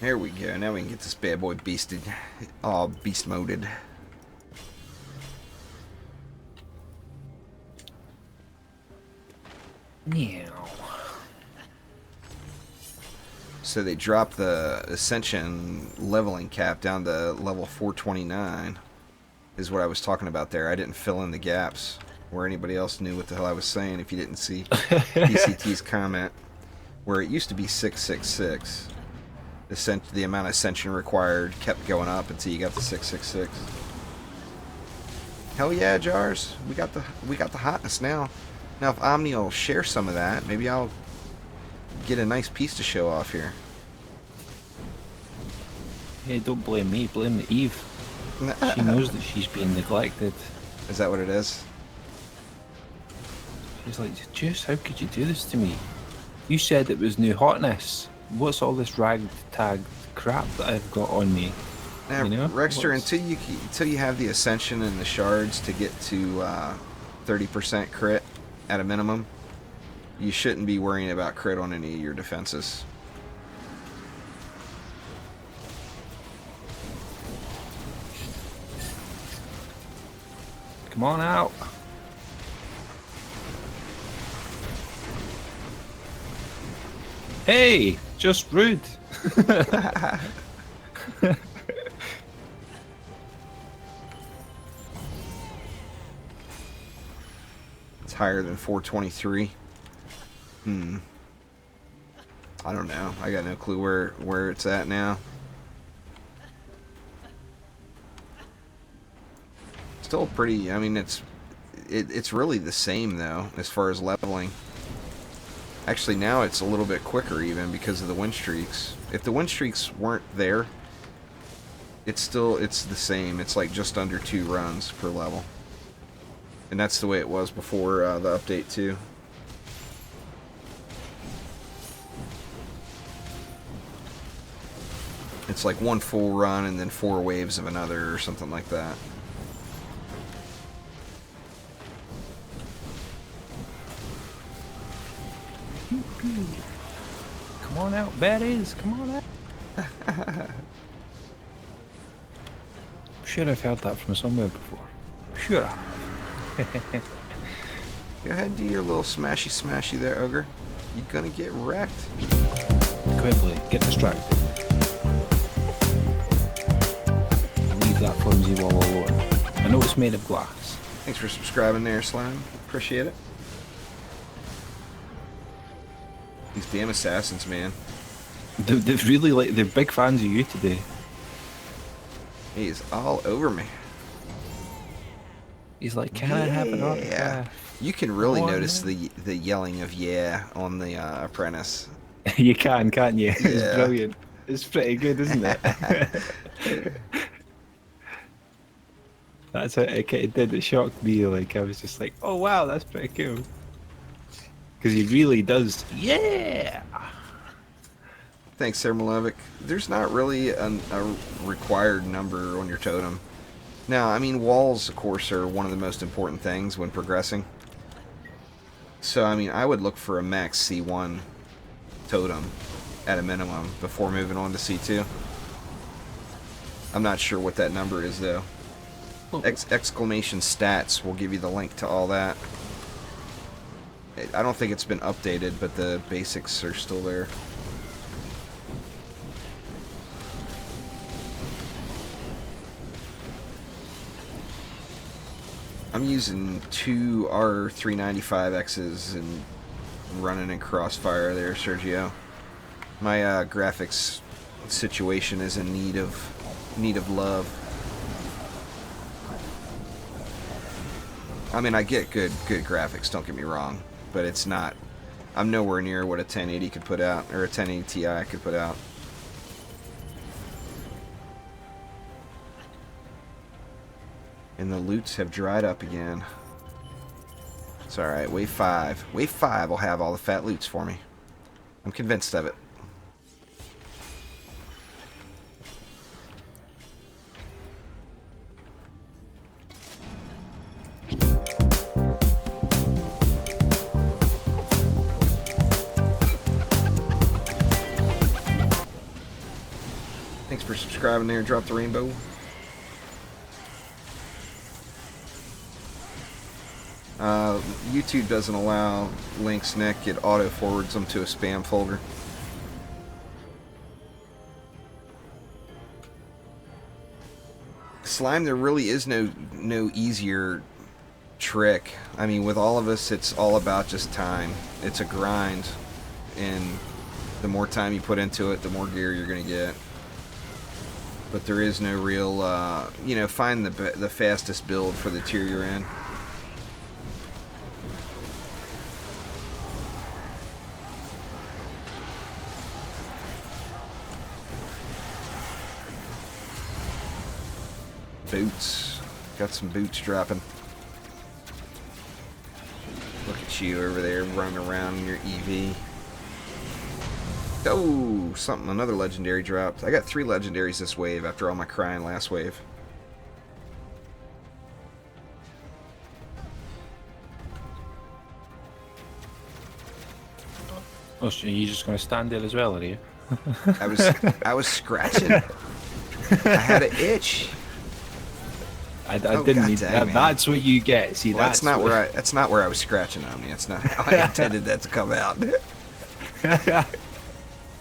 There we go. Now we can get this bad boy beasted. Oh, beast moded. Meow. So they dropped the Ascension leveling cap down to level 429, is what I was talking about there. I didn't fill in the gaps where anybody else knew what the hell I was saying if you didn't see PCT's comment, where it used to be 666. The amount of Ascension required kept going up until you got the 666. Hell yeah, Jars. We got the hotness now. Now if Omni will share some of that, maybe I'll get a nice piece to show off here. Hey, don't blame me, blame the Eve. She knows that she's being neglected. Is that what it is? She's like, Juice, how could you do this to me? You said it was new hotness. What's all this ragtag crap that I've got on me? Now, You know? Rexter, What's- until you have the Ascension and the shards to get to 30% crit at a minimum, you shouldn't be worrying about crit on any of your defenses. Come on out. Hey, just rude. It's higher than 423. I don't know. I got no clue where it's at now. Still pretty. I mean, it's really the same though as far as leveling. Actually, now it's a little bit quicker even because of the win streaks. If the win streaks weren't there, it's the same. It's like just under 2 runs per level. And that's the way it was before the update too. It's like 1 full run and then 4 waves of another or something like that. Come on out, baddies. Come on out. Sure, I've heard that from somewhere before. Sure. I have. Go ahead and do your little smashy there, Ogre. You're gonna get wrecked. Quickly, get distracted. Leave that flimsy wall alone. I know it's made of glass. Thanks for subscribing there, Slime. Appreciate it. These damn assassins, man. They've really they're big fans of you today. He's all over me. He's like, can I have an Yeah. autograph? You can really Oh, notice man. the yelling of yeah on the Apprentice. You can, can't you? Yeah. It's brilliant. It's pretty good, isn't it? That's how it did. It shocked me. Like I was just like, oh wow, that's pretty cool. Because he really does. Yeah. Thanks, Sarah Malevic. There's not really a required number on your totem. Now, I mean, walls, of course, are one of the most important things when progressing. So, I mean, I would look for a max C1 totem at a minimum before moving on to C2. I'm not sure what that number is, though. Exclamation stats will give you the link to all that. I don't think it's been updated, but the basics are still there. I'm using 2 R395Xs and running in Crossfire there, Sergio. My graphics situation is in need of love. I mean, I get good graphics, don't get me wrong, but it's not. I'm nowhere near what a 1080 could put out, or a 1080 Ti could put out. And the loots have dried up again. It's alright, wave 5. Wave 5 will have all the fat loots for me. I'm convinced of it. Thanks for subscribing there. Drop the rainbow. YouTube doesn't allow links, Nick. It auto forwards them to a spam folder. Slime, there really is no easier trick. I mean, with all of us, it's all about just time. It's a grind, and the more time you put into it, the more gear you're gonna get. But there is no real, you know, find the fastest build for the tier you're in. Boots. Got some boots dropping. Look at you over there running around in your EV. Oh, something, another legendary dropped. I got 3 legendaries this wave after all my crying last wave. Oh, so you just gonna stand there as well, are you? I was scratching. I had an itch. I Oh, didn't God need dang, that. man. That's what you get. See, Well, that's not where I was scratching on me. That's not how I intended that to come out.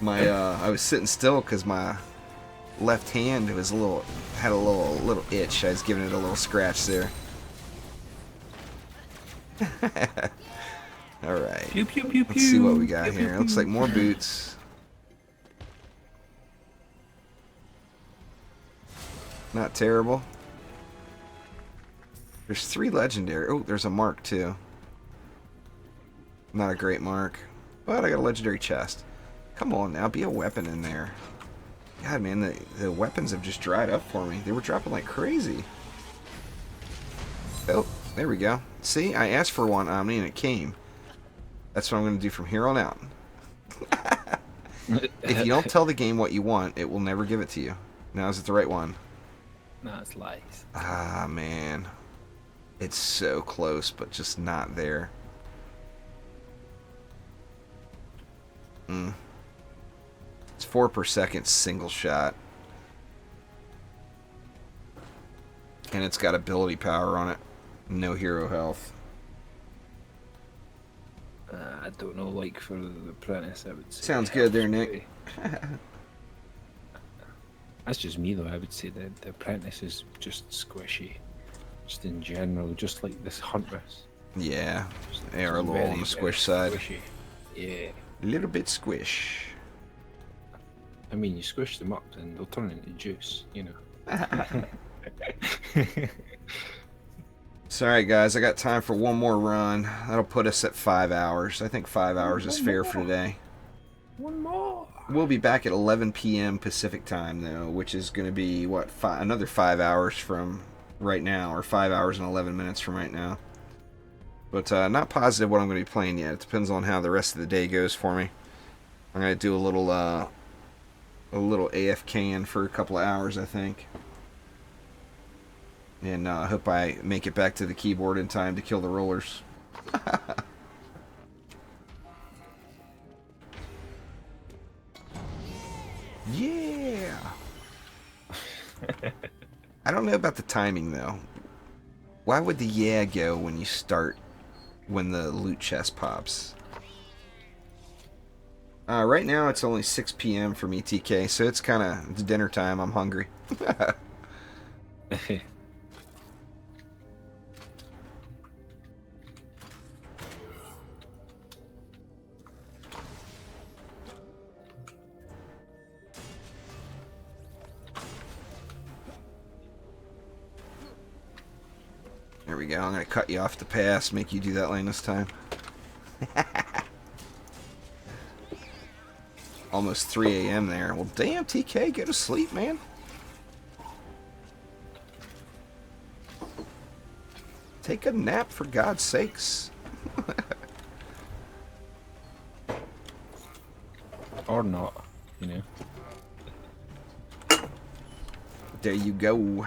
I was sitting still because my left hand had a little itch. I was giving it a little scratch there. All right. Pew, pew, pew, Let's see what we pew, got pew, here. pew, Looks pew. like more boots. Not terrible. There's 3 legendary. Oh, there's a mark too. Not a great mark, but I got a legendary chest. Come on now, be a weapon in there. God, man, the weapons have just dried up for me. They were dropping like crazy. Oh, there we go. See, I asked for one Omni and it came. That's what I'm going to do from here on out. If you don't tell the game what you want, it will never give it to you. Now, is it the right one? No, it's lies. Ah, man. It's so close, but just not there. It's 4 per second single shot. And it's got ability power on it. No hero health. I don't know, like for the apprentice, I would say. Sounds good there, Nick. That's just me though. I would say that the apprentice is just squishy, just in general, just like this huntress. Yeah, Just they are a little on the squish side. Squishy. Yeah. A little bit squish. I mean, you squish them up and they'll turn into juice, you know. Sorry guys, I got time for one more run. That'll put us at 5 hours. I think 5 hours is fair for today. One more. We'll be back at 11 p.m. Pacific time though, which is going to be what, another 5 hours from right now, or 5 hours and 11 minutes from right now. But not positive what I'm going to be playing yet. It depends on how the rest of the day goes for me. I'm going to do a little AFKing for a couple of hours, I think. And I hope I make it back to the keyboard in time to kill the rollers. Yeah! I don't know about the timing, though. Why would the yeah go when you start, when the loot chest pops? Right now it's only 6 p.m. for me, TK, so it's kind of, it's dinner time. I'm hungry. There we go. I'm going to cut you off the pass, make you do that lane this time. Almost 3 a.m. there. Well, damn, TK, go to sleep, man. Take a nap, for God's sakes. Or not, you know. There you go.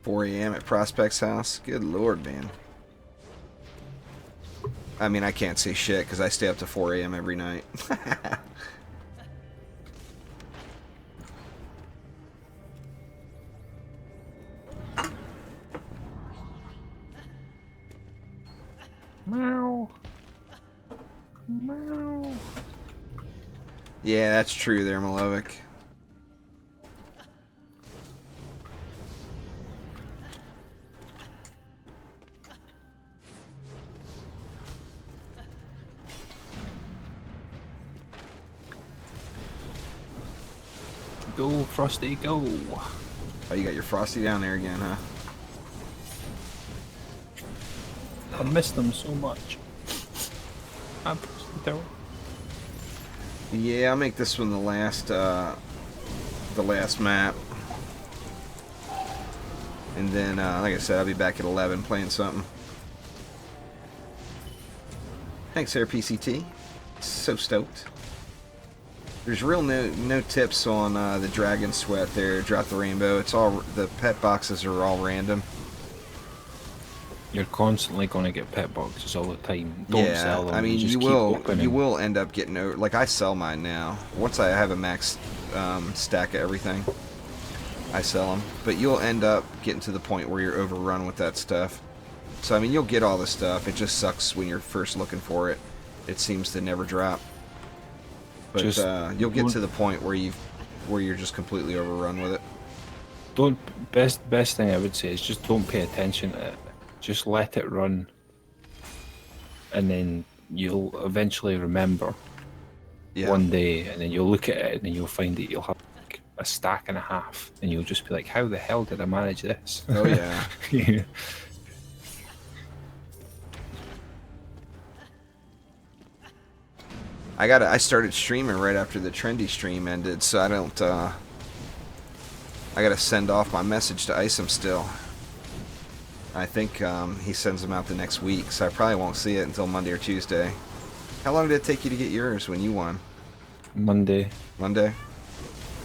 .4 a.m. at Prospect's house. Good lord, man. I mean, I can't say shit because I stay up to 4 a.m. every night. Meow. Meow. Yeah, that's true there, Malovic. Go, Frosty, go. Oh, you got your Frosty down there again, huh? I miss them so much. I'm Frosty Tower. Yeah, I'll make this one the last map. And then, like I said, I'll be back at 11 playing something. Thanks, PCT. So stoked. There's real no tips on the Dragon Sweat there. Drop the Rainbow. It's all, the pet boxes are all random. You're constantly going to get pet boxes all the time. Don't sell them. I mean, just you keep will opening. you will end up getting over. Like I sell mine now. Once I have a max stack of everything, I sell them. But you'll end up getting to the point where you're overrun with that stuff. So I mean, you'll get all the stuff. It just sucks when you're first looking for it. It seems to never drop. But you'll get to the point where you're just completely overrun with it. Best thing I would say is just don't pay attention to it. Just let it run, and then you'll eventually remember one day, and then you'll look at it, and then you'll find that you'll have like a stack and a half, and you'll just be like, "How the hell did I manage this?" Oh yeah. Yeah. I started streaming right after the trendy stream ended, so I don't. I gotta send off my message to Isom still. I think he sends them out the next week, so I probably won't see it until Monday or Tuesday. How long did it take you to get yours when you won? Monday. Monday?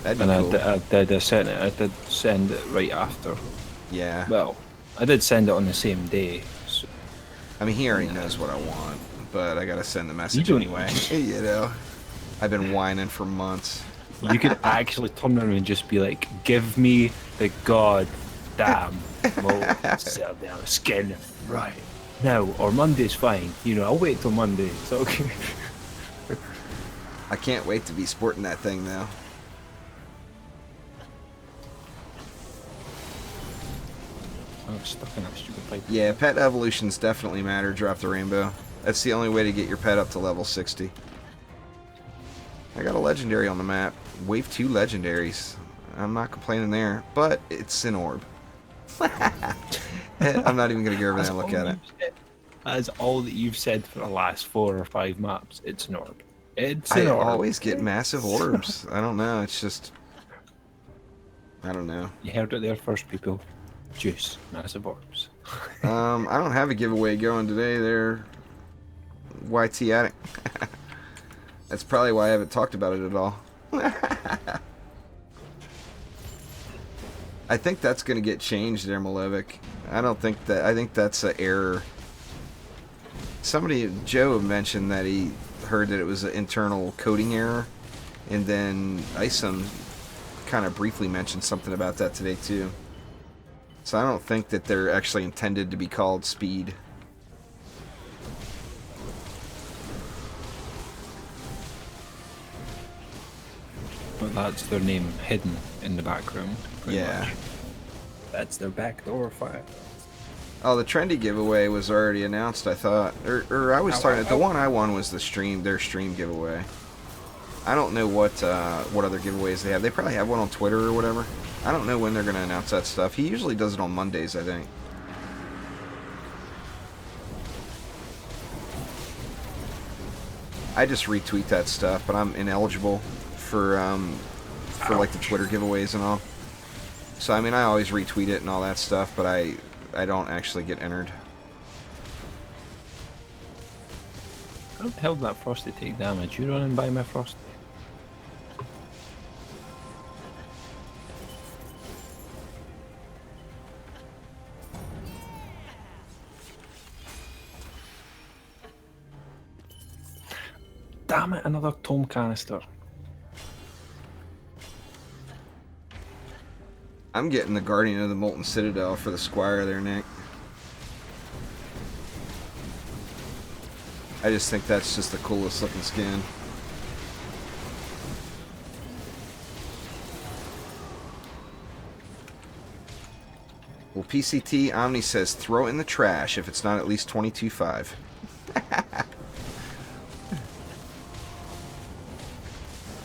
That'd be And cool. I did send it right after. Yeah. Well, I did send it on the same day. So. I mean, he already knows what I want, but I gotta send the message don't- anyway. You know, I've been whining for months. You could actually turn around and just be like, give me the god damn molten citadel skin right now, or Monday's fine. You know, I'll wait till Monday. It's okay. I can't wait to be sporting that thing though. Oh, it's stuck in that stupid pipe. Yeah, pet evolutions definitely matter. Drop the rainbow. That's the only way to get your pet up to level 60. I got a legendary on the map. Wave 2 legendaries. I'm not complaining there, but it's an orb. I'm not even going to go over there and look at it. That's all that you've said for the last 4 or 5 maps. It's an orb. It's I an orb. always get massive orbs. I don't know. It's just... I don't know. You heard it there first, people. Juice. Massive orbs. I don't have a giveaway going today. They're YT Attic. That's probably why I haven't talked about it at all. I think that's going to get changed there, Malevic. I think that's an error. Joe mentioned that he heard that it was an internal coding error, and then Isom kind of briefly mentioned something about that today too. So I don't think that they're actually intended to be called speed. But that's their name hidden in the background. Yeah. Much. That's their backdoor file. Oh, the trendy giveaway was already announced, I thought. Or I was talking... The one I won was their stream giveaway. I don't know what other giveaways they have. They probably have one on Twitter or whatever. I don't know when they're going to announce that stuff. He usually does it on Mondays, I think. I just retweet that stuff, but I'm ineligible for like the Twitter giveaways and all. So I mean, I always retweet it and all that stuff, but I don't actually get entered. How the hell did that Frosty take damage? You running by my Frosty? Damn it, another tome canister. I'm getting the Guardian of the Molten Citadel for the Squire there, Nick. I just think that's just the coolest looking skin. Well, PCT Omni says throw it in the trash if it's not at least 22.5.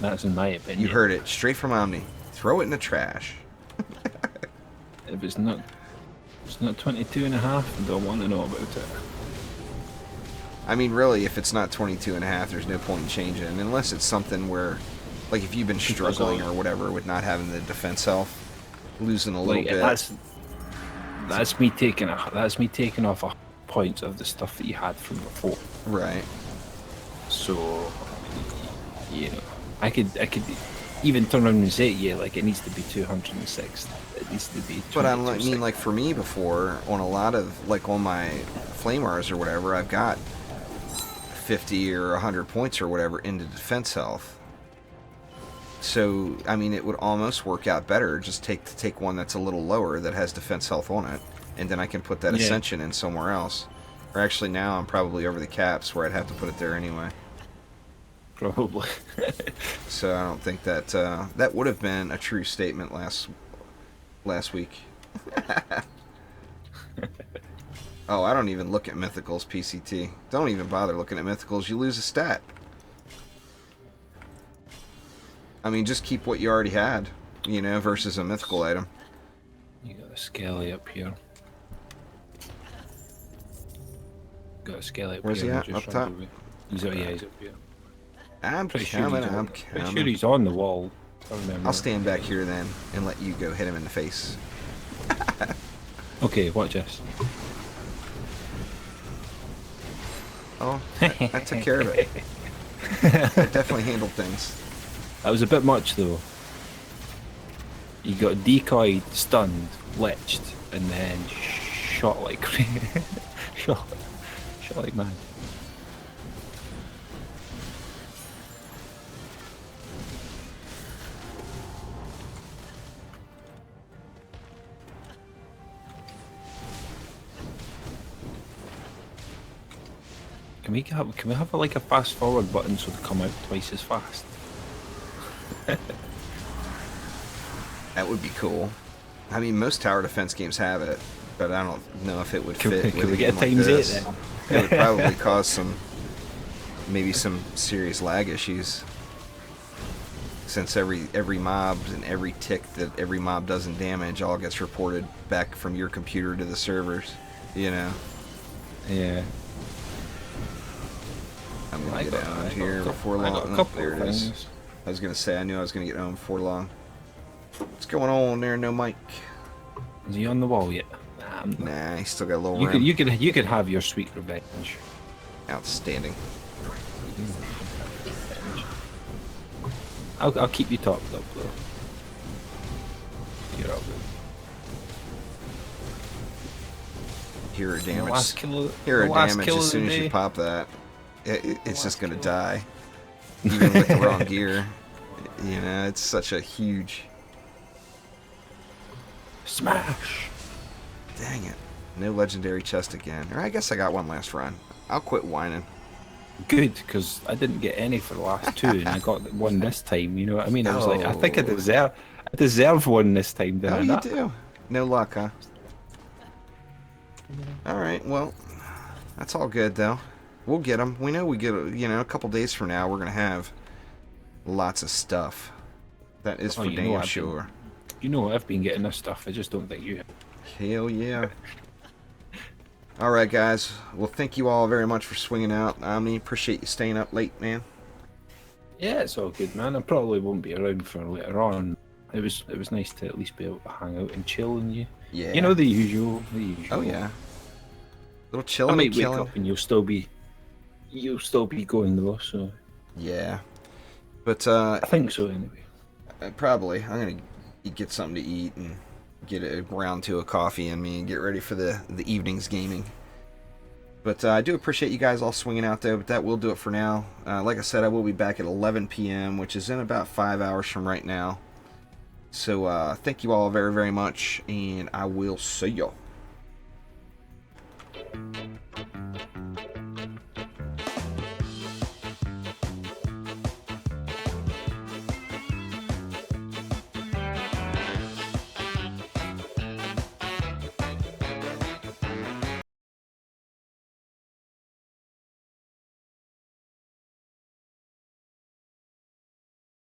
That's in my opinion. You heard it straight from Omni. Throw it in the trash. If it's not 22.5, I don't want to know about it. I mean, really, if it's not 22.5, there's no point in changing it. Unless it's something where, like, if you've been struggling or whatever with not having the defense health, losing a little bit. That's me taking off a points of the stuff that you had from before. Right. So, you know, I could even turn around and say, yeah, like it needs to be 206. It needs to be. But I mean, like for me before, on a lot of, like on my Flamars or whatever, I've got 50 or 100 points or whatever into defense health. So, I mean, it would almost work out better just take one that's a little lower that has defense health on it, and then I can put that Ascension in somewhere else. Or actually, now I'm probably over the caps where I'd have to put it there anyway. Probably. So I don't think that that would have been a true statement last week. Oh, I don't even look at mythicals, PCT. Don't even bother looking at mythicals. You lose a stat. I mean, just keep what you already had, you know, versus a mythical item. You got a Skelly up here. Got a Skelly up Where's here. he at? Up top? He's up here. I'm Pretty coming. sure he's on the wall. I'll stand back here then and let you go hit him in the face. Okay, watch this. Oh, I took care of it. I definitely handled things. That was a bit much though. You got decoyed, stunned, liched, and then shot like shot like mad. can we have like a fast forward button so they come out twice as fast? That would be cool. I mean, most tower defense games have it, but I don't know if it would fit. Can we get a game times like 8 this. then? It would probably cause maybe some serious lag issues. Since every mob and every tick that every mob does in damage all gets reported back from your computer to the servers, you know. Yeah. I'm gonna I get got- owned I here got a before couple- I got long. a Oh, couple there of it is. things. I was gonna say I knew I was gonna get owned before long. What's going on there, no Mike? Is he on the wall yet? Nah, I'm not. Nah, he still got a little You rim. could have your sweet revenge. Outstanding. I'll keep you topped up though. You're up. Hero The damage. last kill of, Hero the last damage kill as of soon the as you day. pop that. It's just gonna die. Even with the wrong gear. You know, it's such a huge... Smash. Dang it. No legendary chest again. Or I guess I got one last run. I'll quit whining. Good, because I didn't get any for the last two, and I got one this time. You know what I mean? I was like, I think I deserve one this time. Did Oh, I you not? do? No luck, huh? Alright, well, that's all good, though. We'll get them. We know we get, a couple days from now, we're going to have lots of stuff. That is Oh, for you know damn I've been- sure. You know I've been getting this stuff. I just don't think you have. Hell yeah. Alright, guys. Well, thank you all very much for swinging out. Omni, appreciate you staying up late, man. Yeah, it's all good, man. I probably won't be around for later on. It was nice to at least be able to hang out and chill and Yeah. you know the usual. Oh, yeah. Little I chilling might and wake killing. up and you'll still be going though. So Yeah. But, I think so anyway. probably. I'm going to get something to eat and get a round to a coffee in me and get ready for the evening's gaming. But I do appreciate you guys all swinging out there, but that will do it for now. Like I said, I will be back at 11 p.m., which is in about 5 hours from right now. So thank you all very, very much, and I will see y'all.